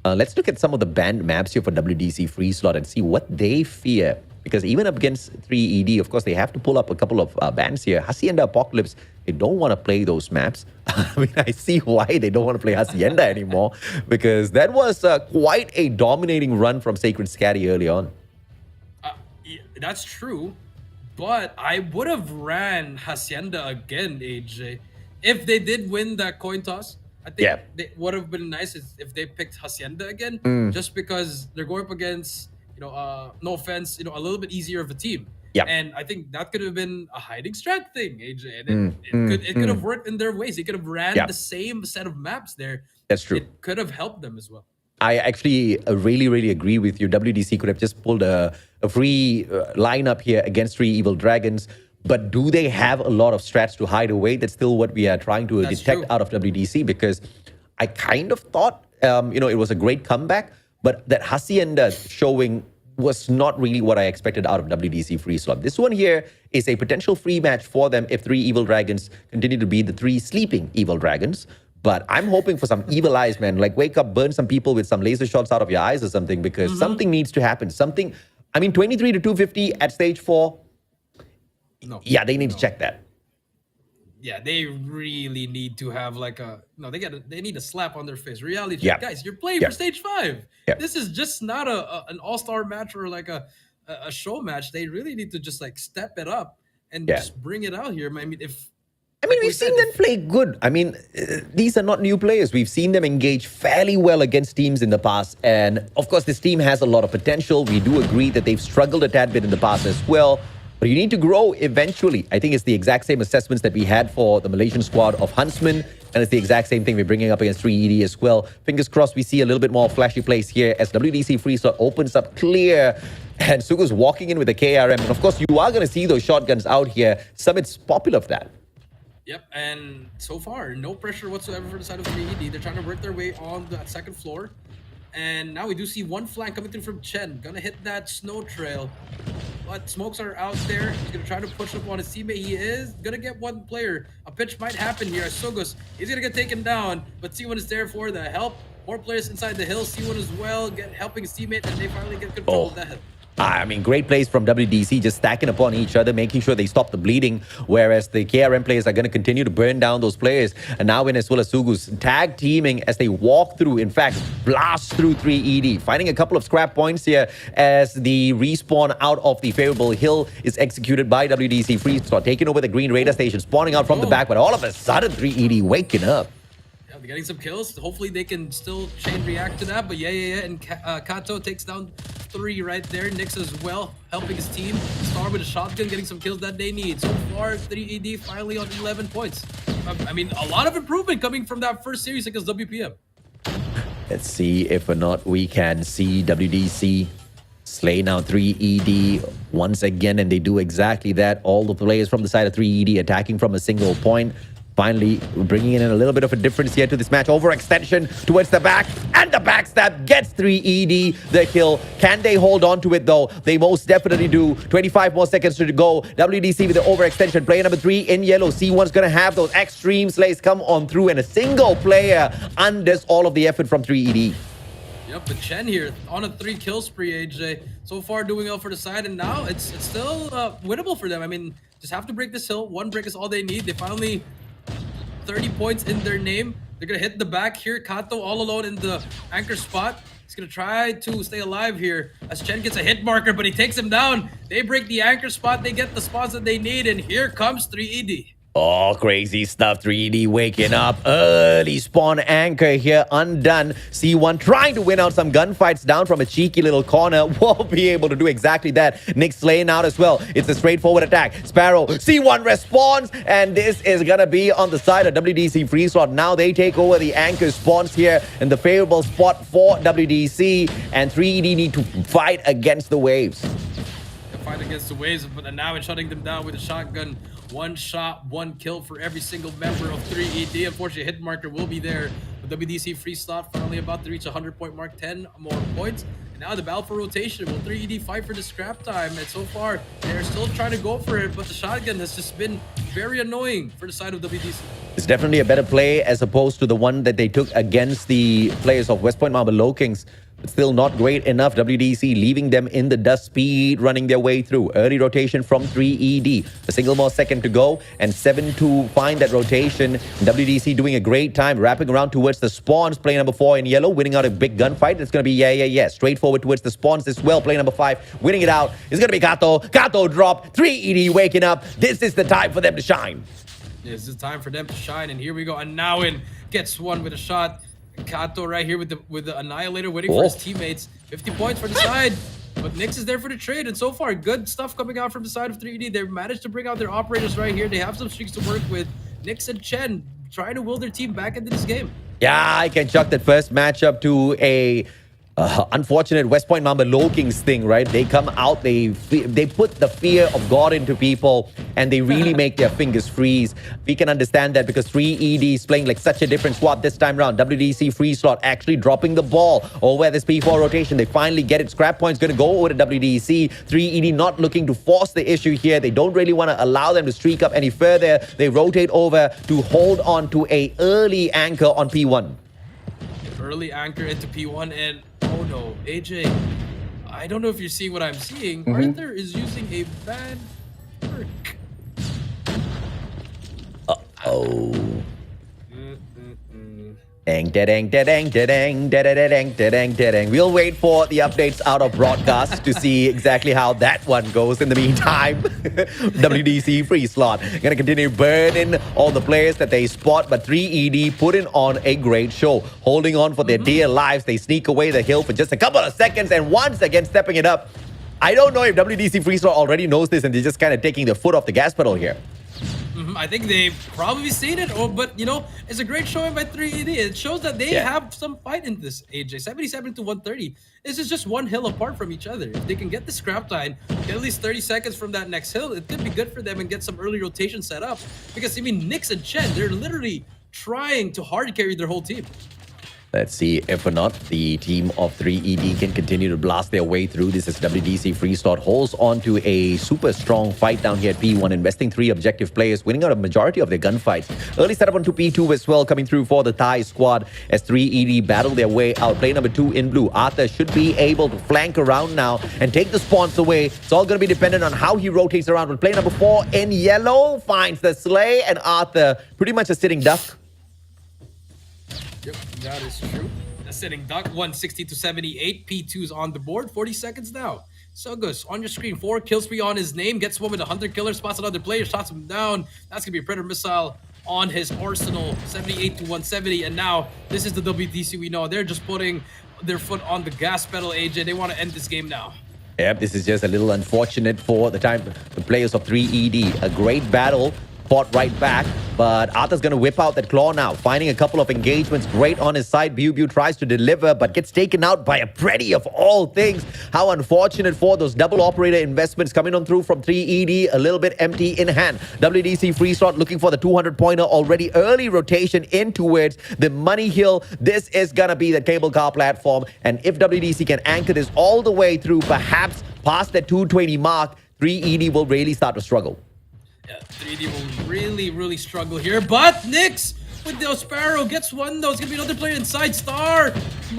Let's look at some of the banned maps here for WDC Free Slot and see what they fear. Because even up against 3ED, of course, they have to pull up a couple of bans here. Hacienda Apocalypse, they don't want to play those maps. I mean, I see why they don't want to play Hacienda anymore, because that was quite a dominating run from Sacred Scatty early on. That's true, but I would have ran Hacienda again, AJ, if they did win that coin toss. I think it would have been nice if they picked Hacienda again, just because they're going up against, no offense, a little bit easier of a team. Yeah. And I think that could have been a hiding strat thing, AJ. And it could have worked in their ways. They could have ran the same set of maps there. That's true. It could have helped them as well. I actually really, really agree with you. WDC could have just pulled a free lineup here against 3 evil dragons. But do they have a lot of strats to hide away? That's still what we are trying to detect out of WDC, because I kind of thought, it was a great comeback, but that Hacienda showing was not really what I expected out of WDC Free Slot. This one here is a potential free match for them if 3 evil dragons continue to be the 3 sleeping evil dragons. but I'm hoping for some evil eyes, man. Like, wake up, burn some people with some laser shots out of your eyes or something, because something needs to happen. Something, I mean, 23 to 250 at stage 4. No. Yeah, they need to check that. Yeah, they really need to have like a they need a slap on their face. Reality check. Yeah. Guys, you're playing Yeah. for stage 5. Yeah. This is just not an all-star match or like a show match. They really need to just like step it up and Yeah. just bring it out here. I mean, We've seen them play good. I mean, these are not new players. We've seen them engage fairly well against teams in the past. And of course, this team has a lot of potential. We do agree that they've struggled a tad bit in the past as well. But you need to grow eventually. I think it's the exact same assessments that we had for the Malaysian squad of Huntsmen. And it's the exact same thing we're bringing up against 3ED as well. Fingers crossed we see a little bit more flashy plays here as WDC free slot opens up clear. And Sugu's walking in with a KRM. And of course, you are going to see those shotguns out here. Summit's popular for that. Yep, and so far, no pressure whatsoever for the side of 3ED. They're trying to work their way on that second floor. And now we do see one flank coming through from Chen. Gonna hit that snow trail. But smokes are out there. He's gonna try to push up on his teammate. He is gonna get one player. A pitch might happen here. Sugus, he's gonna get taken down. But C1 is there for the help. More players inside the hill. C1 as well, helping his teammate, and they finally get control of that hill. I mean, great plays from WDC, just stacking upon each other, making sure they stop the bleeding, whereas the KRM players are going to continue to burn down those players. And now in as well as Sugu's tag teaming as they walk through, in fact, blast through 3ED, finding a couple of scrap points here as the respawn out of the favorable hill is executed by WDC Free Slot, taking over the green radar station, spawning out from the back, but all of a sudden 3ED waking up. Yeah, they're getting some kills. Hopefully they can still chain react to that, but yeah. And Kato takes down 3 right there. Nix as well, helping his team. Star with a shotgun, getting some kills that they need. So far, 3ED finally on 11 points. I mean, a lot of improvement coming from that first series against WPM. Let's see if or not we can see WDC slay now 3ED once again, and they do exactly that. All the players from the side of 3ED attacking from a single point. Finally, bringing in a little bit of a difference here to this match. Overextension towards the back, and the backstab gets 3ED the kill. Can they hold on to it, though? They most definitely do. 25 more seconds to go. WDC with the overextension. Player number 3 in yellow. C1's going to have those extreme slays come on through, and a single player undoes all of the effort from 3ED. Yep, but Chen here on a 3 kill spree, AJ. So far doing well for the side, and now it's still winnable for them. I mean, just have to break this hill. One break is all they need. They finally 30 points in their name. They're gonna hit the back here. Kato all alone in the anchor spot. He's gonna try to stay alive here as Chen gets a hit marker, but he takes him down. They break the anchor spot. They get the spots that they need, and here comes 3ED. Oh, crazy stuff. 3D waking up. Early spawn anchor here undone. C1 trying to win out some gunfights down from a cheeky little corner. Won't be able to do exactly that. Nick slaying out as well. It's a straightforward attack. Sparrow, C1 responds, and this is going to be on the side of WDC Free Slot. Now they take over the anchor spawns here in the favorable spot for WDC, and 3D need to fight against the waves. Fight against the waves, but now it's shutting them down with a shotgun. One shot, one kill for every single member of 3ED. Unfortunately, hit marker will be there. But WDC Free Slot finally about to reach a 100-point mark, 10 more points. And now the battle for rotation. Will 3ED fight for the scrap time? And so far, they're still trying to go for it, but the shotgun has just been very annoying for the side of WDC. It's definitely a better play as opposed to the one that they took against the players of West Point Marble Low Kings. But still not great enough. WDC leaving them in the dust, speed running their way through. Early rotation from 3ED. A single more second to go, and 7 to find that rotation. WDC doing a great time, wrapping around towards the spawns. Player number 4 in yellow, winning out a big gunfight. It's going to be, yeah. Straightforward towards the spawns as well. Player number 5 winning it out. It's going to be Kato. Kato drop. 3ED waking up. This is the time for them to shine. This is time for them to shine, and here we go. And now in gets one with a shot. Kato right here with the Annihilator waiting for his teammates. 50 points for the side. But Nyx is there for the trade. And so far, good stuff coming out from the side of 3D. They've managed to bring out their operators right here. They have some streaks to work with. Nyx and Chen trying to will their team back into this game. Yeah, I can chuck that first matchup to a Unfortunate West Point Mamba Low Kings thing, right? They come out, they put the fear of God into people, and they really make their fingers freeze. We can understand that because 3ED is playing like such a different squad this time around. WDC free slot actually dropping the ball over this P4 rotation. They finally get it. Scrap Point's going to go over to WDC. 3ED not looking to force the issue here. They don't really want to allow them to streak up any further. They rotate over to hold on to a early anchor on P1. Early anchor into P1, and oh no, AJ, I don't know if you're seeing what I'm seeing. Arthur is using a bad perk. Oh. Dang, da-dang, da-dang, da-dang, da-da-da-dang, da-dang, da-dang. We'll wait for the updates out of broadcast to see exactly how that one goes. In the meantime, WDC free slot gonna continue burning all the players that they spot, but 3ED putting on a great show, holding on for their dear lives. They sneak away the hill for just a couple of seconds, and once again stepping it up. I don't know if WDC free slot already knows this and they're just kind of taking their foot off the gas pedal here. I think they've probably seen it, but you know, it's a great showing by 3ED. It shows that they have some fight in this, AJ. 77 to 130. This is just one hill apart from each other. If they can get the scrap time, get at least 30 seconds from that next hill, it could be good for them and get some early rotation set up. Because, I mean, Nix and Chen, they're literally trying to hard carry their whole team. Let's see if or not the team of 3ED can continue to blast their way through. This is WDC free slot, holds on to a super strong fight down here at P1, investing 3 objective players, winning out a majority of their gunfights. Early setup onto P2 as well, coming through for the Thai squad as 3ED battle their way out. Play number 2 in blue. Arthur should be able to flank around now and take the spawns away. It's all going to be dependent on how he rotates around. But play number 4 in yellow finds the slay, and Arthur pretty much a sitting duck. Yep, that is true. The sitting duck, 160 to 78. P2's on the board, 40 seconds now. Sogus on your screen, 4 kills spree on his name, gets one with a hunter killer, spots another player, shots him down. That's gonna be a predator missile on his arsenal, 78 to 170. And now this is the WDC we know. They're just putting their foot on the gas pedal, AJ. They want to end this game now. Yep, this is just a little unfortunate for the players of 3ED. A great battle. Fought right back, but Arthur's going to whip out that claw now, finding a couple of engagements. Great on his side. Biu tries to deliver, but gets taken out by a Pretty of all things. How unfortunate for those double operator investments coming on through from 3ED, a little bit empty in hand. WDC free slot looking for the 200-pointer already. Early rotation in towards the money hill. This is going to be the cable car platform, and if WDC can anchor this all the way through, perhaps past the 220 mark, 3ED will really start to struggle. Yeah, 3D will really struggle here, but Nix with the Sparrow gets one though. It's gonna be another player inside. Star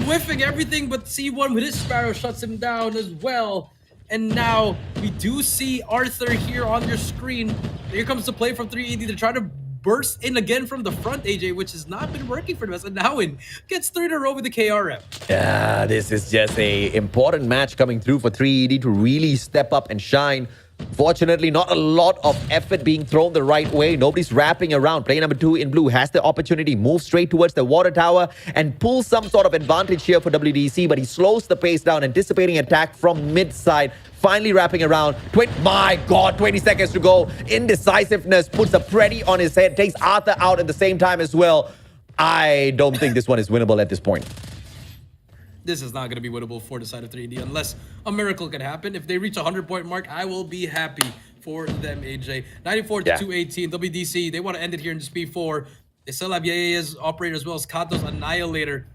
whiffing everything, but C1 with his Sparrow shuts him down as well. And now we do see Arthur here on your screen. Here comes the play from 3ED to try to burst in again from the front, AJ, which has not been working for them. And now in gets 3 in a row with the KRM. Yeah, this is just a important match coming through for 3ED to really step up and shine. Fortunately, not a lot of effort being thrown the right way. Nobody's wrapping around. Player number 2 in blue has the opportunity, move straight towards the water tower and pull some sort of advantage here for WDC, but he slows the pace down, anticipating attack from mid-side. Finally wrapping around. My God, 20 seconds to go. Indecisiveness puts a Pretty on his head, takes Arthur out at the same time as well. I don't think this one is winnable at this point. This is not going to be winnable for the side of 3D unless a miracle can happen. If they reach a 100-point mark, I will be happy for them, AJ. 94 to 218. WDC, they want to end it here in just P4. They still have Yaya's operator as well as Kato's Annihilator.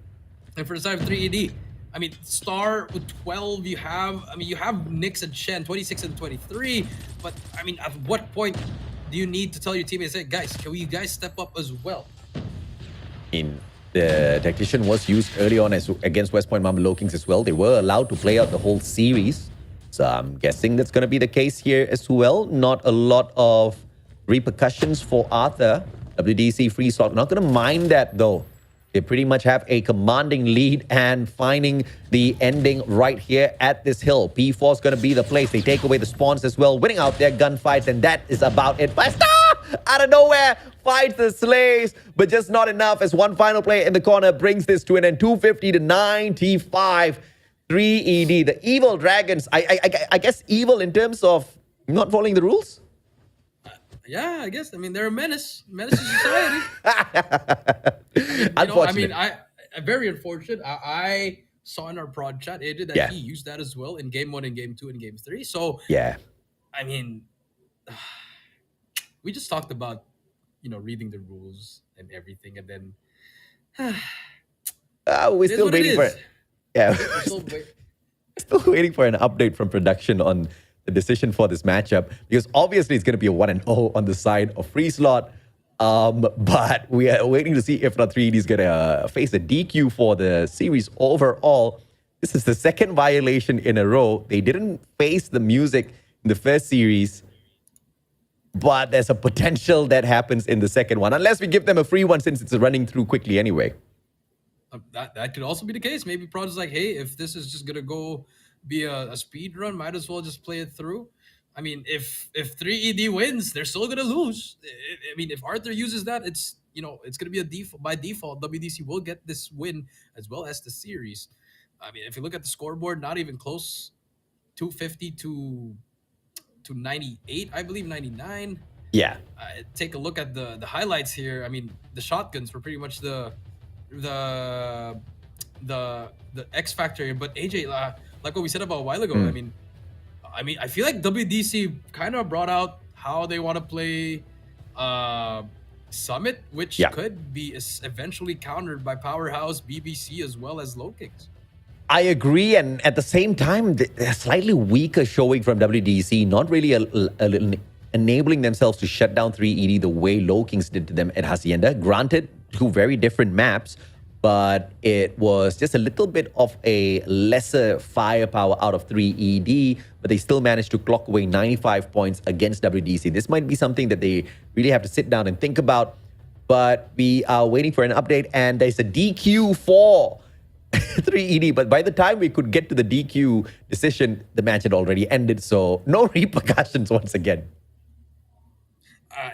And for the side of 3ED, I mean, Star with 12, you have Nix and Chen, 26 and 23. But, I mean, at what point do you need to tell your teammates, hey, guys, can you guys step up as well? The tactician was used early on against West Point Mamba Low Kings as well. They were allowed to play out the whole series. So I'm guessing that's going to be the case here as well. Not a lot of repercussions for Arthur. WDC free slot. Not going to mind that though. They pretty much have a commanding lead and finding the ending right here at this hill. P4 is going to be the place. They take away the spawns as well, winning out their gunfights, and that is about it. But stop! Out of nowhere, fights the slaves, but just not enough as one final player in the corner brings this to an end. 250 to 95. 3ED, the evil dragons. I guess evil in terms of not following the rules? Yeah, I guess. I mean, they're a menace to society. Unfortunate. I very unfortunate. I saw in our prod chat, AJ, that Yeah. he used that as well in game 1 and game 2 and game 3. So, Yeah. I mean, we just talked about, reading the rules and everything. And then We're it is still what it waiting for is. it. Yeah. We're still Still waiting for an update from production on the decision for this matchup because obviously it's going to be a 1-0 on the side of Free Slot. But we are waiting to see if not 3ED is going to face a DQ for the series overall. This is the second violation in a row. They didn't face the music in the first series, but there's a potential that happens in the second one, unless we give them a free one since it's running through quickly anyway. That could also be the case. Maybe Prod is like, hey, if this is just gonna go be a speed run, might as well just play it through. I mean, if 3ED wins, they're still gonna lose. I mean, if Arthur uses that, it's gonna be a default by default. WDC will get this win as well as the series. I mean, if you look at the scoreboard, not even close. 250 to 98, I believe 99. Yeah. Take a look at the highlights here. I mean, the shotguns were pretty much the X factor here. But AJ, like what we said about a while ago, I mean, I feel like WDC kind of brought out how they want to play Summit, which could be eventually countered by Powerhouse, BBC, as well as Low Kings. I agree, and at the same time, they're slightly weaker showing from WDC, not really enabling themselves to shut down 3ED the way Low Kings did to them at Hacienda. Granted, two very different maps, but it was just a little bit of a lesser firepower out of 3ED, but they still managed to clock away 95 points against WDC. This might be something that they really have to sit down and think about, but we are waiting for an update, and there's a DQ for 3ED, but by the time we could get to the DQ decision, the match had already ended, so no repercussions once again.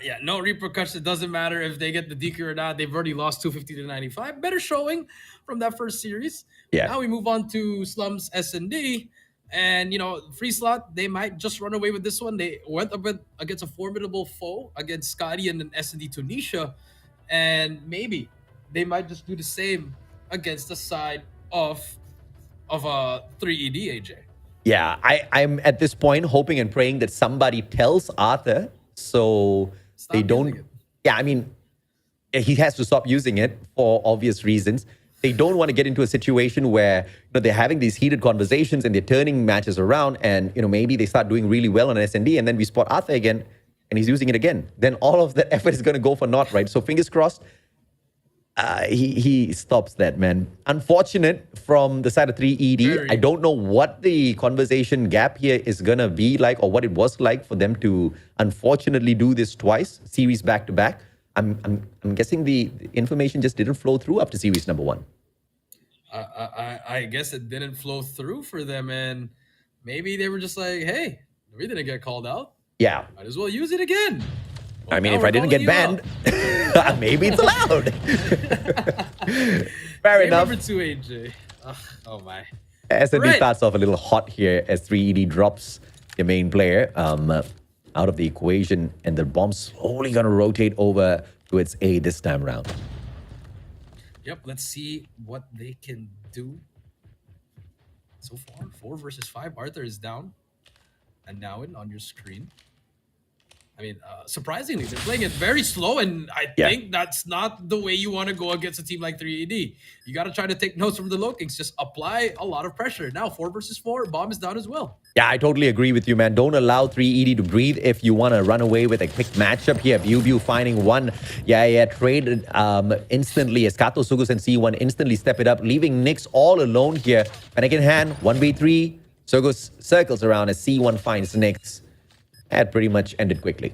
Yeah, no repercussions. It doesn't matter if they get the DQ or not. They've already lost 250 to 95. Better showing from that first series. Yeah. Now we move on to Slums S&D. And, Free Slot, they might just run away with this one. They went up against a formidable foe, against Scotty and then S&D Tunisia. And maybe they might just do the same against the side of 3ED, AJ. Yeah, I'm at this point hoping and praying that somebody tells Arthur so Stop they don't. using it. Yeah, I mean, he has to stop using it for obvious reasons. They don't want to get into a situation where they're having these heated conversations and they're turning matches around, and maybe they start doing really well on SND, and then we spot Arthur again, and he's using it again. Then all of that effort is going to go for naught, right? So fingers crossed. He stops that, man. Unfortunate from the side of 3ED. I don't know what the conversation gap here is going to be like or what it was like for them to unfortunately do this twice, series back to back. I'm guessing the information just didn't flow through after series number 1. I guess it didn't flow through for them, and maybe they were just like, hey, we didn't get called out. Yeah. Might as well use it again. Well, I mean, now if we're I didn't calling get you banned, out. maybe it's allowed. Fair Game enough. number 2, AJ. Oh my. SND Right. starts off a little hot here as 3ED drops the main player out of the equation, and the bomb's slowly going to rotate over to its A this time around. Yep, let's see what they can do. So far, 4 versus 5. Arthur is down. And now on your screen. I mean, surprisingly, they're playing it very slow, and I think that's not the way you want to go against a team like 3ED. You got to try to take notes from the Low Kings. Just apply a lot of pressure. Now, 4 versus 4, bomb is down as well. Yeah, I totally agree with you, man. Don't allow 3ED to breathe if you want to run away with a quick matchup here. View finding one. Traded instantly as Kato, Sugus, and C1 instantly step it up, leaving Nyx all alone here. Panic in hand, 1v3. Sugus circles around as C1 finds Nyx. That pretty much ended quickly.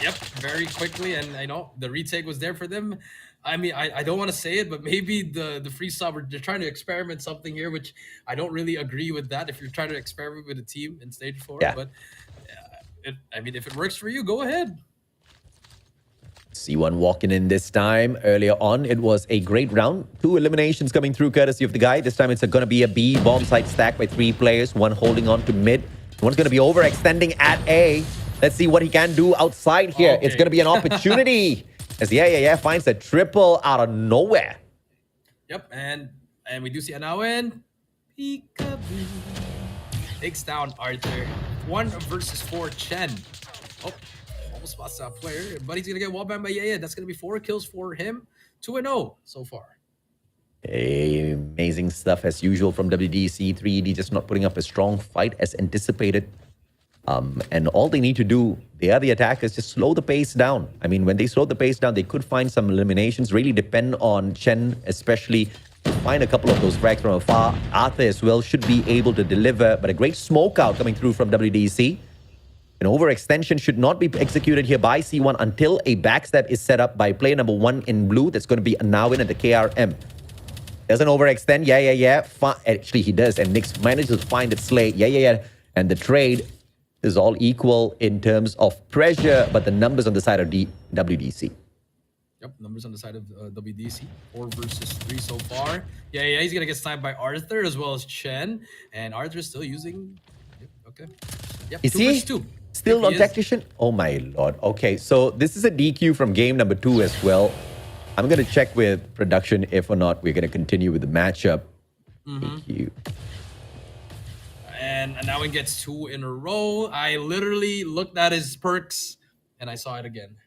Yep, very quickly, and I know the retake was there for them. I mean, I don't want to say it, but maybe the free sub, they're trying to experiment something here, which I don't really agree with that. If you're trying to experiment with a team in stage 4, but I mean, if it works for you, go ahead. C1 walking in this time. Earlier on, it was a great round. 2 eliminations coming through courtesy of the guy. This time it's going to be a B bomb site stack by 3 players. One holding on to mid. One's going to be overextending at A. Let's see what he can do outside here. Okay. It's going to be an opportunity as finds a triple out of nowhere. Yep, and And we do see Anawen. Peekaboo. Takes down Arthur. 1 versus 4 Chen. Oh, almost spots that player. But he's going to get wallbanged by Yaya. That's going to be 4 kills for him. 2-0 so far. Amazing stuff as usual from WDC. 3ED just not putting up a strong fight as anticipated. And all they need to do, they are the attackers, just slow the pace down. I mean, when they slow the pace down, they could find some eliminations. Really depend on Chen, especially to find a couple of those frags from afar. Arthur as well should be able to deliver, but a great smoke out coming through from WDC. An overextension should not be executed here by C1 until a backstab is set up by player number 1 in blue. That's going to be Anawin at the KRM. Doesn't overextend. Yeah. Actually, he does. And Nyx manages to find it slay. Yeah. And the trade is all equal in terms of pressure, but the numbers on the side of WDC. Yep, numbers on the side of WDC. 4 versus 3 so far. Yeah, he's going to get sniped by Arthur as well as Chen. And Arthur's still using... Yep, okay. Yep, is 2 he versus 2. still Yep, on tactician? Oh my lord. Okay, so this is a DQ from game number 2 as well. I'm going to check with production if or not we're going to continue with the matchup. DQ. And now he gets 2 in a row. I literally looked at his perks and I saw it again.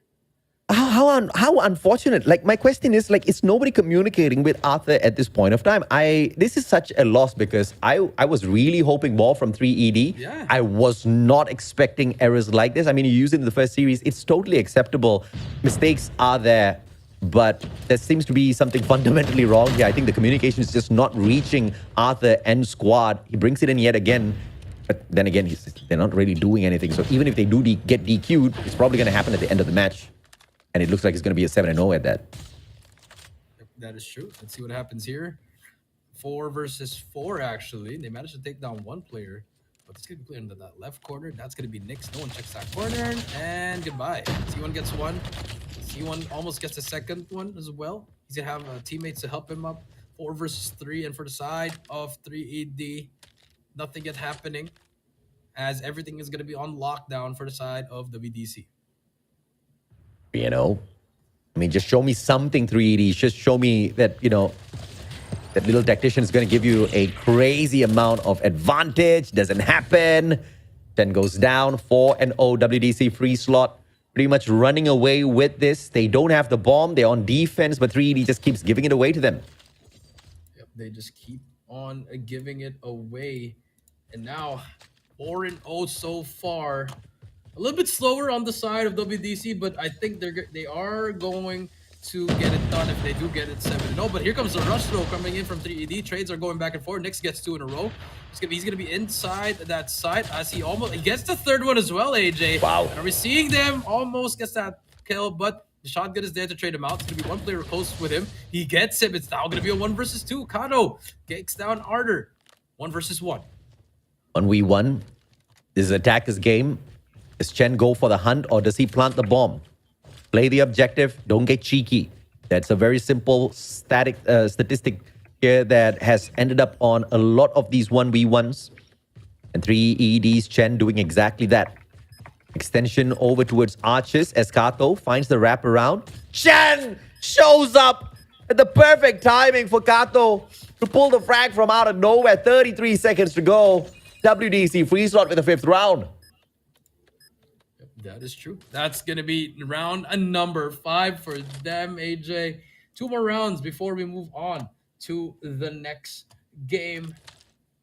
How unfortunate. Like, my question is, like, is nobody communicating with Arthur at this point of time? This is such a loss because I was really hoping more from 3ED. Yeah. I was not expecting errors like this. I mean, you used it in the first series. It's totally acceptable. Mistakes are there, but there seems to be something fundamentally wrong here. I think the communication is just not reaching Arthur and squad. He brings it in yet again. But then again, they're not really doing anything. So even if they do get DQ'd, it's probably going to happen at the end of the match. And it looks like it's going to be a 7-0 at that. That is true. Let's see what happens here. 4 versus 4, actually. They managed to take down 1 player. But it's going to be played into that left corner. That's going to be Nyx. No one checks that corner. And goodbye. C1 gets 1. C1 almost gets a second one as well. He's going to have teammates to help him up. 4 versus 3. And for the side of 3ED, nothing yet happening. As everything is going to be on lockdown for the side of WDC. You know, I mean, just show me something, 3ED. Just show me that, you know, that little tactician is going to give you a crazy amount of advantage. Doesn't happen. 10 goes down. 4-0 WDC free slot. Pretty much running away with this. They don't have the bomb. They're on defense, but 3ED just keeps giving it away to them. Yep, they just keep on giving it away. And now, 4-0 so far. A little bit slower on the side of WDC, but I think they are going to get it done if they do get it 7-0. But here comes the rush throw coming in from 3ED. Trades are going back and forth. Nyx gets 2 in a row. He's gonna be inside that side as he gets the 3rd one as well, AJ. Wow. And are we seeing them? Almost gets that kill, but the shotgun is there to trade him out. It's gonna be 1 player close with him. He gets him. It's now gonna be a 1 versus 2. Kano takes down Arthur. 1 versus 1. 1v1. This is attacker's game. Does Chen go for the hunt or does he plant the bomb? Play the objective. Don't get cheeky. That's a very simple statistic here that has ended up on a lot of these 1v1s. And 3ED's Chen doing exactly that. Extension over towards Arches as Kato finds the wraparound. Chen shows up at the perfect timing for Kato to pull the frag from out of nowhere. 33 seconds to go. WDC free slot with the 5th round. That is true. That's going to be round number 5 for them, AJ. 2 more rounds before we move on to the next game.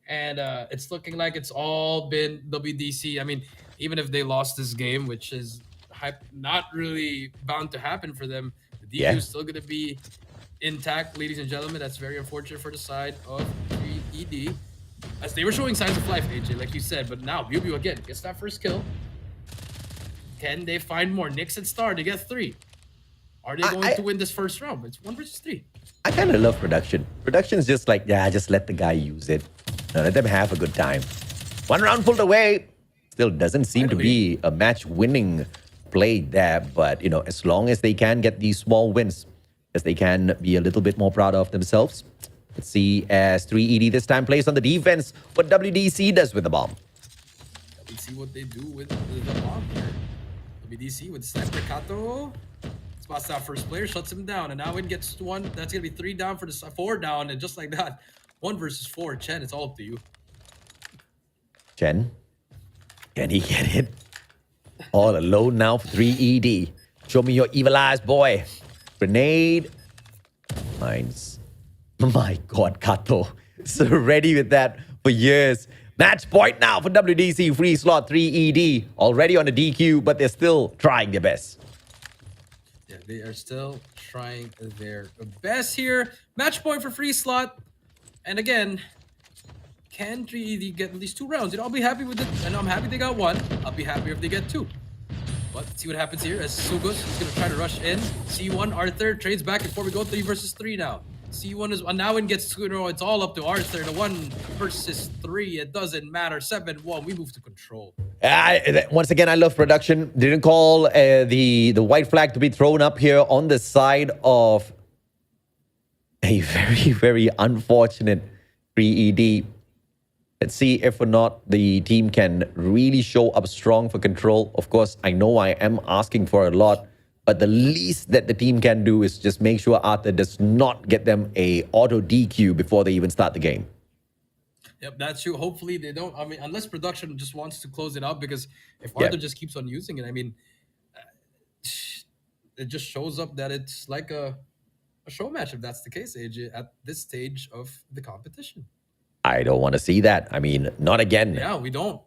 And it's looking like it's all been WDC. I mean, even if they lost this game, which is not really bound to happen for them, the DQ is still going to be intact, ladies and gentlemen. That's very unfortunate for the side of 3ED. As they were showing signs of life, AJ, like you said. But now, Biu again gets that first kill. Can they find more? Nyx and Star to get 3. Are they going to win this first round? It's 1 versus 3. I kind of love production. Production's just like, yeah, just let the guy use it. Let them have a good time. 1 round pulled away. Still doesn't seem to be a match-winning play there. But, you know, as long as they can get these small wins, as they can be a little bit more proud of themselves. Let's see as 3ED this time plays on the defense what WDC does with the bomb. Let's see what they do with the bomb here. WDC with Sniper Kato. It's spots that first player, shuts him down, and now it gets one. That's gonna be 3 down for the 4 down, and just like that, 1 versus 4. Chen, it's all up to you. Chen, can he get it? All alone now for 3ED. Show me your evil eyes, boy. Grenade. Mines. My God, Kato. So ready with that for years. Match point now for WDC free slot 3ED. Already on the DQ, but they're still trying their best. Yeah, they are still trying their best here. Match point for free slot. And again, can 3ED get at least 2 rounds? I'll be happy with it, and I'm happy they got 1. I'll be happy if they get 2. But let's see what happens here as Sugos is going to try to rush in. C1, Arthur trades back before we go 3 versus 3 now. C1 is now and gets 2 in a row. It's all up to Arthur. The 1 versus 3. It doesn't matter. 7-1. We move to control. Once again, I love production. Didn't call the white flag to be thrown up here on the side of a very, very unfortunate 3ED. Let's see if or not the team can really show up strong for control. Of course, I know I am asking for a lot, but the least that the team can do is just make sure Arthur does not get them a auto DQ before they even start the game. Yep, that's true. Hopefully they don't. I mean, unless production just wants to close it out, because if Arthur just keeps on using it, I mean, it just shows up that it's like a show match if that's the case, AJ, at this stage of the competition. I don't want to see that. I mean, not again. Yeah, we don't.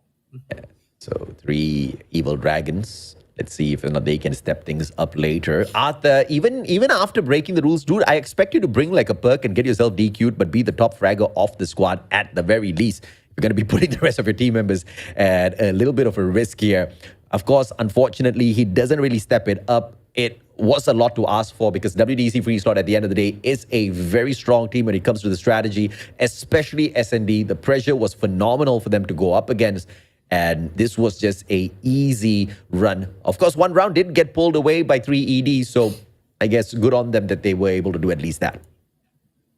So 3 evil dragons. Let's see if or not they can step things up later. Arthur, even after breaking the rules, dude, I expect you to bring like a perk and get yourself DQ'd, but be the top fragger of the squad at the very least. You're going to be putting the rest of your team members at a little bit of a risk here. Of course, unfortunately, he doesn't really step it up. It was a lot to ask for because WDC Free Slot at the end of the day is a very strong team when it comes to the strategy, especially SND. The pressure was phenomenal for them to go up against. And this was just a easy run. Of course, 1 round did get pulled away by 3ED. So I guess good on them that they were able to do at least that.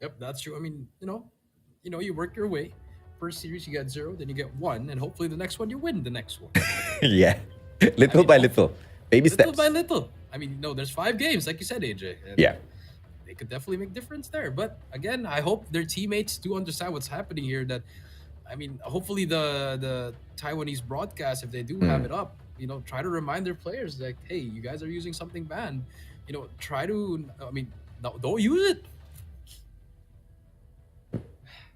Yep, that's true. I mean, you work your way. First series, you get 0, then you get 1. And hopefully the next one, you win the next one. Yeah. Little by little. Baby steps. Little by little. I mean, there's 5 games, like you said, AJ. And yeah. They could definitely make a difference there. But again, I hope their teammates do understand what's happening here. That, I mean, hopefully the Taiwanese broadcast, if they do have it up, try to remind their players like, hey, you guys are using something banned. Try to, don't use it.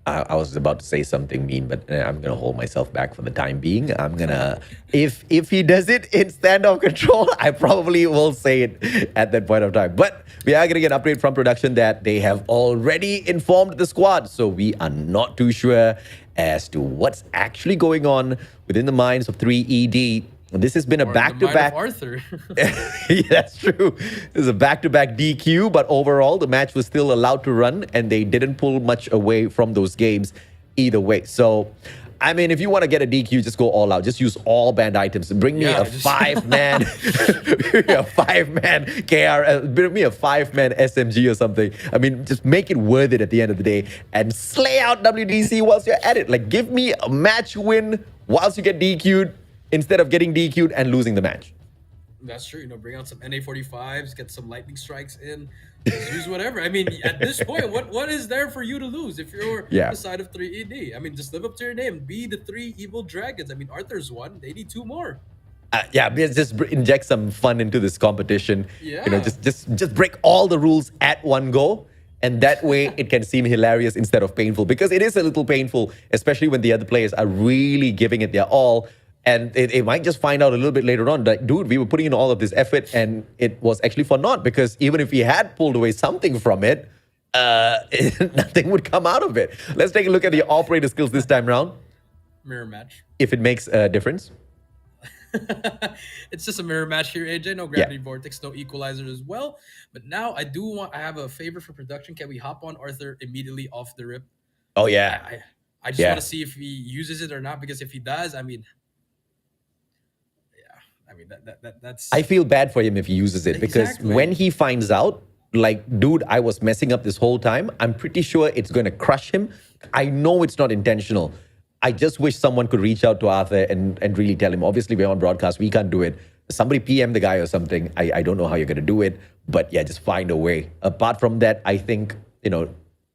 I was about to say something mean, but I'm going to hold myself back for the time being. I'm going to, if he does it in standoff control, I probably will say it at that point of time. But we are going to get an update from production that they have already informed the squad. So we are not too sure as to what's actually going on within the minds of 3ED. This has been a back-to-back. Arthur. Yeah, that's true. This is a back-to-back DQ, but overall, the match was still allowed to run, and they didn't pull much away from those games either way. So, I mean, if you want to get a DQ, just go all out. Just use all banned items. Bring me a 5-man, a 5-man KR, bring me a 5-man SMG or something. I mean, just make it worth it at the end of the day and slay out WDC whilst you're at it. Like, give me a match win whilst you get DQ'd, instead of getting DQ'd and losing the match. That's true. Bring out some NA-45s, get some lightning strikes in, just use whatever. I mean, at this point, what is there for you to lose if you're the side of 3ED? I mean, just live up to your name. Be the 3 evil dragons. I mean, Arthur's 1. They need 2 more. Yeah, just inject some fun into this competition. Yeah. Just break all the rules at one go. And that way, it can seem hilarious instead of painful. Because it is a little painful, especially when the other players are really giving it their all. And it might just find out a little bit later on that, dude, we were putting in all of this effort and it was actually for naught, because even if we had pulled away something from it, nothing would come out of it. Let's take a look at the operator skills this time around. Mirror match. If it makes a difference. It's just a mirror match here, AJ. No gravity vortex, no equalizer as well. But now I have a favor for production. Can we hop on Arthur immediately off the rip? Oh, yeah. I just want to see if he uses it or not, because if he does, I mean... that's... I feel bad for him if he uses it, because when he finds out, like, dude, I was messing up this whole time, I'm pretty sure it's going to crush him. I know it's not intentional. I just wish someone could reach out to Arthur and really tell him. Obviously, we're on broadcast. We can't do it. somebody PM the guy or something. I don't know how you're going to do it, but yeah, just find a way. Apart from that, I think,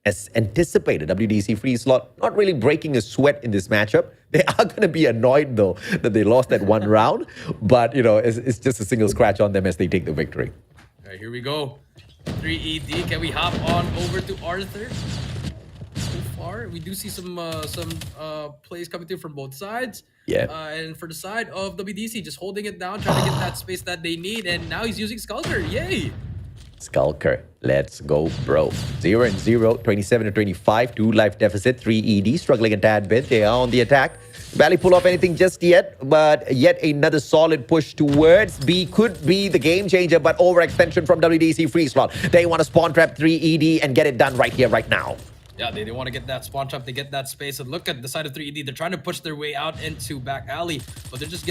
as anticipated, WDC free slot not really breaking a sweat in this matchup. They are going to be annoyed though that they lost that one round, but it's just a single scratch on them as they take the victory. All right, here we go. 3ED. Can we hop on over to Arthur? So far, we do see some plays coming through from both sides. Yeah. And for the side of WDC, just holding it down, trying to get that space that they need, and now he's using Skulker. Yay! Skulker, let's go, bro. 0-0, 27-25, 2 life deficit, 3ED struggling a tad bit. They are on the attack. Barely pull off anything just yet, but yet another solid push towards B could be the game changer, but overextension from WDC free slot. They want to spawn trap 3ED and get it done right here, right now. Yeah, they want to get that spawn trap, they get that space, and look at the side of 3ED. They're trying to push their way out into back alley, but they're just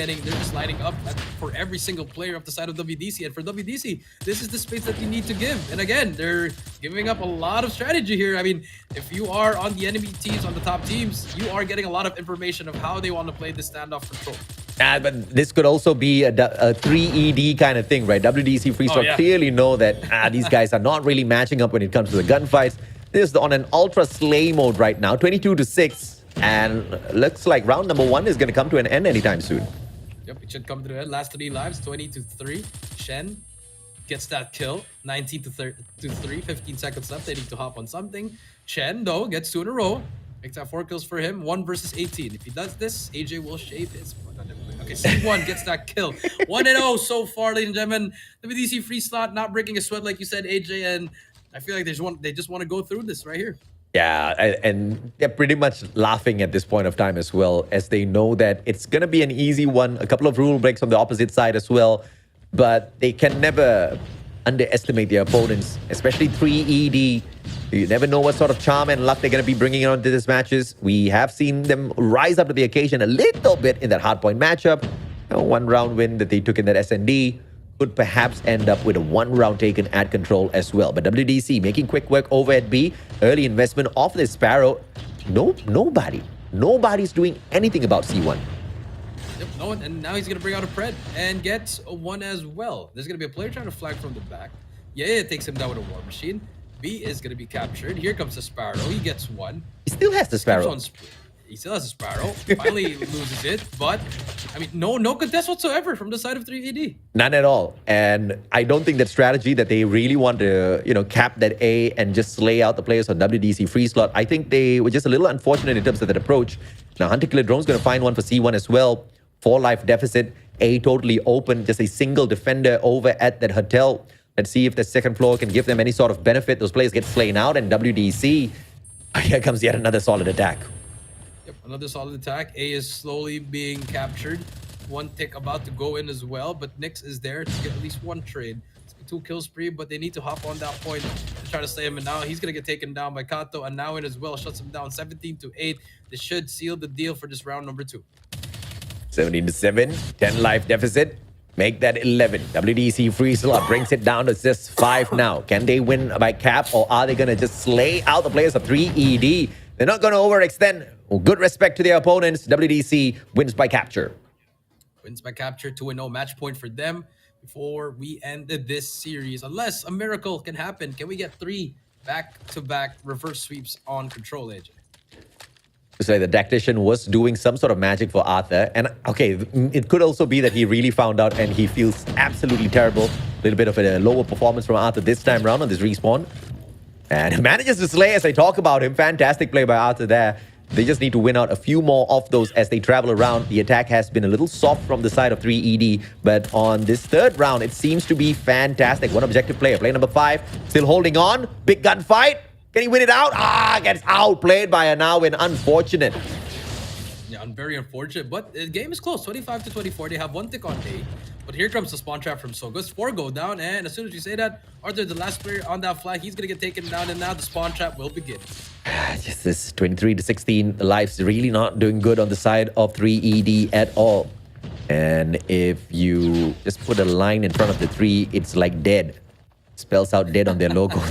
lining up for every single player up the side of WDC. And for WDC, this is the space that you need to give. And again, they're giving up a lot of strategy here. I mean, if you are on the enemy teams, on the top teams, you are getting a lot of information of how they want to play this standoff control. But this could also be a 3ED kind of thing, right? WDC free slot clearly know that these guys are not really matching up when it comes to the gunfights. This is on an ultra slay mode right now, 22-6, and looks like round number 1 is going to come to an end anytime soon. Yep, it should come to the end. Last 3 lives, 20-3. Shen gets that kill, 19-3, 15 seconds left. They need to hop on something. Chen, though, gets 2 in a row. Makes that 4 kills for him, 1 versus 18. If he does this, AJ will shave his... Okay, C1 gets that kill. 1-0 so far, ladies and gentlemen. WDC free slot, not breaking a sweat like you said, AJ, and I feel like they just want to go through this right here. Yeah, and they're pretty much laughing at this point of time as well, as they know that it's going to be an easy one. A couple of rule breaks on the opposite side as well, but they can never underestimate their opponents, especially 3ED. You never know what sort of charm and luck they're going to be bringing onto these matches. We have seen them rise up to the occasion a little bit in that Hardpoint matchup. A 1-round win that they took in that SND. Could perhaps end up with a 1-round taken at control as well. But WDC making quick work over at B. Early investment off this Sparrow. Nobody's doing anything about C1. Yep, no one, and now he's going to bring out a Pred and get a 1 as well. There's going to be a player trying to flag from the back. Yeah, it takes him down with a War Machine. B is going to be captured. Here comes the Sparrow. He gets 1. He still has the Sparrow. He still has a Sparrow. Finally loses it, but I mean, no contest whatsoever from the side of 3ED. None at all. And I don't think that strategy that they really want to, cap that A and just slay out the players on WDC free slot. I think they were just a little unfortunate in terms of that approach. Now, Hunter Killer Drone's going to find one for C1 as well. 4 life deficit. A totally open. Just a single defender over at that hotel. Let's see if the second floor can give them any sort of benefit. Those players get slain out, and WDC, here comes yet another solid attack. Yep, another solid attack. A is slowly being captured. 1 tick about to go in as well, but Nyx is there to get at least 1 trade. It's a 2 kill spree, but they need to hop on that point to try to slay him. And now he's going to get taken down by Kato, and now in as well shuts him down 17-8. This should seal the deal for this round number 2. 17-7, 10 life deficit. Make that 11. WDC free slot brings it down to just 5 now. Can they win by cap, or are they going to just slay out the players of 3ED? They're not going to overextend. Good respect to their opponents. WDC wins by capture. Wins by capture, 2-0 match point for them before we ended this series. Unless a miracle can happen, can we get 3 back-to-back reverse sweeps on control, AJ? It's like the tactician was doing some sort of magic for Arthur. And okay, it could also be that he really found out and he feels absolutely terrible. A little bit of a lower performance from Arthur this time around on this respawn. And he manages to slay as I talk about him. Fantastic play by Arthur there. They just need to win out a few more of those as they travel around. The attack has been a little soft from the side of 3ED. But on this 3rd round, it seems to be fantastic. 1 objective player. Player number 5 still holding on. Big gunfight. Can he win it out? Gets outplayed by a now win. Unfortunate. Yeah, very unfortunate. But the game is close. 25-24. They have 1 tick on A. But here comes the spawn trap from Sogus. 4 go down. And as soon as you say that, Arthur, the last player on that flag, he's going to get taken down. And now the spawn trap will begin. Just this 23-16. Life's really not doing good on the side of 3ED at all. And if you just put a line in front of the 3, it's like dead. Spells out dead on their logo.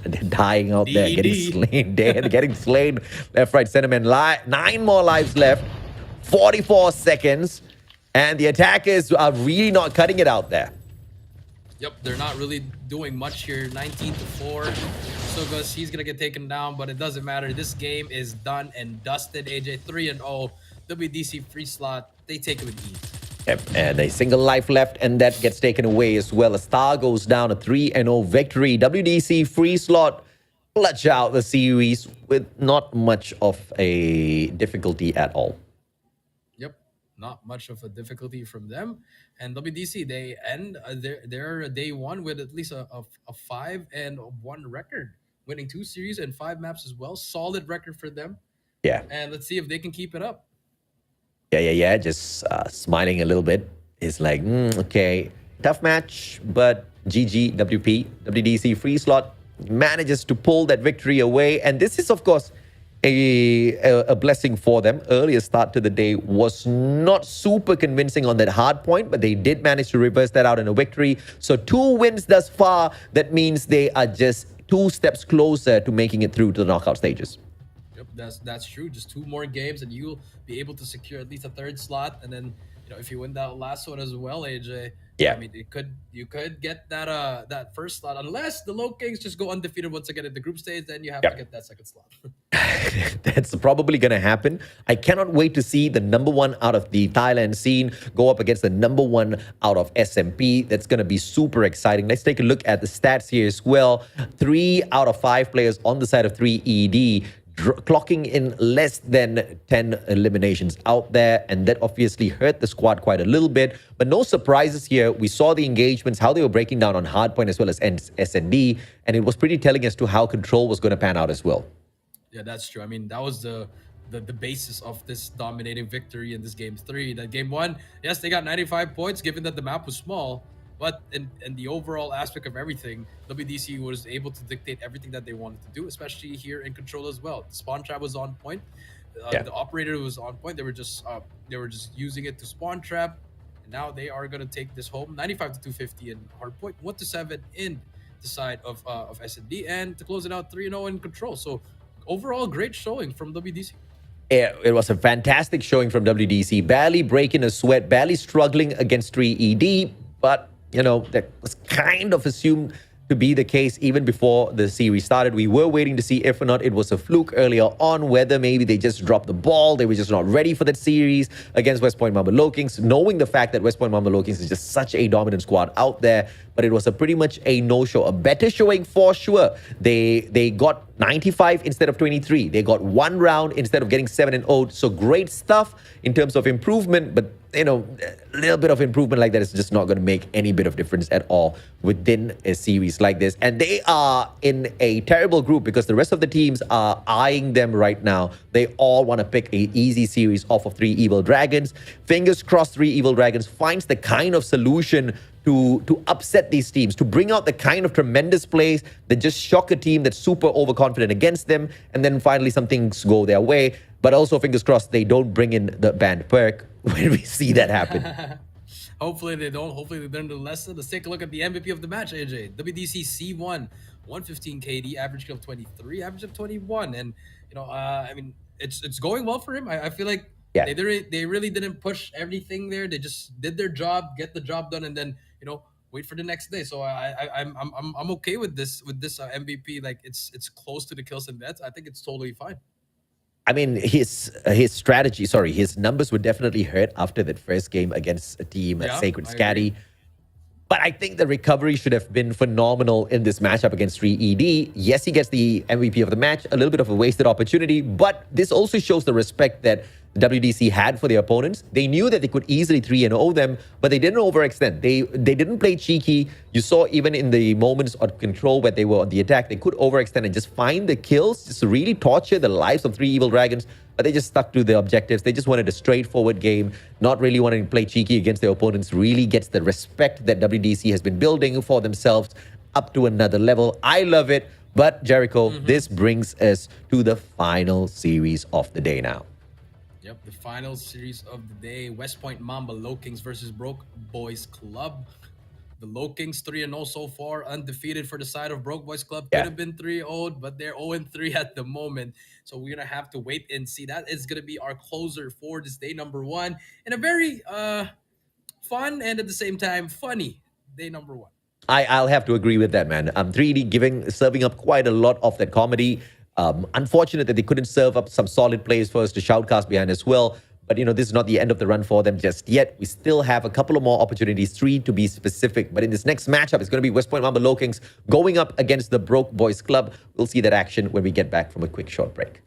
They're dying out there, getting slain, dead, getting slain. Left, right, center, man. 9 more lives left. 44 seconds. And the attackers are really not cutting it out there. Yep, they're not really doing much here. 19 to 4. So Gus, he's gonna get taken down, but it doesn't matter. This game is done and dusted. AJ 3-0. WDC free slot. They take it with ease. Yep, and a single life left, and that gets taken away as well. A Star goes down, a 3-0 victory. WDC free slot clutch out the series with not much of a difficulty at all. Yep, not much of a difficulty from them. And WDC, they end their day one with at least a 5-1 record, winning 2 series and 5 maps as well. Solid record for them. Yeah. And let's see if they can keep it up. Yeah. Just smiling a little bit. It's like, okay, tough match, but GG, WP, WDC free slot manages to pull that victory away. And this is, of course, a blessing for them. Earlier start to the day was not super convincing on that hard point, but they did manage to reverse that out in a victory. So 2 wins thus far. That means they are just 2 steps closer to making it through to the knockout stages. Yep, that's true. Just 2 more games, and you'll be able to secure at least a 3rd slot. And then, if you win that last one as well, AJ. Yeah. I mean, you could get that 1st slot, unless the Low Kings just go undefeated once again in the group stage. Then you have to get that 2nd slot. That's probably going to happen. I cannot wait to see the number 1 out of the Thailand scene go up against the number 1 out of SMP. That's going to be super exciting. Let's take a look at the stats here as well. 3 out of 5 players on the side of 3ED clocking in less than 10 eliminations out there, and that obviously hurt the squad quite a little bit. But no surprises here. We saw the engagements, how they were breaking down on Hardpoint as well as SND, and it was pretty telling as to how Control was going to pan out as well. Yeah, that's true. I mean, that was the basis of this dominating victory in this game 3. That game 1, yes, they got 95 points, given that the map was small. But in the overall aspect of everything, WDC was able to dictate everything that they wanted to do, especially here in Control as well. The spawn trap was on point. The operator was on point. They were just using it to spawn trap. And now they are going to take this home. 95 to 250 in Hardpoint, 1 to 7 in the side of SND, and to close it out 3-0 in Control. So overall, great showing from WDC. It was a fantastic showing from WDC. Barely breaking a sweat, barely struggling against 3ED, but that was kind of assumed to be the case even before the series started. We were waiting to see if or not it was a fluke earlier on, whether maybe they just dropped the ball, they were just not ready for that series against West Point Mamba Low Kings, knowing the fact that West Point Mamba Low Kings is just such a dominant squad out there. But it was pretty much a no-show, a better showing for sure. They got 95 instead of 23. They got 1 round instead of getting 7-0. So great stuff in terms of improvement, but a little bit of improvement like that is just not going to make any bit of difference at all within a series like this. And they are in a terrible group because the rest of the teams are eyeing them right now. They all want to pick an easy series off of 3 Evil Dragons. Fingers crossed 3 Evil Dragons finds the kind of solution to upset these teams, to bring out the kind of tremendous plays that just shock a team that's super overconfident against them, and then finally some things go their way. But also, fingers crossed, they don't bring in the banned perk when we see that happen. Hopefully they don't. Hopefully they learn the lesson. Let's take a look at the MVP of the match, AJ. WDC C1, 115 KD, average kill of 23, average of 21. And, I mean, it's going well for him. I feel like they really didn't push everything there. They just did their job, get the job done, and then, wait for the next day. So I'm okay with this MVP. Like it's close to the kills and deaths. I think it's totally fine. I mean, his numbers were definitely hurt after that first game against a team at Sacred Scatty. But I think the recovery should have been phenomenal in this matchup against 3ED. Yes, he gets the MVP of the match, a little bit of a wasted opportunity, but this also shows the respect that WDC had for their opponents. They knew that they could easily 3-0 them, but they didn't overextend. They didn't play cheeky. You saw even in the moments of Control where they were on the attack, they could overextend and just find the kills, just really torture the lives of 3 Evil Dragons, but they just stuck to the objectives. They just wanted a straightforward game, not really wanting to play cheeky against their opponents. Really gets the respect that WDC has been building for themselves up to another level. I love it. But Jericho, this brings us to the final series of the day now. Yep, the final series of the day. West Point Mamba Low Kings versus Broke Boys Club. The Low Kings 3-0 so far, undefeated for the side of Broke Boys Club. Could have been 3-0, but they're 0-3 at the moment. So we're going to have to wait and see. That is going to be our closer for this day number 1. In a very fun and at the same time funny. Day number 1. I'll have to agree with that, man. 3D serving up quite a lot of that comedy. Unfortunate that they couldn't serve up some solid plays for us to shoutcast behind as well. But, this is not the end of the run for them just yet. We still have a couple of more opportunities, 3 to be specific. But in this next matchup, it's going to be West Point Mamba Low Kings going up against the Broke Boys Club. We'll see that action when we get back from a quick short break.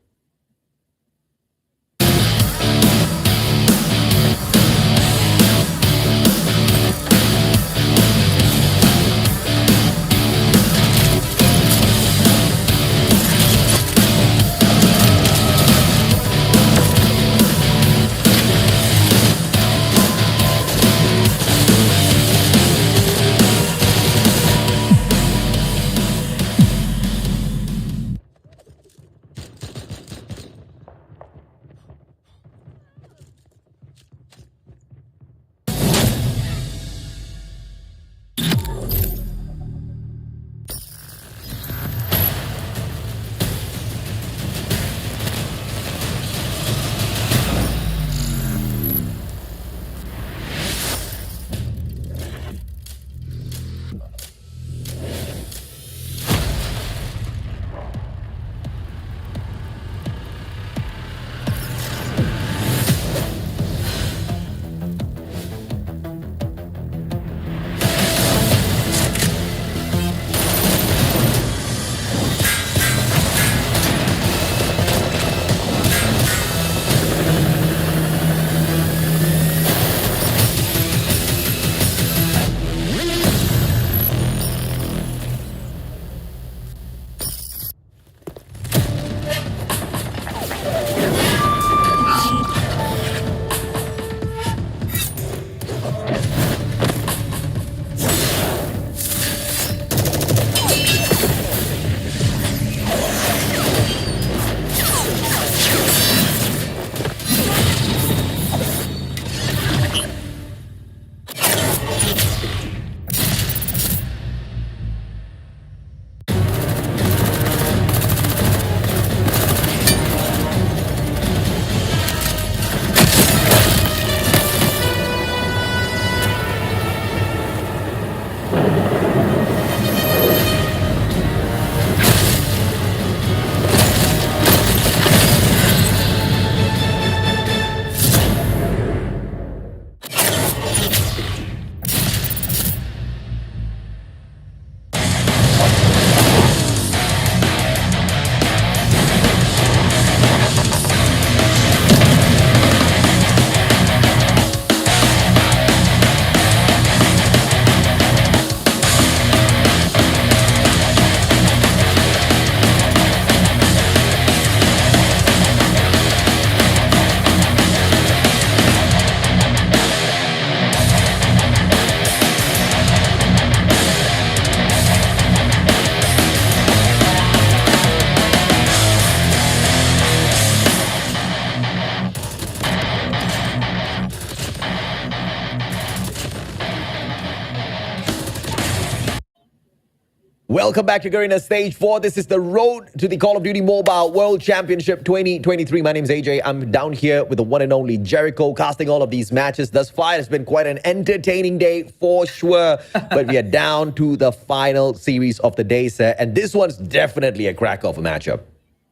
Welcome back to Garena Stage 4. This is the road to the Call of Duty Mobile World Championship 2023. My name is AJ. I'm down here with the one and only Jericho, casting all of these matches. Thus far, it's been quite an entertaining day for sure. But we are down to the final series of the day, sir. And this one's definitely a crack of a matchup.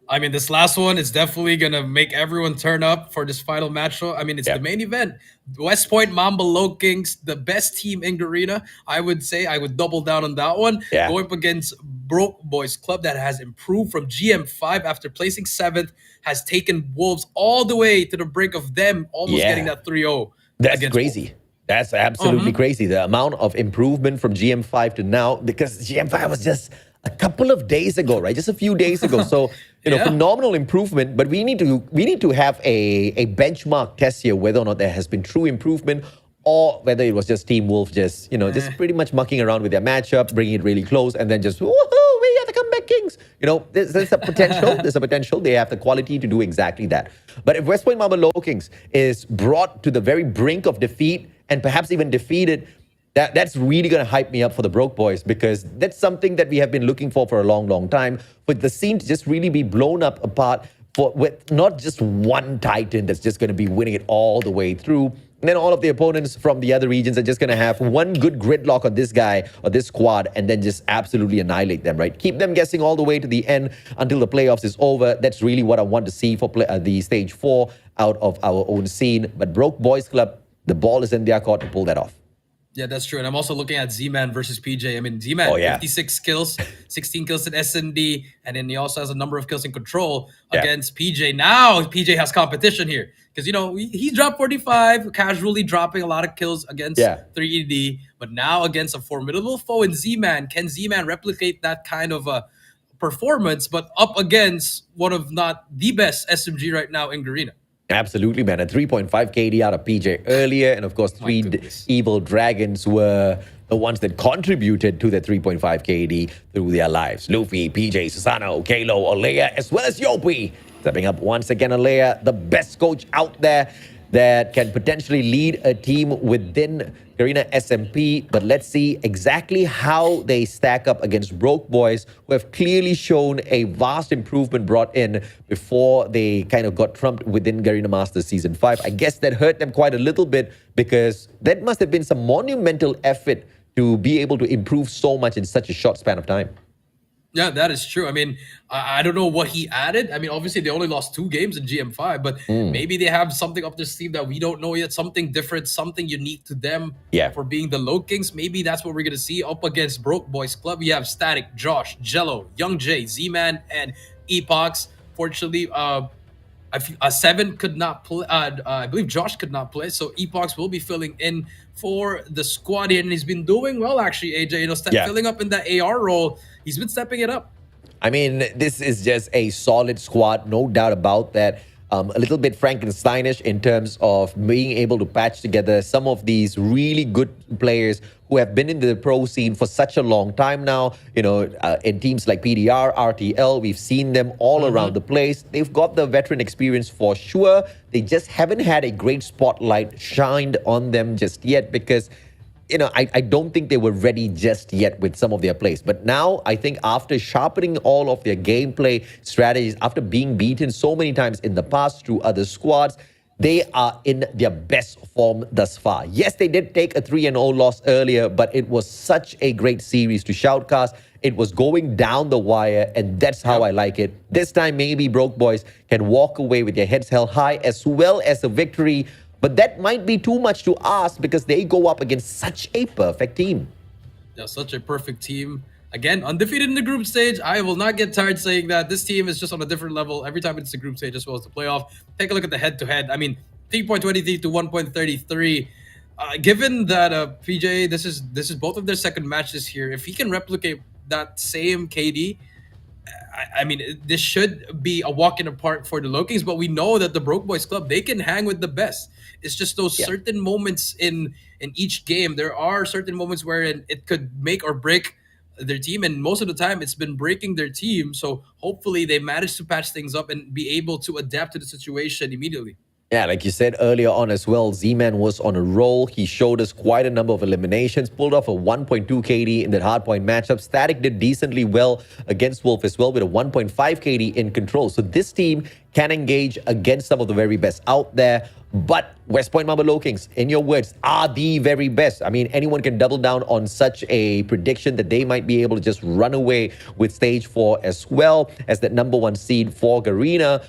I mean, this last one is definitely going to make everyone turn up for this final matchup. I mean, it's the main event. West Point Mamba Low Kings, the best team in Garena. I would say I would double down on that one. Going up against Broke Boys Club that has improved from GM5 after placing 7th, has taken Wolves all the way to the brink of them almost getting that 3-0. That's crazy. Wolves. That's absolutely crazy. The amount of improvement from GM5 to now, because GM5 was just a couple of days ago, right? Just a few days ago. So, phenomenal improvement. But we need to have a benchmark test here, whether or not there has been true improvement, or whether it was just Team Wolf just pretty much mucking around with their matchup, bringing it really close, and then just, woohoo, we are the comeback kings. There's a potential. There's a potential. They have the quality to do exactly that. But if West Point Mamba Low Kings is brought to the very brink of defeat, and perhaps even defeated, that's really going to hype me up for the Broke Boys, because that's something that we have been looking for a long, long time. But the scene to just really be blown up apart with not just one Titan that's just going to be winning it all the way through. And then all of the opponents from the other regions are just going to have one good gridlock on this guy or this squad and then just absolutely annihilate them, right? Keep them guessing all the way to the end until the playoffs is over. That's really what I want to see for the stage 4 out of our own scene. But Broke Boys Club, the ball is in their court to pull that off. Yeah, that's true. And I'm also looking at Z-Man versus PJ. I mean, Z-Man, 56 kills, 16 kills in S&D, and then he also has a number of kills in control against PJ. Now PJ has competition here because, you know, he dropped 45, casually dropping a lot of kills against 3ED. But now against a formidable foe in Z-Man, can Z-Man replicate that kind of a performance, but up against one of not the best SMG right now in Garena? Absolutely, man. A 3.5 KD out of PJ earlier. And of course, three evil dragons were the ones that contributed to the 3.5 KD through their lives. Luffy, PJ, Susano, Kalo, Alea, as well as Yopi. Stepping up once again, Alea, the best coach out there that can potentially lead a team within Garena SMP. But let's see exactly how they stack up against Broke Boys, who have clearly shown a vast improvement brought in before they kind of got trumped within Garena Masters Season 5. I guess that hurt them quite a little bit because that must have been some monumental effort to be able to improve so much in such a short span of time. Yeah, that is true. I mean, I don't know what he added. I mean, obviously, they only lost 2 games in GM5, but maybe they have something up their sleeve that we don't know yet, something different, something unique to them for being the Low Kings. Maybe that's what we're going to see up against Broke Boys Club. We have Static, Josh, Jello, Young J, Z-Man, and Epox. Fortunately, 7 could not play. I believe Josh could not play, so Epox will be filling in for the squad here, and he's been doing well, actually, AJ. You know, filling up in that AR role. He's been stepping it up. I mean, this is just a solid squad, no doubt about that. A little bit Frankensteinish in terms of being able to patch together some of these really good players who have been in the pro scene for such a long time now. You know, in teams like PDR, RTL, we've seen them all around the place. They've got the veteran experience for sure. They just haven't had a great spotlight shined on them just yet because, you know, I don't think they were ready just yet with some of their plays. But now, I think after sharpening all of their gameplay strategies, after being beaten so many times in the past through other squads, they are in their best form thus far. Yes, they did take a 3-0 loss earlier, but it was such a great series to shoutcast. It was going down the wire, and that's how I like it. This time, maybe Broke Boys can walk away with their heads held high as well as a victory. But that might be too much to ask because they go up against such a perfect team. Yeah, such a perfect team. Again, undefeated in the group stage. I will not get tired saying that. This team is just on a different level every time it's the group stage as well as the playoff. Take a look at the head-to-head. I mean, 3.23 to 1.33. Given that PJ, this is both of their second matches here. If he can replicate that same KD, I mean, this should be a walk in the park for the Low Kings, but we know that the Broke Boys Club, they can hang with the best. It's just those certain moments in each game. There are certain moments where it could make or break their team, and most of the time it's been breaking their team. So hopefully they manage to patch things up and be able to adapt to the situation immediately. Yeah, like you said earlier on as well, Z-Man was on a roll. He showed us quite a number of eliminations, pulled off a 1.2 KD in that Hardpoint matchup. Static did decently well against Wolf as well with a 1.5 KD in control. So this team can engage against some of the very best out there. But West Point Mamba Low Kings, in your words, are the very best. I mean, anyone can double down on such a prediction that they might be able to just run away with stage 4 as well as that #1 seed for Garena.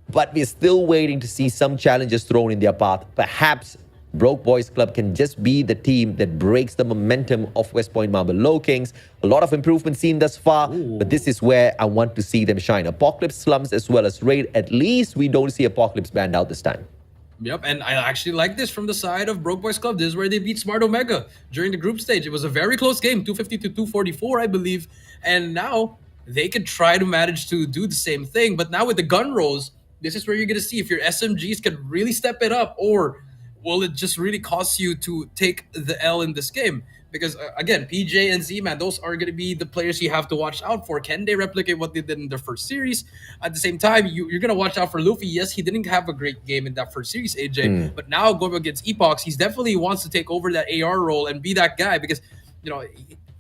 But we're still waiting to see some challenges thrown in their path. Perhaps Broke Boys Club can just be the team that breaks the momentum of West Point Mamba Low Kings. A lot of improvement seen thus far, but this is where I want to see them shine. Apocalypse slums as well as Raid. At least we don't see Apocalypse banned out this time. Yep, and I actually like this from the side of Broke Boys Club. This is where they beat Smart Omega during the group stage. It was a very close game, 250 to 244, I believe. And now they could try to manage to do the same thing. But now with the gun rolls, this is where you're going to see if your SMGs can really step it up, or will it just really cost you to take the L in this game? Because, again, PJ and Z-Man, those are going to be the players you have to watch out for. Can they replicate what they did in their first series? At the same time, you're going to watch out for Luffy. Yes, he didn't have a great game in that first series, AJ. But now going against Epox, he definitely wants to take over that AR role and be that guy because, you know,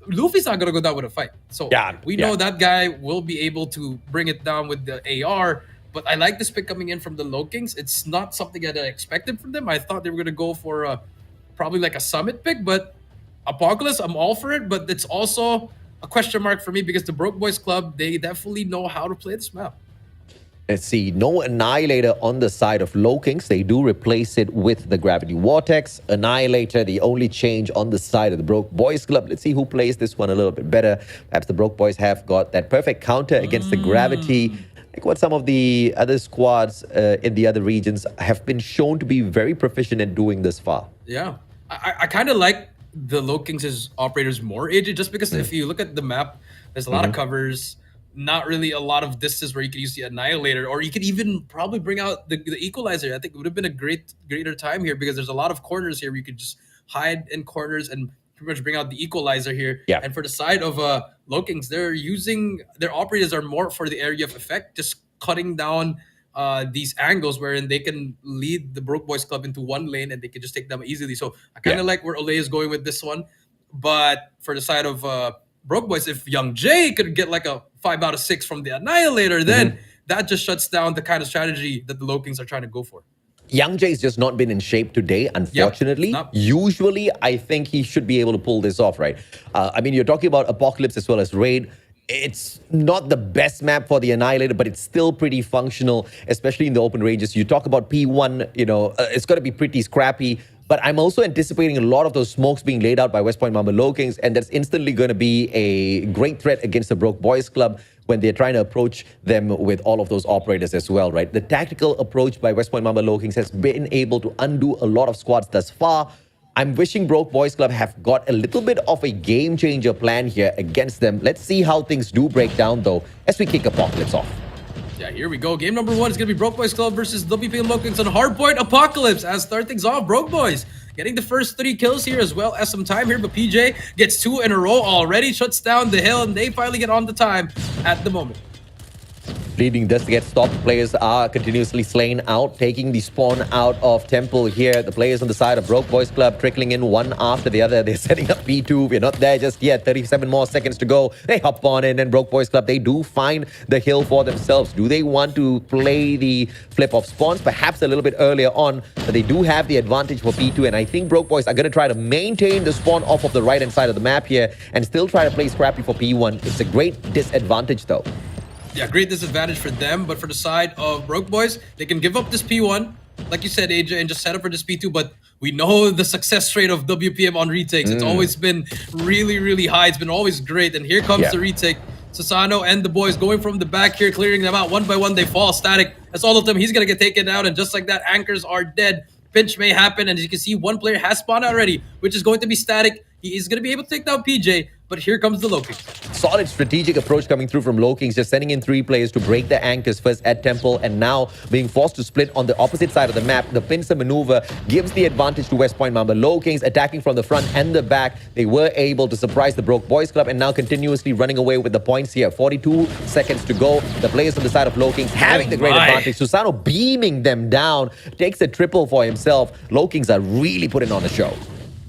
Luffy's not going to go down with a fight. So we know that guy will be able to bring it down with the AR. But I like this pick coming in from the Low Kings. It's not something that I expected from them. I thought they were gonna go for probably like a Summit pick, but Apocalypse, I'm all for it. But it's also a question mark for me because the Broke Boys Club, they definitely know how to play this map. Let's see, no Annihilator on the side of Low Kings. They do replace it with the Gravity Vortex. Annihilator, the only change on the side of the Broke Boys Club. Let's see who plays this one a little bit better. Perhaps the Broke Boys have got that perfect counter against the Gravity. Like what some of the other squads in the other regions have been shown to be very proficient at doing this far. Yeah, I kind of like the Low Kings' operators more, AJ, just because if you look at the map, there's a lot of covers, not really a lot of distance where you could use the Annihilator, or you could even probably bring out the Equalizer. I think it would have been a greater time here because there's a lot of corners here where you could just hide in corners and pretty much bring out the Equalizer here. Yeah. And for the side of Low Kings, they're using their operators are more for the area of effect, just cutting down these angles wherein they can lead the Broke Boys Club into one lane and they can just take them easily. So I kind of like where Olay is going with this one. But for the side of Broke Boys, if Young Jay could get like a 5 out of 6 from the Annihilator, then that just shuts down the kind of strategy that the Low Kings are trying to go for. Young Jay's just not been in shape today, unfortunately. Usually, I think he should be able to pull this off, right? I mean, you're talking about Apocalypse as well as Raid. It's not the best map for the Annihilator, but it's still pretty functional, especially in the open ranges. You talk about P1, you know, it's going to be pretty scrappy. But I'm also anticipating a lot of those smokes being laid out by West Point Mamba Low Kings, and that's instantly going to be a great threat against the Broke Boys Club when they're trying to approach them with all of those operators as well, right? The tactical approach by West Point Mamba Low Kings has been able to undo a lot of squads thus far. I'm wishing Broke Boys Club have got a little bit of a game changer plan here against them. Let's see how things do break down, though, as we kick Apocalypse off. Yeah, here we go. Game number 1 is going to be Broke Boys Club versus WPM Low Kings on Hardpoint Apocalypse. As start things off, Broke Boys getting the first 3 kills here as well as some time here. But PJ gets 2 in a row already, shuts down the hill, and they finally get on the time at the moment. Bleeding does get stopped. Players are continuously slain out, taking the spawn out of Temple here. The players on the side of Broke Boys Club trickling in one after the other. They're setting up P2. We're not there just yet. 37 more seconds to go. They hop on in, and Broke Boys Club, they do find the hill for themselves. Do they want to play the flip of spawns? Perhaps a little bit earlier on, but they do have the advantage for P2, and I think Broke Boys are going to try to maintain the spawn off of the right-hand side of the map here and still try to play scrappy for P1. It's a great disadvantage, though. Yeah, great disadvantage for them, but for the side of Broke Boys, they can give up this P1, like you said, AJ, and just set up for this P2, but we know the success rate of WPM on retakes. It's always been really, really high. It's been always great, and here comes the retake. Susano and the boys going from the back here, clearing them out. One by one, they fall static. That's all of them. He's going to get taken out, and just like that, anchors are dead. Pinch may happen, and as you can see, one player has spawned already, which is going to be static. He is going to be able to take down PJ, but here comes the Low Kings. Solid strategic approach coming through from Low Kings, just sending in 3 players to break the anchors first at Temple, and now being forced to split on the opposite side of the map. The pincer maneuver gives the advantage to West Point Mamba Low Kings, attacking from the front and the back. They were able to surprise the Broke Boys Club and now continuously running away with the points here. 42 seconds to go. The players on the side of Low Kings having the great advantage. Susano beaming them down, takes a triple for himself. Low Kings are really putting on a show.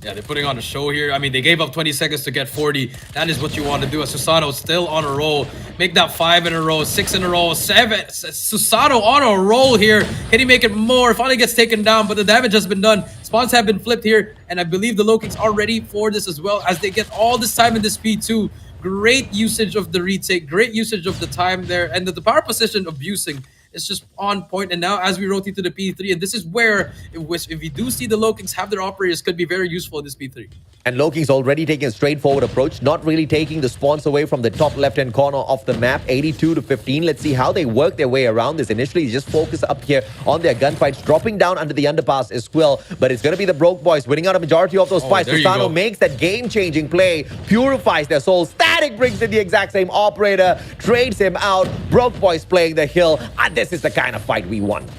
Yeah, they're putting on a show here. I mean, they gave up 20 seconds to get 40. That is what you want to do. Susano's still on a roll. Make that 5 in a row, 6 in a row, 7. Susano on a roll here. Can he make it more? Finally gets taken down, but the damage has been done. Spawns have been flipped here, and I believe the Low Kings are ready for this as well as they get all this time in this P2. Great usage of the retake, great usage of the time there, and the power position abusing. It's just on point. And now as we rotate to the P3, and this is where, if you do see the Low Kings have their operators, could be very useful in this P3. And Low Kings already taking a straightforward approach, not really taking the spawns away from the top left-hand corner of the map, 82 to 15. Let's see how they work their way around this. Initially, just focus up here on their gunfights, dropping down under the underpass as well. But it's going to be the Broke Boys winning out a majority of those fights. Susano makes that game-changing play, purifies their souls. Static brings in the exact same operator, trades him out. Broke Boys playing the hill. And this is the kind of fight we want.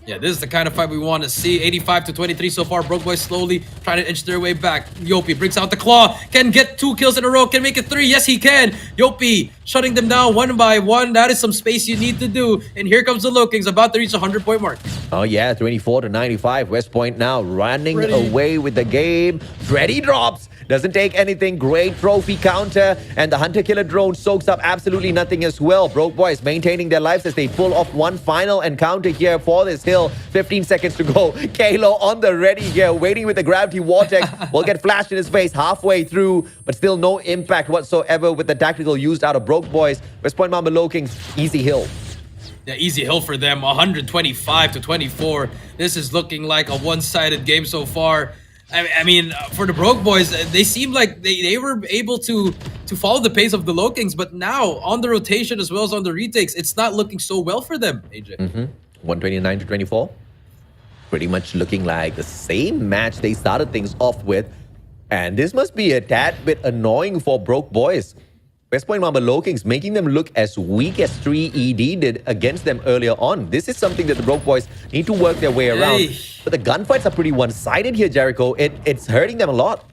Yeah, this is the kind of fight we want to see. 85 to 23 so far. Broke Boys slowly trying to inch their way back. Yopi brings out the claw. Can get 2 kills in a row. Can make it 3. Yes, he can. Yopi shutting them down one by one. That is some space you need to do. And here comes the Lokings about to reach the 100-point mark. Oh yeah, 24 to 95. West Point now running away with the game. Freddy drops. Doesn't take anything. Great trophy counter. And the Hunter-Killer drone soaks up absolutely nothing as well. Broke Boys maintaining their lives as they pull off one final encounter here for this hill. 15 seconds to go. Kalo on the ready here, waiting with the gravity vortex. Will get flashed in his face halfway through, but still no impact whatsoever with the tactical used out of Broke Boys. West Point Mamba Lokings, easy hill. Yeah, easy hill for them. 125 to 24. This is looking like a one-sided game so far. I mean, for the Broke Boys, they seem like they were able to follow the pace of the Lokings, but now on the rotation as well as on the retakes, it's not looking so well for them, AJ. 129 to 24. Pretty much looking like the same match they started things off with. And this must be a tad bit annoying for Broke Boys. West Point Mamba Lokings making them look as weak as 3ED did against them earlier on. This is something that the Broke Boys need to work their way around. But the gunfights are pretty one-sided here, Jericho. It's hurting them a lot.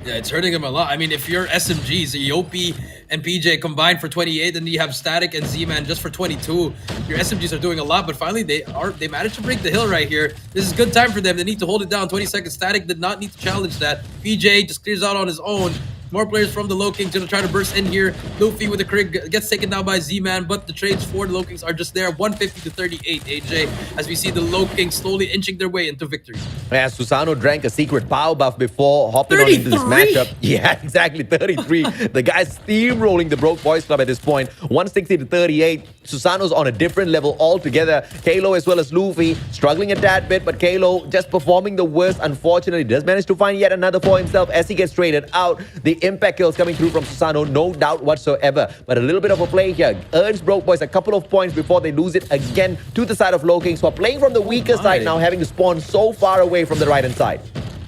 Yeah, it's hurting them a lot. I mean, if you're SMGs, Yopi and PJ combined for 28, and you have Static and Z-Man just for 22, your SMGs are doing a lot, but finally they managed to break the hill right here. This is good time for them. They need to hold it down. 20 seconds. Static did not need to challenge that. PJ just clears out on his own. More players from the Lokings gonna try to burst in here. Luffy with the crit gets taken down by Z-Man, but the trades for the Lokings are just there. 150 to 38, AJ, as we see the Lokings slowly inching their way into victory. Yeah, Susano drank a secret power buff before hopping on into this matchup. Yeah, exactly, 33. The guy's steamrolling the Broke Boys Club at this point. 160 to 38. Susano's on a different level altogether. Kalo as well as Luffy struggling a tad bit, but Kalo just performing the worst. Unfortunately, does manage to find yet another for himself as he gets traded out. The impact kills coming through from Susano, no doubt whatsoever. But a little bit of a play here earns Broke Boys a couple of points before they lose it again to the side of Lokings, who are playing from the weaker side now, having to spawn so far away from the right-hand side.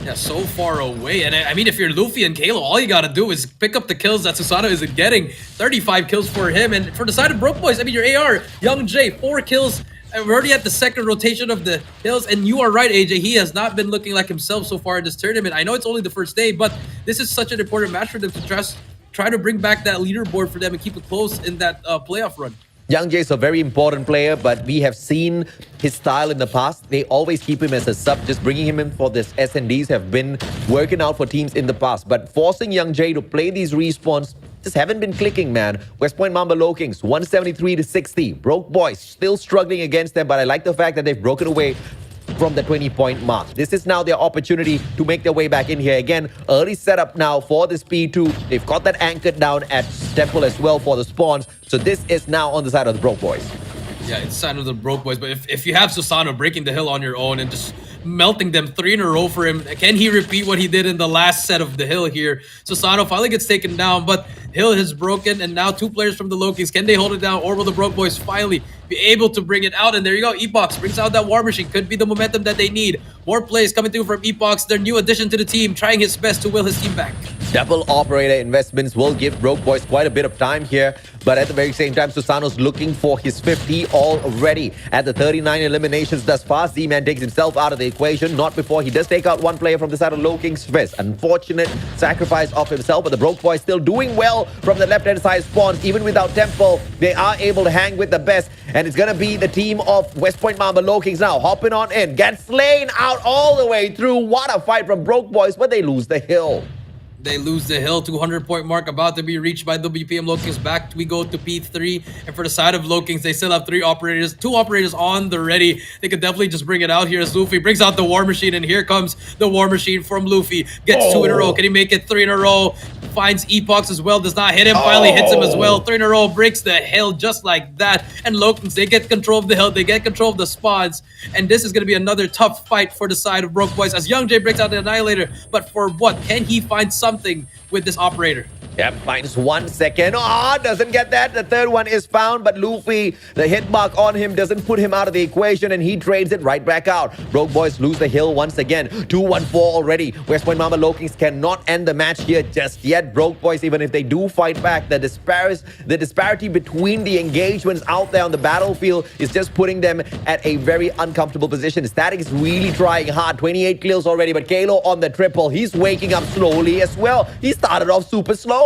Yeah, so far away. And I mean, if you're Luffy and Kalo, all you gotta do is pick up the kills that Susano isn't getting. 35 kills for him. And for the side of Broke Boys, I mean, your AR, Young J, 4 kills. And we're already at the second rotation of the hills. And you are right, AJ. He has not been looking like himself so far in this tournament. I know it's only the first day, but this is such an important match for them to try to bring back that leaderboard for them and keep it close in that playoff run. Young Jay is a very important player, but we have seen his style in the past. They always keep him as a sub. Just bringing him in for this S&Ds have been working out for teams in the past. But forcing Young Jay to play these respawns just haven't been clicking, man. West Point Mamba Lokings, 173 to 60. Broke Boys still struggling against them, but I like the fact that they've broken away from the 20-point mark. This is now their opportunity to make their way back in here again. Early setup now for this P2. They've got that anchored down at Temple as well for the spawns. So this is now on the side of the Broke Boys. Yeah, it's side of the Broke Boys. But if you have Susano breaking the hill on your own and just melting them 3 in a row for him, can he repeat what he did in the last set of the hill here? Susano finally gets taken down, but hill has broken, and now 2 players from the Lokings. Can they hold it down, or will the Broke Boys finally be able to bring it out? And there you go, Epox brings out that War Machine. Could be the momentum that they need. More plays coming through from Epox, their new addition to the team, trying his best to will his team back. Double operator investments will give Broke Boys quite a bit of time here, but at the very same time, Susano's looking for his 50 already. At the 39 eliminations thus far, Z-Man takes himself out of the equation, not before he does take out 1 player from the side of Lokings Fest. Unfortunate sacrifice of himself, but the Broke Boys still doing well from the left-hand side spawns. Even without Temple, they are able to hang with the best, and it's gonna be the team of West Point Mamba Lokings now, hopping on in, gets slain out all the way through. What a fight from Broke Boys, but they lose the hill. They lose the hill. 200-point mark about to be reached by WPM Lokings. Back we go to P3. And for the side of Lokings, they still have 2 operators on the ready. They could definitely just bring it out here as Luffy brings out the War Machine. And here comes the War Machine from Luffy. Gets 2 in a row. Can he make it 3 in a row? Finds Epox as well. Does not hit him. Finally hits him as well. 3 in a row. Breaks the hill just like that. And Lokings, they get control of the hill. They get control of the spawns. And this is going to be another tough fight for the side of Broke Boys as Young Jay breaks out the Annihilator. But for what? Can he find something with this operator? Yep, finds 1 second. Oh, doesn't get that. The third one is found, but Luffy, the hit mark on him doesn't put him out of the equation, and he trades it right back out. Broke Boys lose the hill once again. 2-1-4 already. West Point Mamba Lokings cannot end the match here just yet. Broke Boys, even if they do fight back, the disparity between the engagements out there on the battlefield is just putting them at a very uncomfortable position. Static is really trying hard. 28 kills already, but Kalo on the triple. He's waking up slowly as well. He started off super slow.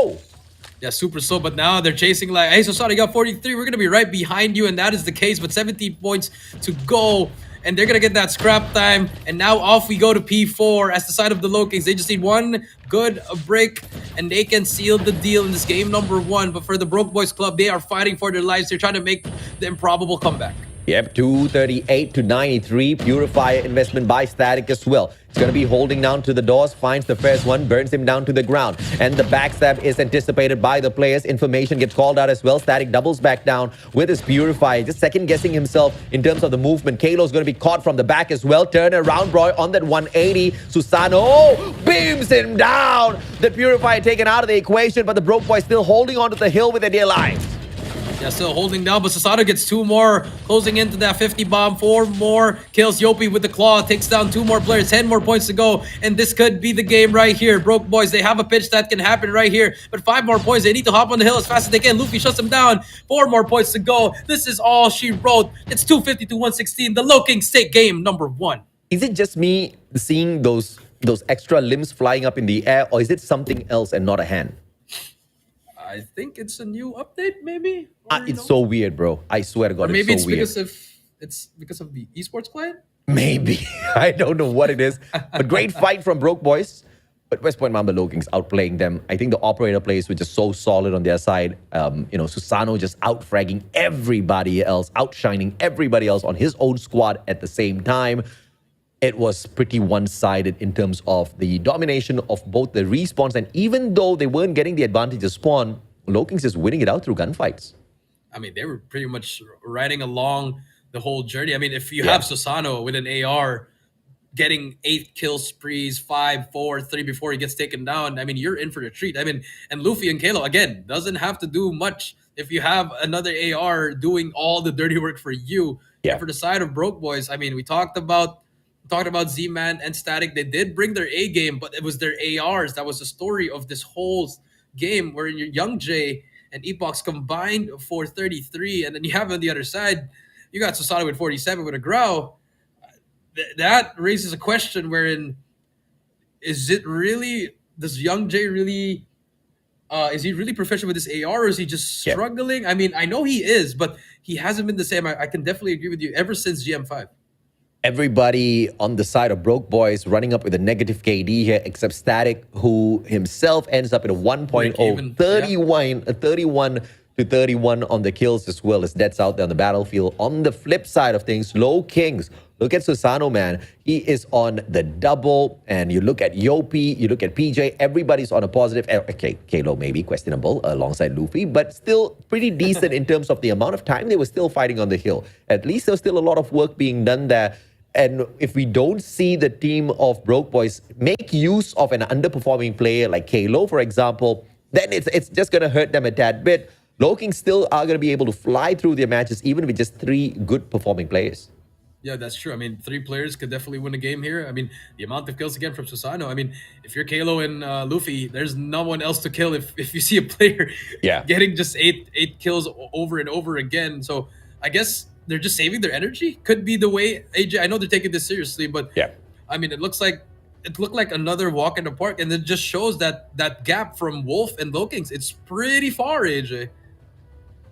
Yeah, super slow, but now they're chasing like, hey, Sasada, you got 43. We're going to be right behind you, and that is the case, but 17 points to go, and they're going to get that scrap time, and now off we go to P4 as the side of the Lokings. They just need one good break, and they can seal the deal in this game number 1, but for the Broke Boys Club, they are fighting for their lives. They're trying to make the improbable comeback. Yep, 238 to 93. Purifier investment by Static as well. He's going to be holding down to the doors, finds the first one, burns him down to the ground. And the backstab is anticipated by the players. Information gets called out as well. Static doubles back down with his Purifier, just second-guessing himself in terms of the movement. Kalo's going to be caught from the back as well. Turn around, Roy, on that 180. Susano beams him down. The Purifier taken out of the equation, but the Broke Boy still holding onto the hill with their dear lives. Yeah, still holding down, but Sasada gets 2 more, closing into that 50 bomb. 4 more kills. Yopi with the claw takes down 2 more players. 10 more points to go, and this could be the game right here. Broke Boys, they have a pitch that can happen right here, but 5 more points. They need to hop on the hill as fast as they can. Luffy shuts them down. 4 more points to go. This is all she wrote. It's 250 to 116. The Lokings take game number 1. Is it just me seeing those extra limbs flying up in the air, or is it something else and not a hand? I think it's a new update, maybe. It's so weird, bro. I swear to God, or maybe it's so weird. it's because of the eSports client. Maybe. I don't know what it is. But great fight from Broke Boys. But West Point Mamba Lokings outplaying them. I think the operator plays were just so solid on their side. Susano just out-fragging everybody else, outshining everybody else on his own squad at the same time. It was pretty one-sided in terms of the domination of both the respawns, and even though they weren't getting the advantage of spawn, Lokings is winning it out through gunfights. I mean, they were pretty much riding along the whole journey. I mean, if you have Susano with an AR getting 8 kill sprees, 5, 4, 3 before he gets taken down, I mean, you're in for a treat. I mean, and Luffy and Kalo, again, doesn't have to do much if you have another AR doing all the dirty work for you. Yeah. And for the side of Broke Boys, I mean, we talked about Z-Man and Static. They did bring their A game, but it was their ARs. That was the story of this whole game, where your Young Jay and Epox combined for 33, and then you have on the other side, you got Susano with 47 with a growl. That raises a question wherein, does Young Jay really, is he really proficient with this AR, or is he just struggling? Yeah. I mean, I know he is, but he hasn't been the same. I can definitely agree with you ever since GM5. Everybody on the side of Broke Boys running up with a negative KD here, except Static, who himself ends up at a 1.0, 31 to 31 on the kills as well as deaths out there on the battlefield. On the flip side of things, Lokings, look at Susano, man. He is on the double, and you look at Yopi, you look at PJ, everybody's on a positive. Okay, Kalo maybe questionable alongside Luffy, but still pretty decent in terms of the amount of time they were still fighting on the hill. At least there's still a lot of work being done there. And if we don't see the team of Broke Boys make use of an underperforming player like Kalo, for example, then it's just going to hurt them a tad bit. Lokings still are going to be able to fly through their matches even with just 3 good performing players. Yeah, that's true. I mean, 3 players could definitely win a game here. I mean, the amount of kills again from Susano. I mean, if you're Kalo and Luffy, there's no one else to kill if you see a player getting just 8 kills over and over again. So I guess they're just saving their energy. Could be the way. AJ, I know they're taking this seriously, but I mean, it looked like another walk in the park, and it just shows that gap from Wolf and Lokings, it's pretty far, AJ.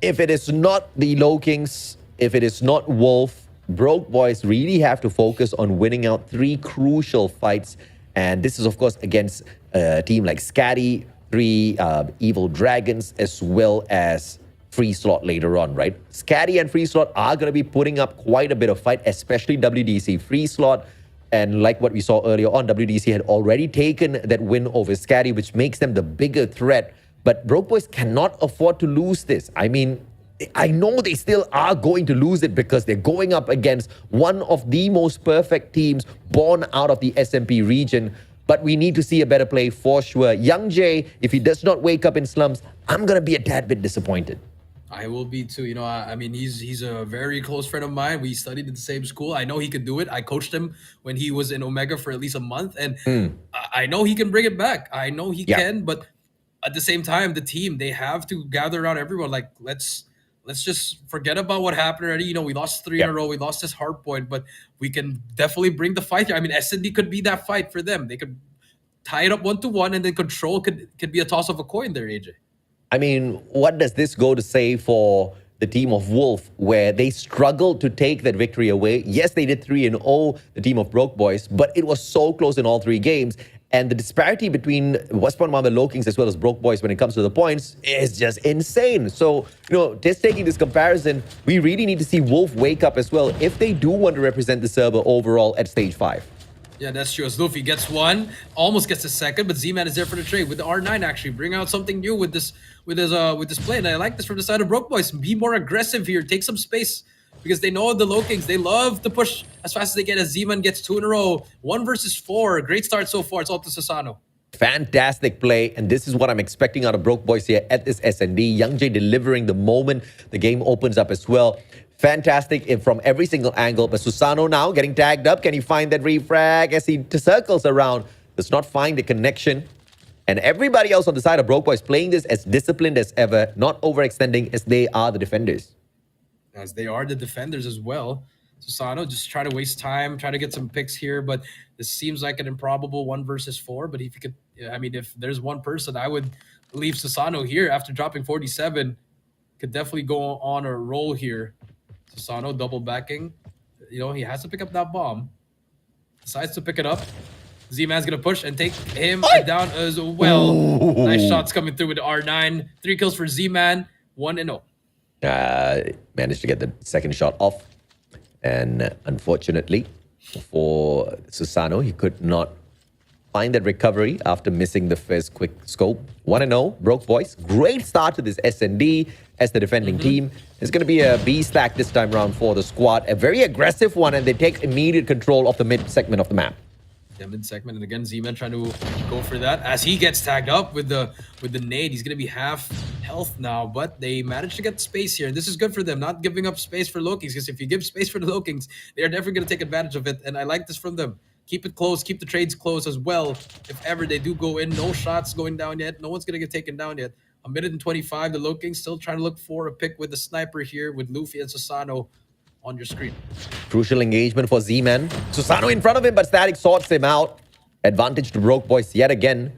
If it is not the Lokings, if it is not Wolf, Broke Boys really have to focus on winning out 3 crucial fights. And this is, of course, against a team like Scatty, 3 Evil Dragons, as well as Free Slot later on, right? Scatty and Free Slot are going to be putting up quite a bit of fight, especially WDC. Free Slot, and like what we saw earlier on, WDC had already taken that win over Scatty, which makes them the bigger threat. But Broke Boys cannot afford to lose this. I mean, I know they still are going to lose it because they're going up against one of the most perfect teams born out of the SMP region. But we need to see a better play for sure. Young Jay, if he does not wake up in slumps, I'm going to be a tad bit disappointed. I will be too. You know, I mean, he's a very close friend of mine. We studied at the same school. I know he could do it. I coached him when he was in Omega for at least a month, and I know he can bring it back. I know he Yeah. can, but at the same time, the team, they have to gather around everyone. Like, let's just forget about what happened already. You know, we lost three in a row. We lost this Hardpoint, but we can definitely bring the fight here. I mean, S&D could be that fight for them. They could tie it up 1-1, and then Control could be a toss of a coin there, AJ. I mean, what does this go to say for the team of Wolf, where they struggled to take that victory away? Yes, they did 3-0, the team of Broke Boys, but it was so close in all three games. And the disparity between West Point Mamba Low Kings as well as Broke Boys when it comes to the points is just insane. So, you know, just taking this comparison, we really need to see Wolf wake up as well if they do want to represent the server overall at stage 5. Yeah, that's true. As Luffy gets one, almost gets a second, but Z-Man is there for the trade with the R9. Actually, bring out something new with this play, and I like this from the side of Broke Boys. Be more aggressive here, take some space, because they know the Low Kings. They love to push as fast as they get. As Z-Man gets 2 in a row, 1 versus 4. Great start so far. It's all to Susano. Fantastic play, and this is what I'm expecting out of Broke Boys here at this S&D. Young Jay delivering the moment the game opens up as well. Fantastic from every single angle, but Susano now getting tagged up. Can he find that refrag as he circles around? Does not find the connection. And everybody else on the side of Broke Boys playing this as disciplined as ever, not overextending as they are the defenders. As they are the defenders as well. Susano just try to waste time, try to get some picks here, but this seems like an improbable 1 versus 4. But if you could, I mean, if there's one person, I would leave Susano here after dropping 47. Could definitely go on a roll here. Susano double backing. You know, he has to pick up that bomb. Decides to pick it up. Z-Man's going to push and take him down as well. Ooh. Nice shots coming through with the R9. 3 kills for Z-Man. 1-0. Managed to get the second shot off. And unfortunately for Susano, he could not find that recovery after missing the first quick scope. 1-0, Broke Boys. Great start to this S&D as the defending team. It's going to be a B stack this time round for the squad. A very aggressive one, and they take immediate control of the mid segment of the map. Yeah, mid segment, and again Z-Man trying to go for that as he gets tagged up with the nade. He's gonna be half health now, but they managed to get space here. This is good for them, not giving up space for Low Kings, because if you give space for the Low Kings, they are definitely gonna take advantage of it. And I like this from them. Keep it close, keep the trades close as well. If ever they do go in, no shots going down yet. No one's gonna get taken down yet. 1:25. The Low Kings still trying to look for a pick with the sniper here with Luffy and Susano on your screen. Crucial engagement for Z-Man. Susano in front of him, but Static sorts him out. Advantage to Broke Boys yet again.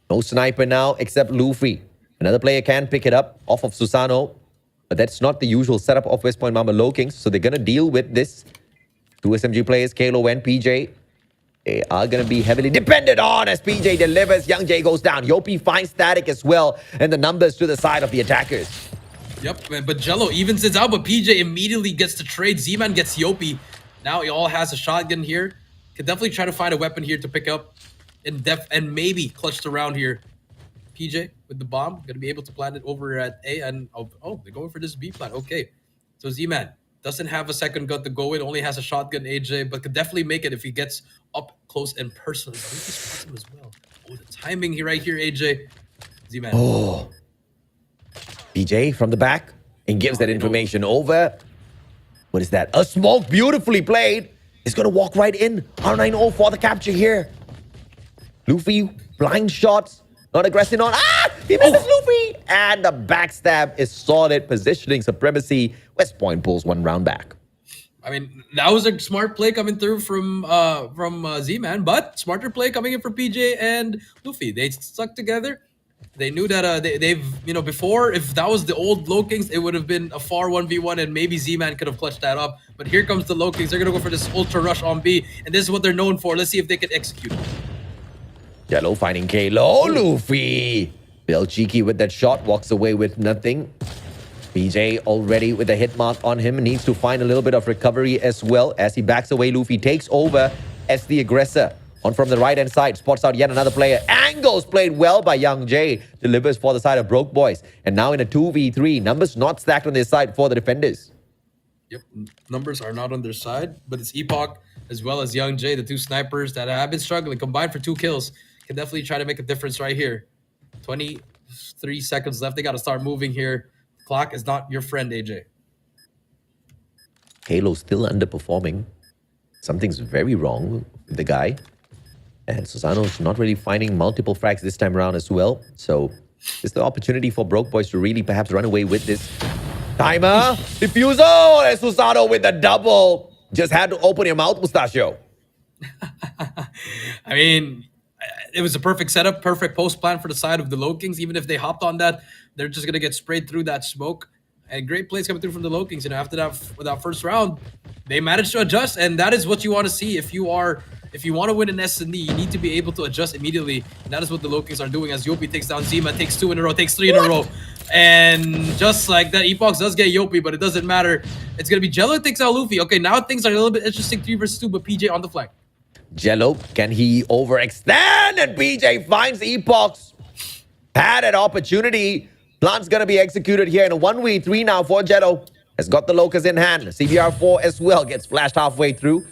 No sniper now except Luffy. Another player can pick it up off of Susano, but that's not the usual setup of West Point Mamba Low Kings, so they're going to deal with this. 2 SMG players, Kalo and PJ. They are going to be heavily dependent on as PJ delivers. Young Jay goes down. Yopi finds Static as well, and the numbers to the side of the attackers. Yep, man, but Jello evens it out, but PJ immediately gets the trade. Z-Man gets Yopi. Now he all has a shotgun here. Could definitely try to find a weapon here to pick up and maybe clutch the round here. PJ with the bomb, gonna be able to plant it over at A, and oh, they're going for this B plant. Okay, so Z-Man doesn't have a second gun to go in, only has a shotgun AJ, but could definitely make it if he gets up close and personal. As well. Oh, the timing here right here, AJ. Z-Man. Oh. PJ from the back and gives that information over. What is that? A smoke, beautifully played. He's going to walk right in. R90 for the capture here. Luffy, blind shots. Not aggressive on. Ah! He misses Luffy. And the backstab is solid. Positioning supremacy. West Point pulls 1 round back. I mean, that was a smart play coming through from Z-Man, but smarter play coming in from PJ and Luffy. They stuck together. They knew that they've, you know, before, if that was the old Low Kings, it would have been a far 1v1 and maybe Z-Man could have clutched that up. But here comes the Low Kings. They're going to go for this ultra rush on B, and this is what they're known for. Let's see if they can execute it. Yellow finding Kalo. Luffy. Bill cheeky with that shot. Walks away with nothing. PJ already with a hit mark on him. Needs to find a little bit of recovery as well. As he backs away, Luffy takes over as the aggressor. On from the right-hand side, spots out yet another player. Angles played well by Young Jay. Delivers for the side of Broke Boys. And now in a 2v3. Numbers not stacked on their side for the defenders. Yep, numbers are not on their side, but it's Epoch as well as Young Jay, the two snipers that have been struggling, combined for 2 kills, can definitely try to make a difference right here. 23 seconds left. They got to start moving here. Clock is not your friend, AJ. Halo still underperforming. Something's very wrong with the guy. And Susano's not really finding multiple frags this time around as well. So it's the opportunity for Broke Boys to really perhaps run away with this. Timer, defusal, and Susano with the double. Just had to open your mouth, Mustachio. I mean, it was a perfect setup, perfect post plan for the side of the Low Kings. Even if they hopped on that, they're just gonna get sprayed through that smoke. And great plays coming through from the Low Kings. And after that, with that first round, they managed to adjust, and that is what you want to see. If you want to win an S&D, you need to be able to adjust immediately. And that is what the Low Kings are doing as Yopi takes down Zima, takes 2 in a row, takes 3 in a row. And just like that, Epoch does get Yopi, but it doesn't matter. It's going to be Jello that takes out Luffy. Okay, now things are a little bit interesting, 3 versus 2, but PJ on the flank. Jello, can he overextend? And PJ finds Epoch's had an opportunity. Plan's going to be executed here in a 1v3 now for Jello. Has got the Locust in hand. CBR4 as well gets flashed halfway through.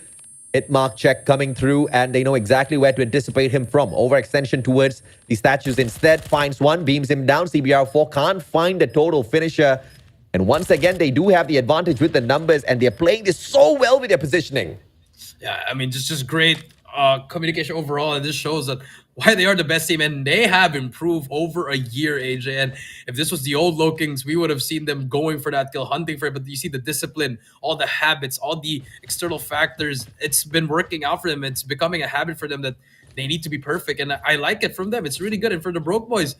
Hit mark check coming through, and they know exactly where to anticipate him from. Overextension towards the statues instead. Finds one, beams him down. CBR4 can't find a total finisher. And once again, they do have the advantage with the numbers, and they're playing this so well with their positioning. Yeah, I mean, just great communication overall, and this shows that why they are the best team, and they have improved over a year, AJ. And if this was the old Low Kings, we would have seen them going for that kill, hunting for it. But you see the discipline, all the habits, all the external factors. It's been working out for them. It's becoming a habit for them that they need to be perfect, and I like it from them. It's really good. And for the Broke Boys,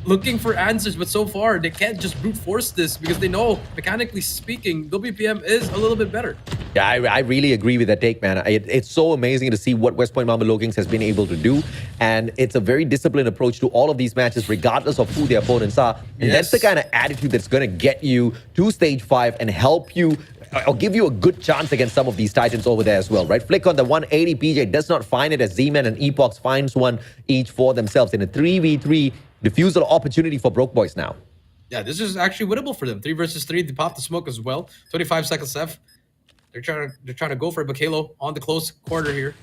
looking for answers, but so far they can't just brute force this because they know, mechanically speaking, WPM is a little bit better. Yeah, I really agree with that take, man. It's so amazing to see what West Point Mamba Low Kings has been able to do. And it's a very disciplined approach to all of these matches, regardless of who their opponents are. And that's the kind of attitude that's going to get you to stage 5 and help you or give you a good chance against some of these Titans over there as well, right? Flick on the 180. PJ does not find it as Z-Man and Epoch finds one each for themselves in a 3v3 defusal opportunity for Broke Boys now. Yeah, this is actually winnable for them. 3 versus 3. They pop the smoke as well. 25 seconds left. They're trying to go for it, but Kalo on the close corner here.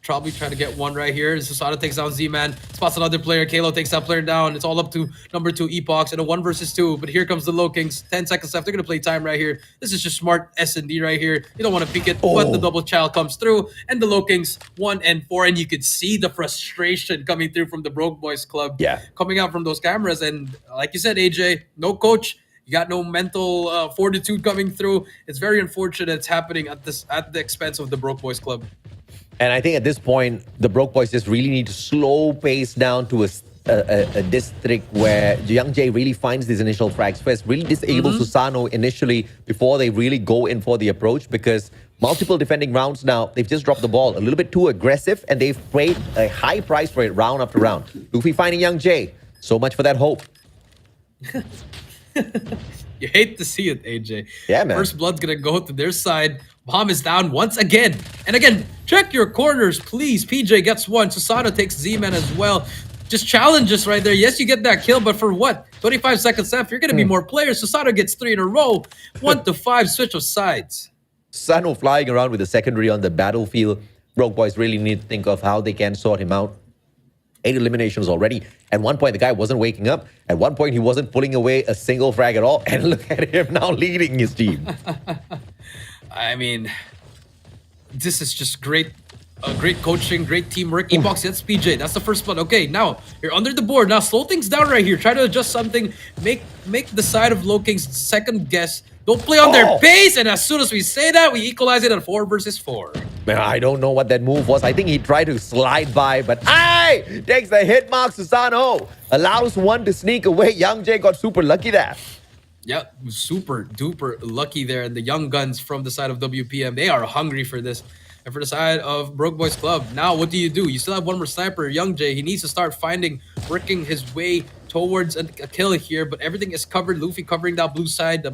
Probably trying to get one right here. Susano takes down Z-Man. Spots another player. Kalo takes that player down. It's all up to number 2, Epochs, in a 1 versus 2. But here comes the Low Kings. 10 seconds left. They're going to play time right here. This is just smart S&D right here. You don't want to peek it, but the double child comes through. And the Low Kings 1 and 4. And you could see the frustration coming through from the Broke Boys Club. Yeah. Coming out from those cameras. And like you said, AJ, no coach. You got no mental fortitude coming through. It's very unfortunate it's happening at the expense of the Broke Boys Club. And I think at this point, the Broke Boys just really need to slow pace down to a district where Young Jay really finds these initial frags first, really disable Susano initially before they really go in for the approach, because multiple defending rounds now, they've just dropped the ball a little bit too aggressive, and they've paid a high price for it round after round. Luffy finding Young Jay. So much for that hope. You hate to see it, AJ. Yeah, man. First blood's gonna go to their side. Bomb is down once again. And again, check your corners, please. PJ gets one. Susano takes Z-Man as well. Just challenges right there. Yes, you get that kill, but for what? 25 seconds left. You're gonna be more players. Susano gets 3 in a row. 1 to 5 switch of sides. Susano flying around with a secondary on the battlefield. Broke Boys really need to think of how they can sort him out. 8 eliminations already. At one point, the guy wasn't waking up. At one point, he wasn't pulling away a single frag at all. And look at him now leading his team. I mean, this is just great. Great coaching, great teamwork. Epoch gets PJ. That's the first blood. Okay, now you're under the board. Now slow things down right here. Try to adjust something. Make the side of Low Kings second guess. Don't play on their pace. And as soon as we say that, we equalize it at 4 versus 4. Man, I don't know what that move was. I think he tried to slide by, but takes the hit mark. Susano allows one to sneak away. Young Jay got super lucky there. Yeah, super duper lucky there. And the young guns from the side of WPM, they are hungry for this. And for the side of Broke Boys Club, now what do? You still have one more sniper, Young Jay. He needs to start working his way towards a kill here, but everything is covered. Luffy covering that blue side,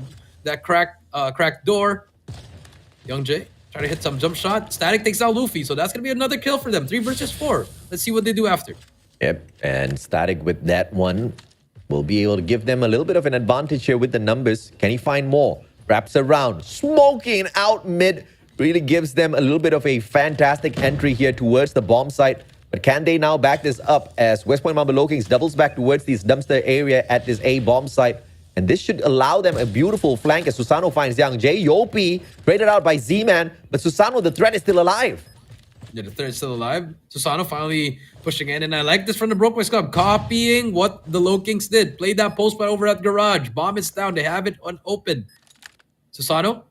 that cracked door. Young Jay trying to hit some jump shot. Static takes out Luffy, so that's going to be another kill for them. 3 versus 4. Let's see what they do after. Yep, and Static with that one will be able to give them a little bit of an advantage here with the numbers. Can he find more? Wraps around, smoking out mid. Really gives them a little bit of a fantastic entry here towards the bomb site. But can they now back this up as West Point Mamba Kings doubles back towards this dumpster area at this A bomb site? And this should allow them a beautiful flank as Susano finds Young J. Yopi traded out by Z-Man. But Susano, the threat is still alive. Yeah, the threat's still alive. Susano finally pushing in, and I like this from the Broke Boys Club, copying what the Low Kings did. Played that post by over at Garage. Bomb is down. They have it unopened. Susano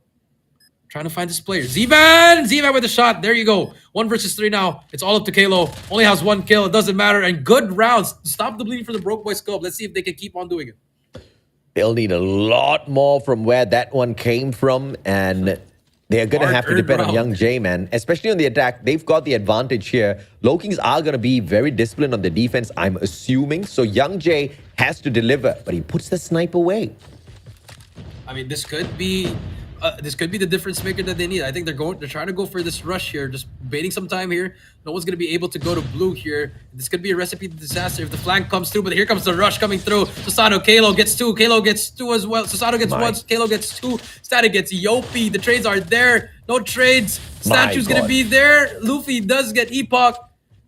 trying to find this player. Z-Man with a shot. There you go. 1 versus 3 now. It's all up to Kalo. Only has 1 kill. It doesn't matter. And good rounds. Stop the bleeding for the Broke Boys Club. Let's see if they can keep on doing it. They'll need a lot more from where that one came from, and they're going to have to depend on Young J, man. Especially on the attack. They've got the advantage here. Low Kings are going to be very disciplined on the defense, I'm assuming. So Young J has to deliver, but he puts the snipe away. I mean, this could be the difference maker that they need. I think they're trying to go for this rush here, just baiting some time here. No one's going to be able to go to blue here. This could be a recipe for disaster if the flank comes through, but here comes the rush coming through. Susano, Kalo gets 2. Kalo gets 2 as well. Susano gets 1. Kalo gets 2. Static gets Yopi. The trades are there. No trades. Statue's going to be there. Luffy does get Epoch.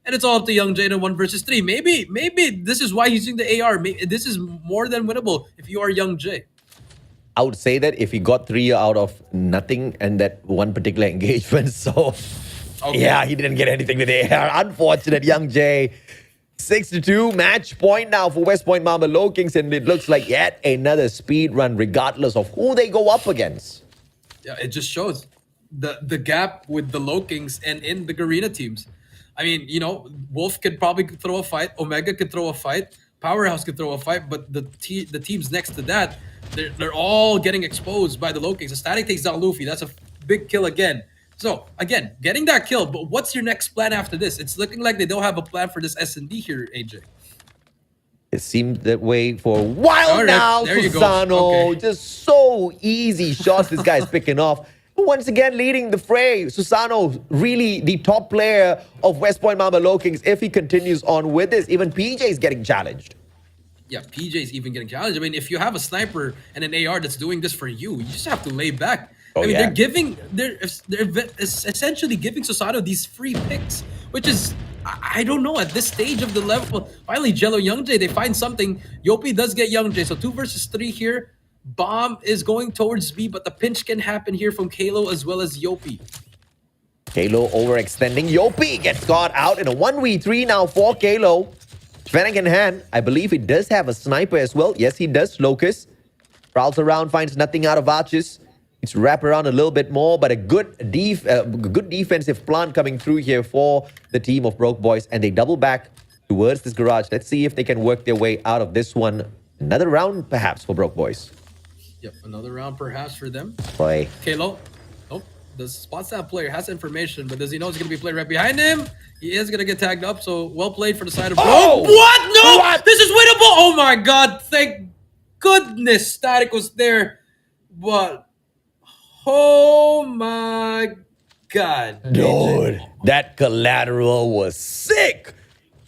And it's all up to Young J in 1 versus 3. Maybe this is why he's using the AR. Maybe this is more than winnable if you are Young J. I would say that if he got 3 out of nothing and that one particular engagement, so yeah, he didn't get anything with AR. Unfortunate, Young J. 6-2, match point now for West Point Mamba Low Kings, and it looks like yet another speed run, regardless of who they go up against. Yeah, it just shows the gap with the Low Kings and in the Garena teams. I mean, you know, Wolf could probably throw a fight, Omega could throw a fight, Powerhouse could throw a fight, but the teams next to that, they're all getting exposed by the Low Kings. The Static takes down Luffy. That's a big kill again. So, again, getting that kill, but what's your next plan after this? It's looking like they don't have a plan for this S&D here, AJ. It seemed that way for a while now, Susano. Okay. Just so easy shots this guy's picking off. Once again, leading the fray. Susano, really the top player of West Point Mamba Low Kings if he continues on with this. Even PJ's getting challenged. Yeah, PJ's even getting challenged. I mean, if you have a sniper and an AR that's doing this for you, you just have to lay back. I mean, they're essentially giving Susano these free picks, which is, I don't know, at this stage of the level. Finally, Jello Young J, they find something. Yopi does get Young J, so 2 versus 3 here. Bomb is going towards B, but the pinch can happen here from Kalo as well as Yopi. Kalo overextending. Yopi gets caught out in a 1v3 now for Kalo. Fennec in hand. I believe he does have a sniper as well. Yes, he does. Locus prowls around, finds nothing out of Arches. It's wrap around a little bit more, but a good defensive plan coming through here for the team of Broke Boys, and they double back towards this garage. Let's see if they can work their way out of this one. Another round, perhaps, for Broke Boys. Yep, another round perhaps for them. Play. Kalo. Nope. The spot stat player has information, but does he know he's going to be played right behind him? He is going to get tagged up, so well played for the side of... Oh! What? No! What? This is winnable! Oh my god, thank goodness Static was there. But... oh my god. Dude, that collateral was sick.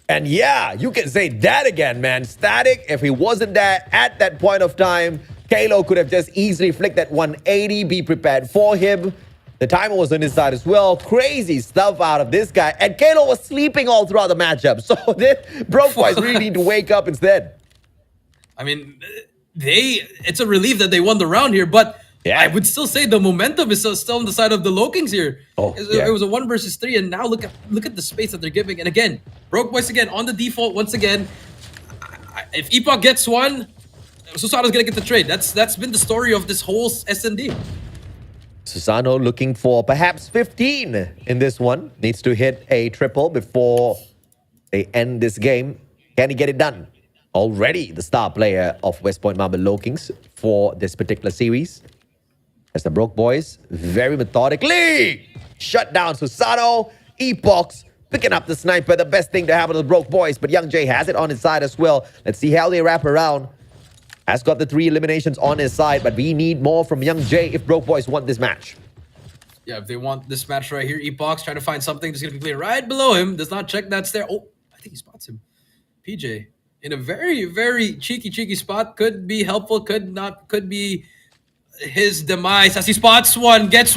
And yeah, you can say that again, man. Static, if he wasn't there at that point of time, Kalo could have just easily flicked that 180. Be prepared for him. The timer was on his side as well. Crazy stuff out of this guy. And Kalo was sleeping all throughout the matchup. So this Broke Boys really need to wake up instead. I mean, it's a relief that they won the round here, but yeah, I would still say the momentum is still on the side of the Low Kings here. It was a 1 versus 3, and now look at the space that they're giving. And again, Broke Boys again on the default once again. If Epoch gets one, Susano's gonna get the trade. That's been the story of this whole S&D. Susano looking for perhaps 15 in this one. Needs to hit a triple before they end this game. Can he get it done? Already the star player of West Point Mamba Low Kings for this particular series. As the Broke Boys very methodically shut down Susano. Epochs picking up the sniper, the best thing to happen to the Broke Boys, but Young J has it on his side as well. Let's see how they wrap around. Has got the 3 eliminations on his side, but we need more from Young J if Broke Boys want this match. Yeah, if they want this match right here, Epoch's trying to find something that's going to be clear right below him. Does not check that's there. Oh, I think he spots him. PJ in a very, very cheeky spot. Could be helpful, could not, could be his demise as he spots one, gets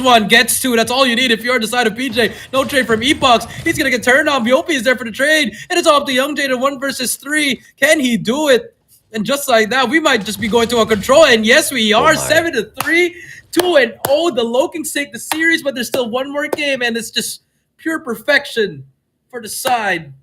two. That's all you need if you're on the side of PJ. No trade from Epox. He's gonna get turned on. Biopi is there for the trade, and it's all up to Young J to 1 versus 3. Can he do it? And just like that, we might just be going to a control. And yes, we are 7-3, 2-0. The Lokings take the series, but there's still one more game, and it's just pure perfection for the side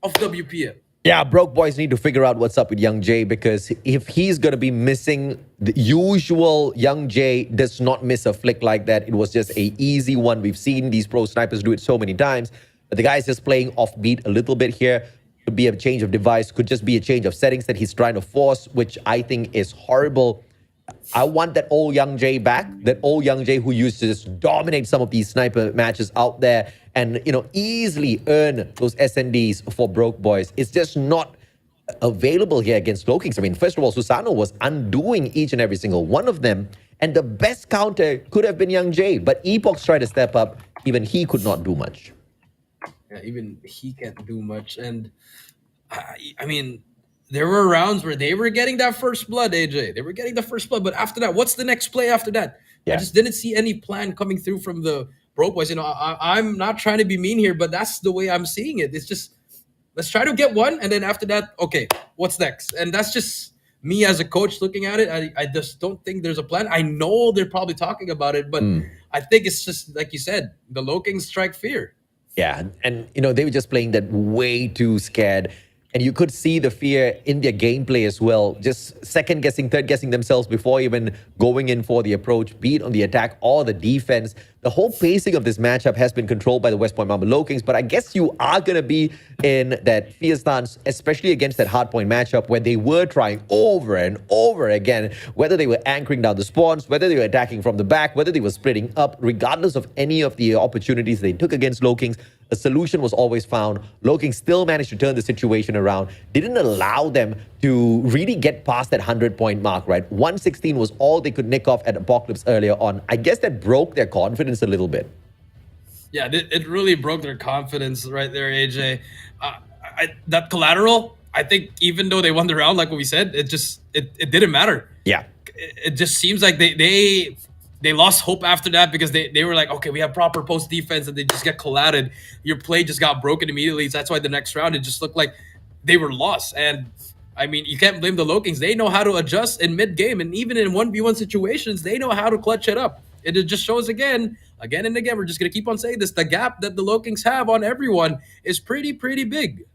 of WPM. Yeah, Broke Boys need to figure out what's up with Young J, because if he's going to be missing the usual, Young J does not miss a flick like that. It was just a easy one. We've seen these pro snipers do it so many times. But the guy's just playing offbeat a little bit here. Could be a change of device, could just be a change of settings that he's trying to force, which I think is horrible. I want that old Young J back, that old Young J who used to just dominate some of these sniper matches out there and, you know, easily earn those SNDs for Broke Boys. It's just not available here against Lokings. I mean, first of all, Susano was undoing each and every single one of them, and the best counter could have been Young J, but Epox tried to step up. Even he could not do much. Yeah, even he can't do much. And I mean, there were rounds where they were getting that first blood, AJ. They were getting the first blood, but after that, what's the next play after that? Yeah. I just didn't see any plan coming through from the Broke Boys. You know, I'm not trying to be mean here, but that's the way I'm seeing it. It's just, let's try to get one, and then after that, okay, what's next? And that's just me as a coach looking at it. I just don't think there's a plan. I know they're probably talking about it, but I think it's just, like you said, the Lokings strike fear. Yeah, and you know, they were just playing that way too scared. And you could see the fear in their gameplay as well. Just second guessing, third guessing themselves before even going in for the approach, be it on the attack or the defense. The whole pacing of this matchup has been controlled by the West Point Mamba Lokings, but I guess you are going to be in that fear stance, especially against that Hardpoint matchup where they were trying over and over again, whether they were anchoring down the spawns, whether they were attacking from the back, whether they were splitting up, regardless of any of the opportunities they took against Lokings. A solution was always found. Loking still managed to turn the situation around. Didn't allow them to really get past that 100-point mark, right? 116 was all they could nick off at Apocalypse earlier on. I guess that broke their confidence a little bit. Yeah, it really broke their confidence right there, AJ. That collateral, I think even though they won the round, like what we said, it didn't matter. Yeah. It just seems like they lost hope after that because they were like, okay, we have proper post defense, and they just get collated. Your play just got broken immediately. So that's why the next round, it just looked like they were lost. And I mean, you can't blame the Lokings. They know how to adjust in mid game, and even in 1v1 situations, they know how to clutch it up. It just shows again and again. We're just gonna keep on saying this. The gap that the Lokings have on everyone is pretty big.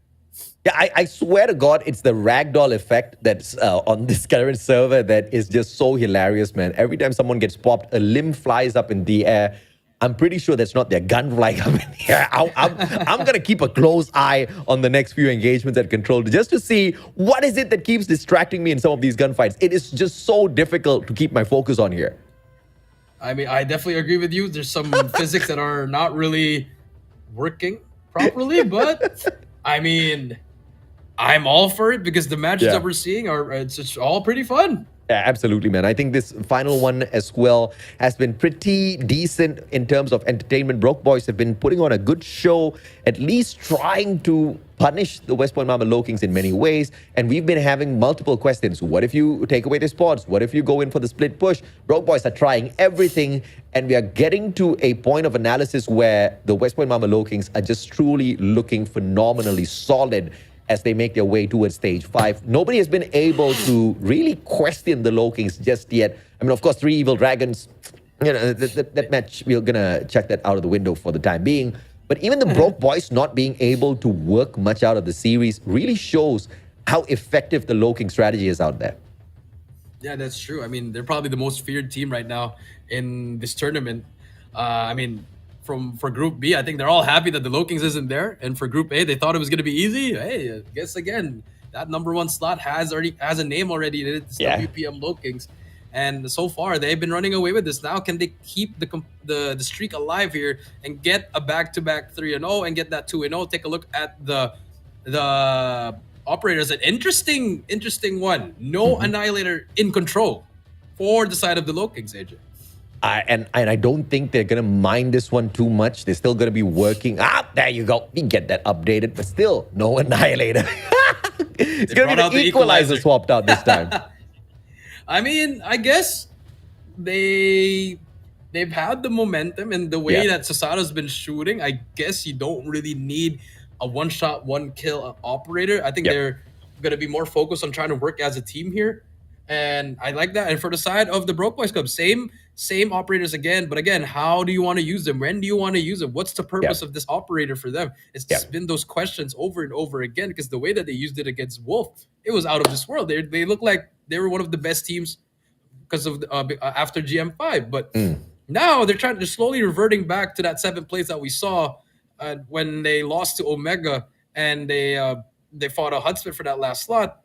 Yeah, I swear to God, it's the ragdoll effect that's on this current server that is just so hilarious, man. Every time someone gets popped, a limb flies up in the air. I'm pretty sure that's not their gun flying up in the air. I'm going to keep a close eye on the next few engagements at Control just to see what is it that keeps distracting me in some of these gunfights. It is just so difficult to keep my focus on here. I mean, I definitely agree with you. There's some physics that are not really working properly, but I mean, I'm all for it because the matches that we're seeing it's just all pretty fun. Yeah, absolutely, man. I think this final one as well has been pretty decent in terms of entertainment. Broke Boys have been putting on a good show, at least trying to punish the West Point Mamba Lokings in many ways. And we've been having multiple questions. What if you take away the spots? What if you go in for the split push? Broke Boys are trying everything, and we are getting to a point of analysis where the West Point Mamba Lokings are just truly looking phenomenally solid as they make their way towards stage 5. Nobody has been able to really question the Lokings just yet. I mean, of course, 3 Evil Dragons, you know, that match, we're going to check that out of the window for the time being. But even the Broke Boys not being able to work much out of the series really shows how effective the Loking strategy is out there. Yeah, that's true. I mean, they're probably the most feared team right now in this tournament. I mean, for Group B, I think they're all happy that the Lokings isn't there. And for Group A, they thought it was going to be easy. Hey, I guess again, that #1 slot has a name already. It's WPM Lokings. And so far, they've been running away with this. Now, can they keep the streak alive here and get a back-to-back 3-0 and get that 2-0? Take a look at the operators. An interesting one. No Annihilator in control for the side of the Lokings, AJ. And I don't think they're going to mind this one too much. They're still going to be working. There you go. You get that updated, but still, no Annihilator. It's going to be the equalizer swapped out this time. I mean, I guess they've had the momentum and the way Yeah. that Sasano's been shooting. I guess you don't really need a one shot, one kill operator. I think Yep. they're gonna be more focused on trying to work as a team here. And I like that. And for the side of the Broke Boys Club, same operators again. But again, how do you want to use them? When do you want to use them? What's the purpose Yep. of this operator for them? It's Yep. been those questions over and over again because the way that they used it against Wolf, it was out of this world. They look like they were one of the best teams because of after GM5. But now they're slowly reverting back to that seventh place that we saw when they lost to Omega and they fought a Hudspit for that last slot.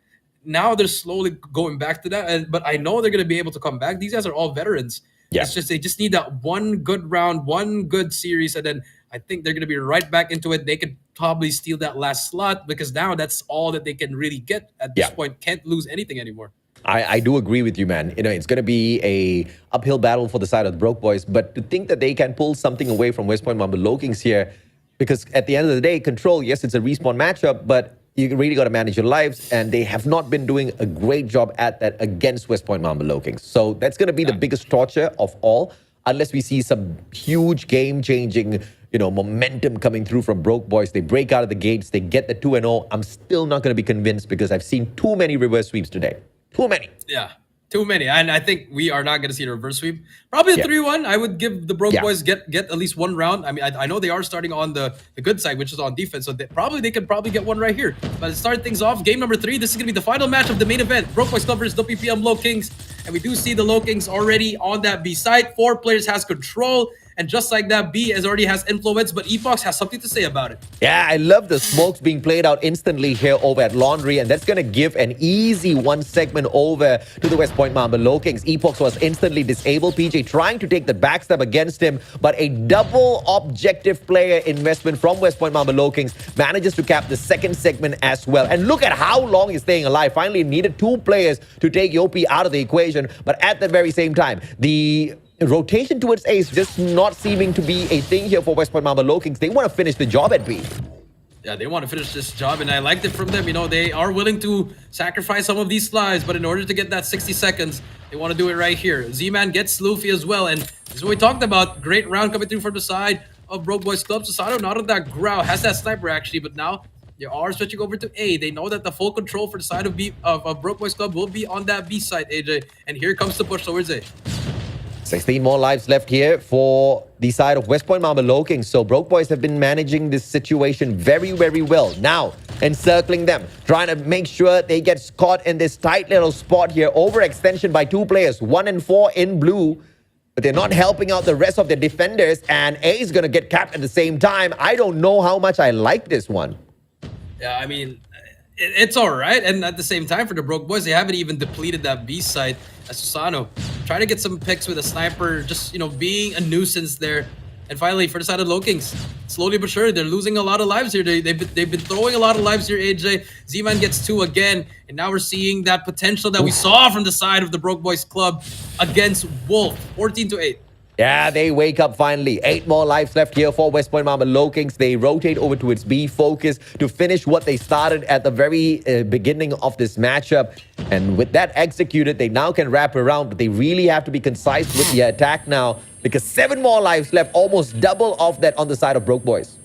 Now they're slowly going back to that, but I know they're going to be able to come back. These guys are all veterans. Yeah. It's just they just need that one good round, one good series, and then I think they're going to be right back into it. They could probably steal that last slot because now that's all that they can really get at this Yeah. point. Can't lose anything anymore. I do agree with you, man. You know, it's going to be a uphill battle for the side of the Broke Boys, but to think that they can pull something away from West Point Mamba Lokings here, because at the end of the day, Control, yes, it's a respawn matchup, but you really got to manage your lives, and they have not been doing a great job at that against West Point Mamba Lokings. So that's going to be the biggest torture of all, unless we see some huge game-changing, you know, momentum coming through from Broke Boys. They break out of the gates, they get the 2-0. I'm still not going to be convinced because I've seen too many reverse sweeps today. Too many. Yeah, too many. And I think we are not going to see a reverse sweep. Probably a Yeah. 3-1. I would give the Broke Yeah. Boys get at least one round. I mean, I know they are starting on the good side, which is on defense. So they could probably get one right here. But to start things off, game number 3, this is going to be the final match of the main event. Broke Boys Club versus WPM Low Kings. And we do see the Low Kings already on that B side. 4 players has control. And just like that, B already has influence, but Epox has something to say about it. Yeah, I love the smokes being played out instantly here over at Laundry, and that's going to give an easy one segment over to the West Point Mamba Low Kings. Epox was instantly disabled. PJ trying to take the backstab against him, but a double objective player investment from West Point Mamba Low Kings manages to cap the second segment as well. And look at how long he's staying alive. Finally needed 2 players to take Yopi out of the equation, but at the very same time, the rotation towards Ace just not seeming to be a thing here for West Point Mamba Low Kings. They want to finish the job at B. Yeah, they want to finish this job, and I liked it from them. You know, they are willing to sacrifice some of these lives, but in order to get that 60 seconds, they want to do it right here. Z-Man gets Luffy as well, and this is what we talked about. Great round coming through from the side of Broke Boys Club. Sasato not on that growl, has that sniper actually, but now they are switching over to A. They know that the full control for the side of B of Broke Boys Club will be on that B side, AJ, and here comes the push towards A. 16 more lives left here for the side of West Point Mamba Low Kings. So Broke Boys have been managing this situation very, very well. Now, encircling them, trying to make sure they get caught in this tight little spot here. Overextension by 2 players, 1 and 4 in blue. But they're not helping out the rest of their defenders. And A is going to get capped at the same time. I don't know how much I like this one. Yeah, I mean, it's all right. And at the same time, for the Broke Boys, they haven't even depleted that B side. As Susano trying to get some picks with a sniper, just, you know, being a nuisance there. And finally, for the side of Low Kings, slowly but surely, they're losing a lot of lives here. They've been throwing a lot of lives here, AJ. Z-Man gets 2 again. And now we're seeing that potential that we saw from the side of the Broke Boys Club against Wolf, 14-8. Yeah, they wake up finally. 8 more lives left here for West Point Mamba Low Kings. They rotate over to its B focus to finish what they started at the very beginning of this matchup. And with that executed, they now can wrap around, but they really have to be concise with the attack now because 7 more lives left, almost double of that on the side of Broke Boys.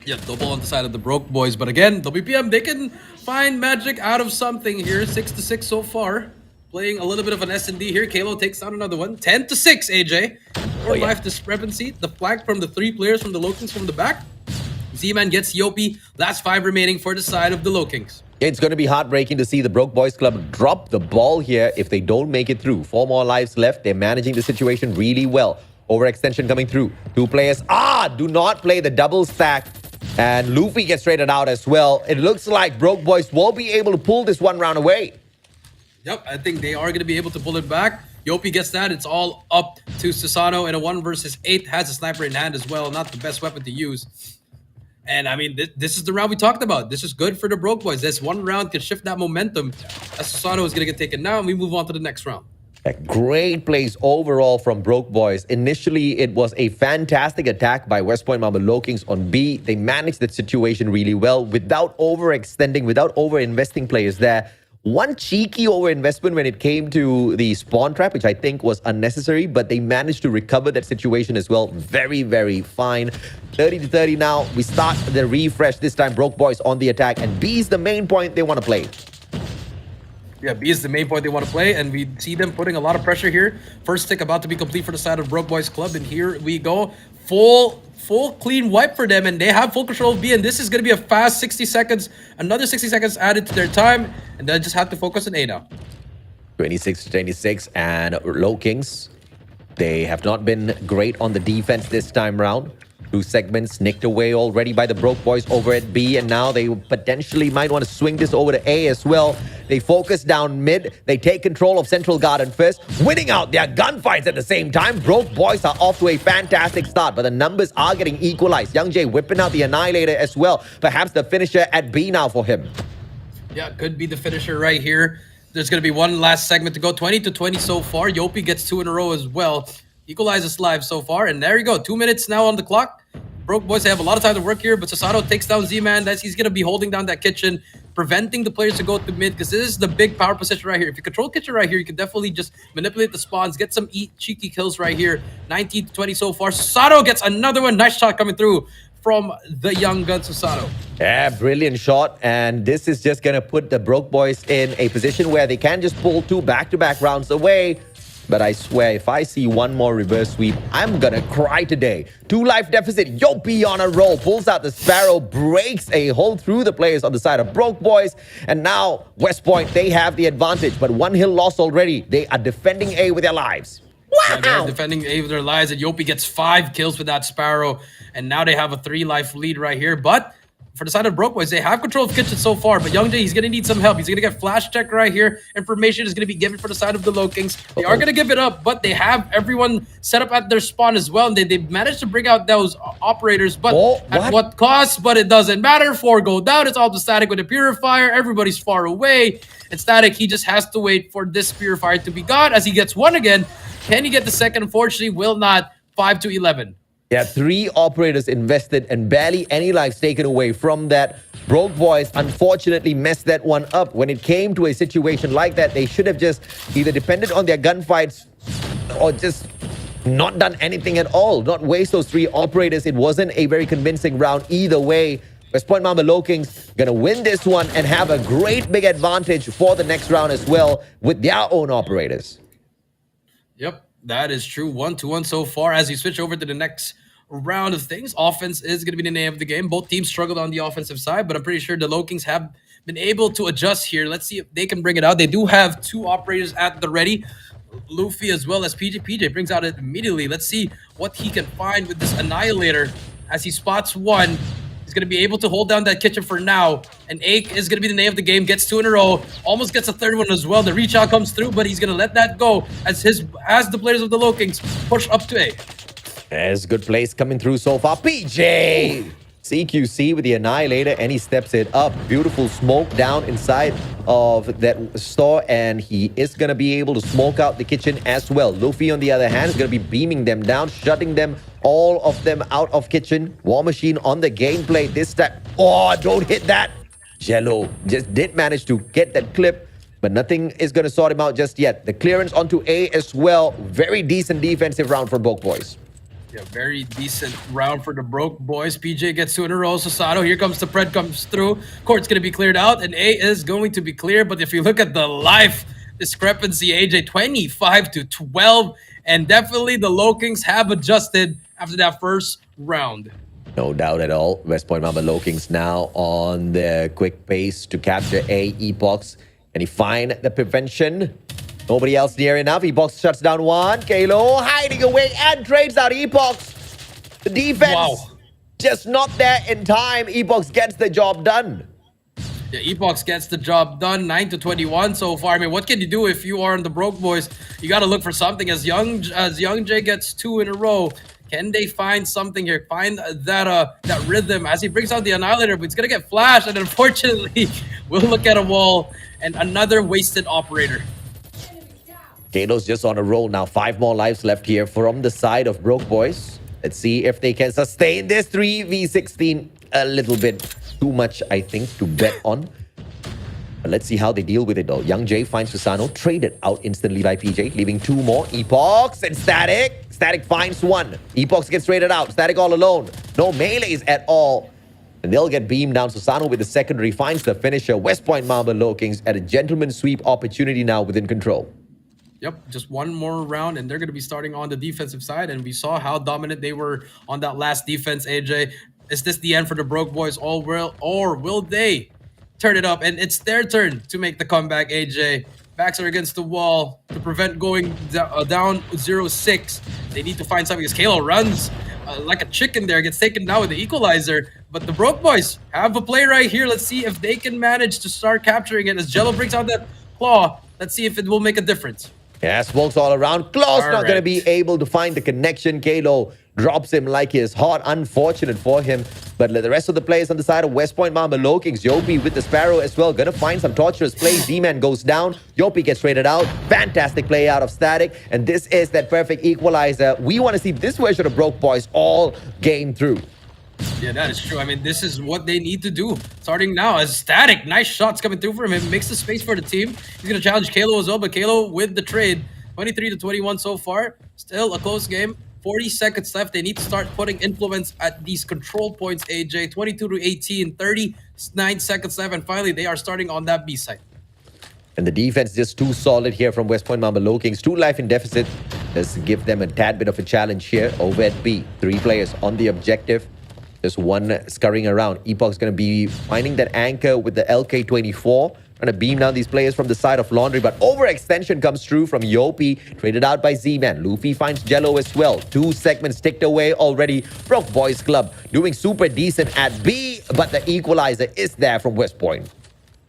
Yeah, double on the side of the Broke Boys. But again, WPM, they can find magic out of something here. 6-6 so far. Playing a little bit of an S&D here. Kalo takes down another one. 10-6, AJ. 4 life discrepancy. The flag from the 3 players from the Low Kings from the back. Z-Man gets Yopi. Last 5 remaining for the side of the Low Kings. It's going to be heartbreaking to see the Broke Boys Club drop the ball here if they don't make it through. 4 more lives left. They're managing the situation really well. Overextension coming through. 2 players. Do not play the double stack. And Luffy gets traded out as well. It looks like Broke Boys will be able to pull this one round away. Yep, I think they are going to be able to pull it back. Yopi gets that. It's all up to Susano in a 1 versus 8. Has a sniper in hand as well. Not the best weapon to use. And I mean, this is the round we talked about. This is good for the Broke Boys. This one round can shift that momentum as Susano is going to get taken now. And we move on to the next round. Great plays overall from Broke Boys. Initially, it was a fantastic attack by West Point Mamba Low Kings on B. They managed that situation really well without overextending, without over-investing players there. One cheeky overinvestment when it came to the spawn trap, which I think was unnecessary, but they managed to recover that situation as well. Very, very fine. 30-30 now. We start the refresh. This time, Broke Boys on the attack, and B is the main point they want to play. Yeah, B is the main point they want to play, and we see them putting a lot of pressure here. First tick about to be complete for the side of Broke Boys Club, and here we go. Full clean wipe for them, and they have full control of B, and this is going to be a fast 60 seconds. Another 60 seconds added to their time, and they just have to focus on A now. 26-26, and Low Kings, they have not been great on the defense this time round. Two segments nicked away already by the Broke Boys over at B, and now they potentially might want to swing this over to A as well. They focus down mid. They take control of Central Garden first, winning out their gunfights at the same time. Broke Boys are off to a fantastic start, but the numbers are getting equalized. Young J whipping out the Annihilator as well. Perhaps the finisher at B now for him. Yeah, could be the finisher right here. There's going to be one last segment to go. 20-20 so far. Yopi gets 2 in a row as well. Equalizes live so far, and there you go. 2 minutes now on the clock. Broke Boys, they have a lot of time to work here, but Sasato takes down Z-Man. He's going to be holding down that kitchen, preventing the players to go to mid, because this is the big power position right here. If you control kitchen right here, you can definitely just manipulate the spawns, get some cheeky kills right here. 19-20 so far. Sasato gets another one. Nice shot coming through from the young gun Sasato. Yeah, brilliant shot, and this is just going to put the Broke Boys in a position where they can just pull 2 back-to-back rounds away. But I swear, if I see one more reverse sweep, I'm gonna cry today. 2 life deficit, Yopi on a roll, pulls out the Sparrow, breaks a hole through the players on the side of Broke Boys, and now West Point, they have the advantage, but 1 hill lost already. They are defending A with their lives. Wow! Yeah, they're defending A with their lives, and Yopi gets 5 kills with that Sparrow, and now they have a 3 life lead right here, but for the side of Broke Boys, they have control of kitchen so far, but Young J, he's going to need some help. He's going to get flash check right here. Information is going to be given for the side of the Low Kings. They are going to give it up, but they have everyone set up at their spawn as well. And they managed to bring out those operators, but at what cost? But it doesn't matter. 4 go down. It's all the Static with the Purifier. Everybody's far away. And Static, he just has to wait for this Purifier to be gone as he gets 1 again. Can he get the second? Unfortunately, will not. 5-11. Yeah, 3 operators invested and barely any lives taken away from that. Broke Boys unfortunately messed that one up. When it came to a situation like that, they should have just either depended on their gunfights or just not done anything at all. Not waste those 3 operators. It wasn't a very convincing round either way. West Point Mamba Low Kings gonna win this one and have a great big advantage for the next round as well with their own operators. Yep, that is true. 1-1 so far. As we switch over to the next round of things, offense is going to be the name of the game. Both teams struggled on the offensive side, but I'm pretty sure the Low Kings have been able to adjust here. Let's see if they can bring it out. They do have 2 operators at the ready, Luffy as well as PJ. PJ brings out it immediately. Let's see what he can find with this Annihilator as he spots 1. He's going to be able to hold down that kitchen for now. And Ake is going to be the name of the game. Gets 2 in a row. Almost gets a 3rd one as well. The reach out comes through, but he's going to let that go as the players of the Low Kings push up to A. There's good plays coming through so far. PJ! CQC with the Annihilator, and he steps it up. Beautiful smoke down inside of that store, and he is going to be able to smoke out the kitchen as well. Luffy, on the other hand, is going to be beaming them down, shutting them, all of them out of kitchen. War Machine on the gameplay this time. Oh, don't hit that. Jello just did manage to get that clip, but nothing is going to sort him out just yet. The clearance onto A as well. Very decent defensive round for Broke Boys. Yeah, very decent round for the Broke Boys. PJ gets 2 in a row. Sasato, here comes the Pred, comes through. Court's going to be cleared out, and A is going to be clear. But if you look at the life discrepancy, AJ 25-12, and definitely the Low Kings have adjusted after that first round. No doubt at all. West Point Mamba Low Kings now on the quick pace to capture A. Epox. Can he find the prevention? Nobody else near enough. Epox shuts down 1. Kalo hiding away and trades out Epox. The defense just not there in time. Epox gets the job done. Yeah, Epox gets the job done. 9-21 so far. I mean, what can you do if you are on the Broke Boys? You got to look for something. As Young Jay gets 2 in a row, can they find something here? Find that rhythm as he brings out the Annihilator, but it's gonna get flashed, and unfortunately, we'll look at a wall and another wasted operator. Kato's just on a roll now. 5 more lives left here from the side of Broke Boys. Let's see if they can sustain this 3v16. A little bit too much, I think, to bet on. But But let's see how they deal with it though. Young Jay finds Susano, traded out instantly by PJ, leaving 2 more. Epox and Static. Static finds 1. Epox gets traded out. Static all alone. No melees at all. And they'll get beamed down. Susano with the secondary finds the finisher. West Point Marble Low Kings at a gentleman sweep opportunity now within control. Yep, just one more round, and they're going to be starting on the defensive side. And we saw how dominant they were on that last defense, AJ. Is this the end for the Broke Boys, or will they turn it up? And it's their turn to make the comeback, AJ. Backs are against the wall to prevent going down 0-6. They need to find something because Kalo runs like a chicken there, gets taken down with the equalizer. But the Broke Boys have a play right here. Let's see if they can manage to start capturing it as Jello brings out that claw. Let's see if it will make a difference. Yeah, smokes all around. Claw's not going to be able to find the connection. Kalo drops him like his hot. Unfortunate for him. But the rest of the players on the side of West Point Mamba Low Kings. Yopi with the Sparrow as well. Going to find some torturous plays. Z-Man goes down. Yopi gets traded out. Fantastic play out of Static. And this is that perfect equalizer. We want to see this version of Broke Boys all game through. Yeah, that is true. I mean, this is what they need to do. Starting now as Static. Nice shots coming through from him. Makes the space for the team. He's going to challenge Kalo as well, but Kalo with the trade. 23-21 so far. Still a close game. 40 seconds left. They need to start putting influence at these control points, AJ. 22-18. 39 seconds left. And finally, they are starting on that B side. And the defense just too solid here from West Point Mamba Low Kings. 2 life in deficit. Let's give them a tad bit of a challenge here over at B. 3 players on the objective. Just 1 scurrying around. Epoch's going to be finding that anchor with the LK-24. Trying to beam down these players from the side of Laundry. But overextension comes through from Yopi. Traded out by Z-Man. Luffy finds Jello as well. 2 segments ticked away already. Broke Boys Club doing super decent at B. But the equalizer is there from West Point.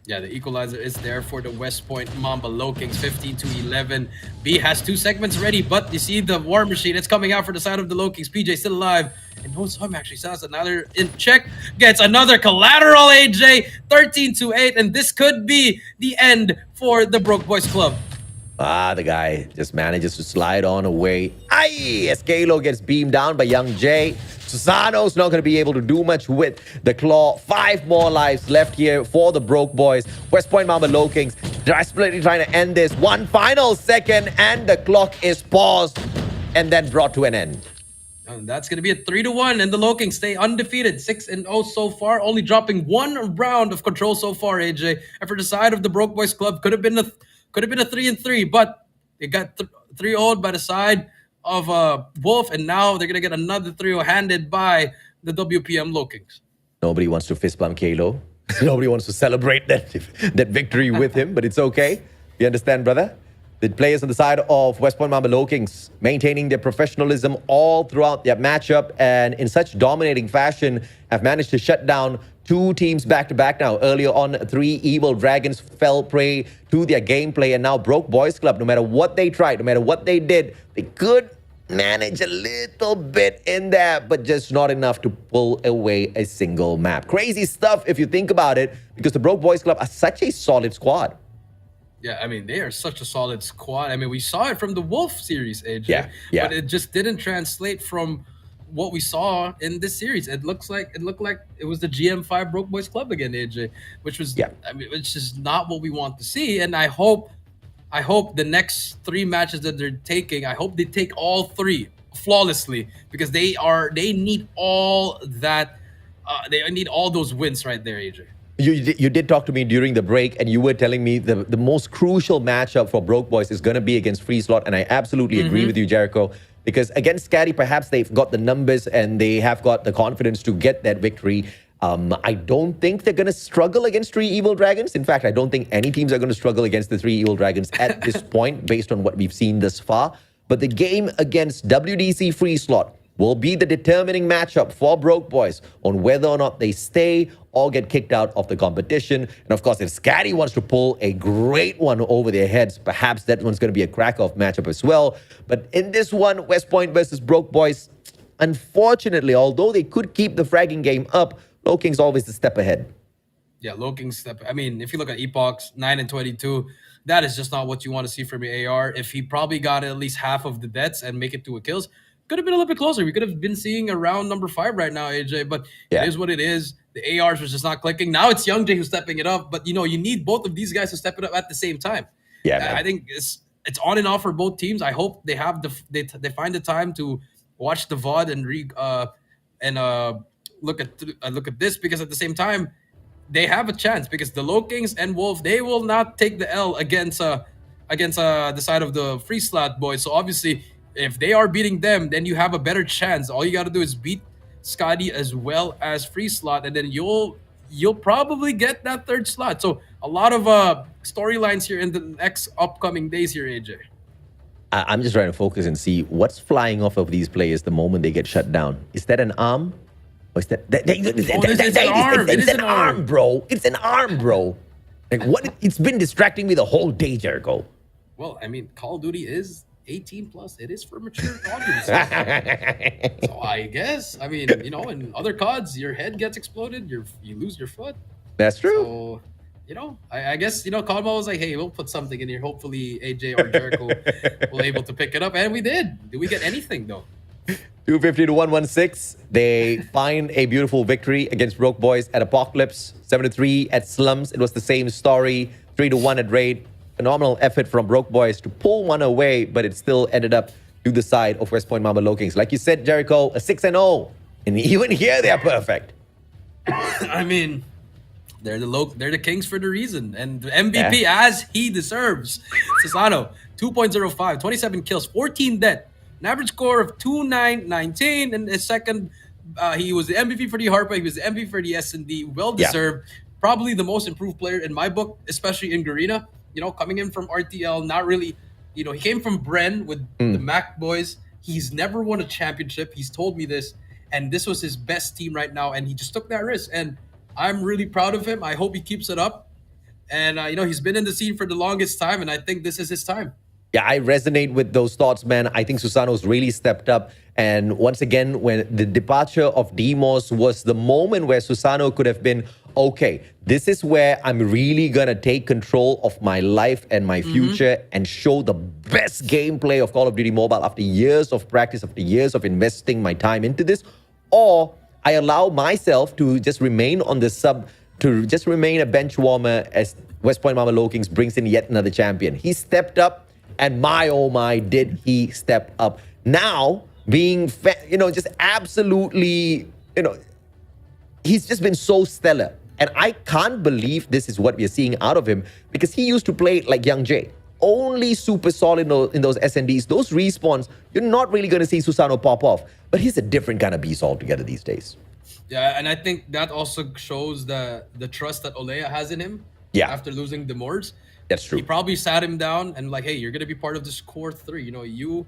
Yeah, the equalizer is there for the West Point Mamba Low Kings, 15-11. B has 2 segments ready, but you see the War Machine. It's coming out for the side of the Low Kings. PJ still alive. And no Sum actually says another in check. Gets another collateral, AJ. 13-8. And this could be the end for the Broke Boys Club. The guy just manages to slide on away. Aye! As Kalo gets beamed down by Young Jay. Susano's not going to be able to do much with the claw. 5 more lives left here for the Broke Boys. West Point Mamba Low Kings desperately trying to end this. 1 final second and the clock is paused and then brought to an end. And that's going to be a 3-1, and the Low Kings stay undefeated, 6-0 so far, only dropping 1 round of control so far, AJ. And for the side of the Broke Boys Club, could have been a 3-3, but they got 3-0 by the side of Wolf, and now they're going to get another 3-0 handed by the WPM Low Kings. Nobody wants to fist bump Kalo. Nobody wants to celebrate that victory with him, but it's okay. You understand, brother? The players on the side of West Point Mamba Low Kings maintaining their professionalism all throughout their matchup, and in such dominating fashion have managed to shut down 2 teams back-to-back now. Earlier on, 3 Evil Dragons fell prey to their gameplay, and now Broke Boys Club, no matter what they tried, no matter what they did, they could manage a little bit in there, but just not enough to pull away a single map. Crazy stuff if you think about it, because the Broke Boys Club are such a solid squad. Yeah, I mean, they are such a solid squad. I mean, we saw it from the Wolf series, AJ. Yeah. But it just didn't translate from what we saw in this series. It looked like it was the GM5 Broke Boys Club again, AJ, which was, I mean, which is not what we want to see. And I hope the next 3 matches that they're taking, I hope they take all 3 flawlessly, because they need all that. They need all those wins right there, AJ. You did talk to me during the break, and you were telling me the most crucial matchup for Broke Boys is going to be against Free Slot, and I absolutely agree with you, Jericho, because against Scatty, perhaps they've got the numbers and they have got the confidence to get that victory. I don't think they're going to struggle against 3 Evil Dragons. In fact, I don't think any teams are going to struggle against the 3 Evil Dragons at this point, based on what we've seen thus far. But the game against WDC Free Slot will be the determining matchup for Broke Boys on whether or not they stay or get kicked out of the competition. And of course, if Scatty wants to pull a great one over their heads, perhaps that one's going to be a crack-off matchup as well. But in this one, West Point versus Broke Boys, unfortunately, although they could keep the fragging game up, Low Kings always a step ahead. Yeah, Low Kings step. I mean, if you look at Epoch's 9-22, that is just not what you want to see from the AR. If he probably got at least half of the deaths and make it to a kills, could have been a little bit closer. We could have been seeing around number 5 right now, AJ, but it is what it is. The ARs was just not clicking. Now it's Young Jay who's stepping it up, but you need both of these guys to step it up at the same time. Yeah, I man. think it's on and off for both teams. I hope they have they find the time to watch the VOD and look at this, because at the same time they have a chance, because the Low Kings and Wolf, they will not take the L against the side of the free slot boys. So obviously, if they are beating them, then you have a better chance. All you got to do is beat Scotty as well as free slot, and then you'll probably get that third slot. So a lot of storylines here in the next upcoming days here, AJ. I'm just trying to focus and see what's flying off of these players the moment they get shut down. Is that an arm? Or is that It's an arm. It is an arm, bro. It's an arm, bro. Like what? It's been distracting me the whole day, Jericho. Well, I mean, Call of Duty is 18 plus. It is for mature audiences. So I guess, I mean, in other CODs, your head gets exploded, you lose your foot. That's true. So, I guess, COD was like, hey, we'll put something in here. Hopefully AJ or Jericho will able to pick it up. And we did. Did we get anything, though? 250 to 116. They find a beautiful victory against Broke Boys at Apocalypse. 7-3 at Slums. It was the same story. 3-1 at Raid. Phenomenal effort from Broke Boys to pull one away, but it still ended up to the side of West Point Mama Low Kings. Like you said, Jericho, a 6-0. And even here, they're perfect. I mean, they're the Kings for the reason. And the MVP as he deserves. Susano, 2.05, 27 kills, 14 dead. An average score of 2,919. And his second, he was the MVP for the Hardpoint. He was the MVP for the S&D. Well-deserved. Probably the most improved player in my book, especially in Garena. Coming in from RTL, not really, he came from Bren with the Mac boys. He's never won a championship. He's told me this. And this was his best team right now. And he just took that risk. And I'm really proud of him. I hope he keeps it up. And, he's been in the scene for the longest time. And I think this is his time. Yeah, I resonate with those thoughts, man. I think Susano's really stepped up. And once again, when the departure of Demos was the moment where Susano could have been, okay, this is where I'm really going to take control of my life and my future and show the best gameplay of Call of Duty Mobile after years of practice, after years of investing my time into this. Or I allow myself to just remain on the to just remain a bench warmer as West Point Mama Low Kings brings in yet another champion. He stepped up. And my, oh my, did he step up. Now, being, just absolutely, he's just been so stellar. And I can't believe this is what we're seeing out of him, because he used to play like Young Jay. Only super solid in those SNDs. Those respawns, you're not really going to see Susano pop off. But he's a different kind of beast altogether these days. Yeah, and I think that also shows the trust that Olea has in him. Yeah. After losing the Mords. That's true. He probably sat him down and like, hey, you're gonna be part of this core three. You,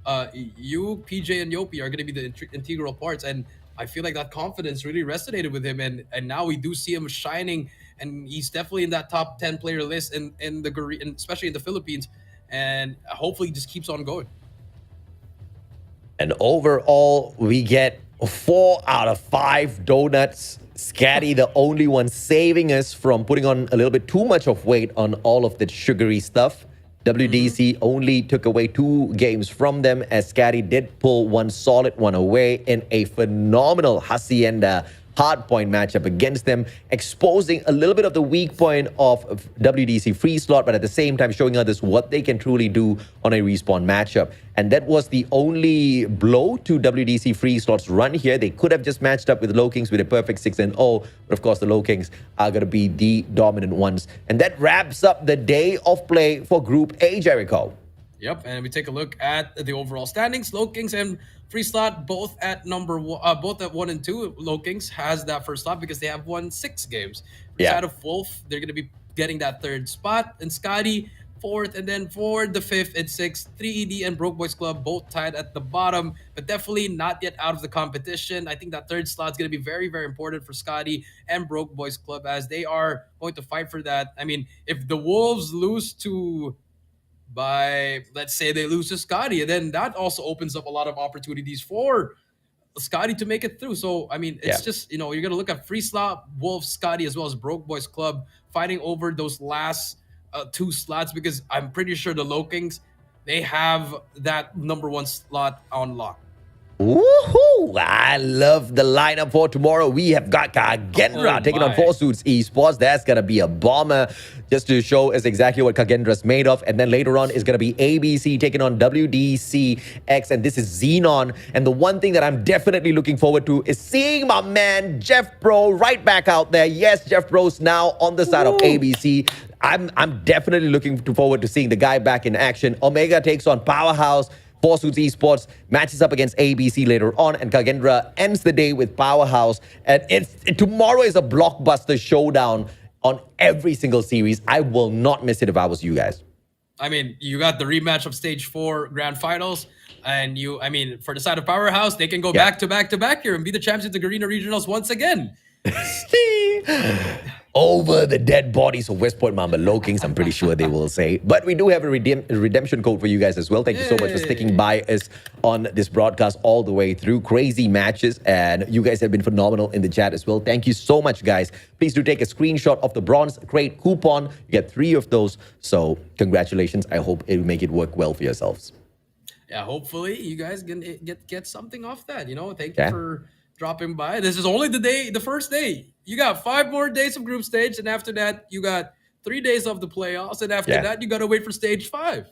PJ, and Yopi are gonna be the integral parts. And I feel like that confidence really resonated with him. And now we do see him shining, and he's definitely in that top 10 player list in especially in the Philippines. And hopefully, he just keeps on going. And overall, we get 4 out of 5 donuts. Scatty, the only one saving us from putting on a little bit too much of weight on all of the sugary stuff. WDC only took away 2 games from them, as Scatty did pull one solid one away in a phenomenal Hacienda Hardpoint matchup against them, exposing a little bit of the weak point of WDC free slot, but at the same time showing others what they can truly do on a respawn matchup. And that was the only blow to WDC free slot's run here. They could have just matched up with Low Kings with a perfect 6-0, but of course the Low Kings are going to be the dominant ones. And that wraps up the day of play for Group A, Jericho. Yep, and we take a look at the overall standings. Low Kings and Free Slot both at both at 1 and 2. Low Kings has that first slot because they have won 6 games. Inside of Wolf, they're going to be getting that 3rd spot, and Scotty 4th, and then for the 5th and 6th, 3ED and Broke Boys Club both tied at the bottom, but definitely not yet out of the competition. I think that 3rd slot is going to be very, very important for Scotty and Broke Boys Club, as they are going to fight for that. I mean, if the Wolves lose to let's say they lose to Scotty, and then that also opens up a lot of opportunities for Scotty to make it through. So, I mean, it's just, you're going to look at Free Slot, Wolf, Scotty, as well as Broke Boys Club fighting over those last 2 slots, because I'm pretty sure the Low Kings, they have that number 1 slot on lock. Woohoo! I love the lineup for tomorrow. We have got Garena taking on my. Four Suits eSports. That's going to be a bomber just to show us exactly what Kagendra's made of. And then later on is going to be ABC taking on WDCX. And this is Xenon. And the one thing that I'm definitely looking forward to is seeing my man Jeff Pro right back out there. Yes, Jeff Pro's now on the side of ABC. I'm definitely looking forward to seeing the guy back in action. Omega takes on Powerhouse. Four Suits Esports matches up against ABC later on, and Kagendra ends the day with Powerhouse. And tomorrow is a blockbuster showdown on every single series. I will not miss it if I was you guys. I mean, you got the rematch of Stage 4 Grand Finals. And for the side of Powerhouse, they can go back to back to back here and be the champions of the Garena Regionals once again. Over the dead bodies of West Point Mamba Low Kings, I'm pretty sure they will say. But we do have a redemption code for you guys as well. Thank you so much for sticking by us on this broadcast all the way through. Crazy matches, and you guys have been phenomenal in the chat as well. Thank you so much, guys. Please do take a screenshot of the Bronze Crate coupon. You get 3 of those. So congratulations. I hope it will make it work well for yourselves. Yeah, hopefully you guys can get something off that. Thank you for dropping by. This is only the first day. You got 5 more days of group stage, and after that, you got 3 days of the playoffs, and after that, you got to wait for stage 5.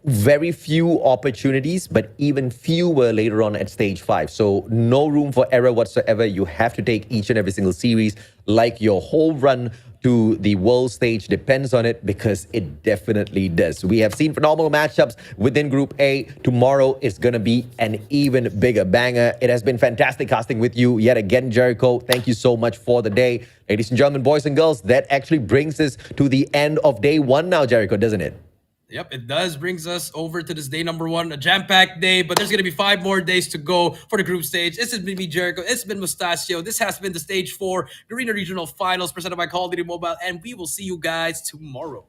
Very few opportunities, but even fewer later on at stage 5. So no room for error whatsoever. You have to take each and every single series like your whole run to the world stage depends on it, because it definitely does. We have seen phenomenal matchups within Group A. Tomorrow is going to be an even bigger banger. It has been fantastic casting with you yet again, Jericho. Thank you so much for the day. Ladies and gentlemen, boys and girls, that actually brings us to the end of day 1 now, Jericho, doesn't it? Yep, it does. Brings us over to this day number 1, a jam-packed day, but there's going to be 5 more days to go for the group stage. This has been me, Jericho. It's been Mustachio. This has been the Stage 4 Garena Regional Finals presented by Call of Duty Mobile, and we will see you guys tomorrow.